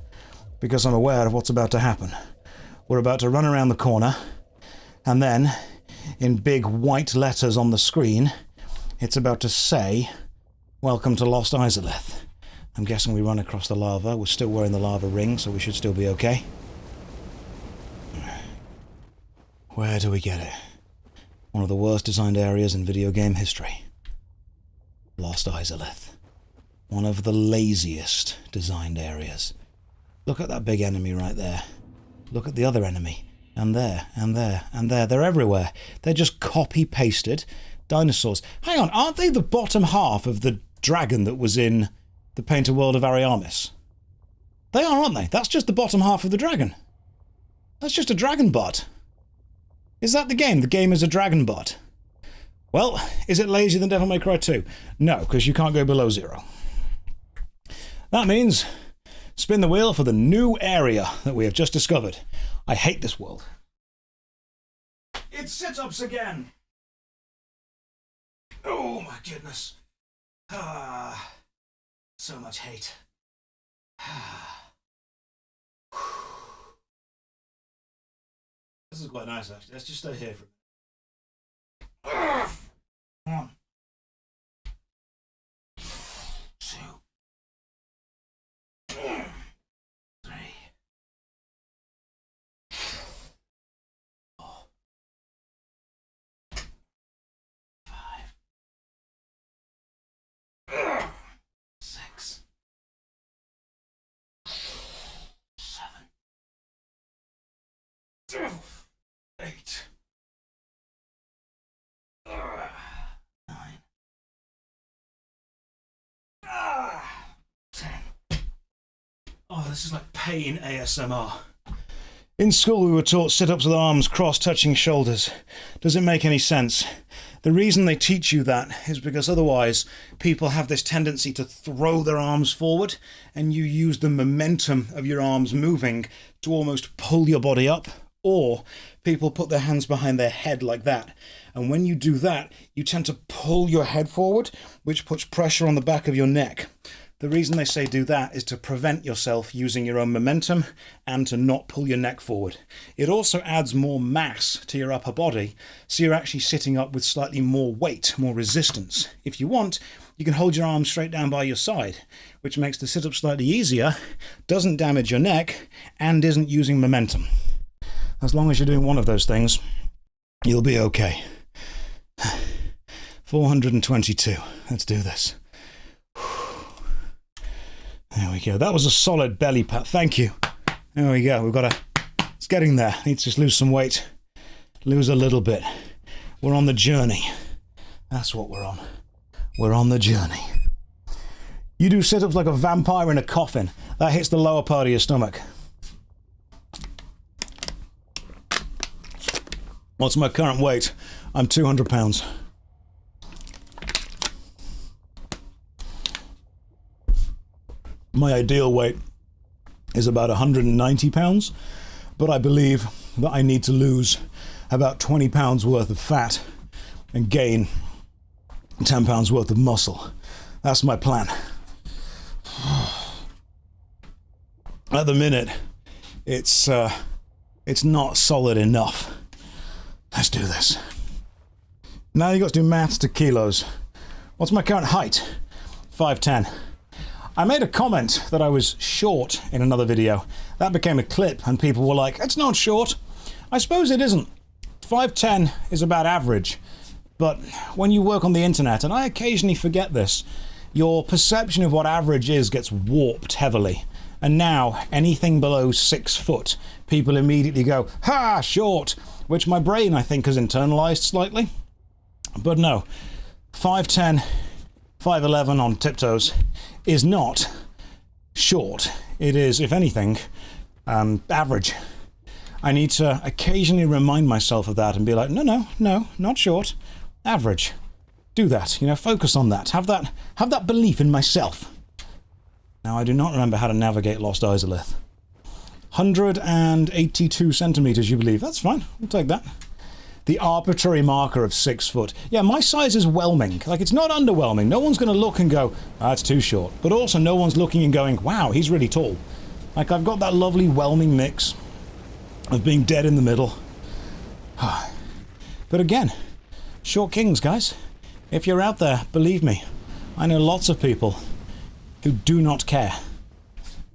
because I'm aware of what's about to happen. We're about to run around the corner, and then, in big white letters on the screen, it's about to say, "Welcome to Lost Isolith." I'm guessing we run across the lava. We're still wearing the lava ring, so we should still be okay. Where do we get it? One of the worst designed areas in video game history. Lost Isolith. One of the laziest designed areas. Look at that big enemy right there. Look at the other enemy. And there, and there, and there. They're everywhere. They're just copy-pasted dinosaurs. Hang on, aren't they the bottom half of the dragon that was in the Painted World of Ariamis? They are, aren't they? That's just the bottom half of the dragon. That's just a dragon bot. Is that the game? The game is a dragon bot. Well, is it lazier than Devil May Cry 2? No, because you can't go below 0. That means spin the wheel for the new area that we have just discovered. I hate this world. It's sit-ups again! Oh my goodness. Ah, so much hate. This is quite nice, actually. Let's just stay here for a minute. 1, 2, 3, 4, 5, 6, 7, 8, 9, 10. Oh, this is like pain ASMR. In school we were taught sit-ups with arms crossed, touching shoulders. Does it make any sense? The reason they teach you that is because otherwise people have this tendency to throw their arms forward, and you use the momentum of your arms moving to almost pull your body up. Or people put their hands behind their head like that. And when you do that, you tend to pull your head forward, which puts pressure on the back of your neck. The reason they say do that is to prevent yourself using your own momentum and to not pull your neck forward. It also adds more mass to your upper body, so you're actually sitting up with slightly more weight, more resistance. If you want, you can hold your arms straight down by your side, which makes the sit-up slightly easier, doesn't damage your neck, and isn't using momentum. As long as you're doing one of those things, you'll be okay. 422. Let's do this. There we go. That was a solid belly pat. Thank you. There we go. It's getting there. Need to just lose some weight. Lose a little bit. We're on the journey. That's what we're on. We're on the journey. You do sit-ups like a vampire in a coffin. That hits the lower part of your stomach. What's my current weight? I'm 200 pounds. My ideal weight is about 190 pounds, but I believe that I need to lose about 20 pounds worth of fat and gain 10 pounds worth of muscle. That's my plan. At the minute, it's not solid enough. Let's do this. Now you got to do maths to kilos. What's my current height? 5'10". I made a comment that I was short in another video. That became a clip and people were like, it's not short. I suppose it isn't. 5'10" is about average. But when you work on the internet, and I occasionally forget this, your perception of what average is gets warped heavily. And now, anything below 6 foot, people immediately go, ha, short, which my brain, I think, has internalized slightly. But no, 5'10", 5'11" on tiptoes is not short. It is, if anything, average. I need to occasionally remind myself of that and be like, no, not short, average. Do that, focus on that. Have that belief in myself. Now, I do not remember how to navigate Lost Isolith. 182 centimeters, you believe? That's fine, we'll take that. The arbitrary marker of 6 foot. Yeah, my size is whelming. Like, it's not underwhelming. No one's going to look and go, that's too short. But also, no one's looking and going, wow, he's really tall. Like, I've got that lovely whelming mix of being dead in the middle. But again, short kings, guys. If you're out there, believe me, I know lots of people who do not care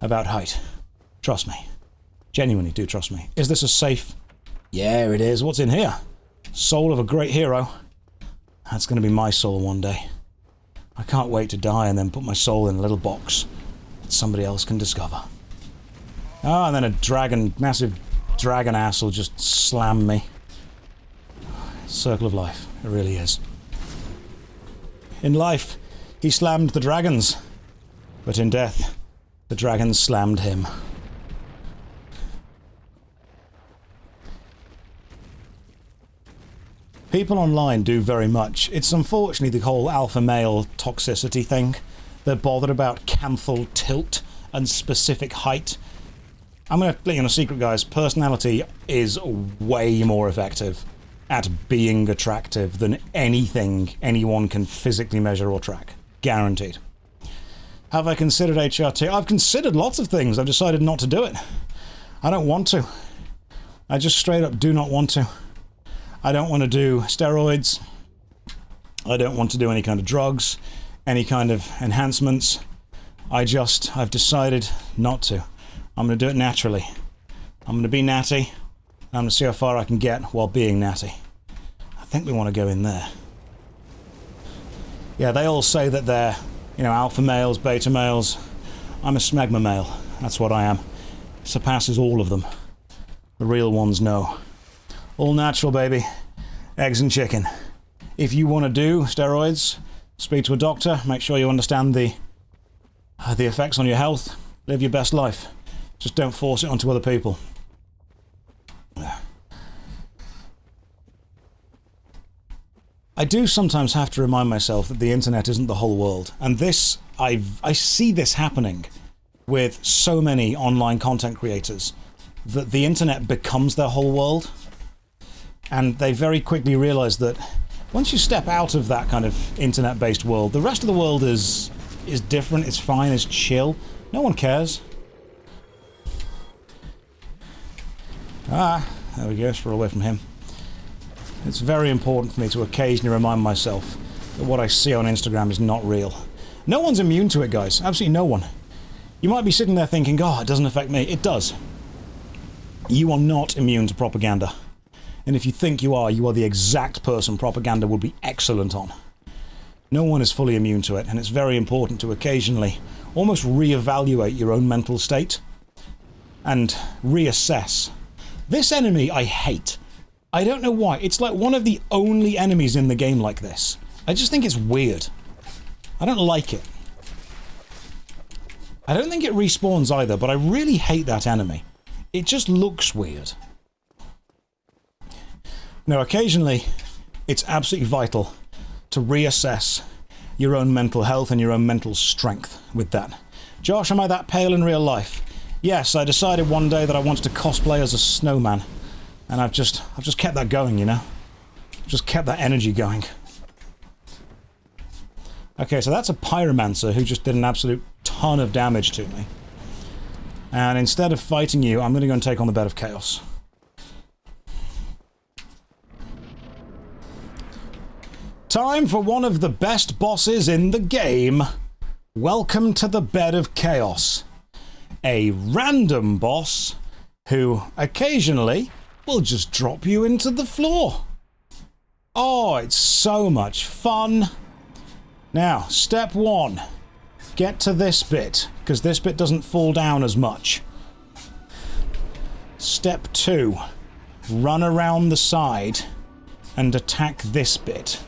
about height. Trust me. Genuinely do trust me. Is this a safe? Yeah, it is. What's in here? Soul of a great hero. That's going to be my soul one day. I can't wait to die and then put my soul in a little box that somebody else can discover. Oh, and then a dragon, massive dragon ass will just slam me. Circle of life. It really is. In life, he slammed the dragons. But in death, the dragons slammed him. People online do very much. It's unfortunately the whole alpha male toxicity thing. They're bothered about canthal tilt and specific height. I'm going to let you know a secret, guys. Personality is way more effective at being attractive than anything anyone can physically measure or track. Guaranteed. Have I considered HRT? I've considered lots of things. I've decided not to do it. I don't want to. I just straight up do not want to. I don't want to do steroids. I don't want to do any kind of drugs, any kind of enhancements. I've decided not to. I'm going to do it naturally. I'm going to be natty. I'm going to see how far I can get while being natty. I think we want to go in there. Yeah, they all say that they're, alpha males, beta males. I'm a smegma male. That's what I am. Surpasses all of them. The real ones know. All natural, baby. Eggs and chicken. If you want to do steroids, speak to a doctor. Make sure you understand the effects on your health. Live your best life. Just don't force it onto other people. I do sometimes have to remind myself that the internet isn't the whole world. And this, I see this happening with so many online content creators, that the internet becomes their whole world. And they very quickly realize that once you step out of that kind of internet-based world, the rest of the world is different, it's fine, it's chill. No one cares. Ah, there we go, we're away from him. It's very important for me to occasionally remind myself that what I see on Instagram is not real. No one's immune to it, guys. Absolutely no one. You might be sitting there thinking, oh, it doesn't affect me. It does. You are not immune to propaganda. And if you think you are the exact person propaganda would be excellent on. No one is fully immune to it, and it's very important to occasionally almost reevaluate your own mental state and reassess. This enemy I hate. I don't know why. It's like one of the only enemies in the game like this. I just think it's weird. I don't like it. I don't think it respawns either, but I really hate that enemy. It just looks weird. Now, occasionally, it's absolutely vital to reassess your own mental health and your own mental strength with that. Josh, am I that pale in real life? Yes, I decided one day that I wanted to cosplay as a snowman. And I've just kept that going, you know? Just kept that energy going. Okay, so that's a pyromancer who just did an absolute ton of damage to me. And instead of fighting you, I'm going to go and take on the Bed of Chaos. Time for one of the best bosses in the game. Welcome to the Bed of Chaos. A random boss who occasionally will just drop you into the floor. Oh, it's so much fun. Now, step one. Get to this bit, because this bit doesn't fall down as much. Step two. Run around the side and attack this bit.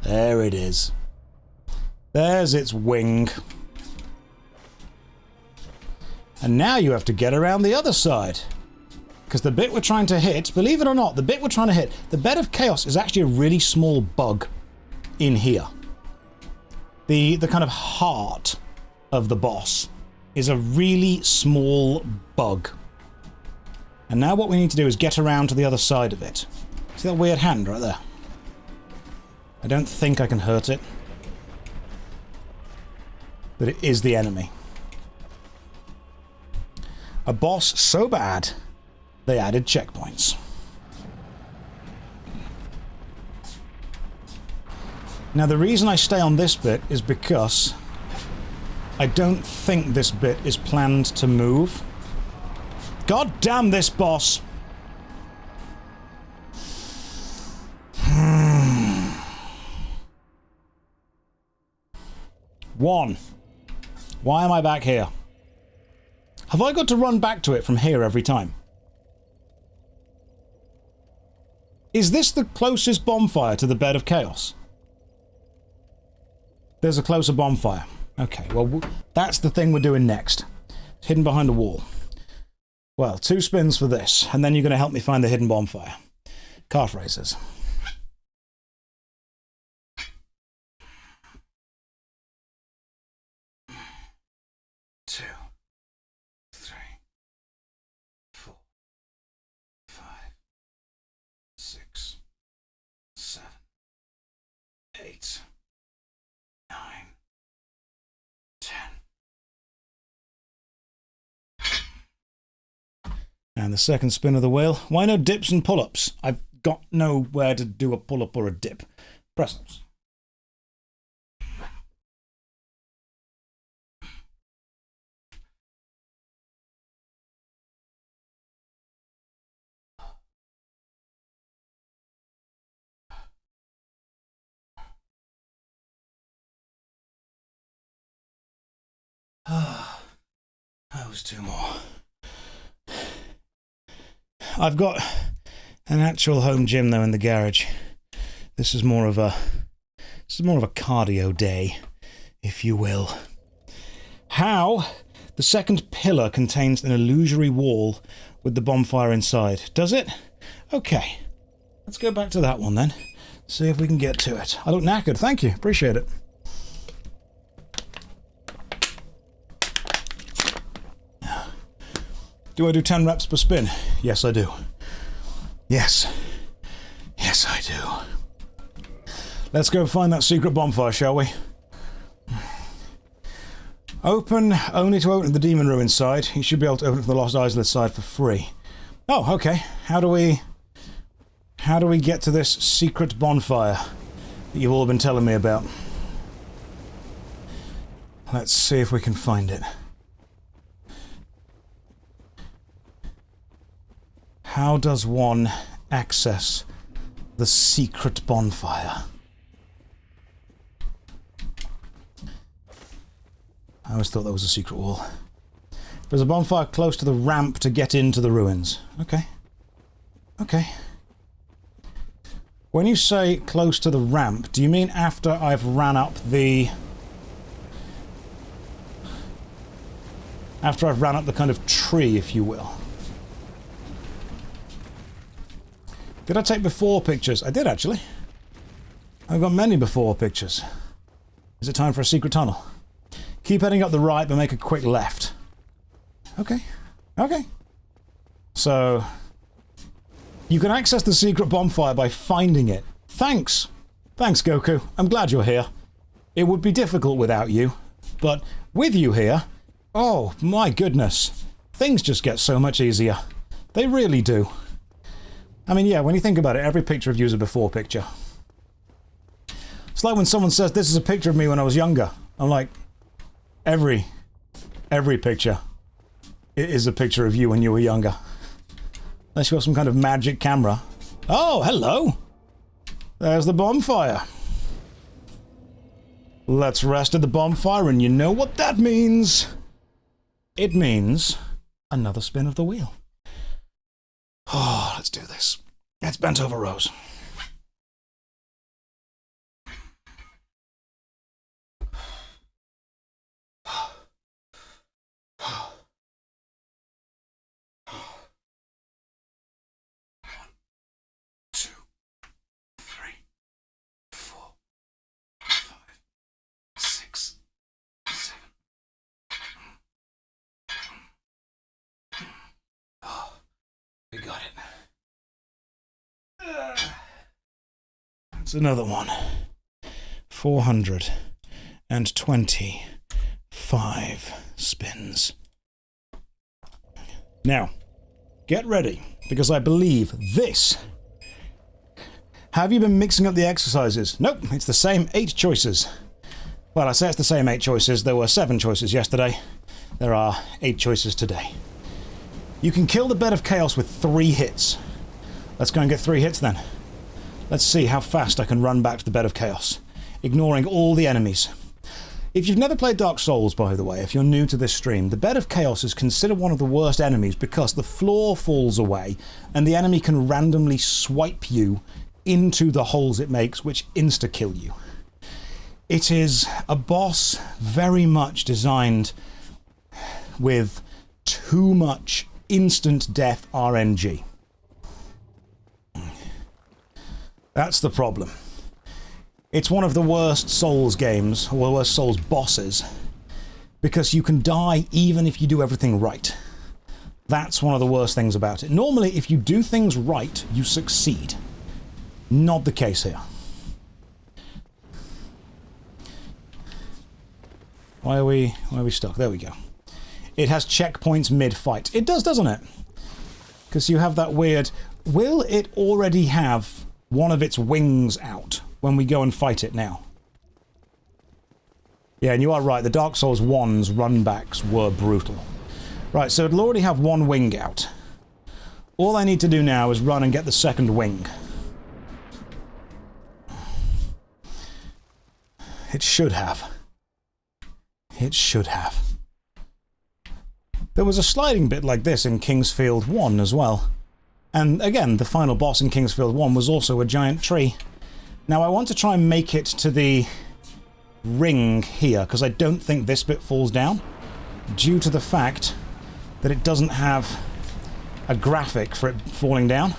There it is. There's its wing. And now you have to get around the other side. Because the bit we're trying to hit, believe it or not, the bit we're trying to hit, the Bed of Chaos is actually a really small bug in here. The kind of heart of the boss is a really small bug. And now what we need to do is get around to the other side of it. See that weird hand right there? I don't think I can hurt it. But it is the enemy. A boss so bad, they added checkpoints. Now the reason I stay on this bit is because I don't think this bit is planned to move. God damn this boss! One. Why am I back here? Have I got to run back to it from here every time? Is this the closest bonfire to the Bed of Chaos? There's a closer bonfire. Okay, well, that's the thing we're doing next. It's hidden behind a wall. Well, 2 spins for this, and then you're going to help me find the hidden bonfire. Calf raisers. 2, 3, 4, 5, 6, 7, 8, 9, 10. And the second spin of the wheel. Why no dips and pull-ups? I've got nowhere to do a pull-up or a dip. Press-ups. That was two more. I've got an actual home gym though in the garage. This is more of a cardio day, if you will. How the second pillar contains an illusory wall with the bonfire inside. Does it? Okay. Let's go back to that one then. See if we can get to it. I look knackered. Thank you. Appreciate it. Do I do 10 reps per spin? Yes, I do. Yes. Yes, I do. Let's go find that secret bonfire, shall we? Open only to open the demon ruin side. You should be able to open it from the Lost Islet side for free. Oh, okay. How do we get to this secret bonfire that you've all been telling me about? Let's see if we can find it. How does one access the secret bonfire? I always thought there was a secret wall. There's a bonfire close to the ramp to get into the ruins. Okay. Okay. When you say close to the ramp, do you mean after I've ran up the... after I've ran up the kind of tree, if you will? Did I take before pictures? I did, actually. I've got many before pictures. Is it time for a secret tunnel? Keep heading up the right, but make a quick left. Okay. Okay. So... you can access the secret bonfire by finding it. Thanks. Thanks, Goku. I'm glad you're here. It would be difficult without you. But with you here... oh, my goodness. Things just get so much easier. They really do. I mean, yeah, when you think about it, every picture of you is a before picture. It's like when someone says, this is a picture of me when I was younger. I'm like, every picture is a picture of you when you were younger. Unless you have some kind of magic camera. Oh, hello! There's the bonfire. Let's rest at the bonfire, and you know what that means. It means another spin of the wheel. Oh, let's do this. It's bent over rows. We got it. That's another one. 425 spins. Now, get ready, because I believe this. Have you been mixing up the exercises? Nope, it's the same 8 choices. Well, I say it's the same 8 choices. There were 7 choices yesterday. There are 8 choices today. You can kill the Bed of Chaos with 3 hits. Let's go and get 3 hits then. Let's see how fast I can run back to the Bed of Chaos, ignoring all the enemies. If you've never played Dark Souls, by the way, if you're new to this stream, the Bed of Chaos is considered one of the worst enemies because the floor falls away and the enemy can randomly swipe you into the holes it makes, which insta-kill you. It is a boss very much designed with too much instant death RNG. That's the problem. It's one of the worst Souls games, or the worst Souls bosses, because you can die even if you do everything right. That's one of the worst things about it. Normally, if you do things right, you succeed. Not the case here. Why are we stuck? There we go. It has checkpoints mid-fight. It does, doesn't it? Because you have that weird... will it already have one of its wings out when we go and fight it now? Yeah, and you are right. The Dark Souls 1's runbacks were brutal. Right, so it'll already have one wing out. All I need to do now is run and get the second wing. It should have. It should have. There was a sliding bit like this in Kingsfield 1 as well. And again, the final boss in Kingsfield 1 was also a giant tree. Now I want to try and make it to the ring here, because I don't think this bit falls down, due to the fact that it doesn't have a graphic for it falling down.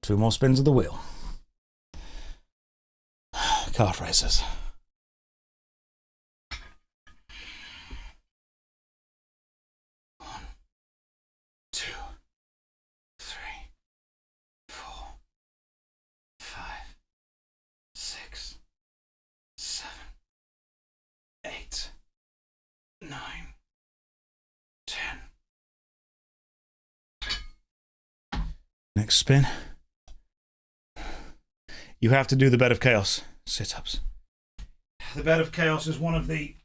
Two more spins of the wheel. Kart races. One, two, three, four, five, six, seven, 8, 9, 10. Next spin. You have to do the Bed of Chaos sit-ups. The Bed of Chaos is one of the...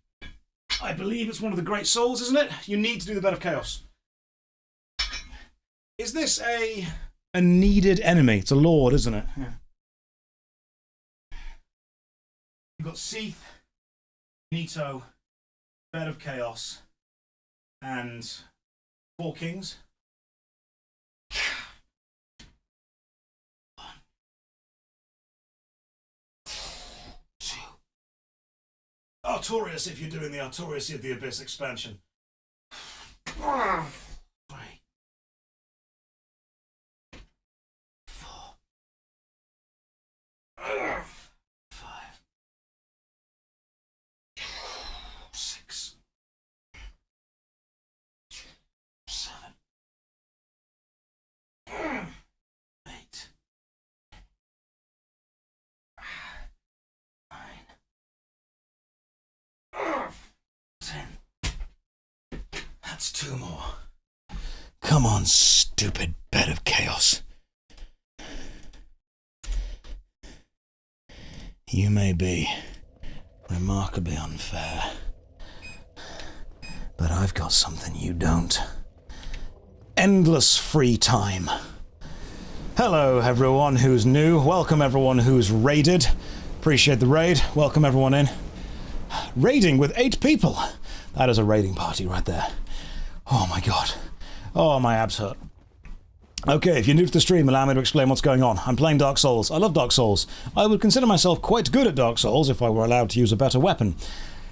I believe it's one of the great souls, isn't it? You need to do the Bed of Chaos. Is this a needed enemy? It's a lord, isn't it? Yeah. You've got Seath, Nito, Bed of Chaos, and 4 kings. Artorias, if you're doing the Artorias of the Abyss expansion. 3, 4, 5, 6, 7, 8, 9, 10. That's 2 more. Come on, stupid Bed of Chaos. You may be remarkably unfair, but I've got something you don't. Endless free time. Hello, everyone who's new. Welcome, everyone who's raided. Appreciate the raid. Welcome, everyone in. Raiding with 8 people. That is a raiding party right there. Oh my god. Oh, my abs hurt. Okay, if you're new to the stream, allow me to explain what's going on. I'm playing Dark Souls. I love Dark Souls. I would consider myself quite good at Dark Souls if I were allowed to use a better weapon.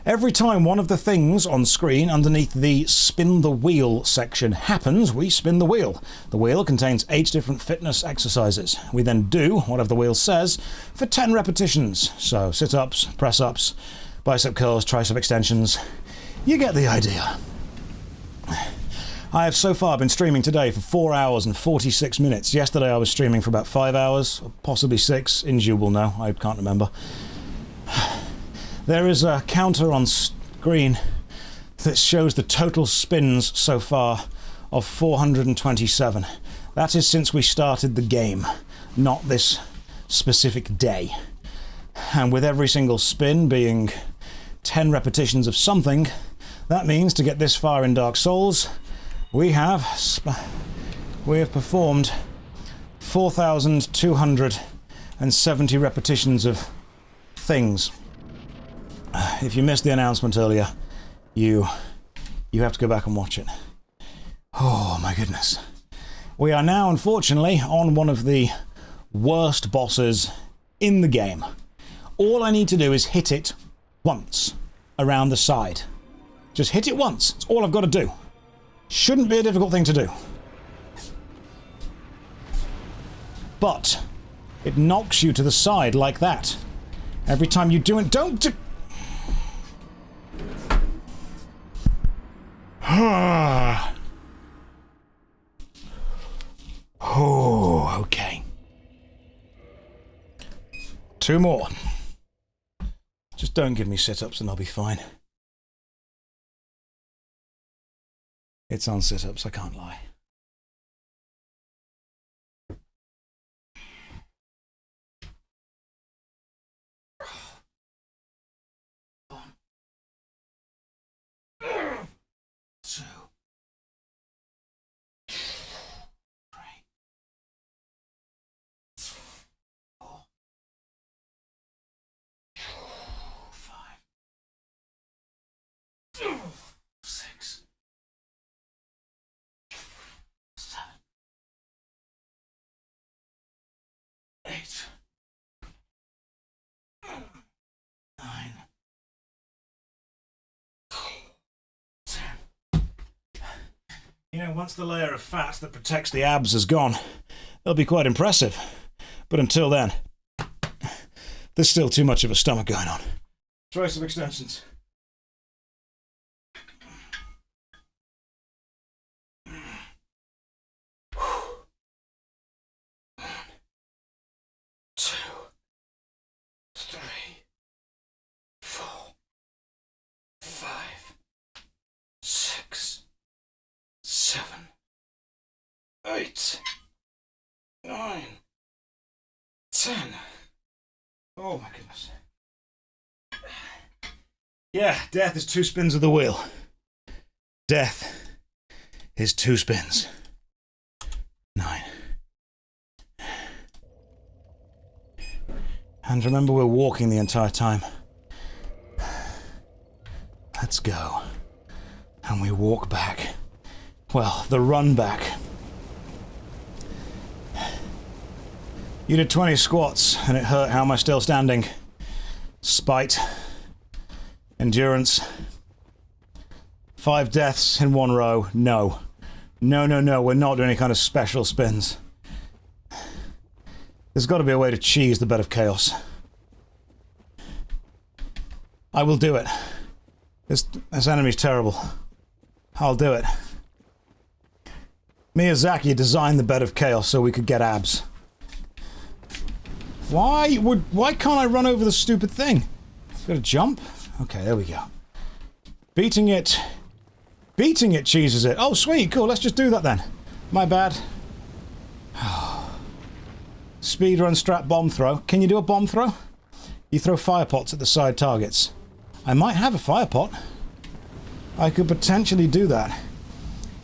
Every time one of the things on screen underneath the spin the wheel section happens, we spin the wheel. The wheel contains 8 different fitness exercises. We then do whatever the wheel says for 10 repetitions. So sit-ups, press-ups, bicep curls, tricep extensions. You get the idea. I have so far been streaming today for 4 hours and 46 minutes. Yesterday I was streaming for about 5 hours, possibly 6. Inju will know, I can't remember. There is a counter on screen that shows the total spins so far of 427. That is since we started the game, not this specific day. And with every single spin being 10 repetitions of something, that means to get this far in Dark Souls, we have performed 4,270 repetitions of things. If you missed the announcement earlier, you have to go back and watch it. Oh my goodness. We are now, unfortunately, on one of the worst bosses in the game. All I need to do is hit it once around the side. Just hit it once. That's all I've got to do. Shouldn't be a difficult thing to do. But it knocks you to the side like that. Every time you do it, don't do... Oh, okay. 2 more. Just don't give me sit-ups and I'll be fine. It's on sit-ups, I can't lie. One, 2, 8, 9, 10. You know, once the layer of fat that protects the abs is gone, it'll be quite impressive. But until then, there's still too much of a stomach going on. Try some extensions. 2, 3, 4, 5, 6, 7, 8, 9, 10. Oh my goodness. Yeah, death is 2 spins of the wheel. Death is 2 spins. 9. And remember, we're walking the entire time. Let's go. And we walk back. Well, the run back. You did 20 squats, and it hurt. How am I still standing? Spite. Endurance. 5 deaths in 1 row. No. No, no, no. We're not doing any kind of special spins. There's got to be a way to cheese the bed of chaos. I will do it. This enemy's terrible. I'll do it. Miyazaki designed the bed of chaos so we could get abs. Why can't I run over the stupid thing? Gotta jump? Okay, there we go. Beating it cheeses it. Oh, sweet, cool, let's just do that then. My bad. Speedrun strat bomb throw. Can you do a bomb throw? You throw fire pots at the side targets. I might have a fire pot. I could potentially do that.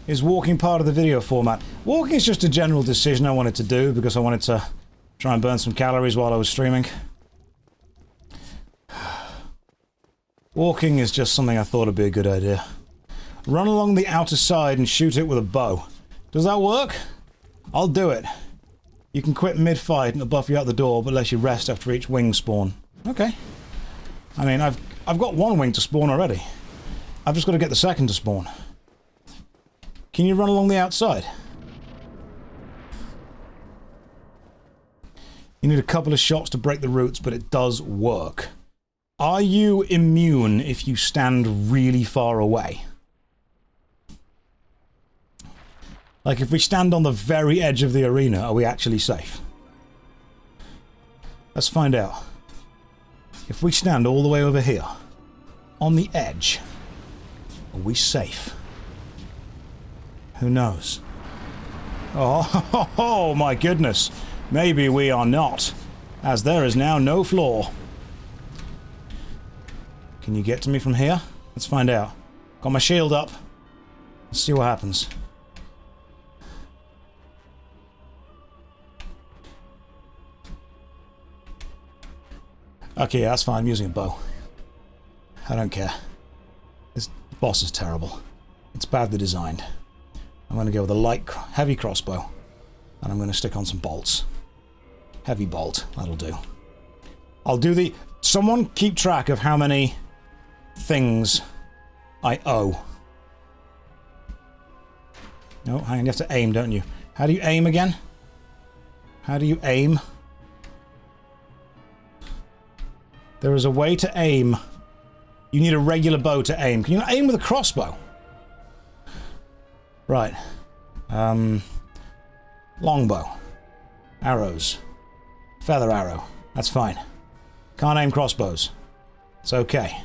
Is walking part of the video format? Walking is just a general decision I wanted to do because I wanted to try and burn some calories while I was streaming. Walking is just something I thought would be a good idea. Run along the outer side and shoot it with a bow. Does that work? I'll do it. You can quit mid-fight and it'll buff you out the door, but unless you rest after each wing spawn. Okay. I mean, I've got 1 wing to spawn already. I've just got to get the second to spawn. Can you run along the outside? You need a couple of shots to break the roots, but it does work. Are you immune if you stand really far away? Like, if we stand on the very edge of the arena, are we actually safe? Let's find out. If we stand all the way over here, on the edge, are we safe? Who knows? Oh, my goodness. Maybe we are not, as there is now no floor. Can you get to me from here? Let's find out. Got my shield up. Let's see what happens. Okay, yeah, that's fine. I'm using a bow. I don't care. This boss is terrible. It's badly designed. I'm going to go with a heavy crossbow. And I'm going to stick on some bolts. Heavy bolt. That'll do. I'll do the... Someone keep track of how many things I owe. No, hang on. You have to aim, don't you? How do you aim again? How do you aim? There is a way to aim. You need a regular bow to aim. Can you not aim with a crossbow? Right. Longbow. Arrows. Feather arrow. That's fine. Can't aim crossbows. It's okay.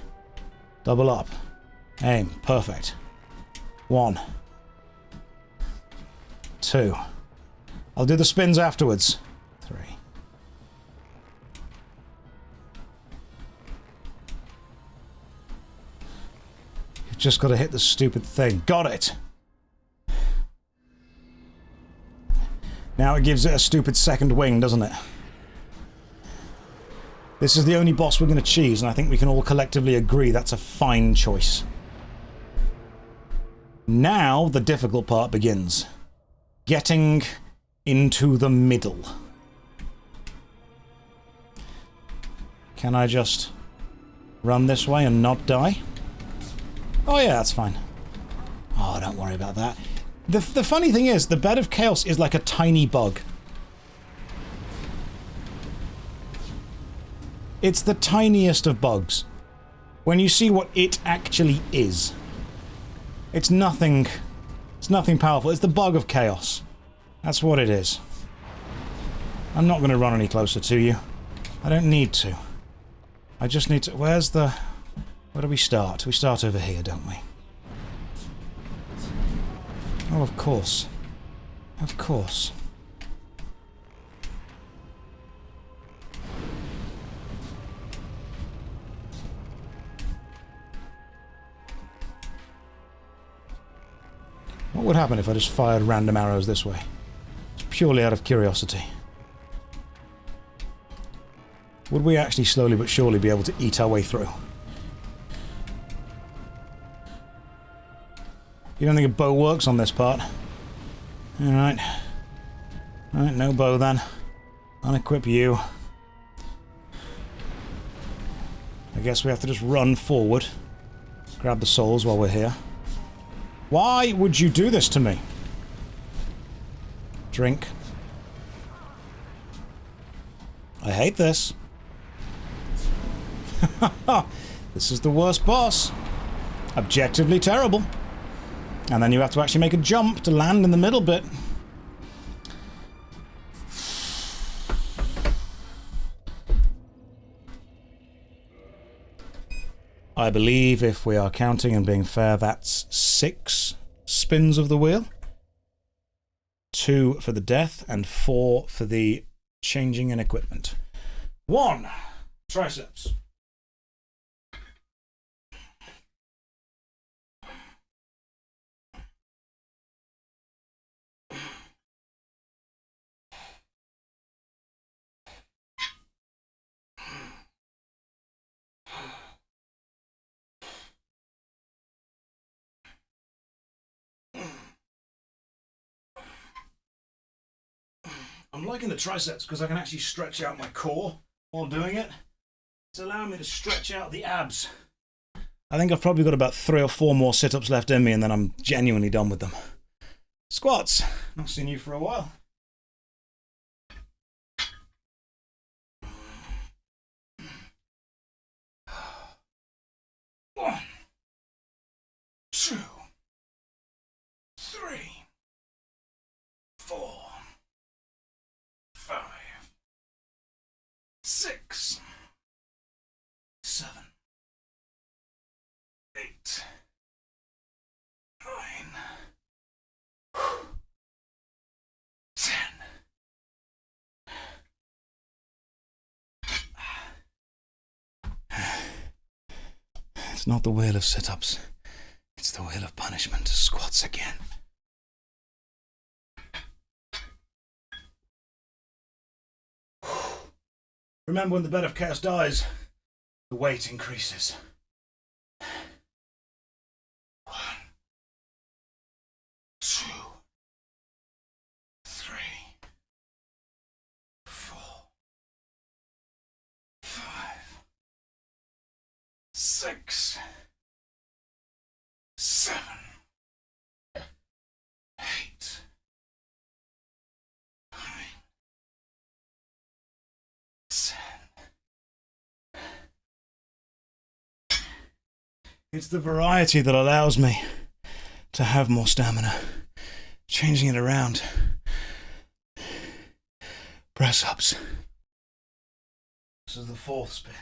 Double up. Aim. Perfect. 1. 2. I'll do the spins afterwards. 3. You've just got to hit the stupid thing. Got it! Now it gives it a stupid second wing, doesn't it? This is the only boss we're going to cheese, and I think we can all collectively agree that's a fine choice. Now the difficult part begins. Getting into the middle. Can I just run this way and not die? Oh yeah, that's fine. Oh, don't worry about that. The funny thing is, the Bed of Chaos is like a tiny bug. It's the tiniest of bugs. When you see what it actually is. It's nothing powerful. It's the bug of chaos. That's what it is. I'm not going to run any closer to you. I don't need to. I just need to... Where do we start? We start over here, don't we? Oh, of course. Of course. What would happen if I just fired random arrows this way? Just purely out of curiosity. Would we actually slowly but surely be able to eat our way through? You don't think a bow works on this part? Alright. Alright, no bow then. Unequip you. I guess we have to just run forward. Grab the souls while we're here. Why would you do this to me? Drink. I hate this. This is the worst boss. Objectively terrible. And then you have to actually make a jump to land in the middle bit. I believe, if we are counting and being fair, that's 6 spins of the wheel. 2 for the death and 4 for the changing in equipment. 1. Triceps. I'm liking the triceps because I can actually stretch out my core while doing it. It's allowing me to stretch out the abs. I think I've probably got about 3 or 4 more sit-ups left in me and then I'm genuinely done with them. Squats. Not seen you for a while. One, 2, 3, 4, 5, 6, 7, 8, 9, 10. It's not the wheel of sit-ups. It's the wheel of punishment. Squats again. Remember, when the Bed of Chaos dies, the weight increases. 1, 2, 3, 4, 5, 6, 7, 8, 9, 10. It's the variety that allows me to have more stamina. Changing it around. Press ups. This is the 4th spin.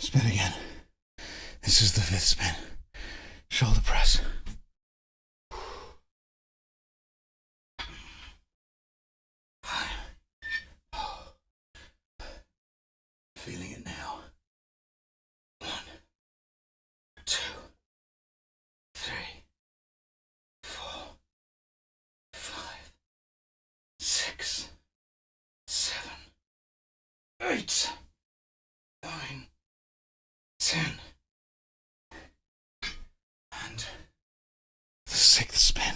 Spin again. This is the 5th spin. Shoulder press. Feeling it now. 1, 8, 9, 10. And the 6th spin.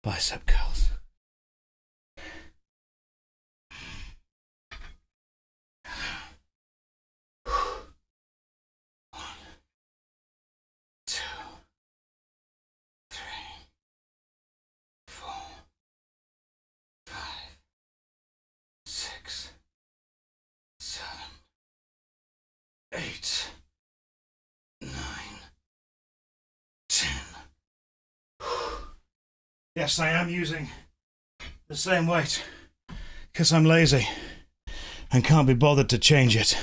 Bicep curls. 1, 2, 3, 4, 5, 6, 7, 8, 9, 10. Yes, I am using the same weight because I'm lazy and can't be bothered to change it.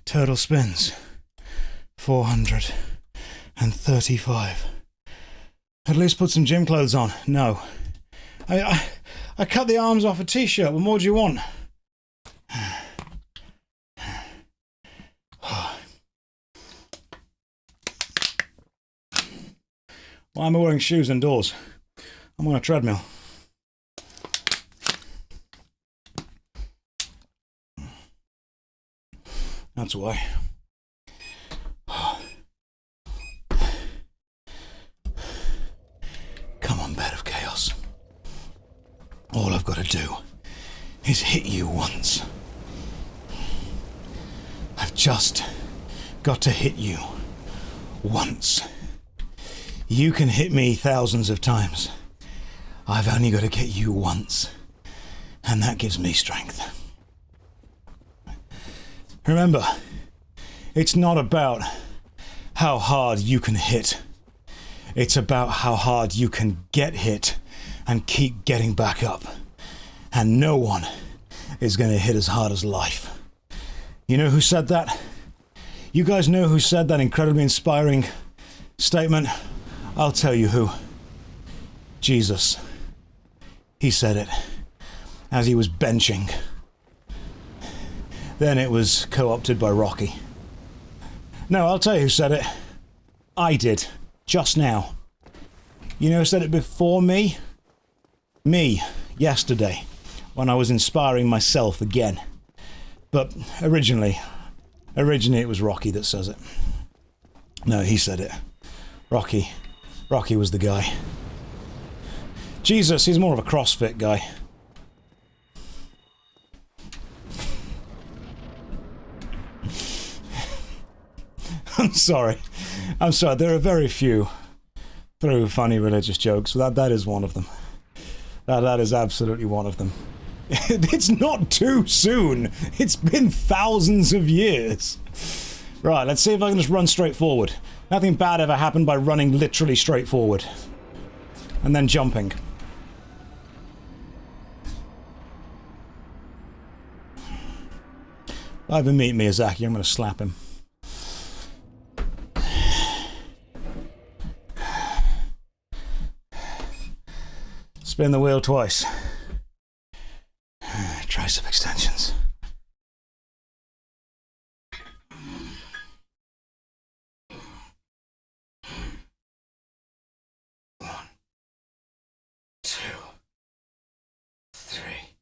Total spins 435. At least put some gym clothes on. No. I cut the arms off a t-shirt. What more do you want? Why am I wearing shoes indoors? I'm on a treadmill. That's why. Come on, bed of chaos. All I've got to do is hit you once. I've just got to hit you once. You can hit me thousands of times. I've only got to get you once. And that gives me strength. Remember, it's not about how hard you can hit. It's about how hard you can get hit and keep getting back up. And no one is going to hit as hard as life. You know who said that? You guys know who said that incredibly inspiring statement? I'll tell you who. Jesus. He said it as he was benching. Then it was co-opted by Rocky. No, I'll tell you who said it. I did. Just now. You know who said it before me? Me. Yesterday. When I was inspiring myself again. But originally it was Rocky that says it. No, he said it. Rocky was the guy. Jesus, he's more of a CrossFit guy. I'm sorry. There are very few through funny religious jokes. That is one of them. That is absolutely one of them. It's not too soon. It's been thousands of years. Right, let's see if I can just run straight forward. Nothing bad ever happened by running literally straight forward. And then jumping. If I ever meet Miyazaki, I'm going to slap him. Spin the wheel twice. Tricep extensions. One, two, three,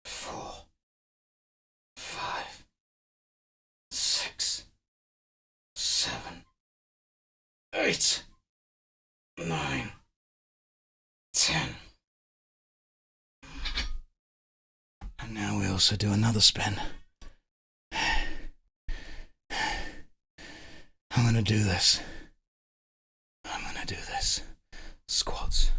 4, 5, 6, 7, 8, 9, 10. And now we also do another spin. I'm gonna do this. Squats.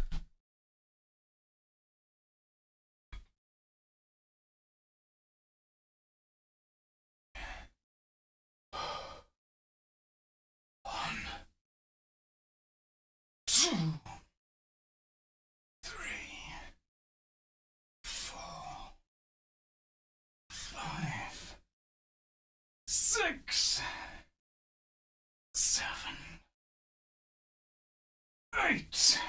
One, 2, 3, 4, 5, 6, 7, 8,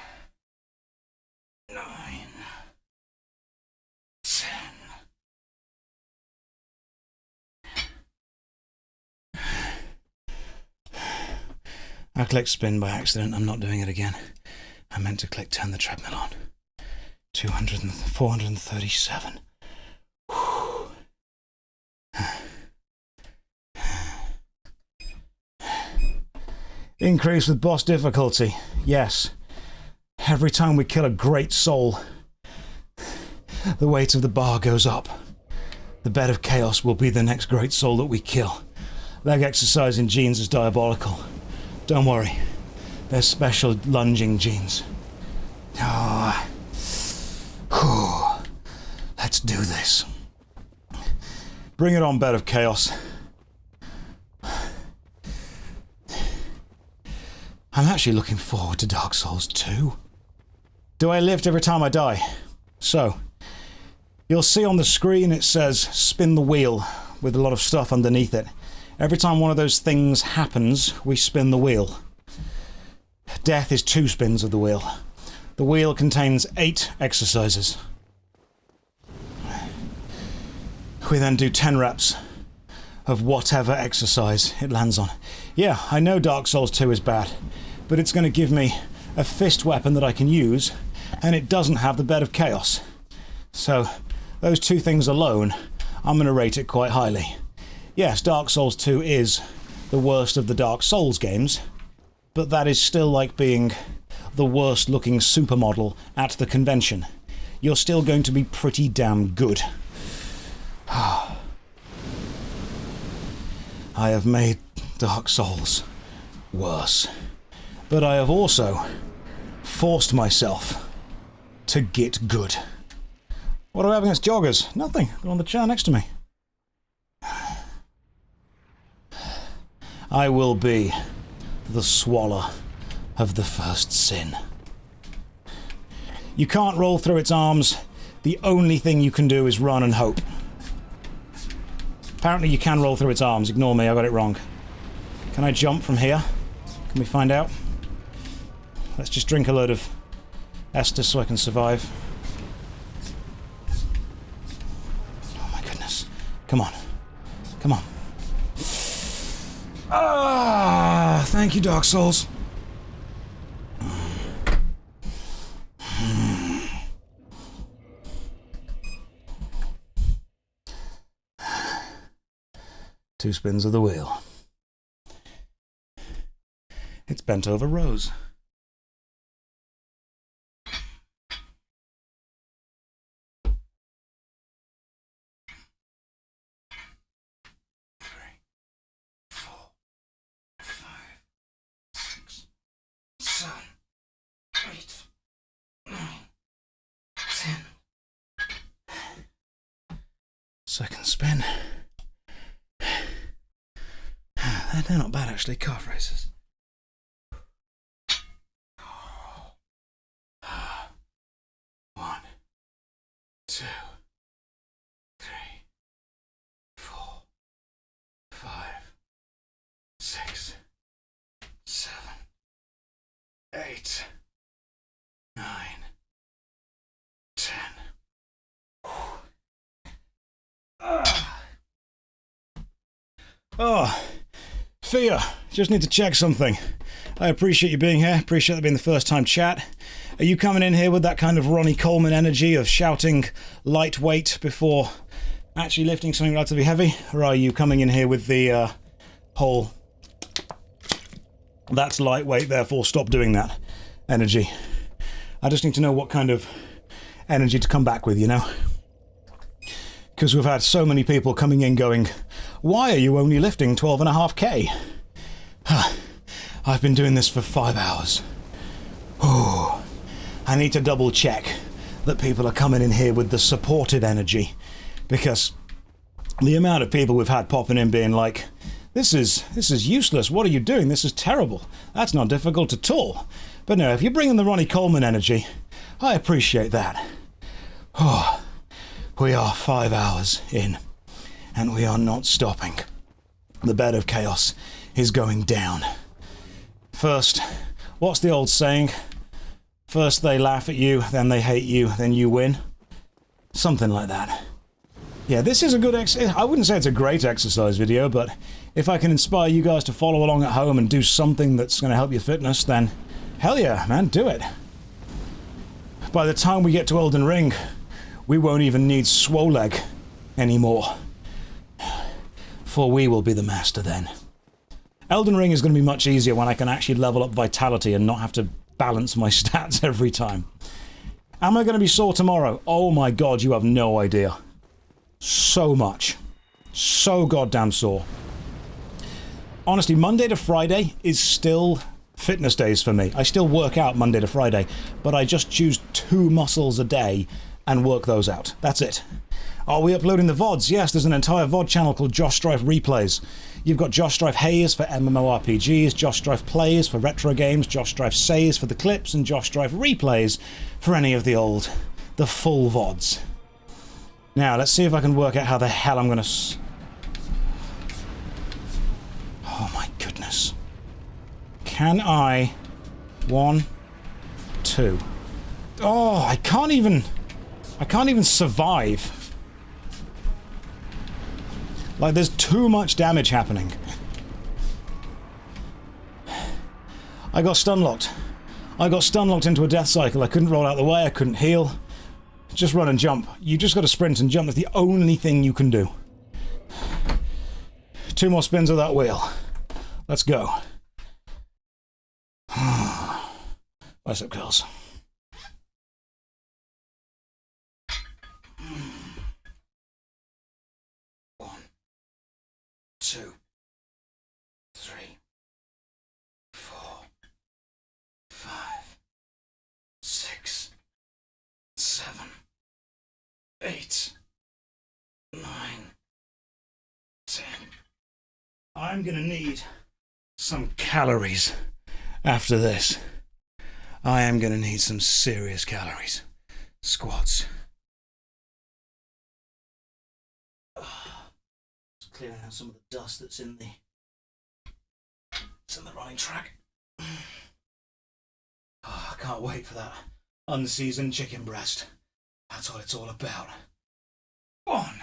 9, 10. I clicked spin by accident. I'm not doing it again. I meant to click turn the treadmill on. 200 and 437. Increase with boss difficulty. Yes. Every time we kill a great soul, the weight of the bar goes up. The bed of chaos will be the next great soul that we kill. Leg exercise in genes is diabolical. Don't worry. There's special lunging genes. Oh. Let's do this. Bring it on, bed of chaos. I'm actually looking forward to Dark Souls 2. Do I lift every time I die? So, you'll see on the screen it says spin the wheel with a lot of stuff underneath it. Every time one of those things happens, we spin the wheel. Death is 2 spins of the wheel. The wheel contains 8 exercises. We then do 10 reps of whatever exercise it lands on. Yeah, I know Dark Souls 2 is bad, but it's going to give me a fist weapon that I can use, and it doesn't have the bed of chaos. So, those 2 things alone, I'm going to rate it quite highly. Yes, Dark Souls 2 is the worst of the Dark Souls games, but that is still like being the worst looking supermodel at the convention. You're still going to be pretty damn good. I have made Dark Souls worse, but I have also forced myself to get good. What do I have against joggers? Nothing. They're on the chair next to me. I will be the swallow of the first sin. You can't roll through its arms. The only thing you can do is run and hope. Apparently you can roll through its arms. Ignore me, I got it wrong. Can I jump from here? Can we find out? Let's just drink a load of Estus so I can survive. Oh my goodness. Come on. Come on. Ah, thank you, Dark Souls. Two spins of the wheel. It's bent over rows. Second spin. They're not bad actually, calf races. One, two, three, four, five, six, seven, 8, 9, 10. Oh, Fia, just need to check something. I appreciate you being here, appreciate it being the first time chat. Are you coming in here with that kind of Ronnie Coleman energy of shouting lightweight before actually lifting something relatively heavy? Or are you coming in here with the whole that's lightweight, therefore stop doing that energy? I just need to know what kind of energy to come back with, you know? Because we've had so many people coming in going, why are you only lifting 12.5k? I've been doing this for 5 hours. Oh, I need to double check that people are coming in here with the supported energy, because the amount of people we've had popping in being like, this is useless, what are you doing? This is terrible. That's not difficult at all. But no, if you're bringing the Ronnie Coleman energy, I appreciate that. Oh, we are 5 hours in, and we are not stopping. The bed of chaos is going down. First, what's the old saying? First they laugh at you, then they hate you, then you win. Something like that. Yeah, this is a good I wouldn't say it's a great exercise video, but if I can inspire you guys to follow along at home and do something that's going to help your fitness, then hell yeah, man, do it. By the time we get to Elden Ring, we won't even need Swoleg anymore. For we will be the master then. Elden Ring is going to be much easier when I can actually level up vitality and not have to balance my stats every time. Am I going to be sore tomorrow? Oh my god, you have no idea. So much. So goddamn sore. Honestly, Monday to Friday is still fitness days for me. I still work out Monday to Friday, but I just choose 2 muscles a day and work those out. That's it. Are we uploading the VODs? Yes, there's an entire VOD channel called JoshStrifeReplays. You've got JoshStrifeHayes for MMORPGs, JoshStrifePlays for retro games, JoshStrifeSays for the clips, and JoshStrifeReplays for any of the full VODs. Now, let's see if I can work out how the hell I'm gonna oh my goodness. Can I... 1, 2... Oh, I can't even survive. Like, there's too much damage happening. I got stun locked. I got stun locked into a death cycle. I couldn't roll out the way, I couldn't heal. Just run and jump. You just got to sprint and jump. That's the only thing you can do. 2 more spins of that wheel. Let's go. Bicep curls. 1, 2, 3, 4, 5, 6, 7, 8, 9, 10. I'm gonna need some calories after this. I am gonna need some serious calories. Squats. Just clearing out some of the dust that's in the running track. Oh, I can't wait for that unseasoned chicken breast. That's what it's all about. 1,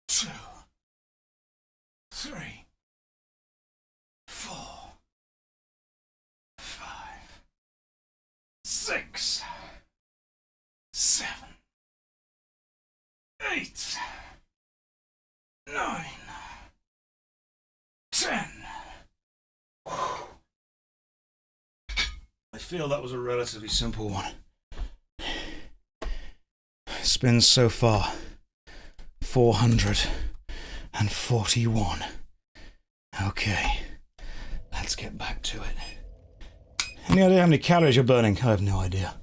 2, 3, 4, 5, 6, 7, 8, 9, 10. I feel that was a relatively simple one. Spins so far 441. Okay, let's get back to it. Any idea how many calories you're burning? I have no idea.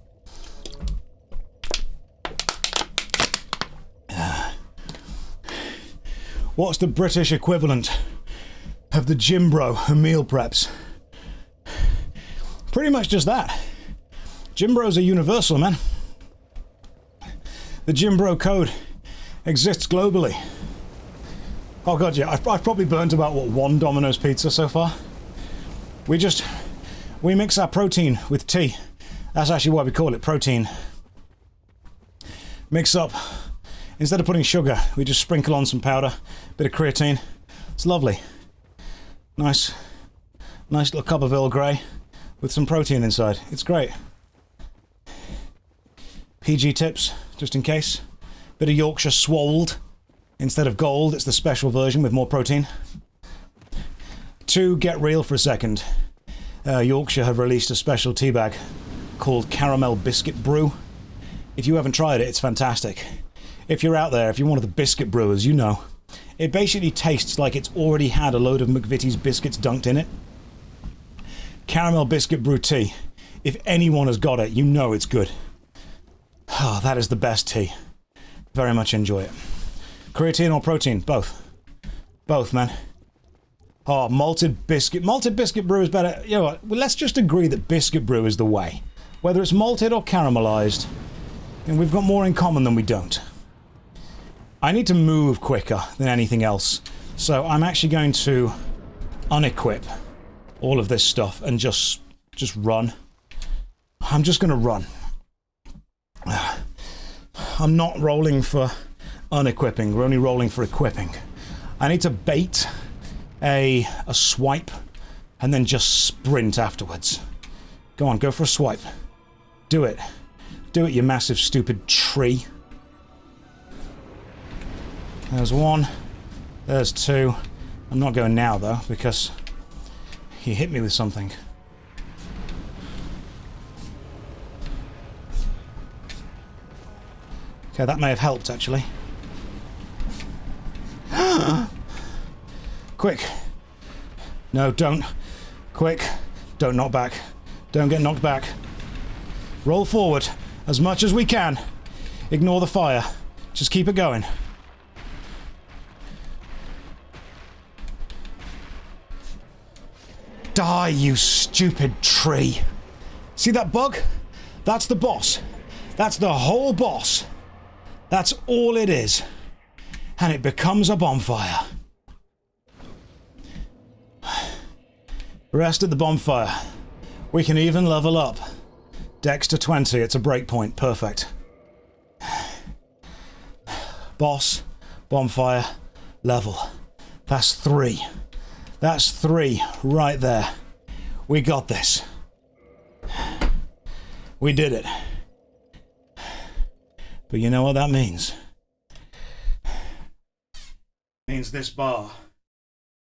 What's the British equivalent of the gym bro who meal preps? Pretty much just that. Gym bros are universal, man. The Gym Bro code exists globally. Oh god, yeah, I've probably burnt about, what, 1 Domino's pizza so far? We mix our protein with tea. That's actually why we call it protein. Mix up, instead of putting sugar, we just sprinkle on some powder, bit of creatine. It's lovely. Nice little cup of Earl Grey with some protein inside. It's great. PG tips, just in case. Bit of Yorkshire Swoles. Instead of gold, it's the special version with more protein. 2, get real for a second. Yorkshire have released a special tea bag called Caramel Biscuit Brew. If you haven't tried it, it's fantastic. If you're out there, if you're one of the biscuit brewers, you know. It basically tastes like it's already had a load of McVitie's biscuits dunked in it. Caramel Biscuit Brew tea. If anyone has got it, you know it's good. Oh, that is the best tea. Very much enjoy it. Creatine or protein? Both. Both, man. Oh, malted biscuit brew is better. You know what? Well, let's just agree that biscuit brew is the way. Whether it's malted or caramelized, and we've got more in common than we don't. I need to move quicker than anything else, so I'm actually going to unequip all of this stuff and just run. I'm just going to run. I'm not rolling for unequipping, we're only rolling for equipping. I need to bait a swipe and then just sprint afterwards. Go on, go for a swipe. Do it. Do it, you massive stupid tree. There's one. There's two. I'm not going now, though, because he hit me with something. Okay, that may have helped, actually. Quick. No, don't. Quick. Don't knock back. Don't get knocked back. Roll forward as much as we can. Ignore the fire. Just keep it going. Die, you stupid tree. See that bug? That's the boss. That's the whole boss. That's all it is. And it becomes a bonfire. Rest at the bonfire. We can even level up. Dex to 20, it's a breakpoint, perfect. Boss, bonfire, level. That's 3. That's 3 right there. We got this. We did it. But you know what that means? It means this bar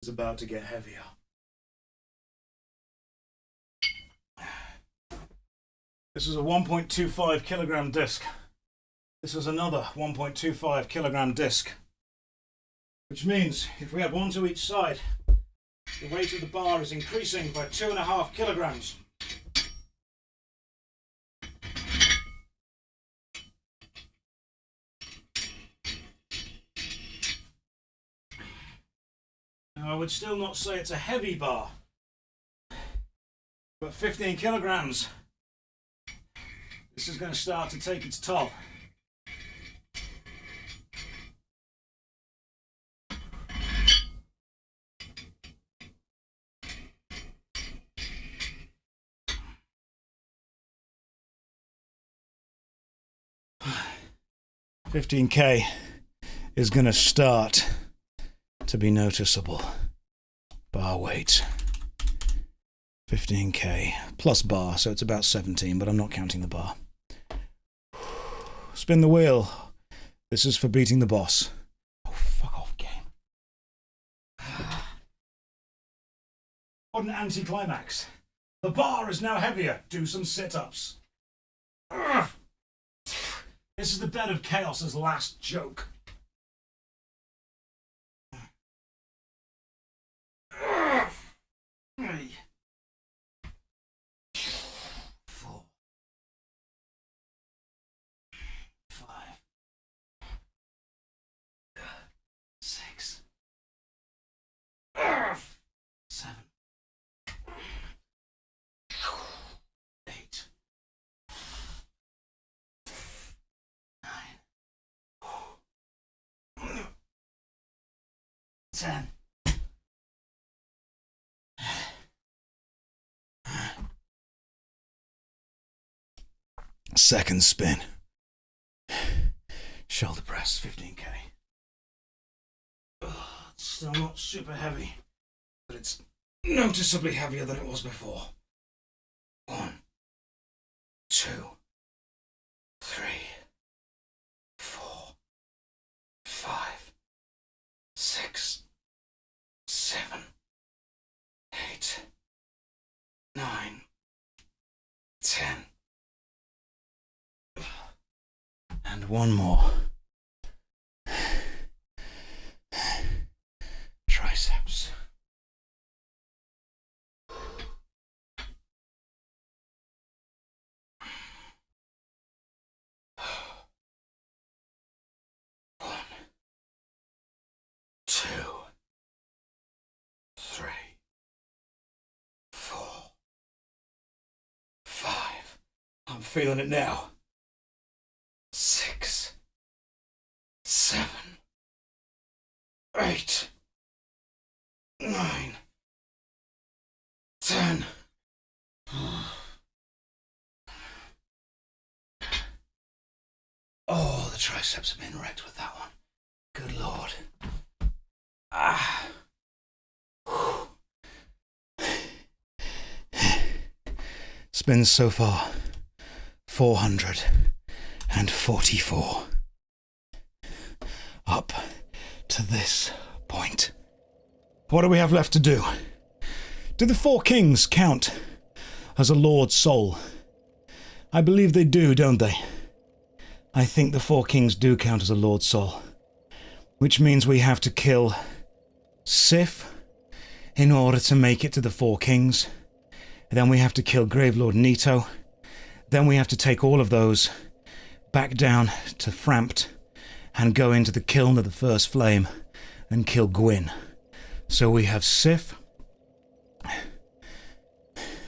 is about to get heavier. This is a 1.25 kilogram disc. This is another 1.25 kilogram disc. Which means if we add one to each side, the weight of the bar is increasing by 2.5 kilograms. Now, I would still not say it's a heavy bar, but 15 kilograms. This is going to start to take its toll. $15K is going to start to be noticeable. Bar weight. 15K plus bar, so it's about 17, but I'm not counting the bar. Spin the wheel. This is for beating the boss. Oh, fuck off, game. What an anticlimax. The bar is now heavier. Do some sit-ups. This is the Den of Chaos's last joke. Hey. 4, 5, 6, 7, 8, 9, 10. Second spin. Shoulder press, 15K. It's still not super heavy, but it's noticeably heavier than it was before. 1, 2, 3, 4, 5, 6, 7, 8, 9, 10. And one more. Triceps. One, 2, 3, 4, 5. I'm feeling it now. 6, 7, 8, 9, 10. Oh, the triceps have been wrecked with that one. Good Lord. Ah. Spins so far. 444. Up to this point. What do we have left to do? Do the 4 kings count as a lord's soul? I believe they do, don't they? I think the 4 kings do count as a lord's soul. Which means we have to kill Sif in order to make it to the 4 kings. Then we have to kill Gravelord Nito. Then we have to take all of those back down to Frampt and go into the kiln of the First Flame and kill Gwyn. So we have Sif,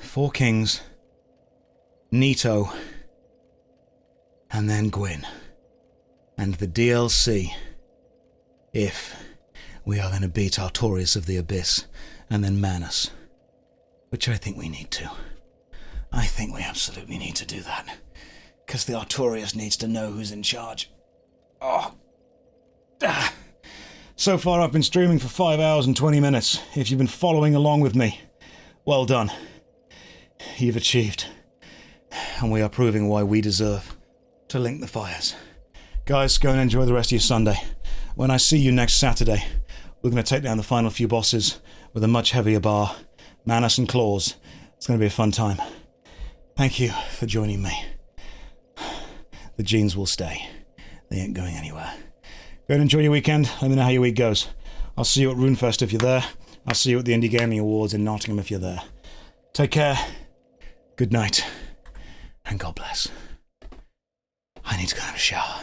4 kings, Nito, and then Gwyn. And the DLC, if we are going to beat Artorias of the Abyss and then Manus, which I think we need to. I think we absolutely need to do that, because the Artorias needs to know who's in charge. Oh. Ah. So far I've been streaming for 5 hours and 20 minutes. If you've been following along with me, well done. You've achieved. And we are proving why we deserve to link the fires. Guys, go and enjoy the rest of your Sunday. When I see you next Saturday, we're going to take down the final few bosses with a much heavier bar, Manus and Claws. It's going to be a fun time. Thank you for joining me. The jeans will stay. They ain't going anywhere. Go and enjoy your weekend. Let me know how your week goes. I'll see you at RuneFest if you're there. I'll see you at the Indie Gaming Awards in Nottingham if you're there. Take care. Good night. And God bless. I need to go have a shower.